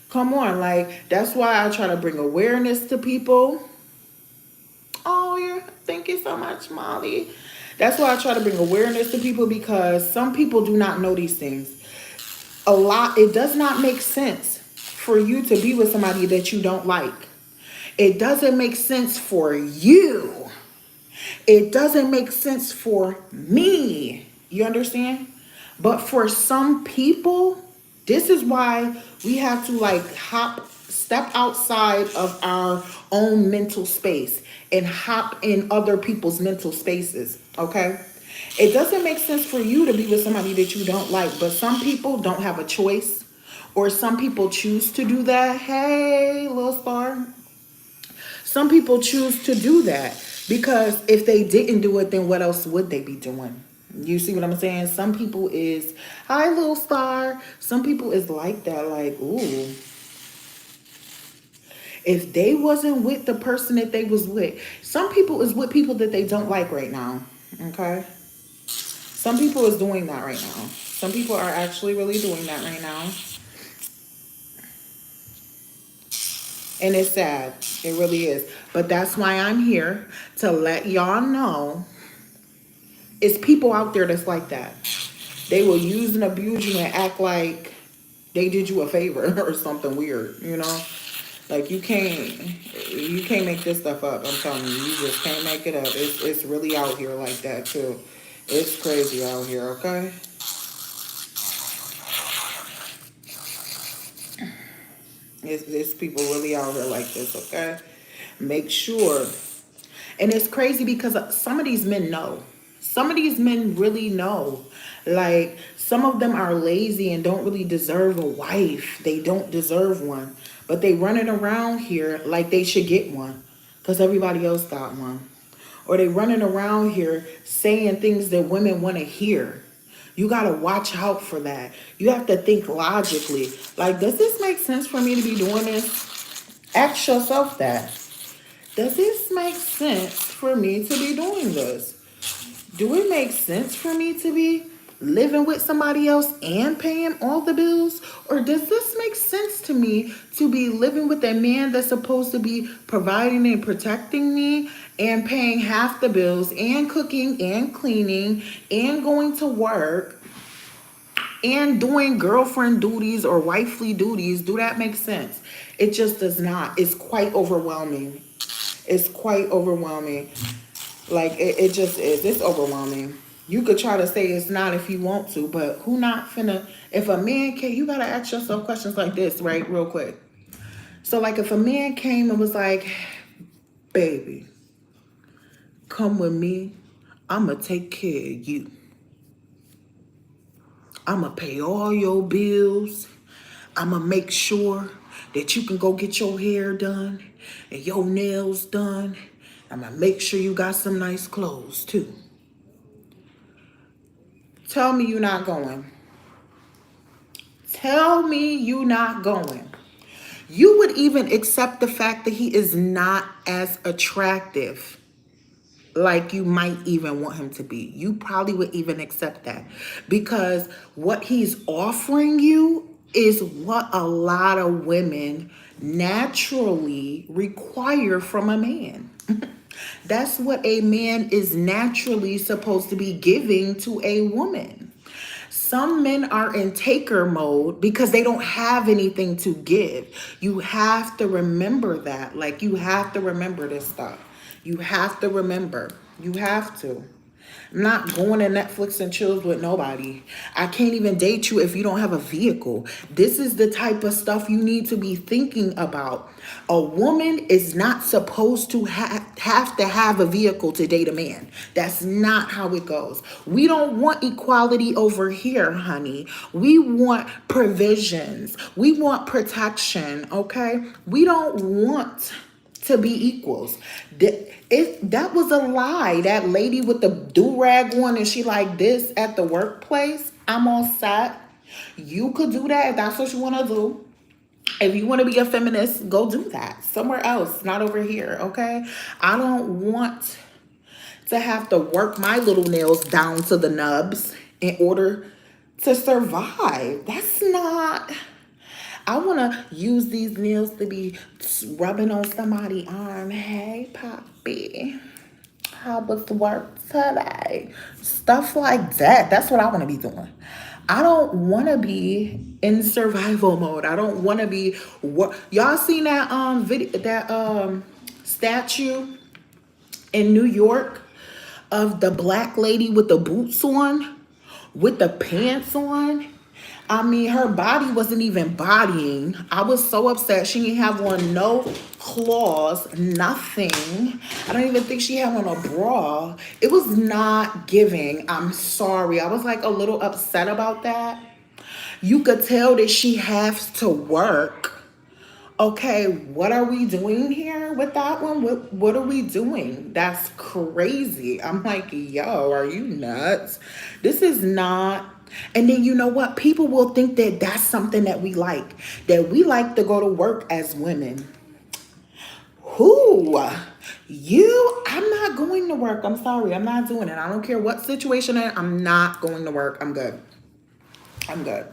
come on. Like, that's why I try to bring awareness to people. Oh, yeah. Thank you so much, Molly. That's why I try to bring awareness to people, because some people do not know these things. It does not make sense for you to be with somebody that you don't like. It doesn't make sense for you. It doesn't make sense for me. You understand? But for some people, this is why we have to step outside of our own mental space and hop in other people's mental spaces. Okay? It doesn't make sense for you to be with somebody that you don't like, but some people don't have a choice, or some people choose to do that. Hey, little star. Some people choose to do that because if they didn't do it, then what else would they be doing? You see what I'm saying? Some people is, hi, little star. Some people is like that, like, ooh. If they wasn't with the person that they was with, some people is with people that they don't like right now, okay? Some people is doing that right now. Some people are actually really doing that right now. And it's sad. It really is. But that's why I'm here, to let y'all know it's people out there that's like that. They will use and abuse you and act like they did you a favor or something weird, you know? Like you can't make this stuff up. I'm telling you, you just can't make it up. It's really out here like that too. It's crazy out here, okay? It's people really out here like this, okay? Make sure. And it's crazy because some of these men know. Some of these men really know. Like, some of them are lazy and don't really deserve a wife. They don't deserve one. But they running around here like they should get one because everybody else got one. Or they running around here saying things that women want to hear. You got to watch out for that. You have to think logically. Like, does this make sense for me to be doing this? Ask yourself that. Does this make sense for me to be doing this? Do it make sense for me to be living with somebody else and paying all the bills? Or does this make sense to me to be living with a man that's supposed to be providing and protecting me and paying half the bills and cooking and cleaning and going to work and doing girlfriend duties or wifely duties? Do that make sense? It just does not. It's quite overwhelming. It's quite overwhelming. Like, it just is. It's overwhelming. You could try to say it's not if you want to, but who not finna... If a man can... You gotta ask yourself questions like this, right? Real quick. So, like, if a man came and was like, baby, come with me. I'ma take care of you. I'ma pay all your bills. I'ma make sure that you can go get your hair done and your nails done. I'ma make sure you got some nice clothes too. Tell me you're not going. Tell me you're not going. You would even accept the fact that he is not as attractive. like you might even want him to be. You probably would even accept that because what he's offering you is what a lot of women naturally require from a man. That's what a man is naturally supposed to be giving to a woman. Some men are in taker mode because they don't have anything to give. You have to remember that. Like, you have to remember this stuff. You have to remember. You have to. I'm not going to Netflix and chills with nobody. I can't even date you if you don't have a vehicle. This is the type of stuff you need to be thinking about. A woman is not supposed to have to have a vehicle to date a man. That's not how it goes. We don't want equality over here, honey. We want provisions. We want protection, okay? We don't want to be equals. If that was a lie, that lady with the do-rag on and she like this at the workplace, I'm all set. You could do that if that's what you want to do. If you want to be a feminist, go do that somewhere else, not over here, okay? I don't want to have to work my little nails down to the nubs in order to survive. That's not... I want to use these nails to be rubbing on somebody's arm. Hey, Poppy, how was work today? Stuff like that. That's what I want to be doing. I don't want to be in survival mode. I don't want to be... Y'all seen that video, that statue in New York of the black lady with the boots on, with the pants on? I mean, her body wasn't even bodying. I was so upset. She didn't have on no claws, nothing. I don't even think she had on a bra. It was not giving. I'm sorry. I was like a little upset about that. You could tell that she has to work. Okay, what are we doing here with that one? What are we doing? That's crazy. I'm like, yo, are you nuts? This is not... And then you know what? People will think that that's something that we like. That we like to go to work as women. Who? You? I'm not going to work. I'm sorry. I'm not doing it. I don't care what situation I'm not going to work. I'm good. I'm good.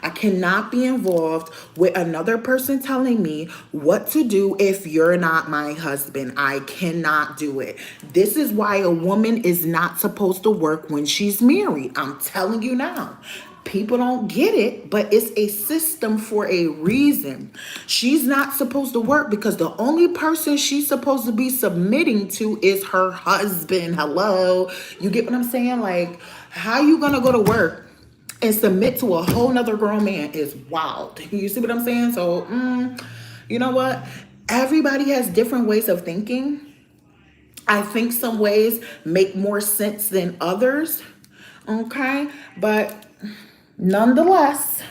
I cannot be involved with another person telling me what to do if you're not my husband. I cannot do it. This is why a woman is not supposed to work when she's married. I'm telling you now. People don't get it, but it's a system for a reason. She's not supposed to work because the only person she's supposed to be submitting to is her husband. Hello? You get what I'm saying? Like, how you gonna go to work and submit to a whole nother grown man is wild. You see what I'm saying? So, you know what? Everybody has different ways of thinking. I think some ways make more sense than others. Okay? But nonetheless,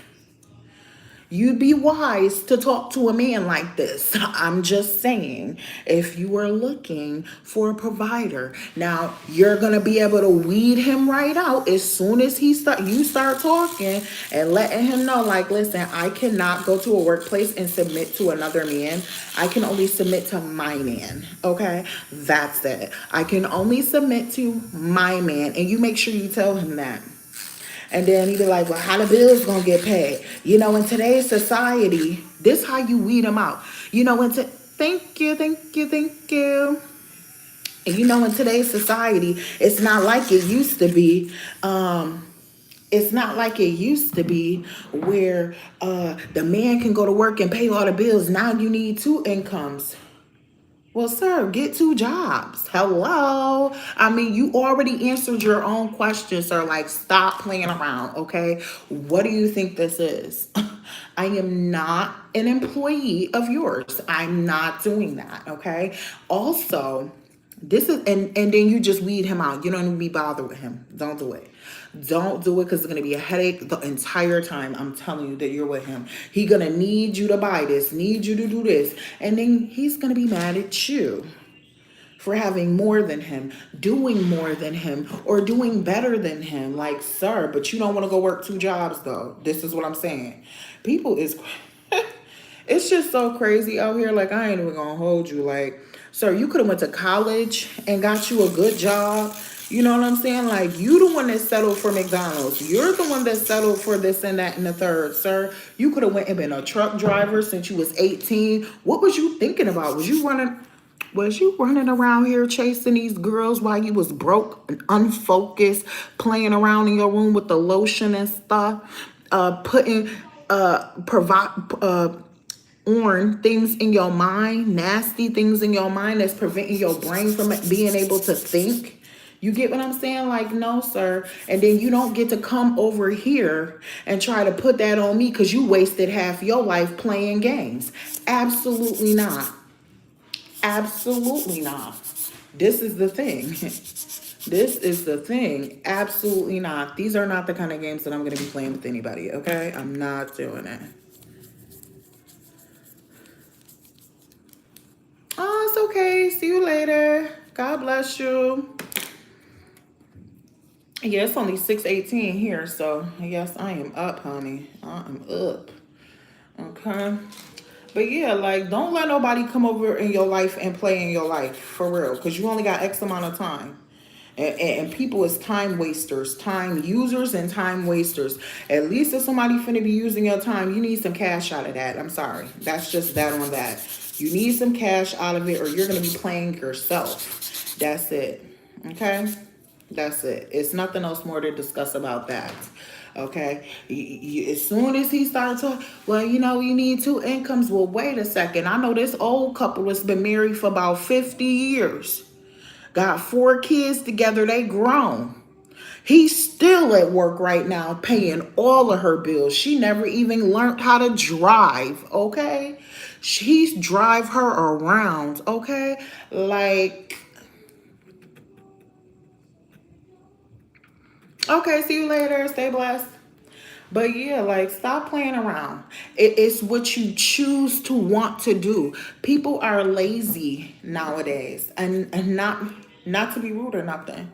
you'd be wise to talk to a man like this. I'm just saying, if you are looking for a provider, now you're gonna be able to weed him right out as soon as you start talking and letting him know, like, listen, I cannot go to a workplace and submit to another man. I can only submit to my man. Okay, that's it. I can only submit to my man, and you make sure you tell him that. And then he be like, well, how the bills gonna get paid? You know, in today's society, this how you weed them out. You know, thank you. And you know, in today's society, it's not like it used to be. It's not like it used to be where the man can go to work and pay all the bills. Now you need two incomes. Well, sir, get two jobs. Hello. I mean, you already answered your own question, sir. Like, stop playing around, okay? What do you think this is? I am not an employee of yours. I'm not doing that, okay? Also, this is, and then you just weed him out. You don't even be bothered with him. Don't do it. Don't do it because it's going to be a headache the entire time. I'm telling you that you're with him. He's going to need you to buy this, need you to do this. And then he's going to be mad at you for having more than him, doing more than him, or doing better than him. Like, sir, but you don't want to go work two jobs, though. This is what I'm saying. People is... It's just so crazy out here. Like, I ain't even going to hold you. Like, Sir, you could have went to college and got you a good job. You know what I'm saying? Like, you the one that settled for McDonald's. You're the one that settled for this and that and the third, sir. You could have went and been a truck driver since you was 18. What was you thinking about? Was you running around here chasing these girls while you was broke and unfocused, playing around in your room with the lotion and stuff, putting on things in your mind, nasty things in your mind that's preventing your brain from being able to think? You get what I'm saying? Like, no, sir. And then you don't get to come over here and try to put that on me because you wasted half your life playing games. Absolutely not. Absolutely not. This is the thing. This is the thing. Absolutely not. These are not the kind of games that I'm going to be playing with anybody, okay? I'm not doing it. Oh, it's okay. See you later. God bless you. Yeah, it's only 6:18 here, so yes, I am up, honey. I am up. Okay. But yeah, like, don't let nobody come over in your life and play in your life, for real, because you only got X amount of time. And people is time wasters, time users and time wasters. At least if somebody finna be using your time, you need some cash out of that. I'm sorry. That's just that on that. You need some cash out of it or you're going to be playing yourself. That's it. Okay? That's it. It's nothing else more to discuss about that. Okay, as soon as he started talking, well, you know, you need two incomes. Well, wait a second. I know this old couple has been married for about 50 years. Got 4 kids together. They grown. He's still at work right now paying all of her bills. She never even learned how to drive, okay? He's drive her around, okay? Like, okay, see you later. Stay blessed. But yeah, like, stop playing around. It's what you choose to want to do. People are lazy nowadays, and not to be rude or nothing,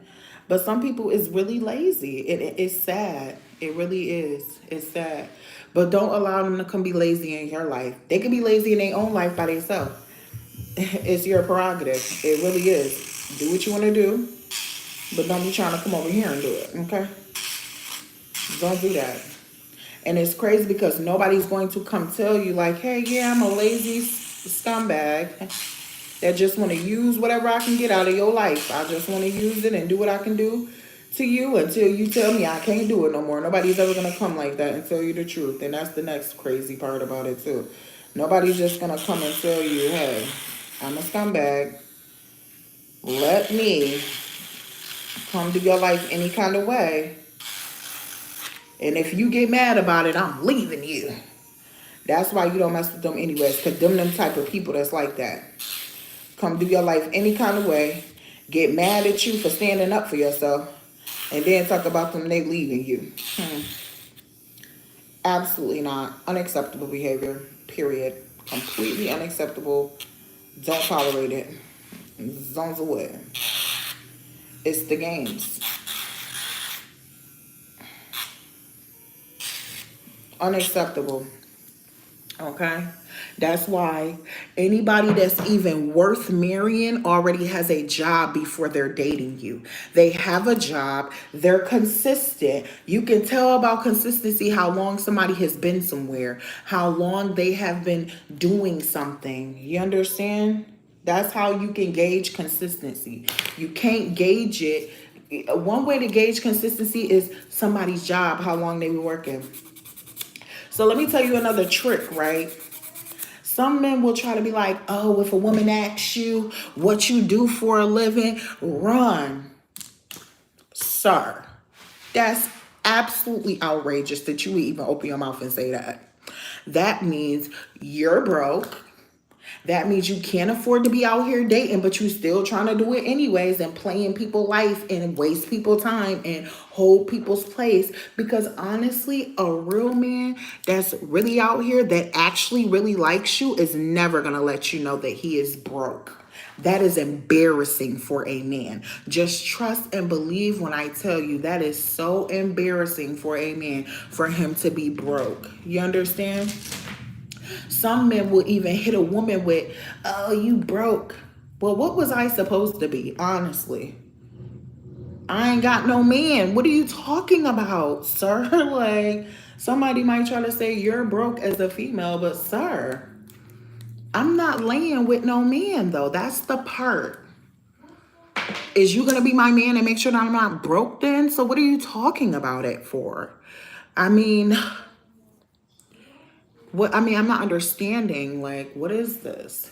but some people is really lazy. It's sad. It really is. It's sad. But don't allow them to come be lazy in your life. They can be lazy in their own life by themselves. It's your prerogative. It really is. Do what you want to do, but don't be trying to come over here and do it. Okay? Don't do that. And it's crazy because nobody's going to come tell you like, hey, yeah, I'm a lazy scumbag that just want to use whatever I can get out of your life. I just want to use it and do what I can do to you until you tell me I can't do it no more. Nobody's ever going to come like that and tell you the truth. And that's the next crazy part about it too. Nobody's just going to come and tell you, hey, I'm a scumbag. Let me come to your life any kind of way. And if you get mad about it, I'm leaving you. That's why you don't mess with them anyways. Because them type of people that's like that. Come do your life any kind of way. Get mad at you for standing up for yourself. And then talk about them they leaving you. Absolutely not. Unacceptable behavior. Period. Completely unacceptable. Don't tolerate it. Zones away. It's the games. Unacceptable. Okay? That's why anybody that's even worth marrying already has a job before they're dating you. They have a job. They're consistent. You can tell about consistency how long somebody has been somewhere, how long they have been doing something. You understand? That's how you can gauge consistency. You can't gauge it. One way to gauge consistency is somebody's job, how long they were working. So let me tell you another trick, right? Some men will try to be like, oh, if a woman asks you what you do for a living, run. Sir, that's absolutely outrageous that you would even open your mouth and say that. That means you're broke. That means you can't afford to be out here dating, but you still trying to do it anyways and play in people's life and waste people's time and hold people's place. Because honestly, a real man that's really out here that actually really likes you is never going to let you know that he is broke. That is embarrassing for a man. Just trust and believe when I tell you that is so embarrassing for a man for him to be broke. You understand? Some men will even hit a woman with, oh, you broke. Well, what was I supposed to be, honestly? I ain't got no man. What are you talking about, sir? Like, somebody might try to say you're broke as a female, but sir, I'm not laying with no man though. That's the part. Is you gonna be my man and make sure that I'm not broke then? So what are you talking about it for? I mean, I'm not understanding. Like, what is this?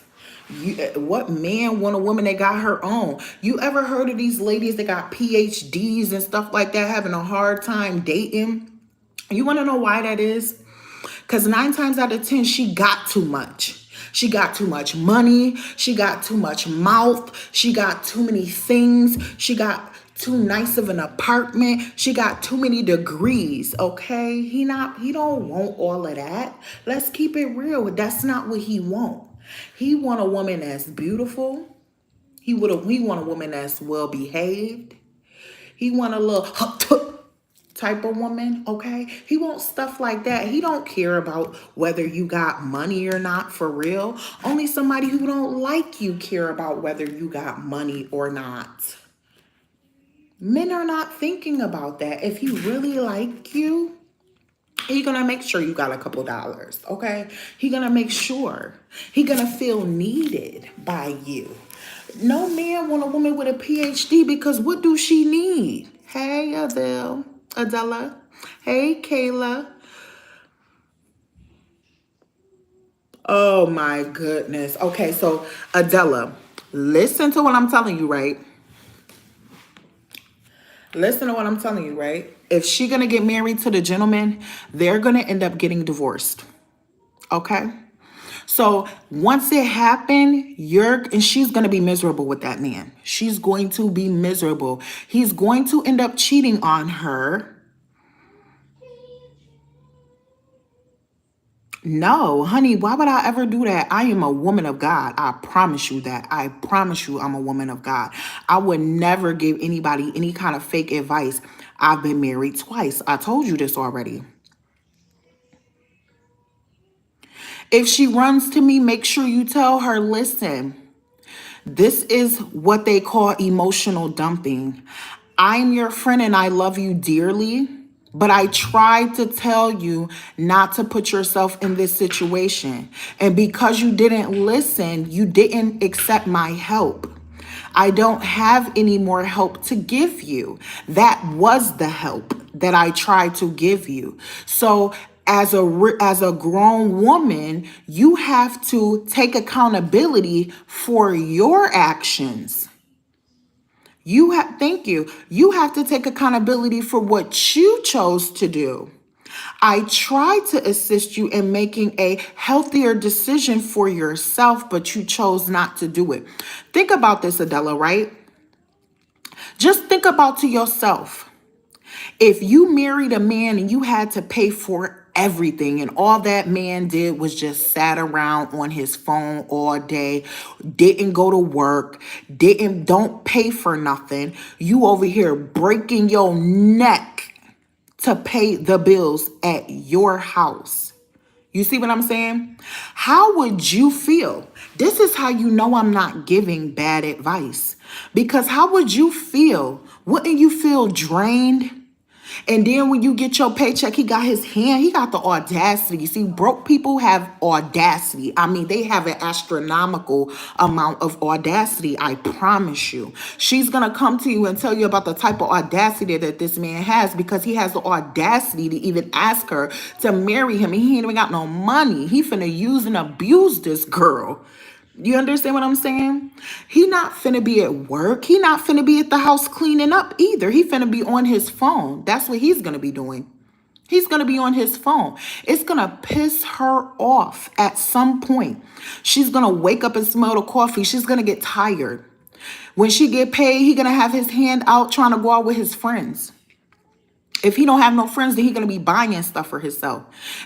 What man want a woman that got her own? You ever heard of these ladies that got PhDs and stuff like that having a hard time dating? You want to know why that is? Because 9 times out of 10, she got too much. She got too much money. She got too much mouth. She got too many things. She got too nice of an apartment. She got too many degrees. Okay, he don't want all of that. Let's keep it real. That's not what he want. He want a woman that's beautiful. He want a woman that's well behaved. He want a little type of woman, okay? He wants stuff like that. He don't care about whether you got money or not, for real. Only somebody who don't like you care about whether you got money or not. Men are not thinking about that. If he really like you, he gonna make sure you got a couple dollars, okay? He gonna make sure. He gonna feel needed by you. No man want a woman with a PhD because what do she need? Hey, Adela. Hey, Kayla. Oh my goodness. Okay, so Adela, listen to what I'm telling you, right? Listen to what I'm telling you, right? If she gonna get married to the gentleman, they're gonna end up getting divorced. Okay? So once it happened, she's gonna be miserable with that man. She's going to be miserable. He's going to end up cheating on her. No, honey, why would I ever do that? I am a woman of God. I promise you that. I promise you I'm a woman of God. I would never give anybody any kind of fake advice. I've been married twice. I told you this already. If she runs to me, make sure you tell her, listen, this is what they call emotional dumping. I'm your friend and I love you dearly, but I tried to tell you not to put yourself in this situation. And because you didn't listen, you didn't accept my help. I don't have any more help to give you. That was the help that I tried to give you. So as a grown woman, you have to take accountability for your actions. Thank you. You have to take accountability for what you chose to do. I tried to assist you in making a healthier decision for yourself, but you chose not to do it. Think about this, Adela, right? Just think about to yourself. If you married a man and you had to pay for everything and all that man did was just sat around on his phone all day, didn't go to work, don't pay for nothing, you over here breaking your neck to pay the bills at your house. You see what I'm saying? How would you feel? This is how you know I'm not giving bad advice. Because how would you feel? Wouldn't you feel drained? And then when you get your paycheck, he got the audacity. See, broke people have audacity. I mean, they have an astronomical amount of audacity, I promise you. She's going to come to you and tell you about the type of audacity that this man has because he has the audacity to even ask her to marry him. And he ain't even got no money. He finna use and abuse this girl. You understand what I'm saying? He not finna be at work. He not finna be at the house cleaning up either. He finna be on his phone. That's what he's gonna be doing. He's gonna be on his phone. It's gonna piss her off at some point. She's gonna wake up and smell the coffee. She's gonna get tired. When she get paid, he gonna have his hand out trying to go out with his friends. If he don't have no friends, then he gonna be buying stuff for himself.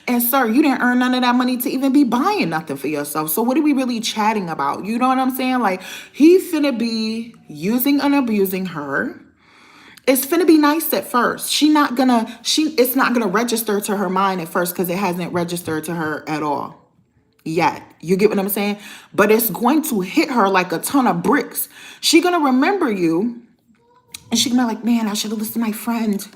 And sir, you didn't earn none of that money to even be buying nothing for yourself. So what are we really chatting about? You know what I'm saying? Like, he finna be using and abusing her. It's finna be nice at first. It's not gonna register to her mind at first because it hasn't registered to her at all. yet. You get what I'm saying? But it's going to hit her like a ton of bricks. She gonna remember you, and she gonna be like, man, I should have listened to my friend.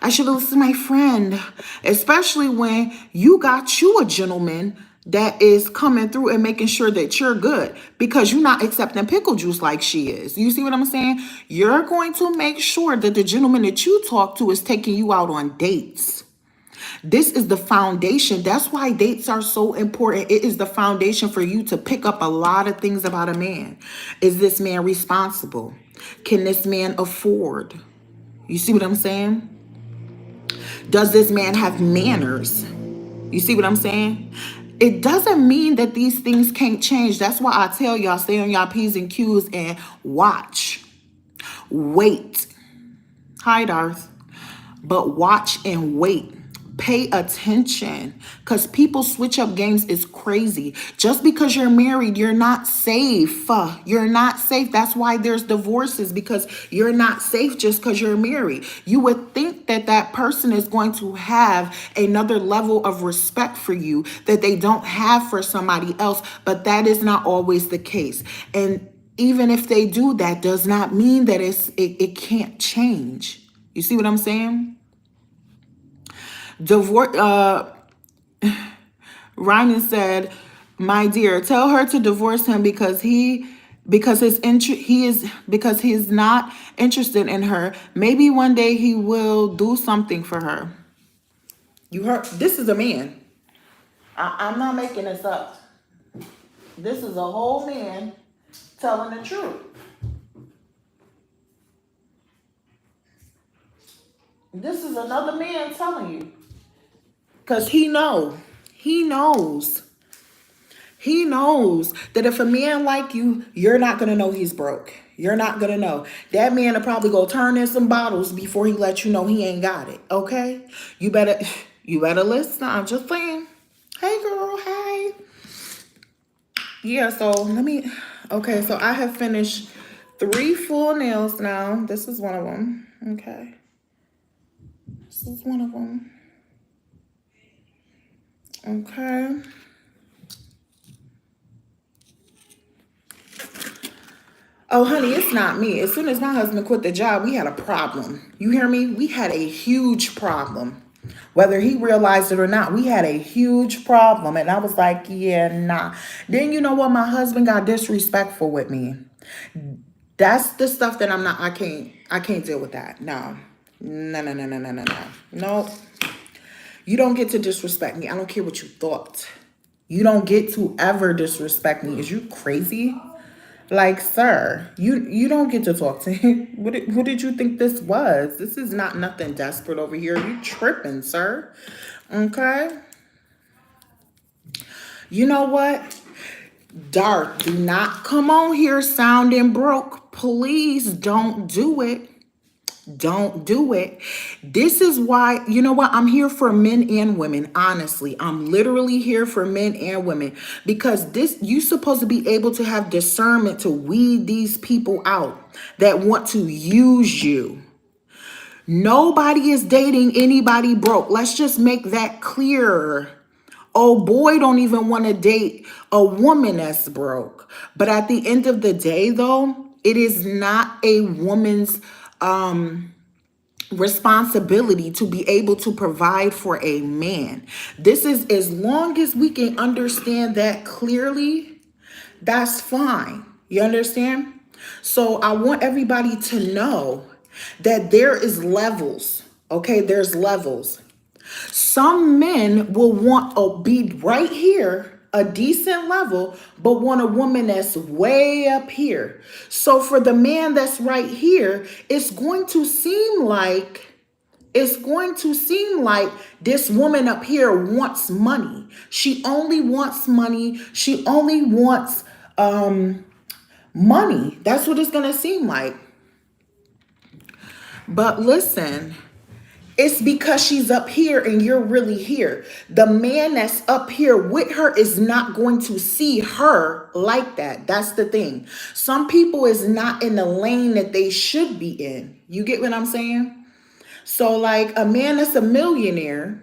I should have listened to my friend. Especially when you got you a gentleman that is coming through and making sure that you're good, because you're not accepting pickle juice like she is. You see what I'm saying? You're going to make sure that the gentleman that you talk to is taking you out on dates. This is the foundation. That's why dates are so important. It is the foundation for you to pick up a lot of things about a man. Is this man responsible? Can this man afford? You see what I'm saying? Does this man have manners? You see what I'm saying? It doesn't mean that these things can't change. That's why I tell y'all, stay on y'all P's and Q's and watch. Wait. Hi, Darth. But watch and wait. Pay attention, because people switch up games is crazy. Just because you're married, you're not safe. You're not safe. That's why there's divorces, because you're not safe just because you're married. You would think that that person is going to have another level of respect for you that they don't have for somebody else, but that is not always the case. And even if they do, that does not mean that it can't change. You see what I'm saying? Divorce. Ryan said, "My dear, tell her to divorce him because he's not interested in her. Maybe one day he will do something for her." You heard? This is a man. I'm not making this up. This is a whole man telling the truth. This is another man telling you. Because he knows that if a man like you, you're not going to know he's broke. You're not going to know. That man will probably go turn in some bottles before he lets you know he ain't got it. Okay? You better listen. I'm just saying. Hey, girl. Hey. Yeah, so okay, so I have finished 3 full nails now. This is one of them. Okay. This is one of them. Okay. Oh, honey, it's not me. As soon as my husband quit the job, we had a problem. You hear me? We had a huge problem. Whether he realized it or not, we had a huge problem. And I was like, yeah, nah. Then you know what? My husband got disrespectful with me. That's the stuff that I can't deal with that. No. No. You don't get to disrespect me. I don't care what you thought. You don't get to ever disrespect me. Is you crazy? Like, sir, you don't get to talk to him. Who did you think this was? This is not nothing desperate over here. You tripping, sir. Okay? You know what? Dark, do not come on here sounding broke. Please don't do it. Don't do it. This is why, you know what? I'm here for men and women. Honestly, I'm literally here for men and women, because you're supposed to be able to have discernment to weed these people out that want to use you. Nobody is dating anybody broke. Let's just make that clear. Oh, boy, don't even want to date a woman that's broke. But at the end of the day, though, it is not a woman's responsibility to be able to provide for a man. This is, as long as we can understand that clearly, that's fine. You understand? So I want everybody to know that there is levels. Okay, there's levels. Some men will want to be right here, a decent level, but want a woman that's way up here. So for the man that's right here, it's going to seem like this woman up here wants money. She only wants money. She only wants money. That's what it's going to seem like. But listen, it's because she's up here and you're really here. The man that's up here with her is not going to see her like that. That's the thing. Some people is not in the lane that they should be in. You get what I'm saying? So like a man that's a millionaire,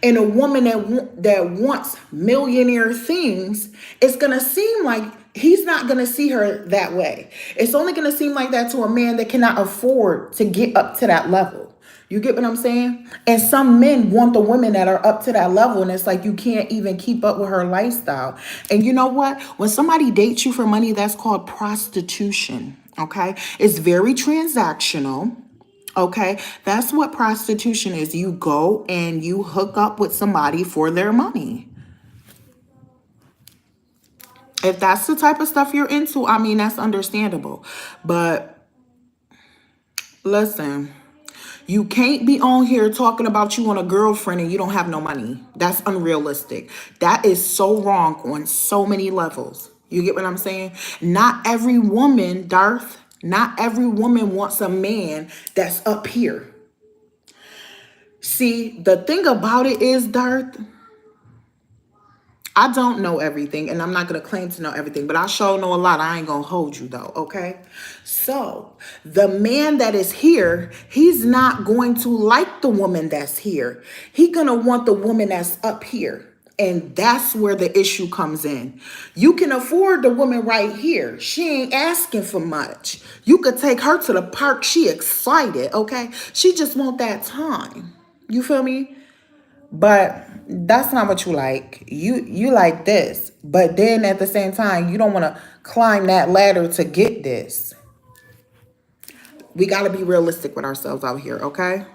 And a woman that wants millionaire things, it's going to seem like he's not going to see her that way. It's only going to seem like that to a man that cannot afford to get up to that level. You get what I'm saying? And some men want the women that are up to that level, and it's like you can't even keep up with her lifestyle. And you know what? When somebody dates you for money, that's called prostitution. Okay? It's very transactional. Okay, that's what prostitution is. You go and you hook up with somebody for their money. If that's the type of stuff you're into, I mean, that's understandable. But listen, you can't be on here talking about you want a girlfriend and you don't have no money. That's unrealistic. That is so wrong on so many levels. You get what I'm saying? Not every woman, Darth, not every woman wants a man that's up here. See, the thing about it is, Darth, I don't know everything, and I'm not going to claim to know everything, but I sure know a lot. I ain't going to hold you, though, okay? So, the man that is here, he's not going to like the woman that's here. He's going to want the woman that's up here. And that's where the issue comes in. You can afford the woman right here. She ain't asking for much. You could take her to the park. She excited, okay? She just want that time. You feel me? But that's not what you like. You like this. But then at the same time, you don't want to climb that ladder to get this. We got to be realistic with ourselves out here, okay?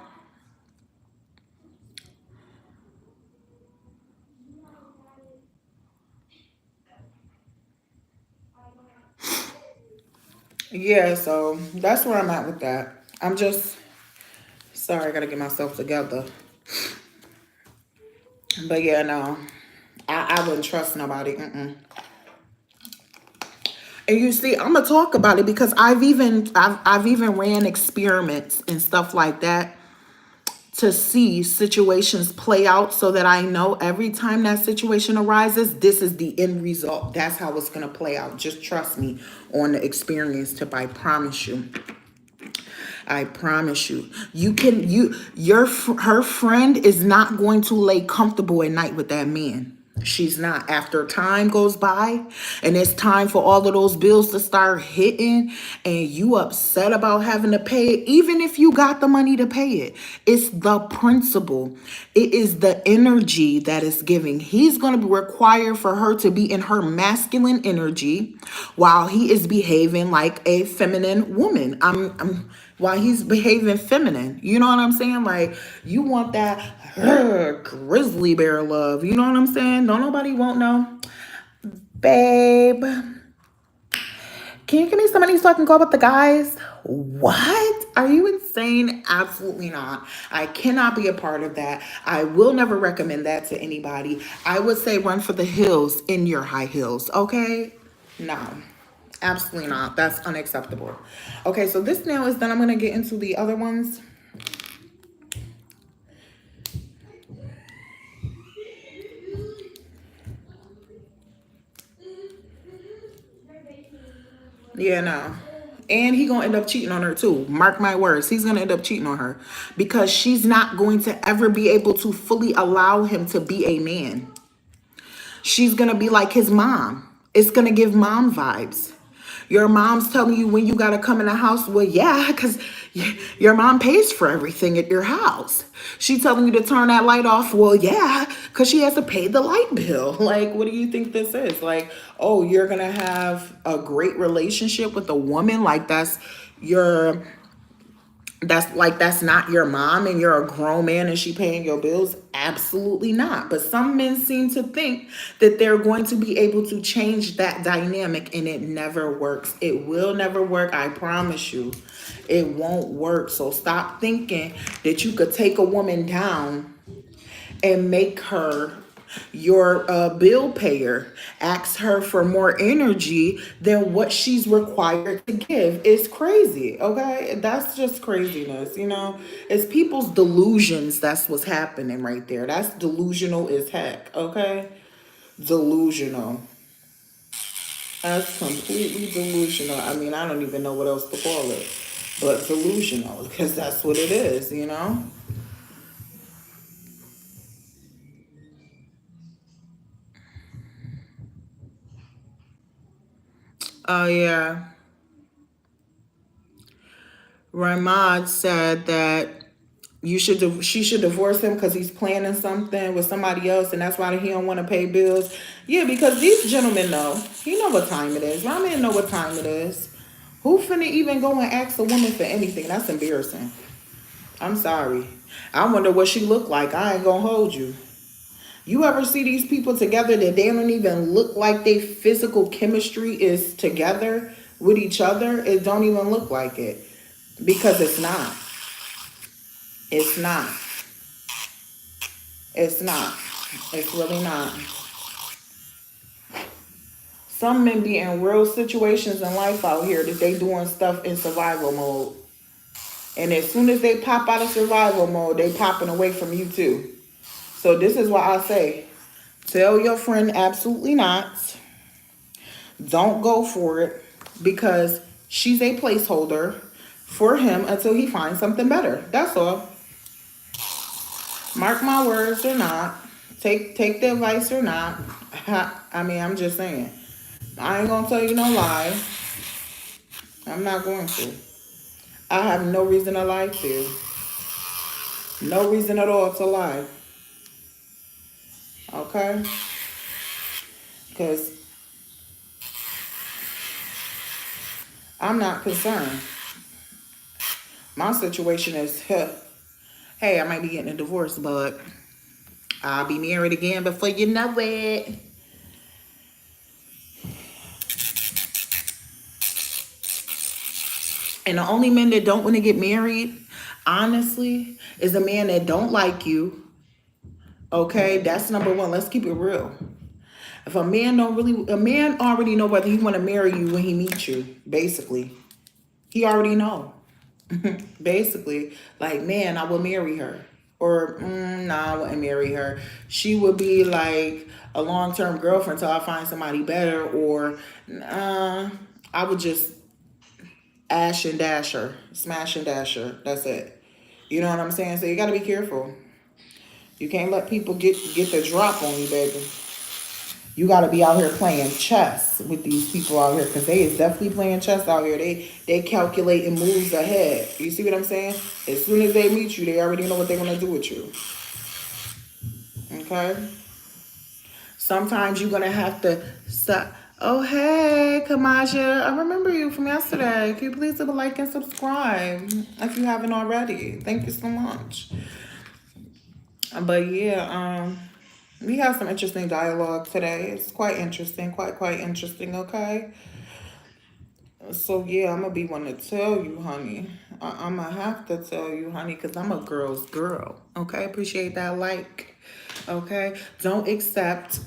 Yeah, so that's where I'm at with that. I'm just sorry, I got to get myself together. But yeah, no, I wouldn't trust nobody. Mm-mm. And you see, I'm gonna talk about it because I've even ran experiments and stuff like that to see situations play out so that I know every time that situation arises, this is the end result. That's how it's gonna play out. Just trust me on the experience tip. I promise you. I promise you. Her friend is not going to lay comfortable at night with that man. She's not. After time goes by and it's time for all of those bills to start hitting and you upset about having to pay it, even if you got the money to pay it, it's the principle. It is the energy that is giving. He's going to require for her to be in her masculine energy while he is behaving like a feminine woman. While he's behaving feminine. You know what I'm saying? Like, you want that grizzly bear love. You know what I'm saying? Don't nobody won't know. Babe, can you give me somebody so I can go with the guys? What? Are you insane? Absolutely not. I cannot be a part of that. I will never recommend that to anybody. I would say run for the hills in your high heels, okay? No. Absolutely not. That's unacceptable. Okay, so this nail is done. I'm going to get into the other ones. Yeah, no. And he going to end up cheating on her too. Mark my words. He's going to end up cheating on her because she's not going to ever be able to fully allow him to be a man. She's going to be like his mom. It's going to give mom vibes. Your mom's telling you when you got to come in the house. Well, yeah, because your mom pays for everything at your house. She telling you to turn that light off. Well, yeah, because she has to pay the light bill. Like, what do you think this is? Like, oh, you're going to have a great relationship with a woman? Like, that's not your mom and you're a grown man and she paying your bills? Absolutely not. But some men seem to think that they're going to be able to change that dynamic, and it never works. It will never work. I promise you it won't work. So stop thinking that you could take a woman down and make her your bill payer. Ask her for more energy than what she's required to give. It's crazy, okay? That's just craziness, you know? It's people's delusions. That's what's happening right there. That's delusional as heck, okay? Delusional. That's completely delusional. I mean, I don't even know what else to call it, but delusional, because that's what it is, you know? Oh, yeah. Ramad said that she should divorce him because he's planning something with somebody else, and that's why he don't want to pay bills. Yeah, because these gentlemen know. He know what time it is. My man know what time it is. Who finna even go and ask a woman for anything? That's embarrassing. I'm sorry. I wonder what she look like. I ain't gonna hold you. You ever see these people together that they don't even look like their physical chemistry is together with each other? It don't even look like it. Because it's not. It's not. It's not. It's really not. Some men be in real situations in life out here that they doing stuff in survival mode. And as soon as they pop out of survival mode, they popping away from you too. So this is why I say, tell your friend absolutely not. Don't go for it because she's a placeholder for him until he finds something better. That's all. Mark my words or not. Take the advice or not. I mean, I'm just saying. I ain't gonna tell you no lie. I'm not going to. I have no reason to lie to you. No reason at all to lie. Okay? Because I'm not concerned. My situation is, hey, I might be getting a divorce, but I'll be married again before you know it. And the only men that don't want to get married, honestly, is a man that don't like you. Okay, that's number one. Let's keep it real. If a man already know whether he want to marry you when he meets you. Basically, he already know. Basically, like, man, I will marry her, or nah, I wouldn't marry her. She would be like a long-term girlfriend till I find somebody better, or I would just ash and dash her, smash and dash her. That's it. You know what I'm saying? So you got to be careful. You can't let people get the drop on you, baby. You got to be out here playing chess with these people out here, because they is definitely playing chess out here. They calculating moves ahead. You see what I'm saying? As soon as they meet you, they already know what they're going to do with you. Okay? Sometimes you're going to have to stop. Oh, hey, Kamaja. I remember you from yesterday. Can you please leave a like and subscribe if you haven't already? Thank you so much. But yeah, we have some interesting dialogue today. It's quite interesting, quite interesting, okay? So yeah, I'm gonna be one to tell you, honey. I'm gonna have to tell you, honey, because I'm a girl's girl, okay? Appreciate that like, okay? Don't accept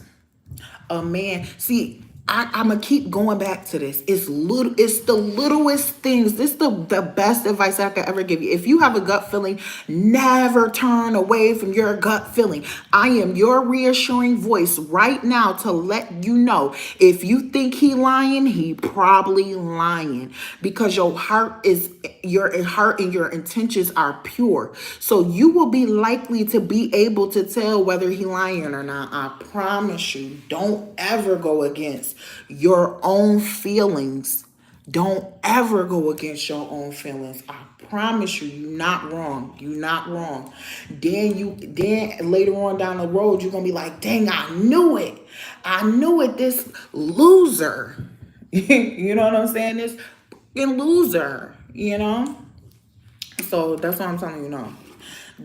a man. See, I'm gonna keep going back to this. It's the littlest things. This is the best advice I could ever give you. If you have a gut feeling, never turn away from your gut feeling. I am your reassuring voice right now to let you know, if you think he lying, he probably lying, because your heart and your intentions are pure. So you will be likely to be able to tell whether he lying or not. I promise you. Don't ever go against your own feelings. Don't ever go against your own feelings. I promise you, you're not wrong. You're not wrong. Then later on down the road, you're gonna be like, dang, I knew it. I knew it, this loser. You know what I'm saying? This fucking loser, you know? So that's what I'm telling you now.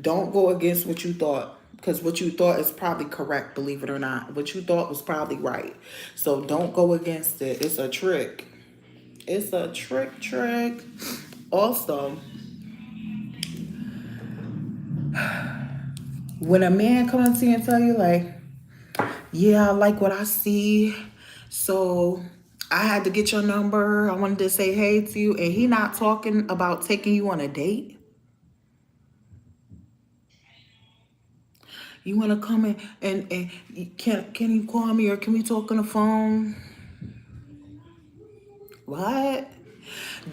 Don't go against what you thought. Because what you thought is probably correct, believe it or not. What you thought was probably right. So don't go against it. It's a trick. It's a trick. Also, when a man comes to you and tell you like, yeah, I like what I see, so I had to get your number, I wanted to say hey to you, and he not talking about taking you on a date. You want to come in and can you call me, or can we talk on the phone? What?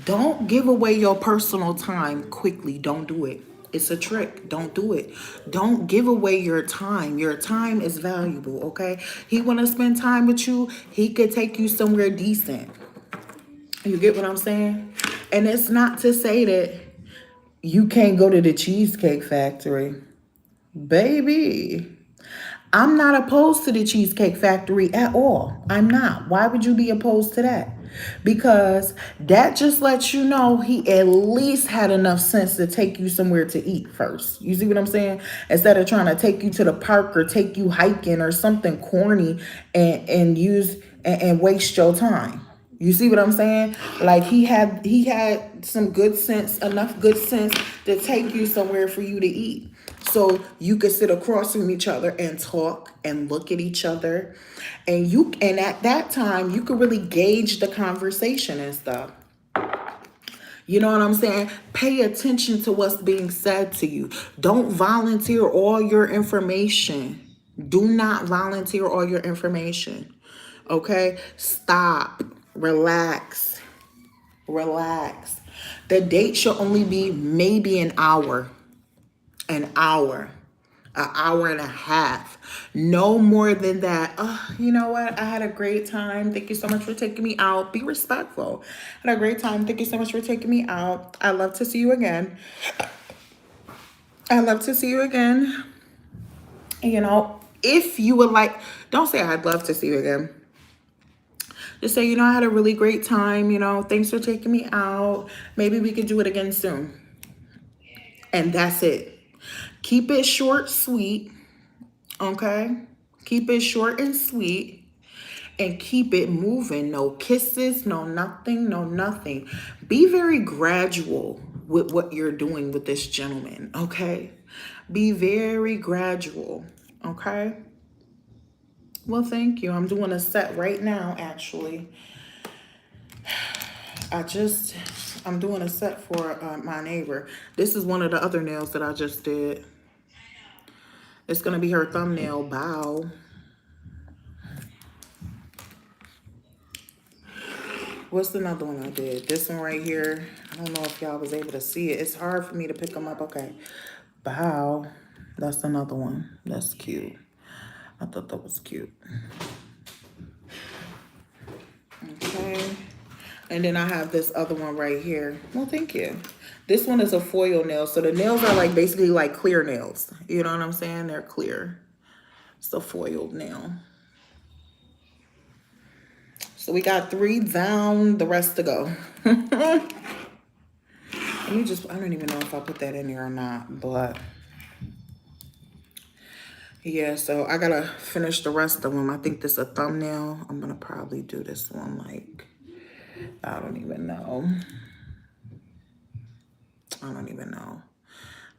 Don't give away your personal time quickly. Don't do it. It's a trick. Don't do it. Don't give away your time. Your time is valuable, okay? He want to spend time with you. He could take you somewhere decent. You get what I'm saying? And it's not to say that you can't go to the Cheesecake Factory. Baby, I'm not opposed to the Cheesecake Factory at all. I'm not. Why would you be opposed to that? Because that just lets you know he at least had enough sense to take you somewhere to eat first. You see what I'm saying? Instead of trying to take you to the park or take you hiking or something corny and use and waste your time. You see what I'm saying? Like he had some good sense, enough good sense to take you somewhere for you to eat. So you could sit across from each other and talk and look at each other. And at that time you could really gauge the conversation and stuff. You know what I'm saying? Pay attention to what's being said to you. Don't volunteer all your information. Do not volunteer all your information. Okay? Stop. Relax. Relax. The date should only be maybe an hour. An hour. An hour and a half. No more than that. Oh, you know what? I had a great time. Thank you so much for taking me out. Be respectful. I had a great time. Thank you so much for taking me out. I love to see you again. I love to see you again. You know, if you would like, don't say I'd love to see you again. Just say, you know, I had a really great time. You know, thanks for taking me out. Maybe we could do it again soon. And that's it. Keep it short, sweet. Okay? Keep it short and sweet. And keep it moving. No kisses, no nothing, no nothing. Be very gradual with what you're doing with this gentleman. Okay? Be very gradual. Okay? Well, thank you. I'm doing a set right now, actually. I'm doing a set for my neighbor. This is one of the other nails that I just did. It's going to be her thumbnail bow. What's another one I did? This one right here. I don't know if y'all was able to see it. It's hard for me to pick them up. Okay. Bow. That's another one. That's cute. I thought that was cute. Okay. And then I have this other one right here. Well, thank you. This one is a foil nail. So the nails are like basically like clear nails. You know what I'm saying? They're clear. It's a foiled nail. So we got 3 down, the rest to go. Let me just, I don't even know if I put that in there or not, but yeah, so I gotta finish the rest of them. I think this is a thumbnail. I'm gonna probably do this one like, I don't even know. I don't even know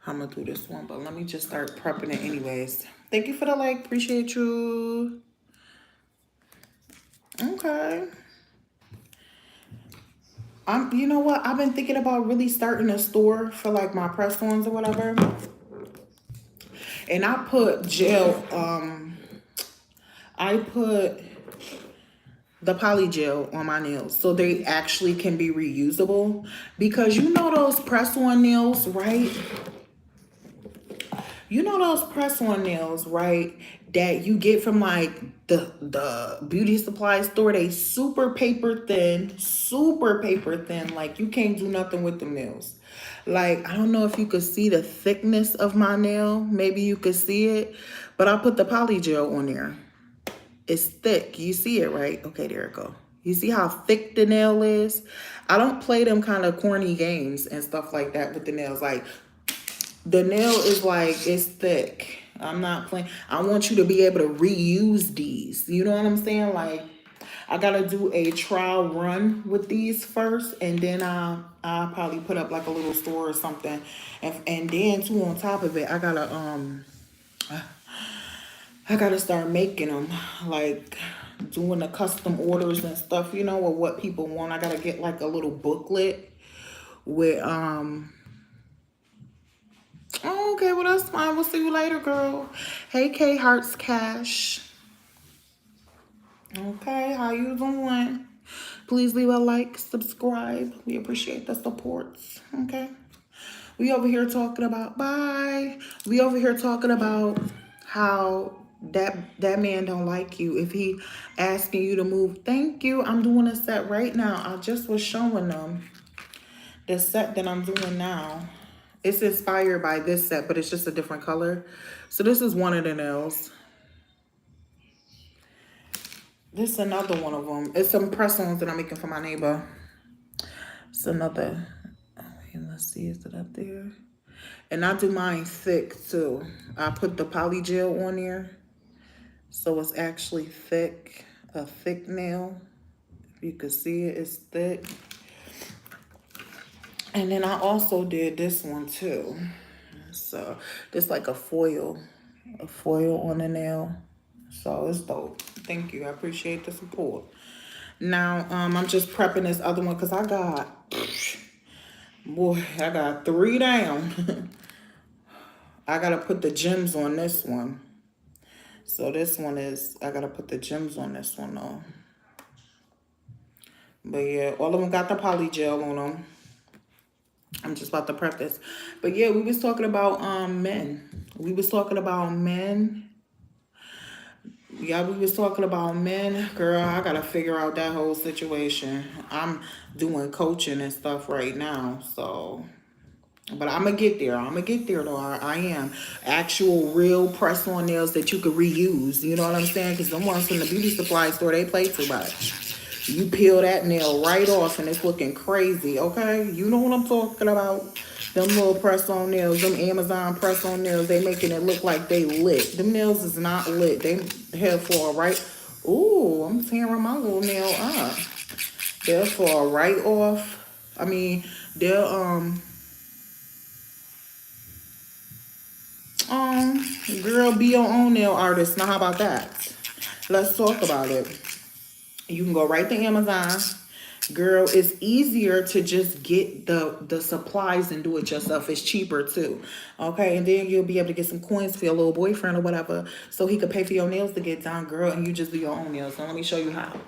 how I'm gonna do this one, but let me just start prepping it anyways. Thank you for the like, appreciate you. Okay. You know what? I've been thinking about really starting a store for like my press-ons or whatever. And I put gel, I put the poly gel on my nails so they actually can be reusable. Because you know those press-on nails, right? You know those press-on nails, right? That you get from like the beauty supply store. They super paper thin. Like you can't do nothing with them nails. Like, I don't know if you could see the thickness of my nail. Maybe you could see it. But I put the poly gel on there. It's thick. You see it, right? Okay, there it go. You see how thick the nail is? I don't play them kind of corny games and stuff like that with the nails. Like, the nail is like, it's thick. I'm not playing. I want you to be able to reuse these. You know what I'm saying? Like, I gotta do a trial run with these first, and then I'll probably put up like a little store or something. And then too, on top of it, I gotta start making them, like doing the custom orders and stuff, you know, or what people want. I gotta get like a little booklet with oh, okay, well that's fine. We'll see you later, girl. Hey, K Hearts Cash. Okay, how you doing? Please leave a like, subscribe. We appreciate the supports. Okay. We over here talking about how That man don't like you. If he asking you to move, thank you. I'm doing a set right now. I just was showing them the set that I'm doing now. It's inspired by this set, but it's just a different color. So this is one of the nails. This is another one of them. It's some press-ons that I'm making for my neighbor. It's another. Let's see, is it up there? And I do mine thick too. I put the poly gel on there, so it's actually thick, a thick nail. If you can see it, it's thick. And then I also did this one too. So this like a foil on the nail. So it's dope. Thank you. I appreciate the support. Now I'm just prepping this other one because I got 3 down. I gotta put the gems on this one. So this one is, I gotta put the gems on this one though. But yeah, all of them got the poly gel on them. I'm just about to prep this. But yeah, we was talking about men. We was talking about men. Yeah, we was talking about men. Girl, I gotta figure out that whole situation. I'm doing coaching and stuff right now, so. But I'm gonna get there. I'm gonna get there though. I am. Actual real press-on nails that you could reuse. You know what I'm saying? Because the ones from the beauty supply store, they play too much. You peel that nail right off and it's looking crazy, okay? You know what I'm talking about. Them little press-on nails, them Amazon press-on nails, they making it look like they lit. Them nails is not lit. They here for a right. Ooh, I'm tearing my little nail up. They're for a right off. I mean, they're girl, be your own nail artist. Now how about that? Let's talk about it. You can go right to Amazon. Girl, it's easier to just get the supplies and do it yourself. It's cheaper too. Okay, and then you'll be able to get some coins for your little boyfriend or whatever, so he could pay for your nails to get done, girl, and you just do your own nails. So let me show you how.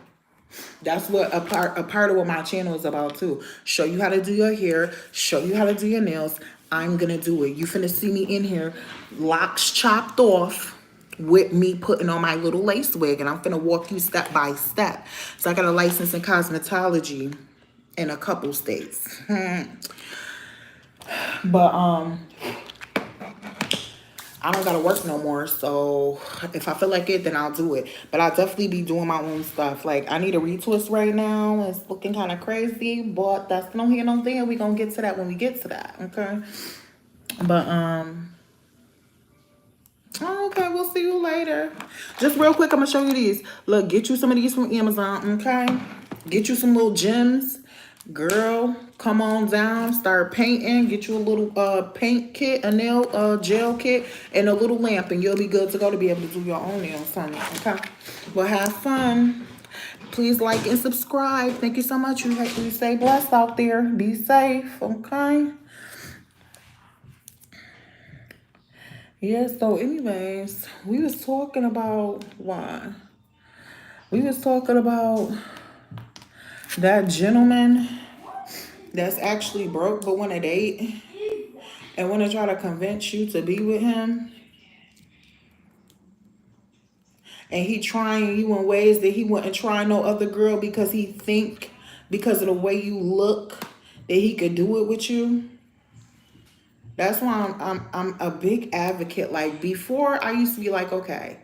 That's what a part of what my channel is about too. Show you how to do your hair, show you how to do your nails. I'm gonna do it. You finna see me in here, locks chopped off, with me putting on my little lace wig, and I'm gonna walk you step by step. So I got a license in cosmetology in a couple states. But I don't gotta work no more, so if I feel like it, then I'll do it. But I'll definitely be doing my own stuff. Like, I need a retwist right now. It's looking kind of crazy, but that's no here, no there. We gonna get to that when we get to that, okay? But, okay, we'll see you later. Just real quick, I'm gonna show you these. Look, get you some of these from Amazon, okay? Get you some little gems. Girl, come on down, start painting. Get you a little paint kit, a nail gel kit, and a little lamp, and you'll be good to go to be able to do your own nails, honey, okay? Well, have fun. Please like and subscribe. Thank you so much. You stay blessed out there. Be safe, okay? Yeah, so anyways, we was talking about what? We was talking about that gentleman that's actually broke but want to date and want to try to convince you to be with him. And he trying you in ways that he wouldn't try no other girl because he think because of the way you look that he could do it with you. That's why I'm a big advocate. Like, before, I used to be like, okay,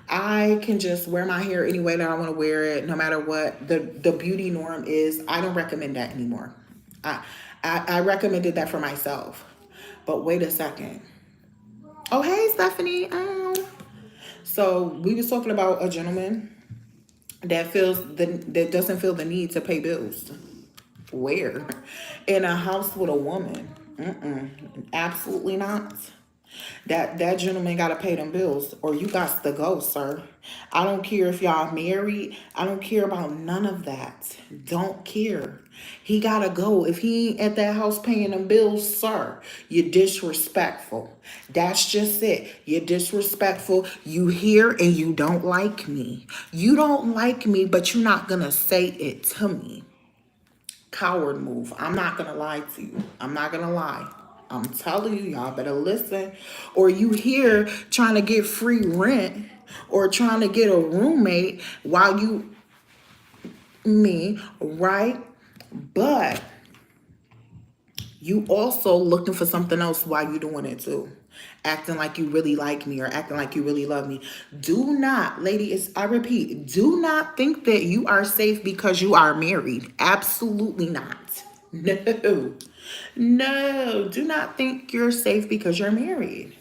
I can just wear my hair any way that I want to wear it, no matter what the beauty norm is. I don't recommend that anymore. I recommended that for myself. But wait a second. Oh, hey, Stephanie. Oh. So we was talking about a gentleman that that doesn't feel the need to pay bills. Where? In a house with a woman. Absolutely not. That gentleman got to pay them bills, or you got to go, sir. I don't care if y'all married. I don't care about none of that. Don't care. He got to go. If he ain't at that house paying them bills, sir, you're disrespectful. That's just it. You're disrespectful. You here and you don't like me. You don't like me, but you're not going to say it to me. Coward move. I'm not going to lie to you. I'm not going to lie. I'm telling you, y'all better listen. Or you here trying to get free rent or trying to get a roommate while you, me, right? But you also looking for something else while you doing it too. Acting like you really like me or acting like you really love me. Do not, ladies, I repeat, do not think that you are safe because you are married. Absolutely not. No. No, do not think you're safe because you're married.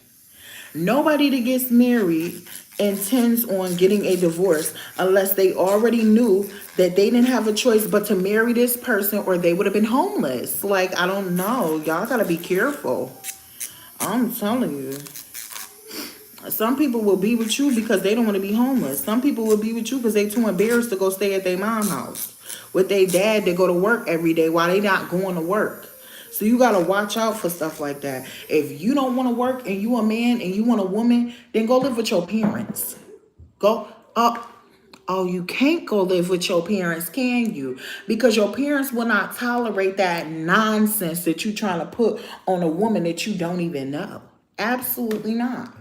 Nobody that gets married intends on getting a divorce unless they already knew that they didn't have a choice but to marry this person or they would have been homeless. Like, I don't know. Y'all gotta be careful. I'm telling you. Some people will be with you because they don't want to be homeless. Some people will be with you because they too embarrassed to go stay at their mom's house with their dad that go to work every day while they not going to work. So you gotta watch out for stuff like that. If you don't want to work and you a man and you want a woman, then go live with your parents. Go up. Oh, you can't go live with your parents, can you? Because your parents will not tolerate that nonsense that you trying to put on a woman that you don't even know. Absolutely not.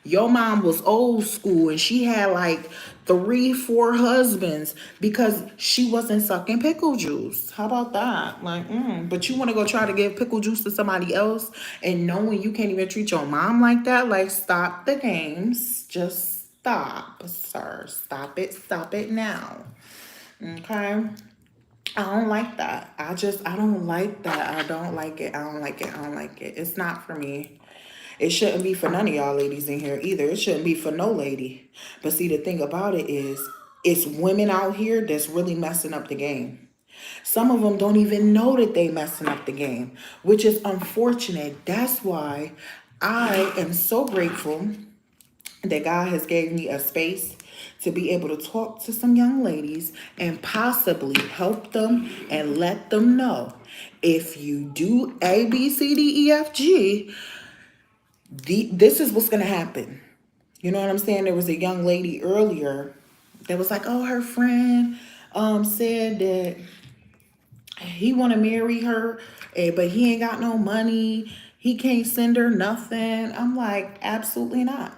Your mom was old school and she had like 3, 4 husbands because she wasn't sucking pickle juice. How about that? Like, but you want to go try to give pickle juice to somebody else and knowing you can't even treat your mom like that? Like, stop the games. Just stop, sir. Stop it now. Okay? I don't like that. I don't like that. I don't like it. I don't like it. I don't like it. It's not for me. It shouldn't be for none of y'all ladies in here either. It shouldn't be for no lady. But see, the thing about it is, it's women out here that's really messing up the game. Some of them don't even know that they messing up the game, which is unfortunate. That's why I am so grateful that God has gave me a space to be able to talk to some young ladies and possibly help them and let them know if you do A, B, C, D, E, F, G, this is what's going to happen. You know what I'm saying? There was a young lady earlier that was like, oh, her friend said that he want to marry her, but he ain't got no money. He can't send her nothing. I'm like, absolutely not.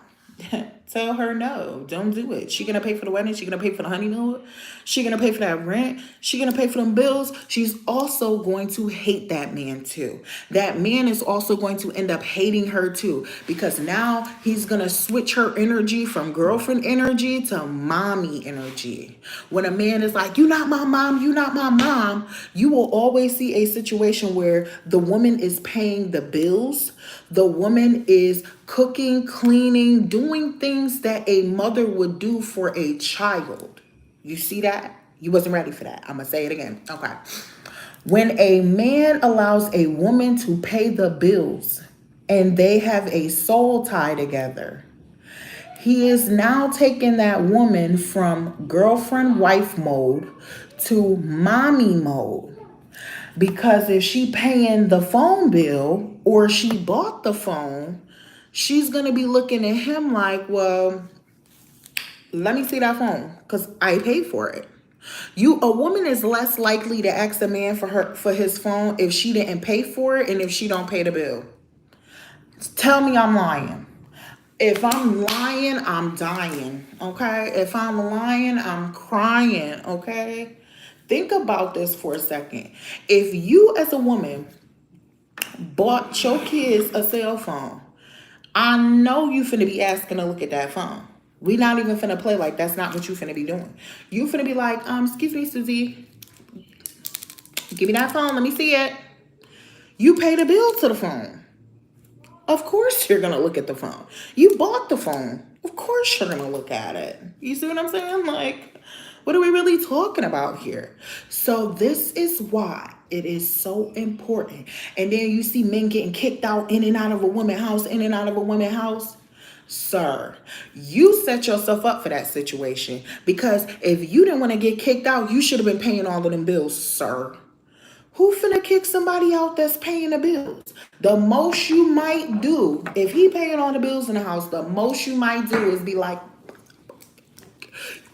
Tell her no, don't do it. She gonna pay for the wedding. She gonna pay for the honeymoon. She gonna pay for that rent. She gonna pay for them bills. She's also going to hate that man too. That man is also going to end up hating her too, because now he's gonna switch her energy from girlfriend energy to mommy energy. When a man is like, you not my mom, you not my mom, you will always see a situation where the woman is paying the bills. The woman is cooking, cleaning, doing things that a mother would do for a child. You see that? You wasn't ready for that. I'm going to say it again. Okay. When a man allows a woman to pay the bills and they have a soul tie together, he is now taking that woman from girlfriend wife mode to mommy mode. Because if she paying the phone bill or she bought the phone, she's going to be looking at him like, well, let me see that phone because I paid for it. A woman is less likely to ask a man for his phone if she didn't pay for it and if she don't pay the bill. Tell me I'm lying. If I'm lying, I'm dying, okay? If I'm lying, I'm crying, okay? Think about this for a second. If you as a woman bought your kids a cell phone, I know you finna be asking to look at that phone. We not even finna play like that's not what you finna be doing. You finna be like, excuse me, Susie, give me that phone, let me see it. You pay the bill to the phone. Of course you're going to look at the phone. You bought the phone. Of course you're going to look at it. You see what I'm saying? Like, what are we really talking about here? So this is why it is so important. And then you see men getting kicked out in and out of a woman's house, in and out of a woman's house. Sir, you set yourself up for that situation, because if you didn't want to get kicked out, you should have been paying all of them bills, sir. Who finna kick somebody out that's paying the bills? The most you might do, if he paying all the bills in the house, the most you might do is be like,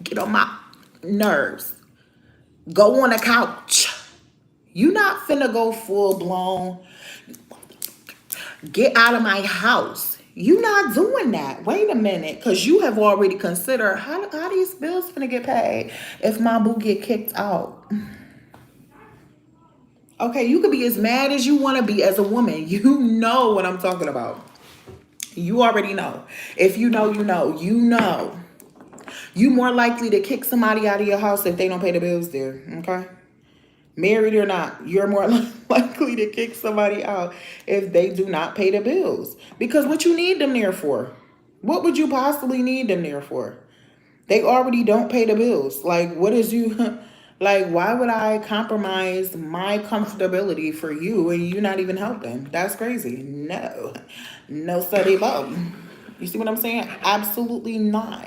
get on my nerves. Go on the couch. You not finna go full blown, get out of my house. You not doing that. Wait a minute, because you have already considered how these bills gonna get paid if my boo get kicked out. Okay, you could be as mad as you want to be as a woman. You know what I'm talking about. You already know. If you know, you know. You know. You more likely to kick somebody out of your house if they don't pay the bills there. Okay? Married or not, you're more likely to kick somebody out if they do not pay the bills. Because what you need them there for? What would you possibly need them there for? They already don't pay the bills. Like, what is you... Like, why would I compromise my comfortability for you and you not even helping? That's crazy. No. No study about. You see what I'm saying? Absolutely not.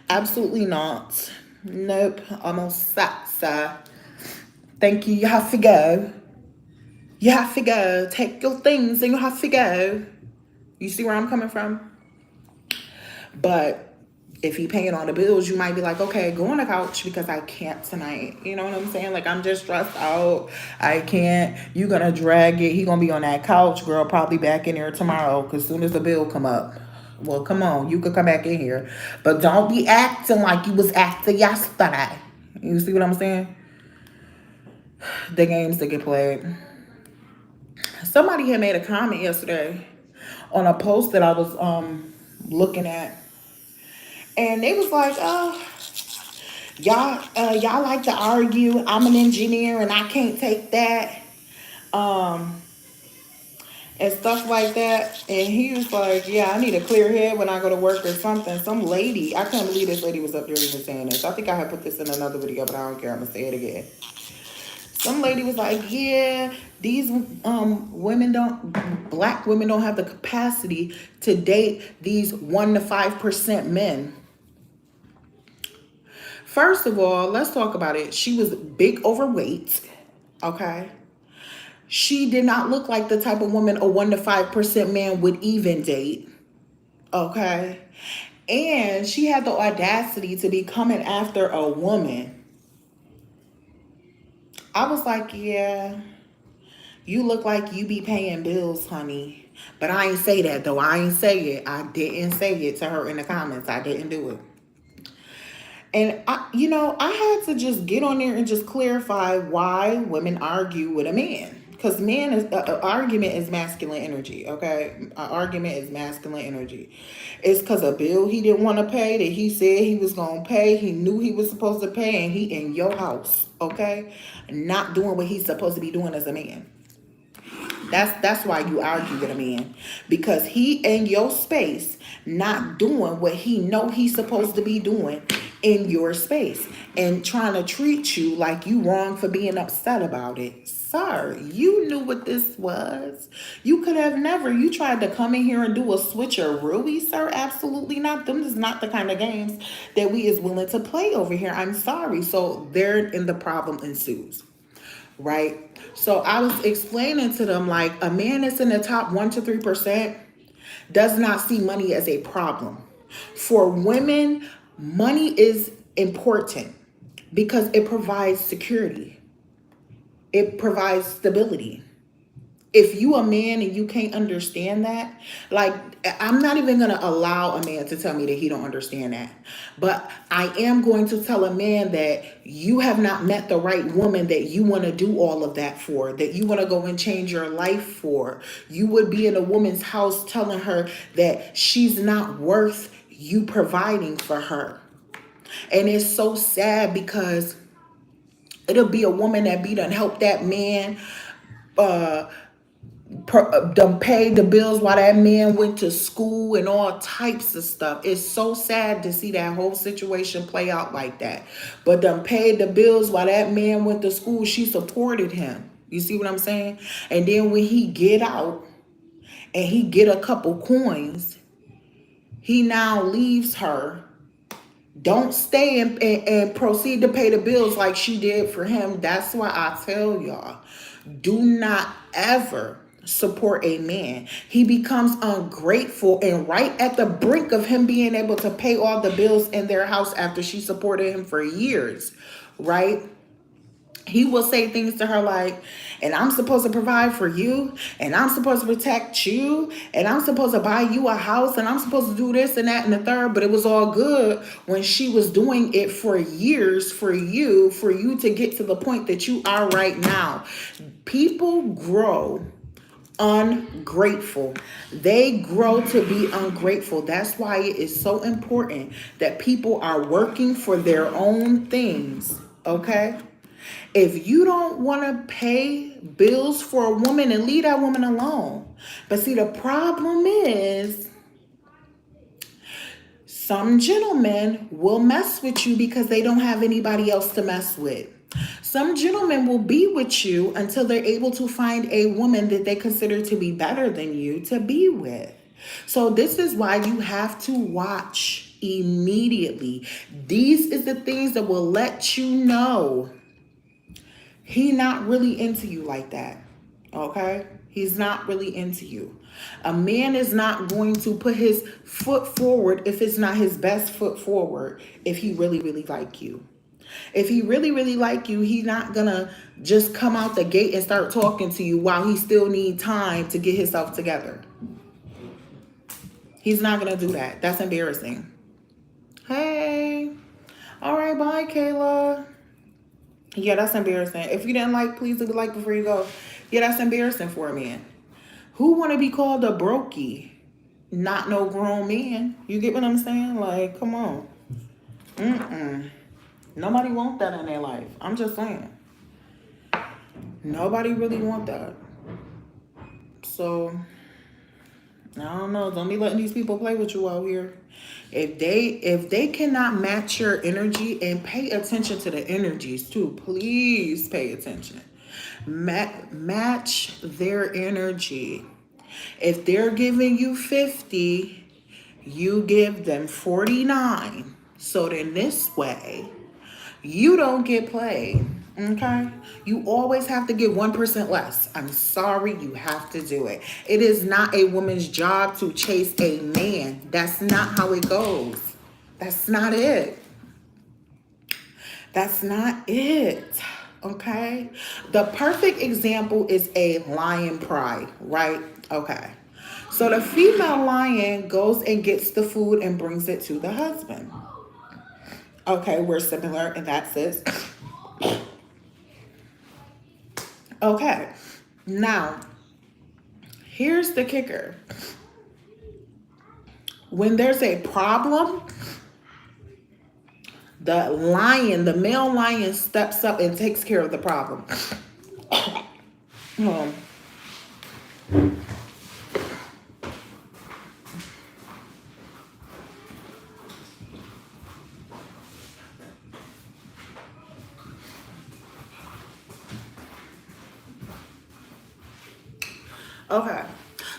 Absolutely not. Nope. Almost sir. Thank you. You have to go. You have to go. Take your things and you have to go. You see where I'm coming from? But if he paying all the bills, you might be like, okay, go on the couch because I can't tonight. You know what I'm saying? Like, I'm just stressed out. I can't. You gonna drag it. He gonna be on that couch, girl, probably back in here tomorrow because soon as the bill come up. Well, come on. You could come back in here. But don't be acting like you was acting yesterday. You see what I'm saying? The games that get played. Somebody had made a comment yesterday on a post that I was looking at. And they was like, oh, y'all like to argue. I'm an engineer and I can't take that. And stuff like that. And he was like, yeah, I need a clear head when I go to work or something. Some lady, I can't believe this lady was up there even saying this. I think I had put this in another video, but I don't care. I'm gonna say it again. Some lady was like, yeah, these black women don't have the capacity to date these 1 to 5% men. First of all, let's talk about it. She was big overweight, okay? She did not look like the type of woman a 1 to 5% man would even date, okay? And she had the audacity to be coming after a woman. I was like, yeah, you look like you be paying bills, honey. But I ain't say that, though. I ain't say it. I didn't say it to her in the comments. I didn't do it. And, I had to just get on there and just clarify why women argue with a man. Because argument is masculine energy, okay? An argument is masculine energy. It's because a bill he didn't want to pay that he said he was going to pay. He knew he was supposed to pay, and he in your house, okay? Not doing what he's supposed to be doing as a man. That's why you argue with a man. Because he in your space, not doing what he know he's supposed to be doing in your space. And trying to treat you like you wrong for being upset about it. Sir, you knew what this was. You could have never. You tried to come in here and do a switcheroo, sir. Absolutely not. Them is not the kind of games that we is willing to play over here. I'm sorry. So therein the problem ensues. Right? So I was explaining to them, like, a man that's in the top 1 to 3% does not see money as a problem. For women, money is important because it provides security. It provides stability. If you a man and you can't understand that, like, I'm not even going to allow a man to tell me that he don't understand that. But I am going to tell a man that you have not met the right woman that you want to do all of that for, that you want to go and change your life for. You would be in a woman's house telling her that she's not worth you providing for her. And it's so sad because it'll be a woman that be done help that man done paid the bills while that man went to school and all types of stuff. It's so sad to see that whole situation play out like that. But done paid the bills while that man went to school. She supported him. You see what I'm saying? And then when he get out and he get a couple coins, he now leaves her. Don't stay and proceed to pay the bills like she did for him. That's why I tell y'all, do not ever support a man. He becomes ungrateful and right at the brink of him being able to pay all the bills in their house after she supported him for years, right? He will say things to her like, and I'm supposed to provide for you, and I'm supposed to protect you, and I'm supposed to buy you a house, and I'm supposed to do this and that and the third. But it was all good when she was doing it for years for you to get to the point that you are right now. People grow ungrateful. They grow to be ungrateful. That's why it is so important that people are working for their own things. Okay? If you don't want to pay bills for a woman, then leave that woman alone. But see, the problem is some gentlemen will mess with you because they don't have anybody else to mess with. Some gentlemen will be with you until they're able to find a woman that they consider to be better than you to be with. So this is why you have to watch immediately. These is the things that will let you know he not really into you like that. Okay? He's not really into you. A man is not going to put his foot forward if it's not his best foot forward if he really, really like you. If he really, really like you, he's not gonna just come out the gate and start talking to you while he still need time to get himself together. He's not gonna do that. That's embarrassing. Hey. All right, bye, Kayla. Yeah, that's embarrassing. If you didn't like, please do the like before you go. Yeah, that's embarrassing for a man. Who want to be called a brokey? Not no grown man. You get what I'm saying? Like, come on. Nobody want that in their life. I'm just saying. Nobody really want that. So, I don't know. Don't be letting these people play with you out here. If they cannot match your energy, and pay attention to the energies too. Please pay attention. Match their energy. If they're giving you 50, you give them 49. So then this way, you don't get played. Okay? You always have to give 1% less. I'm sorry, you have to do it. It is not a woman's job to chase a man. That's not how it goes. That's not it. That's not it. Okay? The perfect example is a lion pride, right? Okay. So the female lion goes and gets the food and brings it to the husband. Okay, we're similar in that sense. Okay, now, here's the kicker. When there's a problem, the male lion steps up and takes care of the problem. Okay.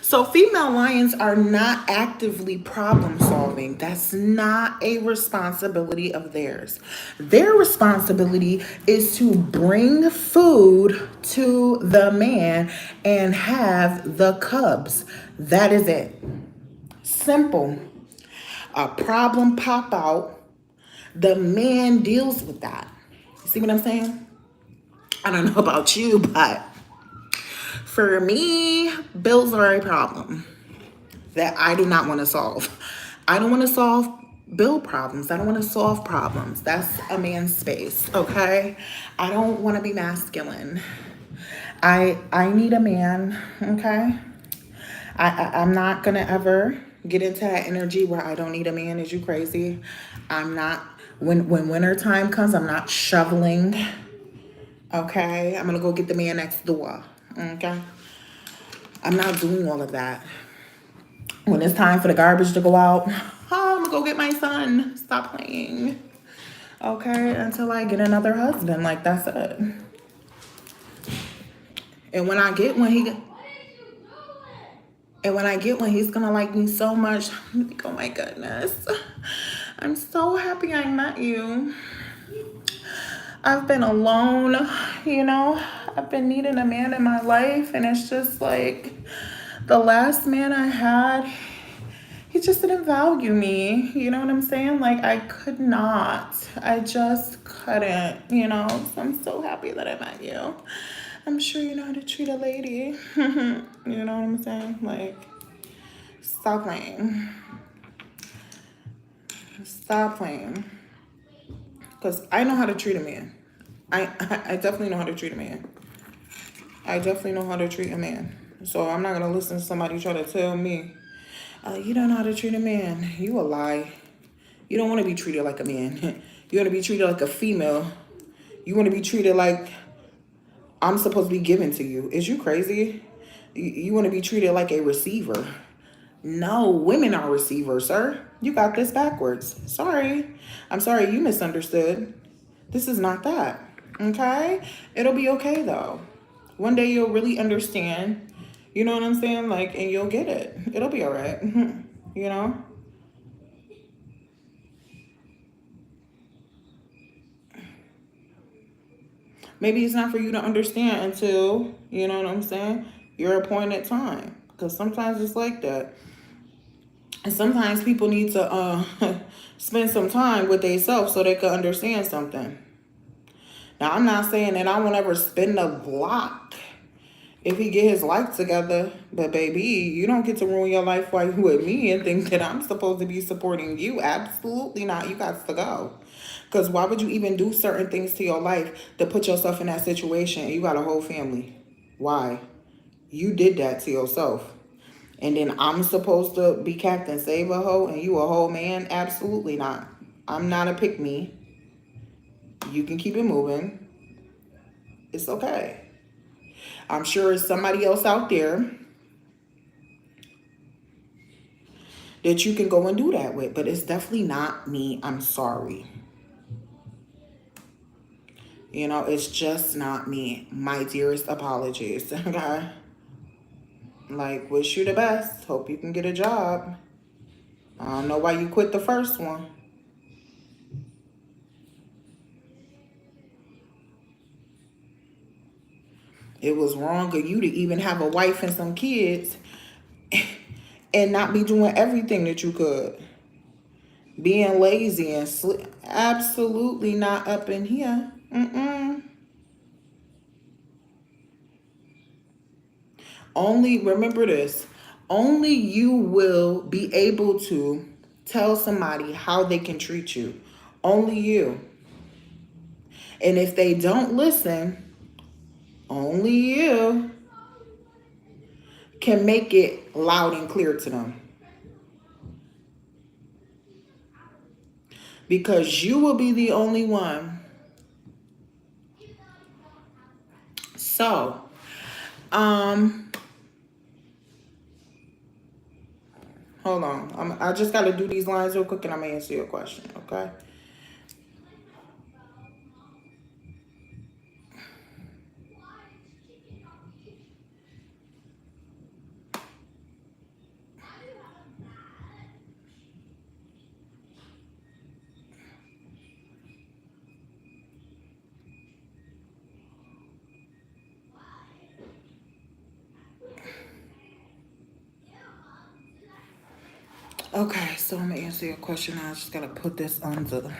So female lions are not actively problem solving. That's not a responsibility of theirs. Their responsibility is to bring food to the man and have the cubs. That is it. Simple. A problem pop out. The man deals with that. You see what I'm saying? I don't know about you, but for me, bills are a problem that I do not want to solve. I don't want to solve bill problems. I don't want to solve problems. That's a man's space, okay? I don't want to be masculine. I need a man, okay? I'm not going to ever get into that energy where I don't need a man. Is you crazy? I'm not, when winter time comes, I'm not shoveling, okay? I'm going to go get the man next door. Okay, I'm not doing all of that. When it's time for the garbage to go out, I'm gonna go get my son. Stop playing. Okay, until I get another husband. Like, that's it. And when I get one, he's gonna like me so much. I'm like, oh my goodness, I'm so happy I met you. I've been alone, you know. I've been needing a man in my life, and it's just like the last man I had, he just didn't value me. You know what I'm saying? Like, I could not. I just couldn't, you know? So I'm so happy that I met you. I'm sure you know how to treat a lady. You know what I'm saying? Like, stop playing. Stop playing. Because I know how to treat a man. I definitely know how to treat a man. I definitely know how to treat a man. So I'm not going to listen to somebody try to tell me, you don't know how to treat a man. You a lie. You don't want to be treated like a man. You want to be treated like a female. You want to be treated like I'm supposed to be given to you. Is you crazy? You want to be treated like a receiver. No, women are receivers, sir. You got this backwards. Sorry. I'm sorry you misunderstood. This is not that. Okay? It'll be okay, though. One day you'll really understand. You know what I'm saying? Like, and you'll get it. It'll be all right. You know? Maybe it's not for you to understand until, you know what I'm saying, your appointed time. Because sometimes it's like that. And sometimes people need to spend some time with themselves so they can understand something. Now, I'm not saying that I won't ever spend a block if he get his life together. But, baby, you don't get to ruin your life while you with me and think that I'm supposed to be supporting you. Absolutely not. You got to go. Because why would you even do certain things to your life to put yourself in that situation and you got a whole family? Why? You did that to yourself. And then I'm supposed to be Captain Save a Hoe and you a whole man? Absolutely not. I'm not a pick-me. You can keep it moving. It's okay. I'm sure there's somebody else out there that you can go and do that with. But it's definitely not me. I'm sorry. You know, it's just not me. My dearest apologies, okay? Like, wish you the best. Hope you can get a job. I don't know why you quit the first one. It was wrong of you to even have a wife and some kids and not be doing everything that you could. Being lazy and absolutely not up in here. Only, remember this, only you will be able to tell somebody how they can treat you. Only you. And if they don't listen, only you can make it loud and clear to them. Because you will be the only one. So, hold on. I just got to do these lines real quick and I'm going to answer your question, okay? Okay, so I'm going to answer your question. I just got to put this on the...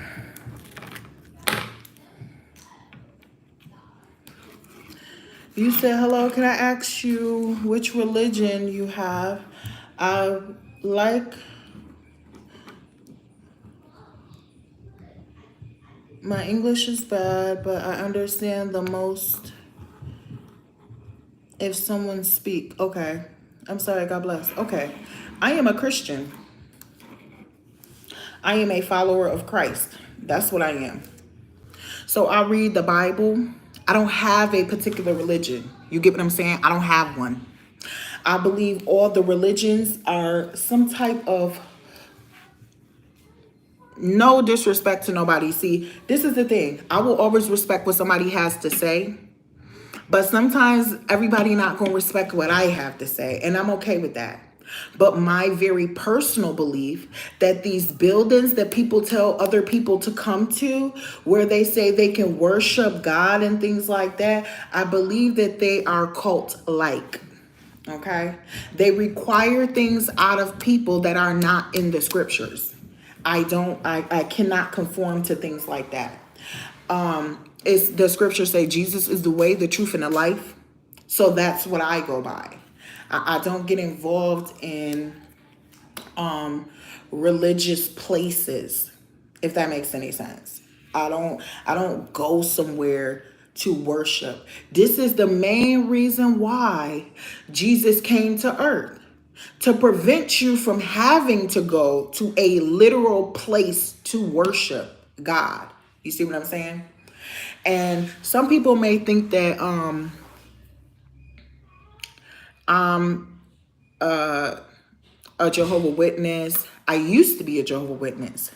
You said, hello, can I ask you which religion you have? I like... My English is bad, but I understand the most if someone speak. Okay. I'm sorry, God bless. Okay. I am a Christian. I am a follower of Christ. That's what I am. So I read the Bible. I don't have a particular religion. You get what I'm saying? I don't have one. I believe all the religions are some type of, no disrespect to nobody. See, this is the thing. I will always respect what somebody has to say. But sometimes everybody not going to respect what I have to say. And I'm okay with that. But my very personal belief that these buildings that people tell other people to come to, where they say they can worship God and things like that, I believe that they are cult-like. Okay? They require things out of people that are not in the scriptures. I cannot conform to things like that. It's the scriptures say Jesus is the way, the truth, and the life. So that's what I go by. I don't get involved in religious places, if that makes any sense. I don't go somewhere to worship. This is the main reason why Jesus came to earth, to prevent you from having to go to a literal place to worship God. You see what I'm saying? And some people may think that I'm a Jehovah Witness. I used to be a Jehovah Witness.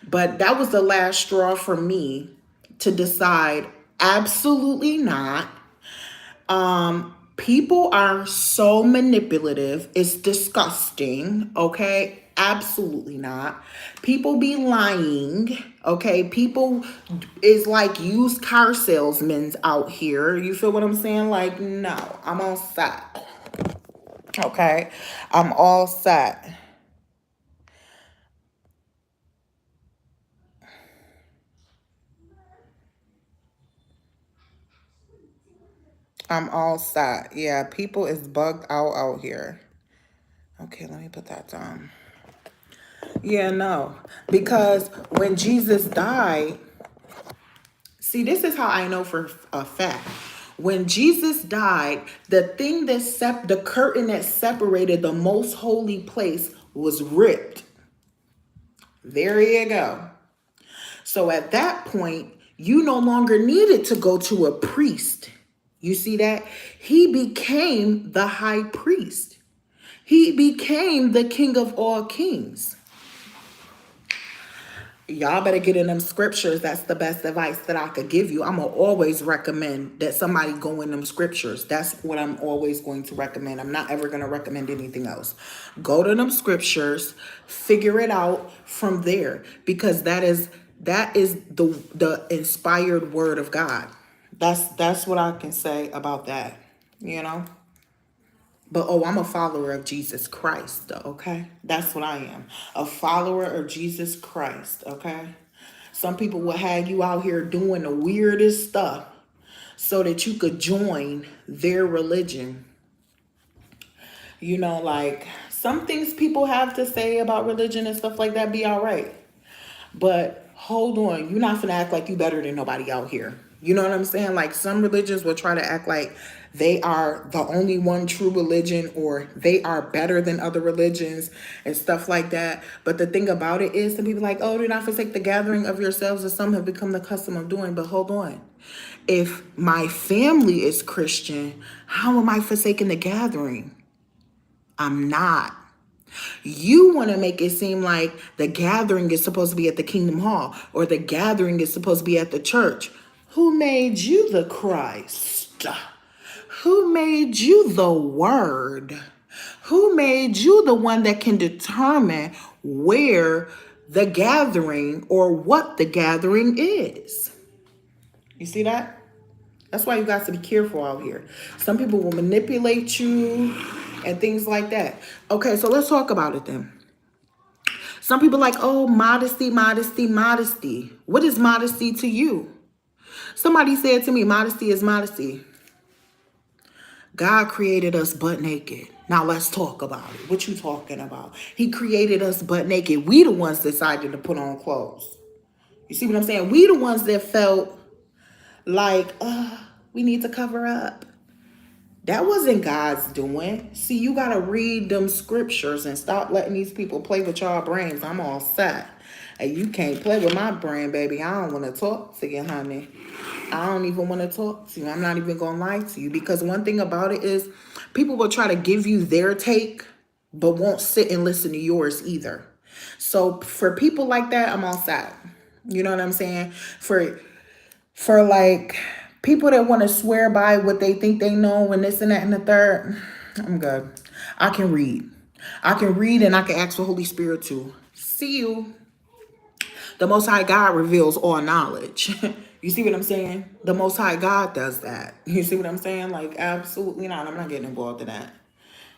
But that was the last straw for me to decide absolutely not. People are so manipulative. It's disgusting, okay? Absolutely not. People be lying, okay? People is like used car salesmen out here. You feel what I'm saying? Like, no, I'm all set. Okay? I'm all set. I'm all set. Yeah, people is bugged out here. Okay, let me put that down. Yeah, no. Because when Jesus died, see, this is how I know for a fact. When Jesus died, the thing that the curtain that separated the most holy place was ripped. There you go. So at that point, you no longer needed to go to a priest. You see that? He became the high priest. He became the king of all kings. Y'all better get in them scriptures. That's the best advice that I could give you. I'm going to always recommend that somebody go in them scriptures. That's what I'm always going to recommend. I'm not ever going to recommend anything else. Go to them scriptures, figure it out from there, because that is the inspired word of God. That's what I can say about that, you know? But I'm a follower of Jesus Christ, though, okay? That's what I am. A follower of Jesus Christ, okay? Some people will have you out here doing the weirdest stuff so that you could join their religion. You know, like some things people have to say about religion and stuff like that be all right. But hold on, you're not gonna act like you better than nobody out here. You know what I'm saying? Like some religions will try to act like they are the only one true religion, or they are better than other religions and stuff like that. But the thing about it is, some people are like, oh, do not forsake the gathering of yourselves, as some have become the custom of doing. But hold on. If my family is Christian, how am I forsaking the gathering? I'm not. You want to make it seem like the gathering is supposed to be at the Kingdom Hall, or the gathering is supposed to be at the church. Who made you the Christ? Who made you the Word? Who made you the one that can determine where the gathering or what the gathering is? You see that? That's why you got to be careful out here. Some people will manipulate you and things like that. Okay, so let's talk about it then. Some people like, oh, modesty, modesty, modesty. What is modesty to you? Somebody said to me, modesty is modesty. God created us butt naked. Now let's talk about it. What you talking about? He created us butt naked. We the ones decided to put on clothes. You see what I'm saying? We the ones that felt like, we need to cover up. That wasn't God's doing. See, you got to read them scriptures and stop letting these people play with y'all brains. I'm all set. And you can't play with my brain, baby. I don't want to talk to you, honey. I don't even want to talk to you. I'm not even going to lie to you. Because one thing about it is people will try to give you their take, but won't sit and listen to yours either. So for people like that, I'm all set. You know what I'm saying? For like people that want to swear by what they think they know and this and that and the third, I'm good. I can read. I can read and I can ask the Holy Spirit to see you. The Most High God reveals all knowledge. You see what I'm saying? The Most High God does that. You see what I'm saying? Like, absolutely not. I'm not getting involved in that.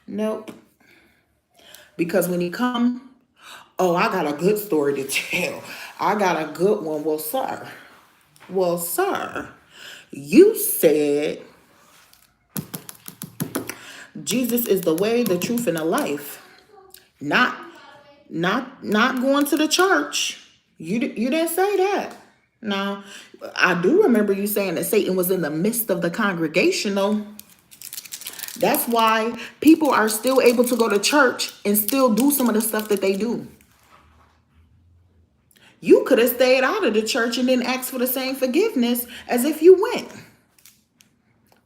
Nope. Because when he come, oh, I got a good story to tell. I got a good one. Well, sir, you said Jesus is the way, the truth, and the life. Not not going to the church. You didn't say that. No, I do remember you saying that Satan was in the midst of the congregation, though. That's why people are still able to go to church and still do some of the stuff that they do. You could have stayed out of the church and then asked for the same forgiveness as if you went.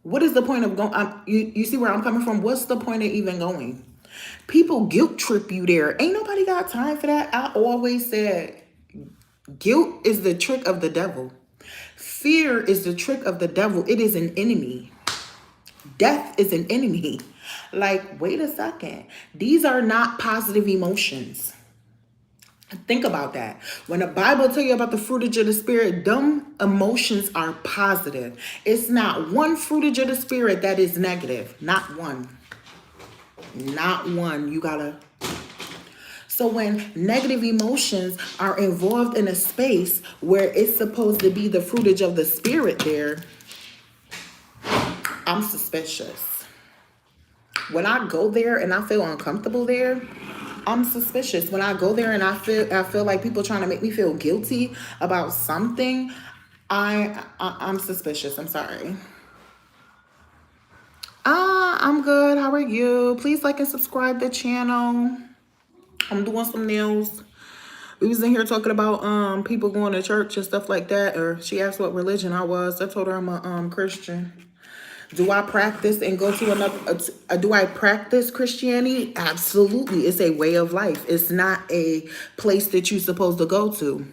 What is the point of going? You see where I'm coming from? What's the point of even going? People guilt trip you there. Ain't nobody got time for that. I always said guilt is the trick of the devil. Fear is the trick of the devil. It is an enemy. Death is an enemy. Like, wait a second. These are not positive emotions. Think about that. When the Bible tell you about the fruitage of the spirit, them emotions are positive. It's not one fruitage of the spirit that is negative. Not one. Not one. You gotta. So when negative emotions are involved in a space where it's supposed to be the fruitage of the spirit there, I'm suspicious. When I go there and I feel uncomfortable there, I'm suspicious. When I go there and I feel like people trying to make me feel guilty about something, I'm suspicious. I'm sorry. I'm good. How are you? Please like and subscribe to the channel. I'm doing some nails. We was in here talking about people going to church and stuff like that. Or she asked what religion I was. I told her I'm a Christian. Do I practice and go to another? Do I practice Christianity? Absolutely. It's a way of life. It's not a place that you're supposed to go to.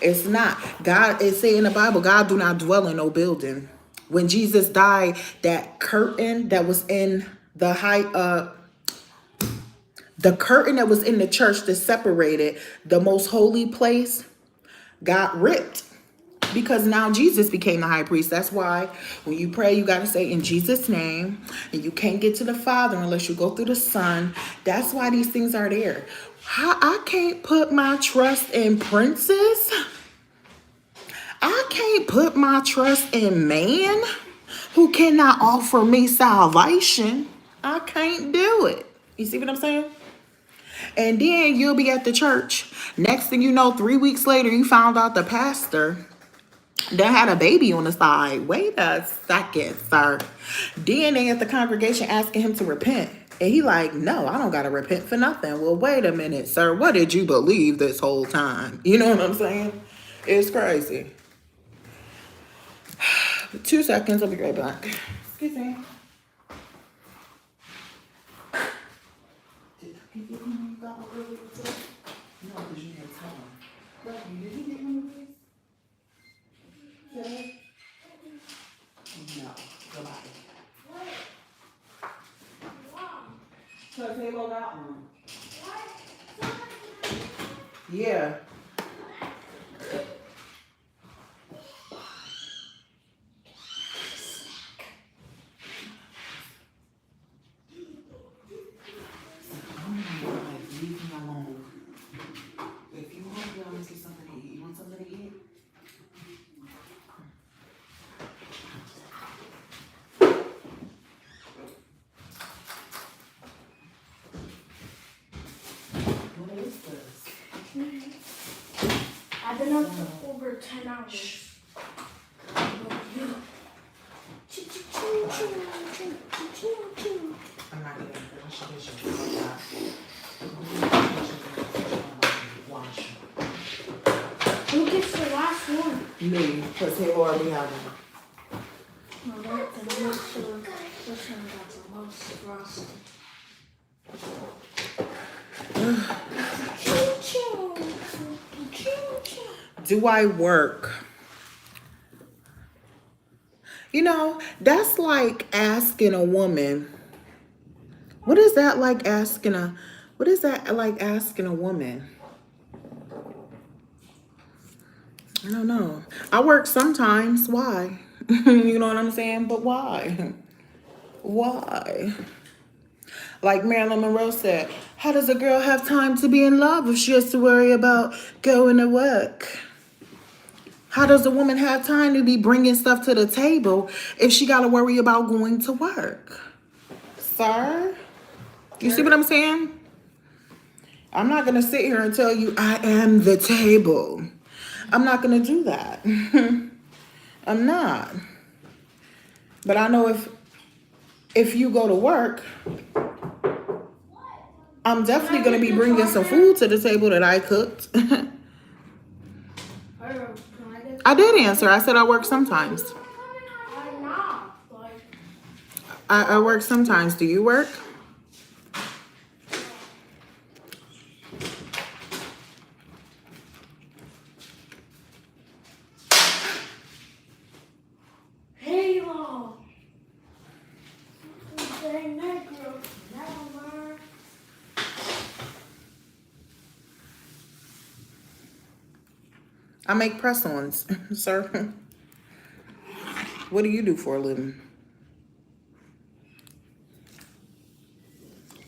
It's not. God is saying in the Bible, God do not dwell in no building. When Jesus died, that curtain that was in the curtain that was in the church that separated the most holy place got ripped. Because now Jesus became the high priest. That's why when you pray, you got to say in Jesus' name. And you can't get to the Father unless you go through the Son. That's why these things are there. I can't put my trust in princes. I can't put my trust in man who cannot offer me salvation. I can't do it. You see what I'm saying? And then you'll be at the church. Next thing you know, 3 weeks later, you found out the pastor that had a baby on the side. Wait a second, sir. Then they at the congregation asking him to repent. And he like, no, I don't got to repent for nothing. Well, wait a minute, sir. What did you believe this whole time? You know what I'm saying? It's crazy. 2 seconds. I'll be right back. Excuse me. Did you get one you got one earlier today? No, because you had time. Did you get one of these? Today? No, goodbye. Because Halo got one. Yeah. Leave me alone. If you hungry, I'm gonna get something to eat. You want something to eat? What is this? I've been up for over 10 hours. I'm not gonna finish dishes. Who gets the last one? Me, because he already have one. Alright, then I'll make sure this one got the most frosted. Do I work? You know, that's like asking a woman. What is that like asking a woman? I don't know. I work sometimes. Why? You know what I'm saying? But why? Why? Like Marilyn Monroe said, how does a girl have time to be in love if she has to worry about going to work? How does a woman have time to be bringing stuff to the table if she got to worry about going to work? Sir, you see what I'm saying? I'm not going to sit here and tell you I am the table. I'm not going to do that. I'm not. But I know if you go to work, I'm definitely going to be bringing some food to the table that I cooked. I did answer. I said I work sometimes. I'm not. Like, I work sometimes. Do you work? Halo. Dang that girl. Never mind. I make press-ons, sir. What do you do for a living?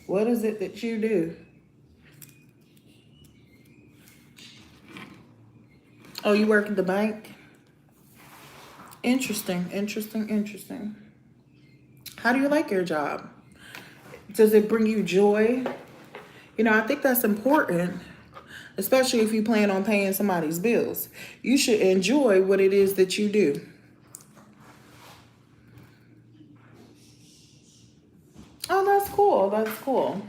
What is it that you do? Oh, you work at the bank? Interesting, interesting, interesting. How do you like your job? Does it bring you joy? You know, I think that's important, especially if you plan on paying somebody's bills. You should enjoy what it is that you do. Oh, that's cool. That's cool.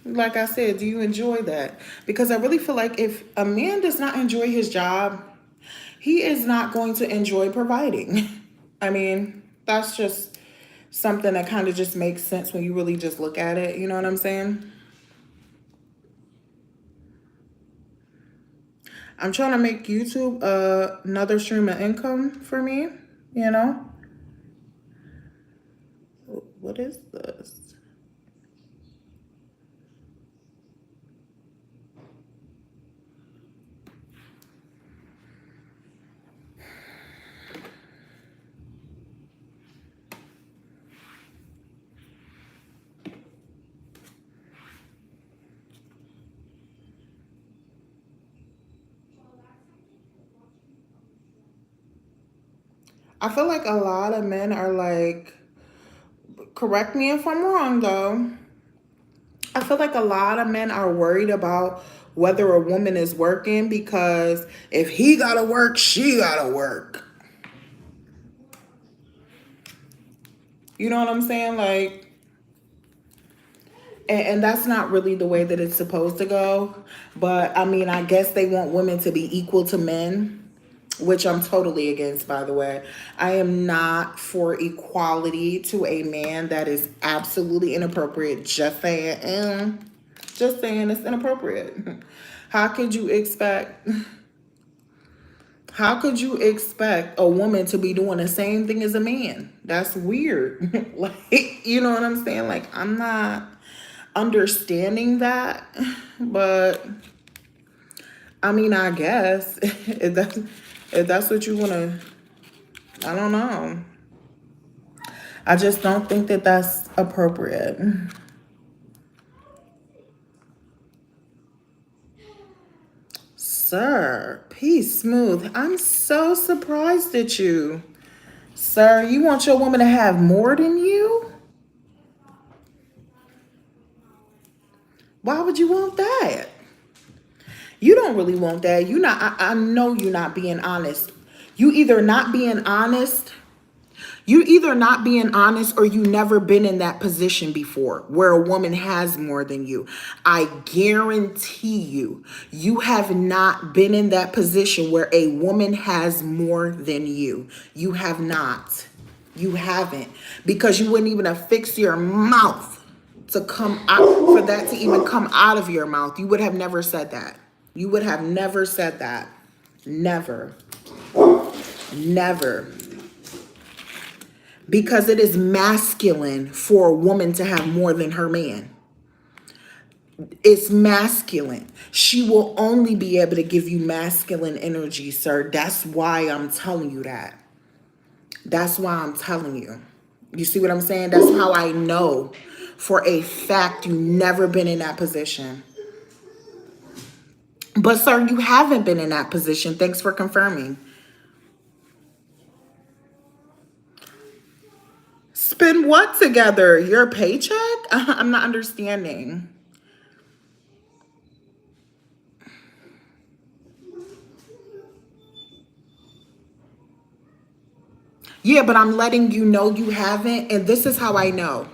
Like I said, do you enjoy that? Because I really feel like if a man does not enjoy his job, he is not going to enjoy providing. I mean, that's just something that kind of just makes sense when you really just look at it. You know what I'm saying? I'm trying to make YouTube another stream of income for me, you know? What is this? I feel like a lot of men are like, correct me if I'm wrong though. I feel like a lot of men are worried about whether a woman is working because if he gotta work, she gotta work. You know what I'm saying? Like, and that's not really the way that it's supposed to go. But I mean, I guess they want women to be equal to men, which I'm totally against, by the way. I am not for equality to a man. That is absolutely inappropriate. Just saying, it's inappropriate. How could you expect a woman to be doing the same thing as a man? That's weird. Like, you know what I'm saying? Like, I'm not understanding that, but I mean, I guess if that's what you want to, I don't know. I just don't think that that's appropriate. Sir, peace smooth. I'm so surprised at you. Sir, you want your woman to have more than you? Why would you want that? You don't really want that. I know you're not being honest. You either not being honest or you never been in that position before where a woman has more than you. I guarantee you have not been in that position where a woman has more than you. You have not. You haven't. Because you wouldn't even have fixed your mouth to come out, for that to even come out of your mouth. You would have never said that. You would have never said that. Never. Never. Because it is masculine for a woman to have more than her man. It's masculine. She will only be able to give you masculine energy, sir. That's why I'm telling you that. That's why I'm telling you. You see what I'm saying? That's how I know for a fact you never been in that position. But sir, you haven't been in that position. Thanks for confirming. Spend what together? Your paycheck? I'm not understanding. Yeah, but I'm letting you know you haven't, and this is how I know.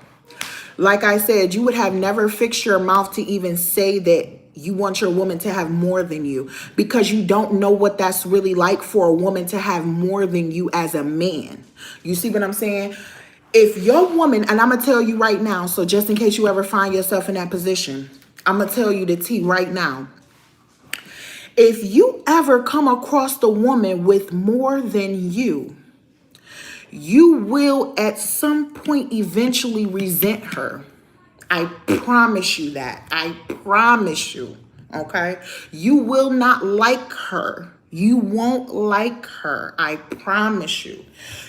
Like I said, you would have never fixed your mouth to even say that you want your woman to have more than you, because you don't know what that's really like for a woman to have more than you as a man. You see what I'm saying? If your woman, and I'm going to tell you right now, so just in case you ever find yourself in that position, I'm going to tell you the tea right now. If you ever come across the woman with more than you will at some point eventually resent her. I promise you that. I promise you. Okay? You will not like her. You won't like her. I promise you.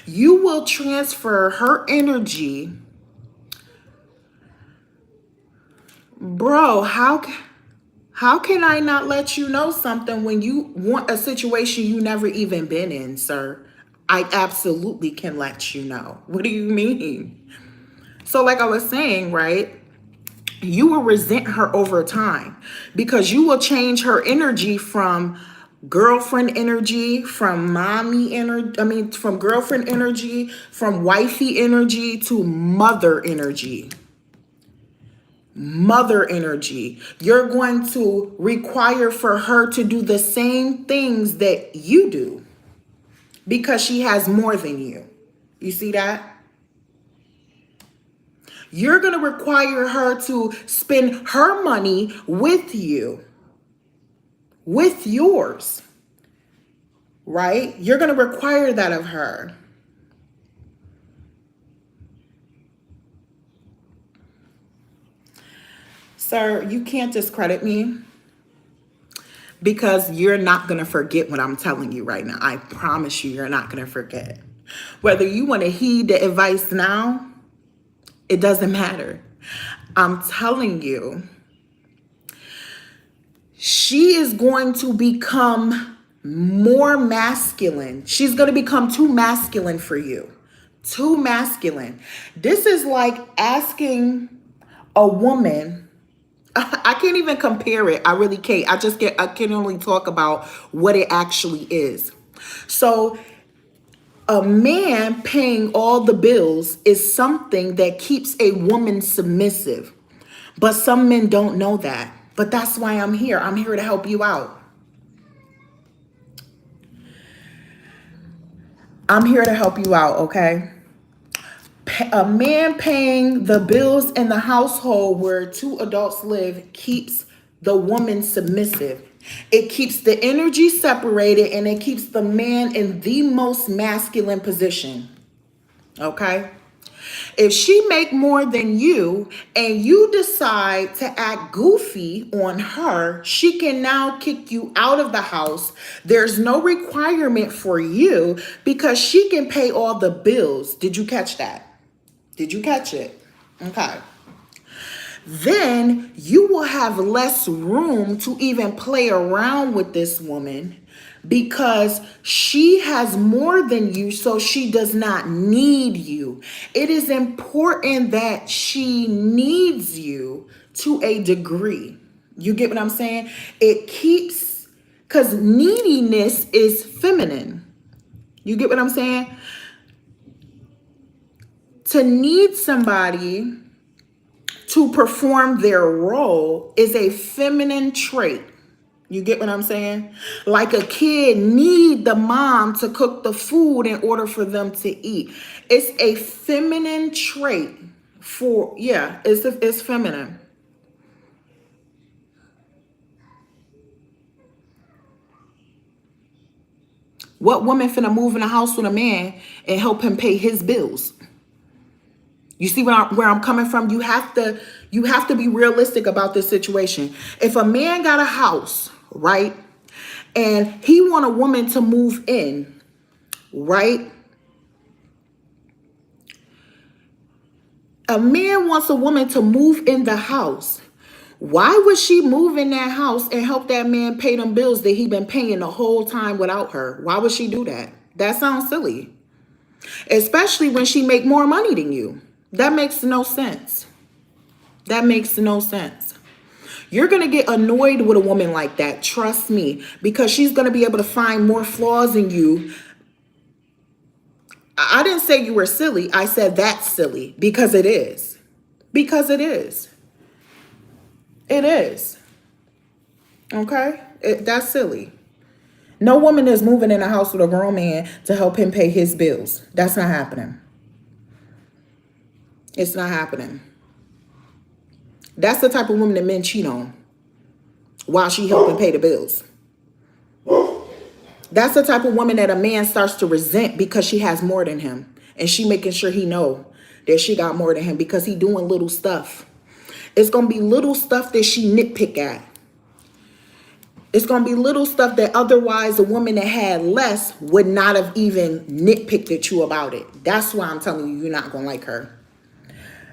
You will transfer her energy. Bro, how can I not let you know something when you want a situation you never even been in, sir? I absolutely can let you know. What do you mean? So like I was saying, right? You will resent her over time because you will change her energy from girlfriend energy, from mommy energy, from girlfriend energy, from wifey energy to mother energy. Mother energy. You're going to require for her to do the same things that you do because she has more than you. You see that? You're going to require her to spend her money with you, with yours, right? You're going to require that of her. Sir, you can't discredit me because you're not going to forget what I'm telling you right now. I promise you're not going to forget. Whether you want to heed the advice now, it doesn't matter. I'm telling you, she is going to become more masculine. She's going to become too masculine for you. Too masculine. This is like asking a woman. I can't even compare it. I really can't. I can only talk about what it actually is. So a man paying all the bills is something that keeps a woman submissive. But some men don't know that. But that's why I'm here. I'm here to help you out. I'm here to help you out, okay? A man paying the bills in the household where two adults live keeps the woman submissive. It keeps the energy separated and it keeps the man in the most masculine position, okay? If she make more than you and you decide to act goofy on her, she can now kick you out of the house. There's no requirement for you because she can pay all the bills. Did you catch that? Did you catch it? Okay. Then you will have less room to even play around with this woman because she has more than you, so she does not need you. It is important that she needs you to a degree. You get what I'm saying? It keeps, because neediness is feminine. You get what I'm saying? To need somebody to perform their role is a feminine trait. You get what I'm saying? Like a kid need the mom to cook the food in order for them to eat. It's a feminine trait it's feminine. What woman finna move in a house with a man and help him pay his bills? You see where I'm coming from? You have to be realistic about this situation. If a man got a house, right, and he want a woman to move in, right, A man wants a woman to move in the house. Why would she move in that house and help that man pay them bills that he been paying the whole time without her? Why would she do that? That sounds silly. Especially when she make more money than you. That makes no sense. That makes no sense. You're going to get annoyed with a woman like that, trust me, because she's going to be able to find more flaws in you. I didn't say you were silly. I said that's silly because it is. Because it is. It is. Okay? That's silly. No woman is moving in a house with a grown man to help him pay his bills. That's not happening. It's not happening. That's the type of woman that men cheat on while she helping pay the bills. That's the type of woman that a man starts to resent because she has more than him. And she making sure he know that she got more than him because he doing little stuff. It's going to be little stuff that she nitpick at. It's going to be little stuff that otherwise a woman that had less would not have even nitpicked at you about it. That's why I'm telling you, you're not going to like her.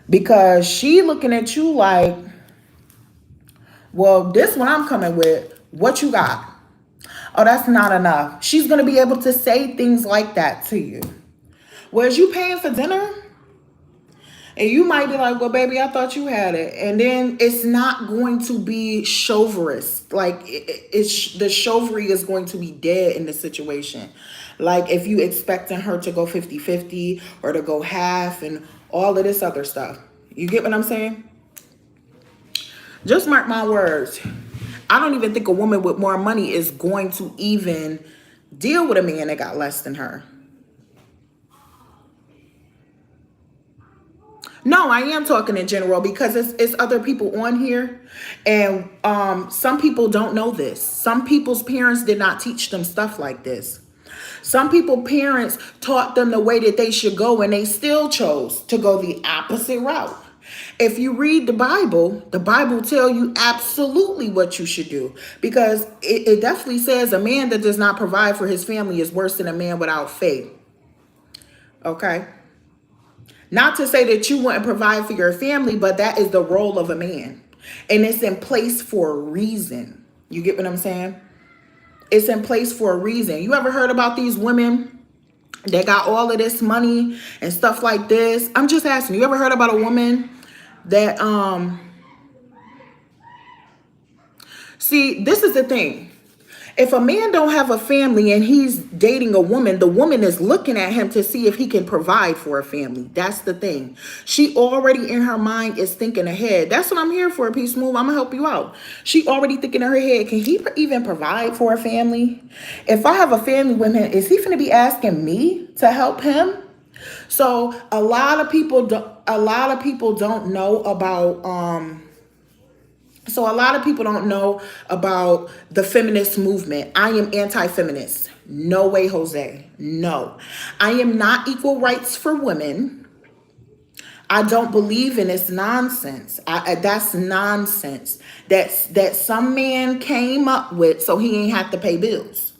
Because she looking at you like, well, this one I'm coming with, what you got? Oh, that's not enough. She's going to be able to say things like that to you. Whereas you paying for dinner? And you might be like, well, baby, I thought you had it. And then it's not going to be chauvinist. Like, it's the chivalry is going to be dead in the situation. Like, if you expecting her to go 50-50 or to go half and all of this other stuff. You get what I'm saying? Just mark my words. I don't even think a woman with more money is going to even deal with a man that got less than her. No, I am talking in general because it's other people on here. And some people don't know this. Some people's parents did not teach them stuff like this. Some people's parents taught them the way that they should go and they still chose to go the opposite route. If you read the Bible tell you absolutely what you should do. Because it definitely says a man that does not provide for his family is worse than a man without faith. Okay? Not to say that you wouldn't provide for your family, but that is the role of a man. And it's in place for a reason. You get what I'm saying? It's in place for a reason. You ever heard about these women that got all of this money and stuff like this? I'm just asking, you ever heard about a woman that, see, this is the thing. If a man don't have a family and he's dating a woman, the woman is looking at him to see if he can provide for a family. That's the thing. She already in her mind is thinking ahead. That's what I'm here for, Peace Move. I'm going to help you out. She already thinking in her head, can he even provide for a family? If I have a family with him, is he going to be asking me to help him? So a lot of people don't know about So a lot of people don't know about the feminist movement. I am anti-feminist. No way, Jose. No. I am not equal rights for women. I don't believe in this nonsense. That's nonsense. That some man came up with so he ain't have to pay bills.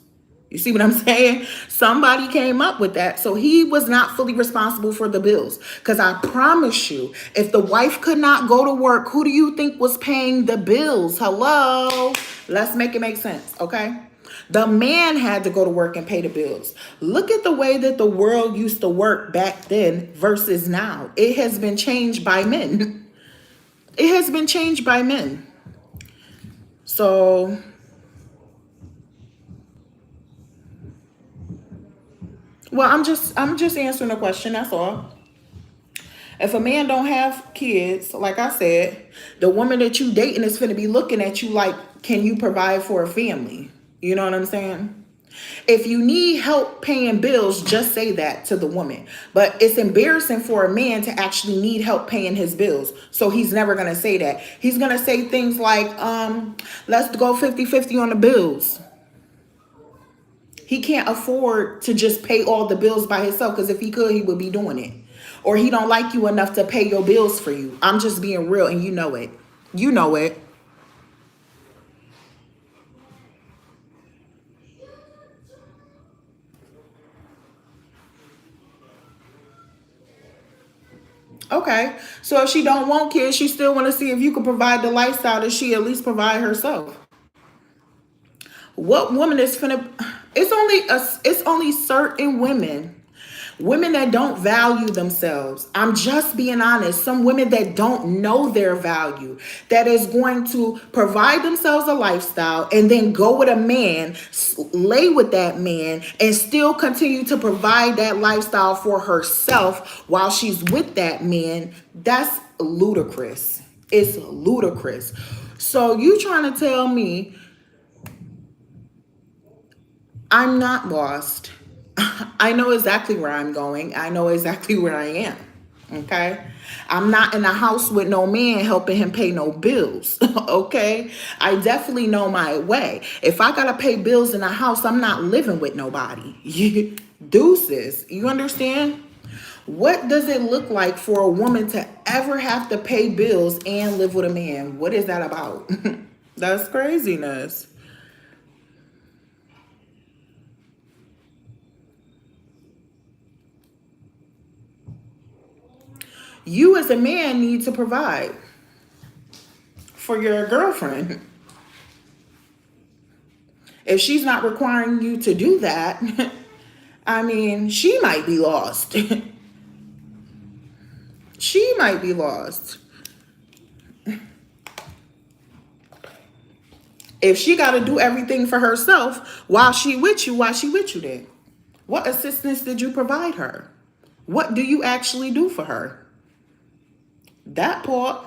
You see what I'm saying? Somebody came up with that. So he was not fully responsible for the bills. Because I promise you, if the wife could not go to work, who do you think was paying the bills? Hello? Let's make it make sense, okay? The man had to go to work and pay the bills. Look at the way that the world used to work back then versus now. It has been changed by men. It has been changed by men. So well, I'm just answering the question. That's all. If a man don't have kids, like I said, the woman that you dating is going to be looking at you like, can you provide for a family? You know what I'm saying? If you need help paying bills, just say that to the woman. But it's embarrassing for a man to actually need help paying his bills. So he's never going to say that. He's going to say things like, let's go 50-50 on the bills. He can't afford to just pay all the bills by himself because if he could, he would be doing it. Or he don't like you enough to pay your bills for you. I'm just being real and you know it. You know it. Okay. So if she don't want kids, she still want to see if you can provide the lifestyle that she at least provide herself. What woman is finna? It's only certain women that don't value themselves. I'm just being honest. Some women that don't know their value, that is going to provide themselves a lifestyle and then go with a man, lay with that man, and still continue to provide that lifestyle for herself while she's with that man. That's ludicrous. It's ludicrous. So you trying to tell me I'm not lost? I know exactly where I'm going. I know exactly where I am. Okay. I'm not in a house with no man helping him pay no bills. Okay. I definitely know my way. If I got to pay bills in a house, I'm not living with nobody. Deuces. You understand? What does it look like for a woman to ever have to pay bills and live with a man? What is that about? That's craziness. You as a man need to provide for your girlfriend. If she's not requiring you to do that, I mean, she might be lost. She might be lost. If she got to do everything for herself while she with you then? What assistance did you provide her? What do you actually do for her? That part.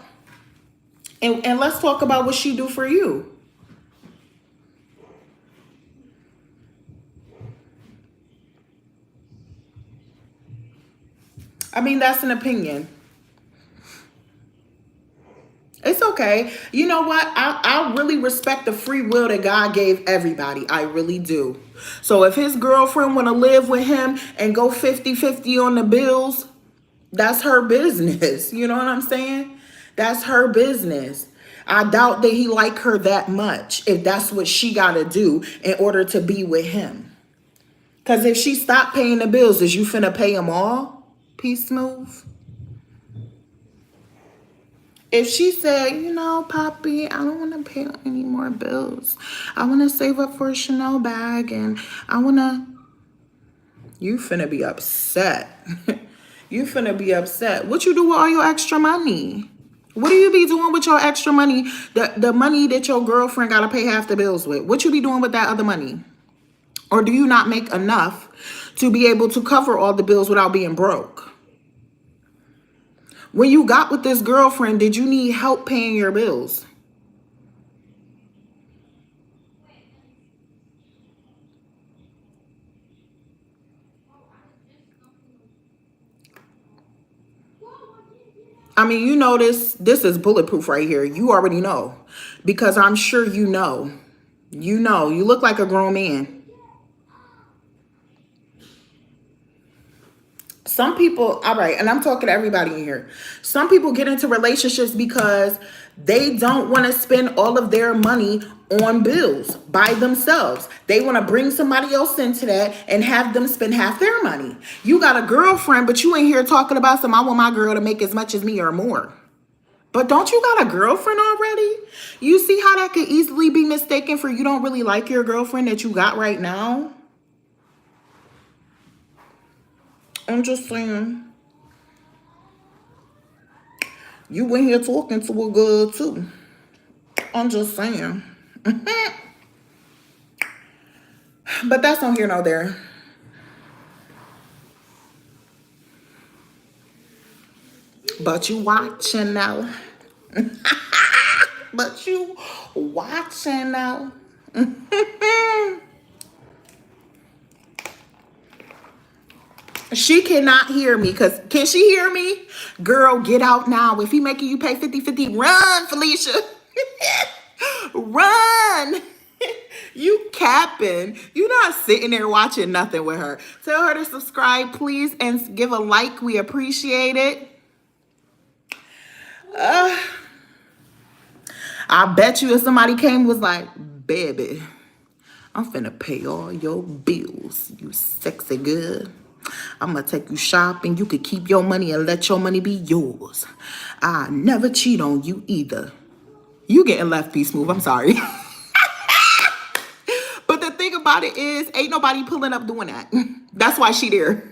And let's talk about what she do for you. I mean, that's an opinion. It's okay. You know what? I really respect the free will that God gave everybody. I really do. So if his girlfriend want to live with him and go 50-50 on the bills, that's her business. You know what I'm saying? That's her business. I doubt that he like her that much if that's what she got to do in order to be with him. Because if she stopped paying the bills, is you finna pay them all? Peace move. If she said, you know, Poppy, I don't want to pay any more bills. I want to save up for a Chanel bag and I want to... You finna be upset. You finna be upset. What you do with all your extra money? What do you be doing with your extra money? The money that your girlfriend got to pay half the bills with. What you be doing with that other money? Or do you not make enough to be able to cover all the bills without being broke? When you got with this girlfriend, did you need help paying your bills? I mean, you know this is bulletproof right here. You already know. Because I'm sure you know. You know. You look like a grown man. Some people, all right, and I'm talking to everybody in here. Some people get into relationships because they don't want to spend all of their money on bills by themselves. They want to bring somebody else into that and have them spend half their money. You got a girlfriend, but you ain't here talking about I want my girl to make as much as me or more. But don't you got a girlfriend already? You see how that could easily be mistaken for you don't really like your girlfriend that you got right now? I'm just saying. You went here talking to a girl too. I'm just saying. But that's no here, no there. But you watching now. But you watching now. She cannot hear me because can she hear me? Girl, get out now. If he making you pay 50-50, run, Felicia. Run. You capping. You not sitting there watching nothing with her. Tell her to subscribe, please, and give a like. We appreciate it. I bet you if somebody came and was like, baby, I'm finna pay all your bills, you sexy good. I'm gonna take you shopping. You could keep your money and let your money be yours. I never cheat on you either. You getting left, Peace Move. I'm sorry. But the thing about it is, ain't nobody pulling up doing that. That's why she there.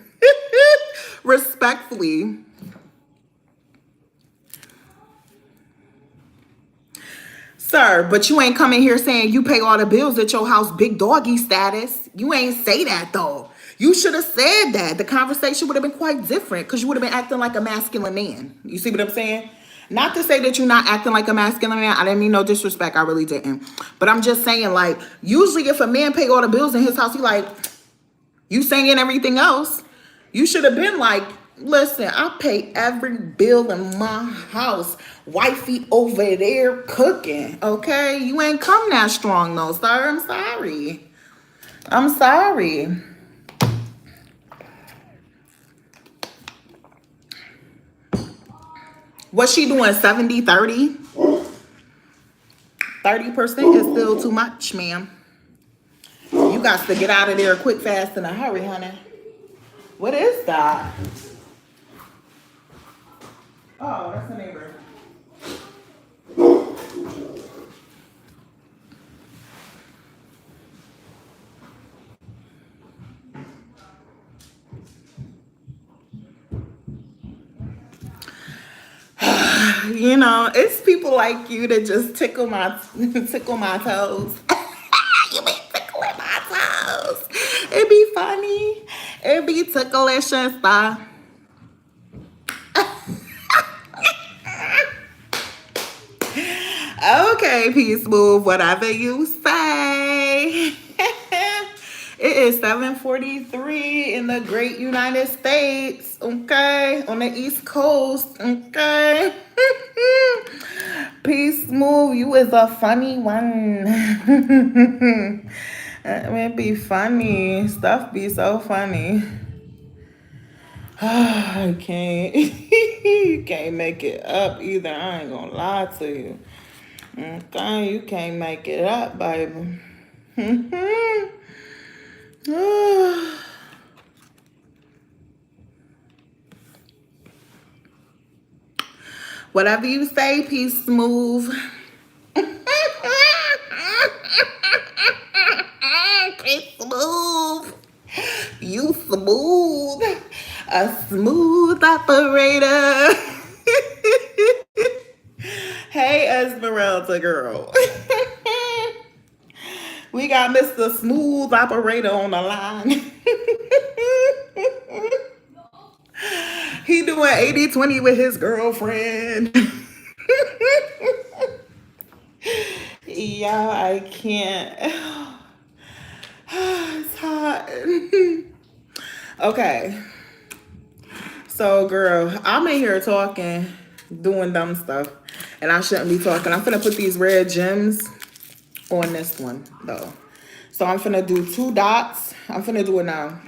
Respectfully. Sir, but you ain't coming here saying you pay all the bills at your house, big doggy status. You ain't say that though. You should have said that. The conversation would have been quite different because you would have been acting like a masculine man. You see what I'm saying? Not to say that you're not acting like a masculine man. I didn't mean no disrespect. I really didn't. But I'm just saying, like, usually if a man pay all the bills in his house, he like, you saying everything else. You should have been like, listen, I pay every bill in my house. Wifey over there cooking, okay? You ain't come that strong though, sir. I'm sorry. I'm sorry. What's she doing, 70, 30? 30% is still too much, ma'am. You got to get out of there quick, fast, in a hurry, honey. What is that? Oh, that's the neighbor. You know, it's people like you that just tickle my toes. You be tickling my toes. It be funny. It be ticklish and stuff. Okay, Peace Move, whatever you say. It is 7:43 in the great United States, okay? On the East Coast, okay? Peace Move, you is a funny one. It be funny. Stuff be so funny. I can't. You can't make it up either. I ain't gonna lie to you. Okay, you can't make it up, baby. Whatever you say, Peace Move. Peace Move. You smooth. A smooth operator. Hey, Esmeralda girl. We got Mr. Smooth Operator on the line. He doing 80-20 with his girlfriend. Yeah, I can't. It's hot. Okay. So, girl, I'm in here talking, doing dumb stuff, and I shouldn't be talking. I'm finna put these red gems on this one, though. So I'm finna do 2 dots. I'm finna do it now.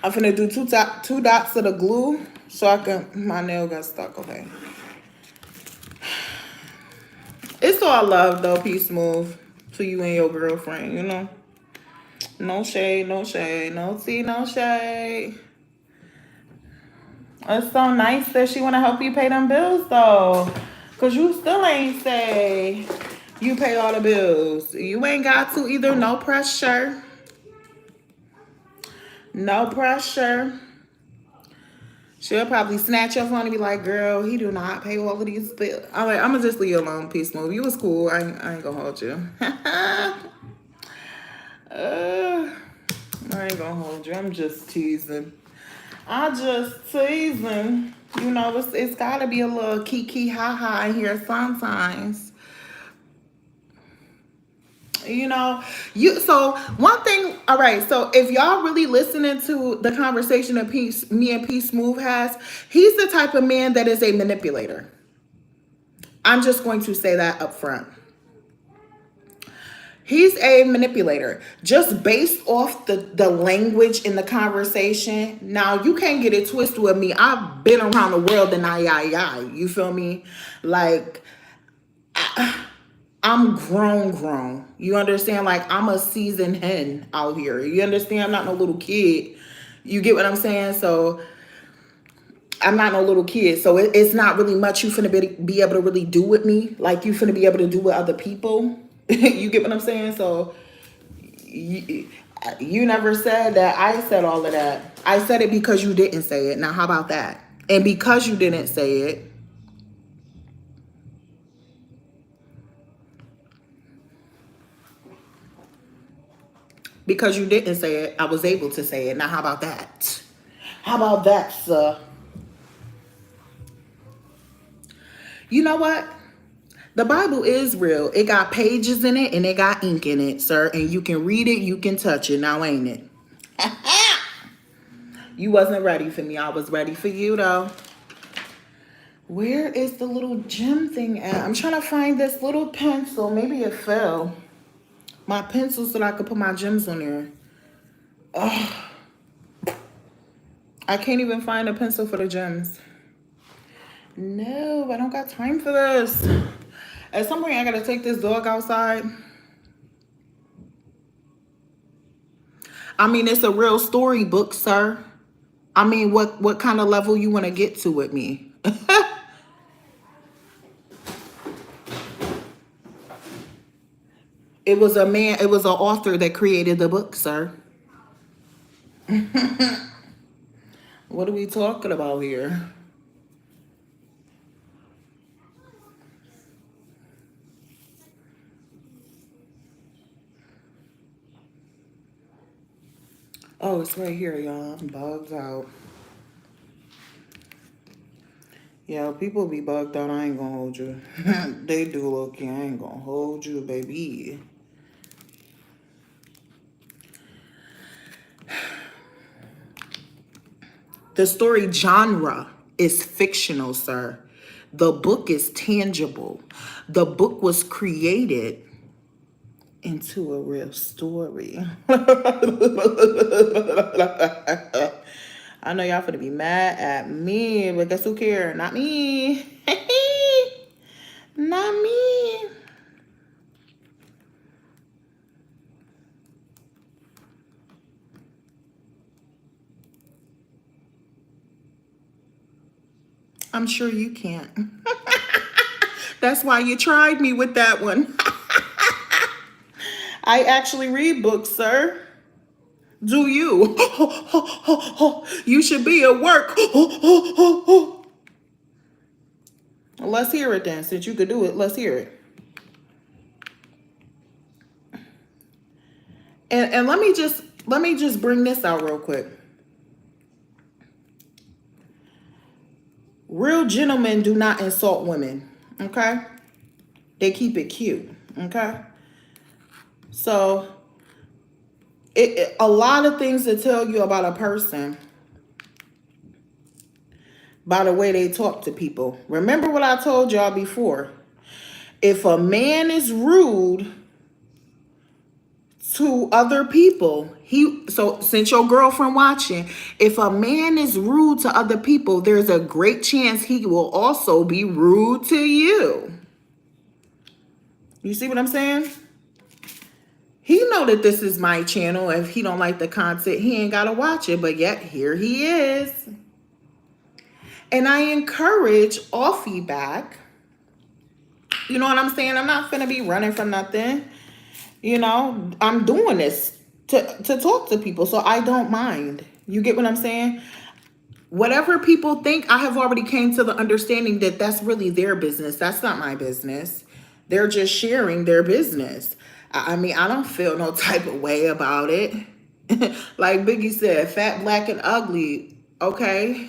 I'm finna do two dots of the glue so I can, my nail got stuck, okay. It's all love though, Peace Move, to you and your girlfriend, you know. No shade, no shade, no tea, no shade. It's so nice that she wanna help you pay them bills though. Cause you still ain't say you pay all the bills. You ain't got to either, no pressure. No pressure. She'll probably snatch your phone and be like, girl, he do not pay all of these bills. I'm like, I'm gonna just leave you alone, Peace Move. You was cool. I ain't gonna hold you. I ain't gonna hold you. I'm just teasing. I'm just teasing. You know, it's gotta be a little kiki ha-ha in here sometimes. You know, so one thing, all right, so if y'all really listening to the conversation that me and Peace Move has, he's the type of man that is a manipulator. I'm just going to say that up front. He's a manipulator, just based off the language in the conversation. Now, you can't get it twisted with me. I've been around the world and you feel me? Like, I'm grown. You understand? Like, I'm a seasoned hen out here. You understand? I'm not no little kid. You get what I'm saying? So I'm not no little kid. So it's not really much you finna be able to really do with me. Like you finna be able to do with other people. You get what I'm saying? So you never said that. I said all of that. I said it because you didn't say it. Now, how about that? And because you didn't say it, I was able to say it. Now, how about that? How about that, sir? You know what? The Bible is real. It got pages in it and it got ink in it, sir. And you can read it, you can touch it. Now, ain't it? You wasn't ready for me. I was ready for you, though. Where is the little gem thing at? I'm trying to find this little pencil. Maybe it fell. My pencil so that I could put my gems on there. Oh, I can't even find a pencil for the gems. No, I don't got time for this. At some point, I gotta take this dog outside. I mean, it's a real storybook, sir. I mean, what kind of level you want to get to with me? It was an author that created the book, sir. What are we talking about here? Oh, it's right here, y'all. I'm bugged out. Yeah, people be bugged out. I ain't gonna hold you. They do, low-key. I ain't gonna hold you, baby. The story genre is fictional, sir. The book is tangible. The book was created into a real story. I know y'all finna be mad at me, but guess who cares? Not me. Not me. I'm sure you can't. That's why you tried me with that one. I actually read books, sir. Do you? You should be at work. Let's hear it then. Since you could do it, let's hear it. And let me just bring this out real quick. Real gentlemen do not insult women, okay? They keep it cute, okay? So, a lot of things to tell you about a person by the way they talk to people. Remember what I told y'all before. If a man is rude to other people, so since your girlfriend watching, if a man is rude to other people, there's a great chance he will also be rude to you. You see what I'm saying? He know that this is my channel. If he don't like the content, he ain't gotta watch it, but yet here he is. And I encourage all feedback. You know what I'm saying? I'm not finna be running from nothing. You know, I'm doing this to talk to people, so I don't mind. You get what I'm saying? Whatever people think, I have already came to the understanding that that's really their business. That's not my business. They're just sharing their business. I mean, I don't feel no type of way about it. Like Biggie said, fat, black, and ugly. Okay.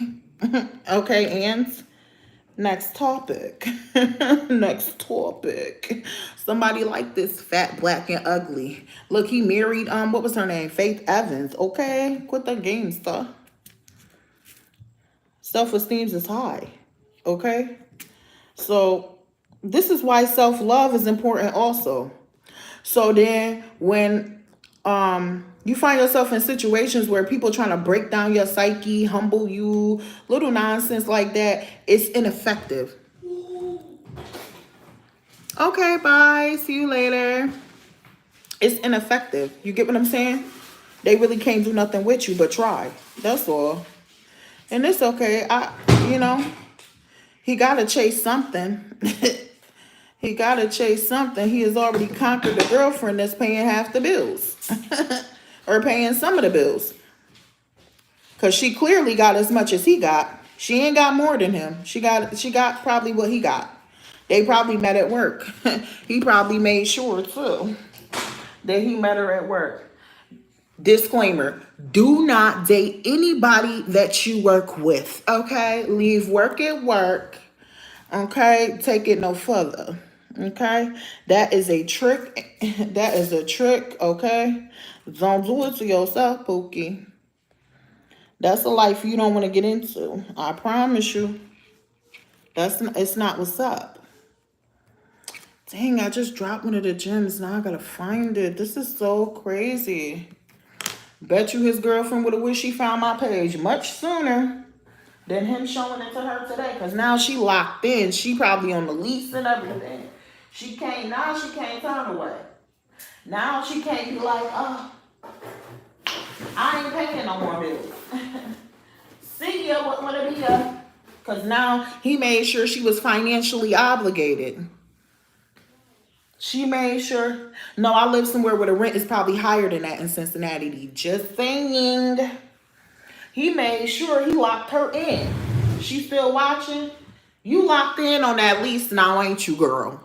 Okay, and next topic. Next topic. Somebody like this fat, black, and ugly. Look, he married, what was her name? Faith Evans. Okay, quit the game stuff. Self-esteem is high. Okay? So, this is why self-love is important also. So then, when you find yourself in situations where people trying to break down your psyche, humble you, little nonsense like that, it's ineffective. Okay, bye. See you later. It's ineffective. You get what I'm saying? They really can't do nothing with you but try. That's all. And it's okay. You know, he gotta chase something. He gotta chase something. He has already conquered the girlfriend that's paying half the bills. Or paying some of the bills. Cause she clearly got as much as he got. She ain't got more than him. She got probably what he got. They probably met at work. He probably made sure too that he met her at work. Disclaimer, do not date anybody that you work with, okay? Leave work at work, okay? Take it no further, okay? That is a trick. That is a trick, okay? Don't do it to yourself, Pookie. That's a life you don't want to get into. I promise you. It's not what's up. Dang, I just dropped one of the gems. Now I gotta find it. This is so crazy. Bet you his girlfriend would have wished she found my page much sooner than him showing it to her today. Because now she locked in. She probably on the lease and everything. She can't turn away. Now she can't be like, oh, I ain't paying no more bills. See ya, what would it be ya? Because now he made sure she was financially obligated. She made sure. No, I live somewhere where the rent is probably higher than that in Cincinnati. Just saying. He made sure he locked her in. She still watching? You locked in on that lease now, ain't you, girl?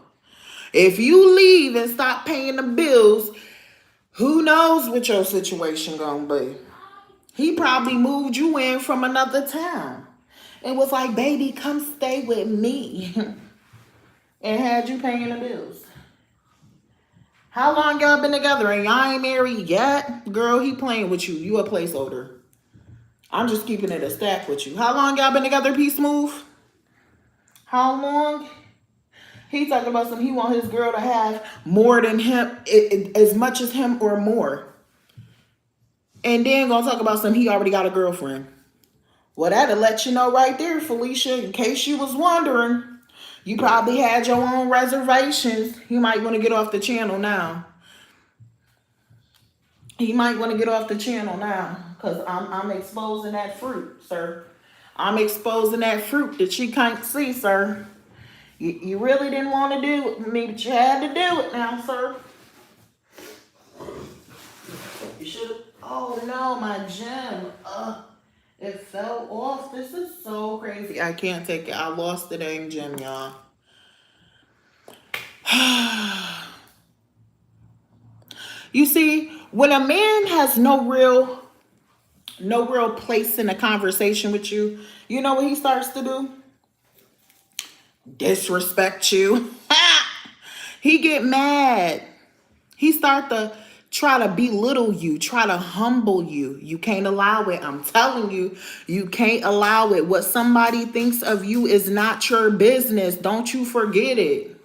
If you leave and stop paying the bills, who knows what your situation gonna be? He probably moved you in from another town. And was like, baby, come stay with me. And had you paying the bills. How long y'all been together and y'all ain't married yet? Girl, he playing with you. You a placeholder. I'm just keeping it a stack with you. How long y'all been together, P Smooth? How long? He talking about something. He want his girl to have more than him, as much as him or more. And then gonna talk about something. He already got a girlfriend. Well, that'll let you know right there, Felicia. In case you was wondering. You probably had your own reservations. You might want to get off the channel now. He might want to get off the channel now. Because I'm exposing that fruit, sir. I'm exposing that fruit that you can't see, sir. You really didn't want to do it with me, but you had to do it now, sir. You should have. Oh, no, my gem. It fell off. This is so crazy. I can't take it. I lost the dang gem, y'all. You see, when a man has no real place in a conversation with you, you know what he starts to do? Disrespect you. He get mad. He start to try to belittle you, try to humble you. You can't allow it. I'm telling you, you can't allow it. What somebody thinks of you is not your business. Don't you forget it.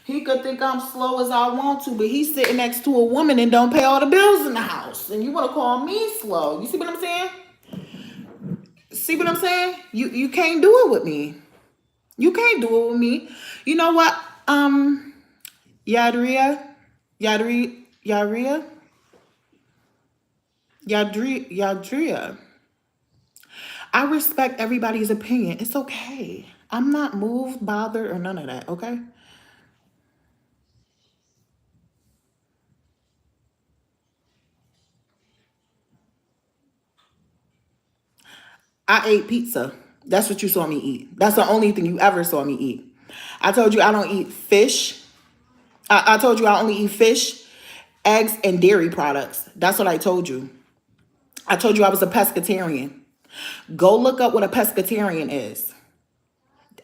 He could think I'm slow as I want to, but he's sitting next to a woman and don't pay all the bills in the house. And you want to call me slow. You see what I'm saying? See what I'm saying? You can't do it with me. You can't do it with me. You know what? Yadria. I respect everybody's opinion. It's okay. I'm not moved, bothered, or none of that, okay? I ate pizza. That's what you saw me eat. That's the only thing you ever saw me eat. I told you I don't eat fish. I told you I only eat fish, eggs, and dairy products. That's what I told you. I told you I was a pescatarian. Go look up what a pescatarian is.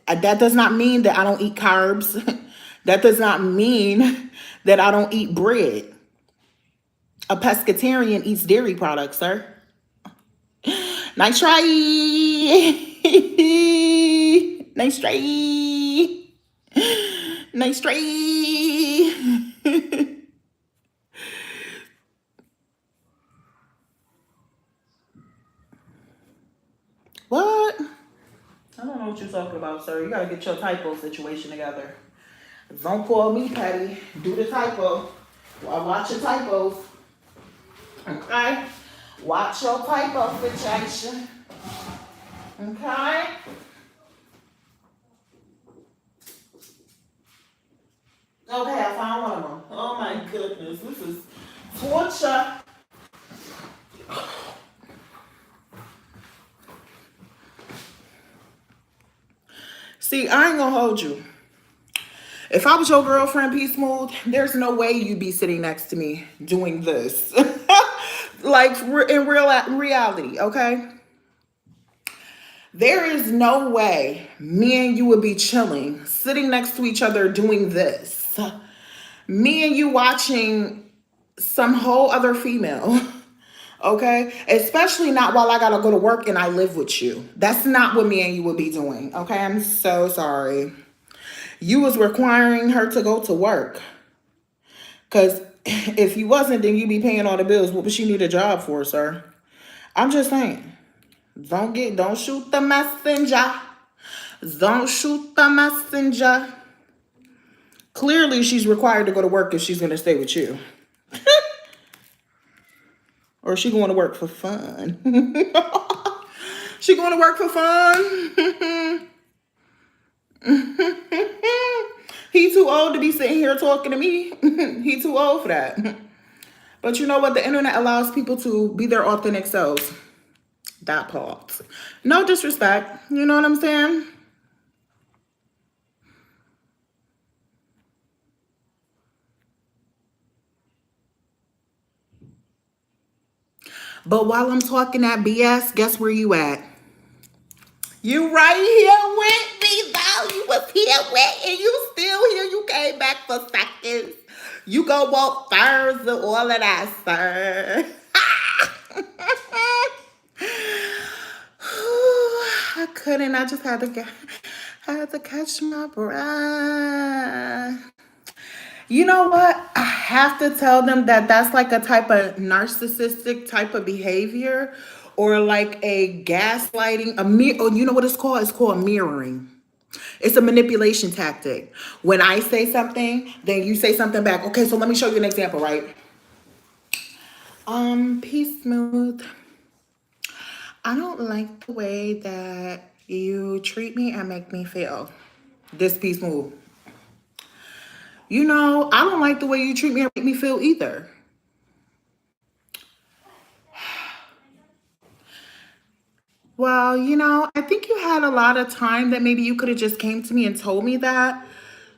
That does not mean that I don't eat carbs. That does not mean that I don't eat bread. A pescatarian eats dairy products, sir. Nice try. Nice try. Nice try. What? I don't know what you're talking about, sir. You gotta get your typo situation together. Don't call me petty. Do the typo. Well, watch your typos. Okay? Watch your typo situation. Okay? Okay, I found one of them. Oh my goodness, this is torture. See, I ain't gonna hold you. If I was your girlfriend, P Smooth, there's no way you'd be sitting next to me doing this. Like in reality, okay? There is no way me and you would be chilling, sitting next to each other doing this. Me and you watching some whole other female. Okay? Especially not while I gotta go to work and I live with you. That's not what me and you would be doing. Okay? I'm so sorry. You was requiring her to go to work. Cause if you wasn't, then you'd be paying all the bills. What would she need a job for, sir? I'm just saying. Don't shoot the messenger. Don't shoot the messenger. Clearly, she's required to go to work if she's gonna stay with you. Or she going to work for fun. She going to work for fun. He too old to be sitting here talking to me. He too old for that. But you know what? The internet allows people to be their authentic selves. That part. No disrespect. You know what I'm saying? But while I'm talking that BS, guess where you at? You right here with me, though. You was here with, and you still here. You came back for seconds. You go walk first and all of that, sir. I couldn't. I just had to catch my breath. You know what? I have to tell them that that's like a type of narcissistic type of behavior, or like a gaslighting. Oh, you know what it's called? It's called mirroring. It's a manipulation tactic. When I say something, then you say something back. Okay, so let me show you an example, right? P Smooth. I don't like the way that you treat me and make me feel. This P Smooth. You know, I don't like the way you treat me and make me feel either. Well, you know, I think you had a lot of time that maybe you could have just came to me and told me that.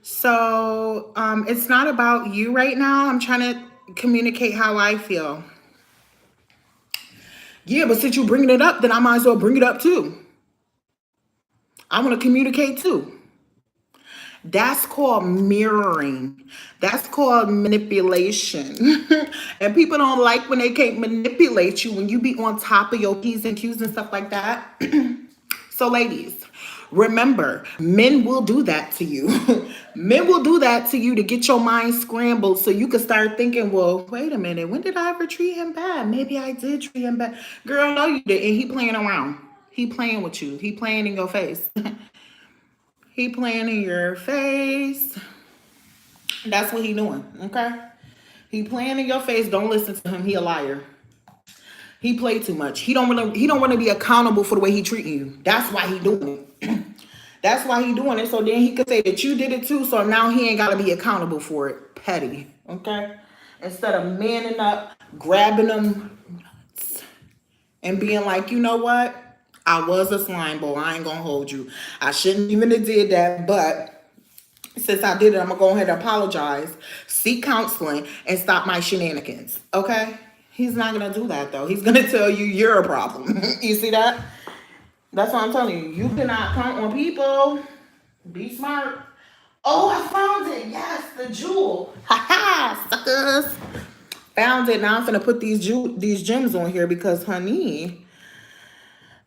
So it's not about you right now. I'm trying to communicate how I feel. Yeah, but since you bringing it up, then I might as well bring it up too. I want to communicate too. That's called mirroring. That's called manipulation. And people don't like when they can't manipulate you, when you be on top of your P's and Q's and stuff like that. So ladies, remember, men will do that to you. Men will do that to you to get your mind scrambled so you can start thinking, well, wait a minute, when did I ever treat him bad? Maybe I did treat him bad. Girl, no, you didn't. He playing around. He playing with you. He playing in your face. He playing in your face. That's what he doing, okay? He playing in your face. Don't listen to him. He a liar. He play too much. He don't want to be accountable for the way he treating you. That's why he doing it. That's why he doing it. So then he could say that you did it too. So now he ain't gotta be accountable for it. Petty, okay? Instead of manning up, grabbing them and being like, you know what? I was a slime ball. I ain't gonna hold you. I shouldn't even have did that, but since I did it, I'm gonna go ahead and apologize, seek counseling, and stop my shenanigans. Okay? He's not gonna do that though. He's gonna tell you you're a problem. You see that? That's what I'm telling you. You cannot count on people. Be smart. Oh, I found it. Yes, the jewel. Ha ha, suckers. Found it. Now I'm gonna put these gems on here because, honey,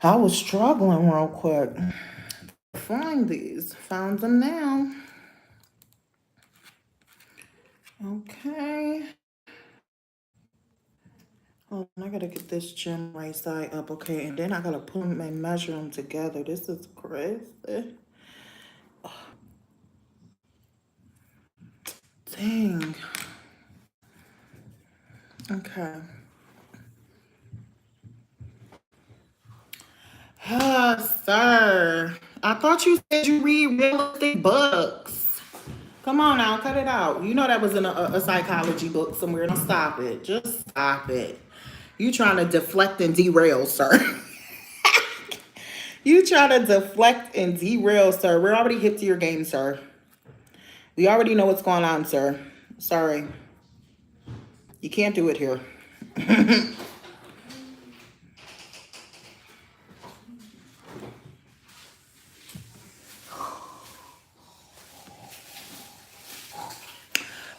I was struggling real quick to find these. Found them now. Okay. Oh, I gotta get this gem right side up. Okay, and then I gotta put them and measure them together. This is crazy. Dang. Okay. Sir. I thought you said you read realistic books. Come on now, cut it out. You know that was in a psychology book somewhere. Don't stop it. Just stop it. You trying to deflect and derail, sir. You trying to deflect and derail, sir. We're already hip to your game, sir. We already know what's going on, sir. Sorry. You can't do it here.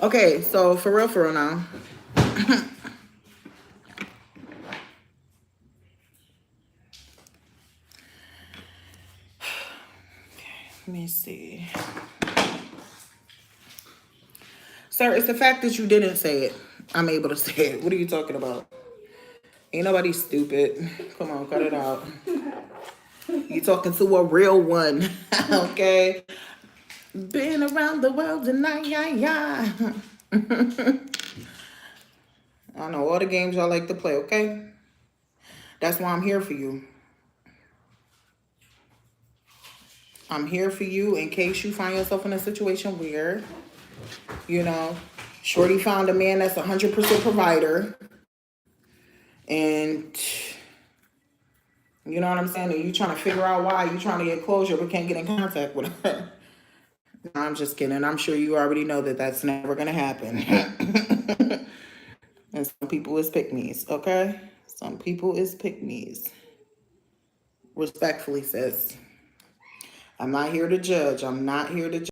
Okay, so for real now. Let me see. Sir, it's the fact that you didn't say it. I'm able to say it. What are you talking about? Ain't nobody stupid. Come on, cut it out. You talking to a real one, okay? Been around the world tonight, yeah. I know all the games y'all like to play, okay? That's why I'm here for you. I'm here for you in case you find yourself in a situation where, you know, Shorty found a man that's 100% provider. And, you know what I'm saying? And you trying to figure out why you trying to get closure but can't get in contact with her. No, I'm just kidding. I'm sure you already know that that's never going to happen. And some people is pick-me's, okay? Some people is pick-me's. Respectfully, sis. I'm not here to judge. I'm not here to judge.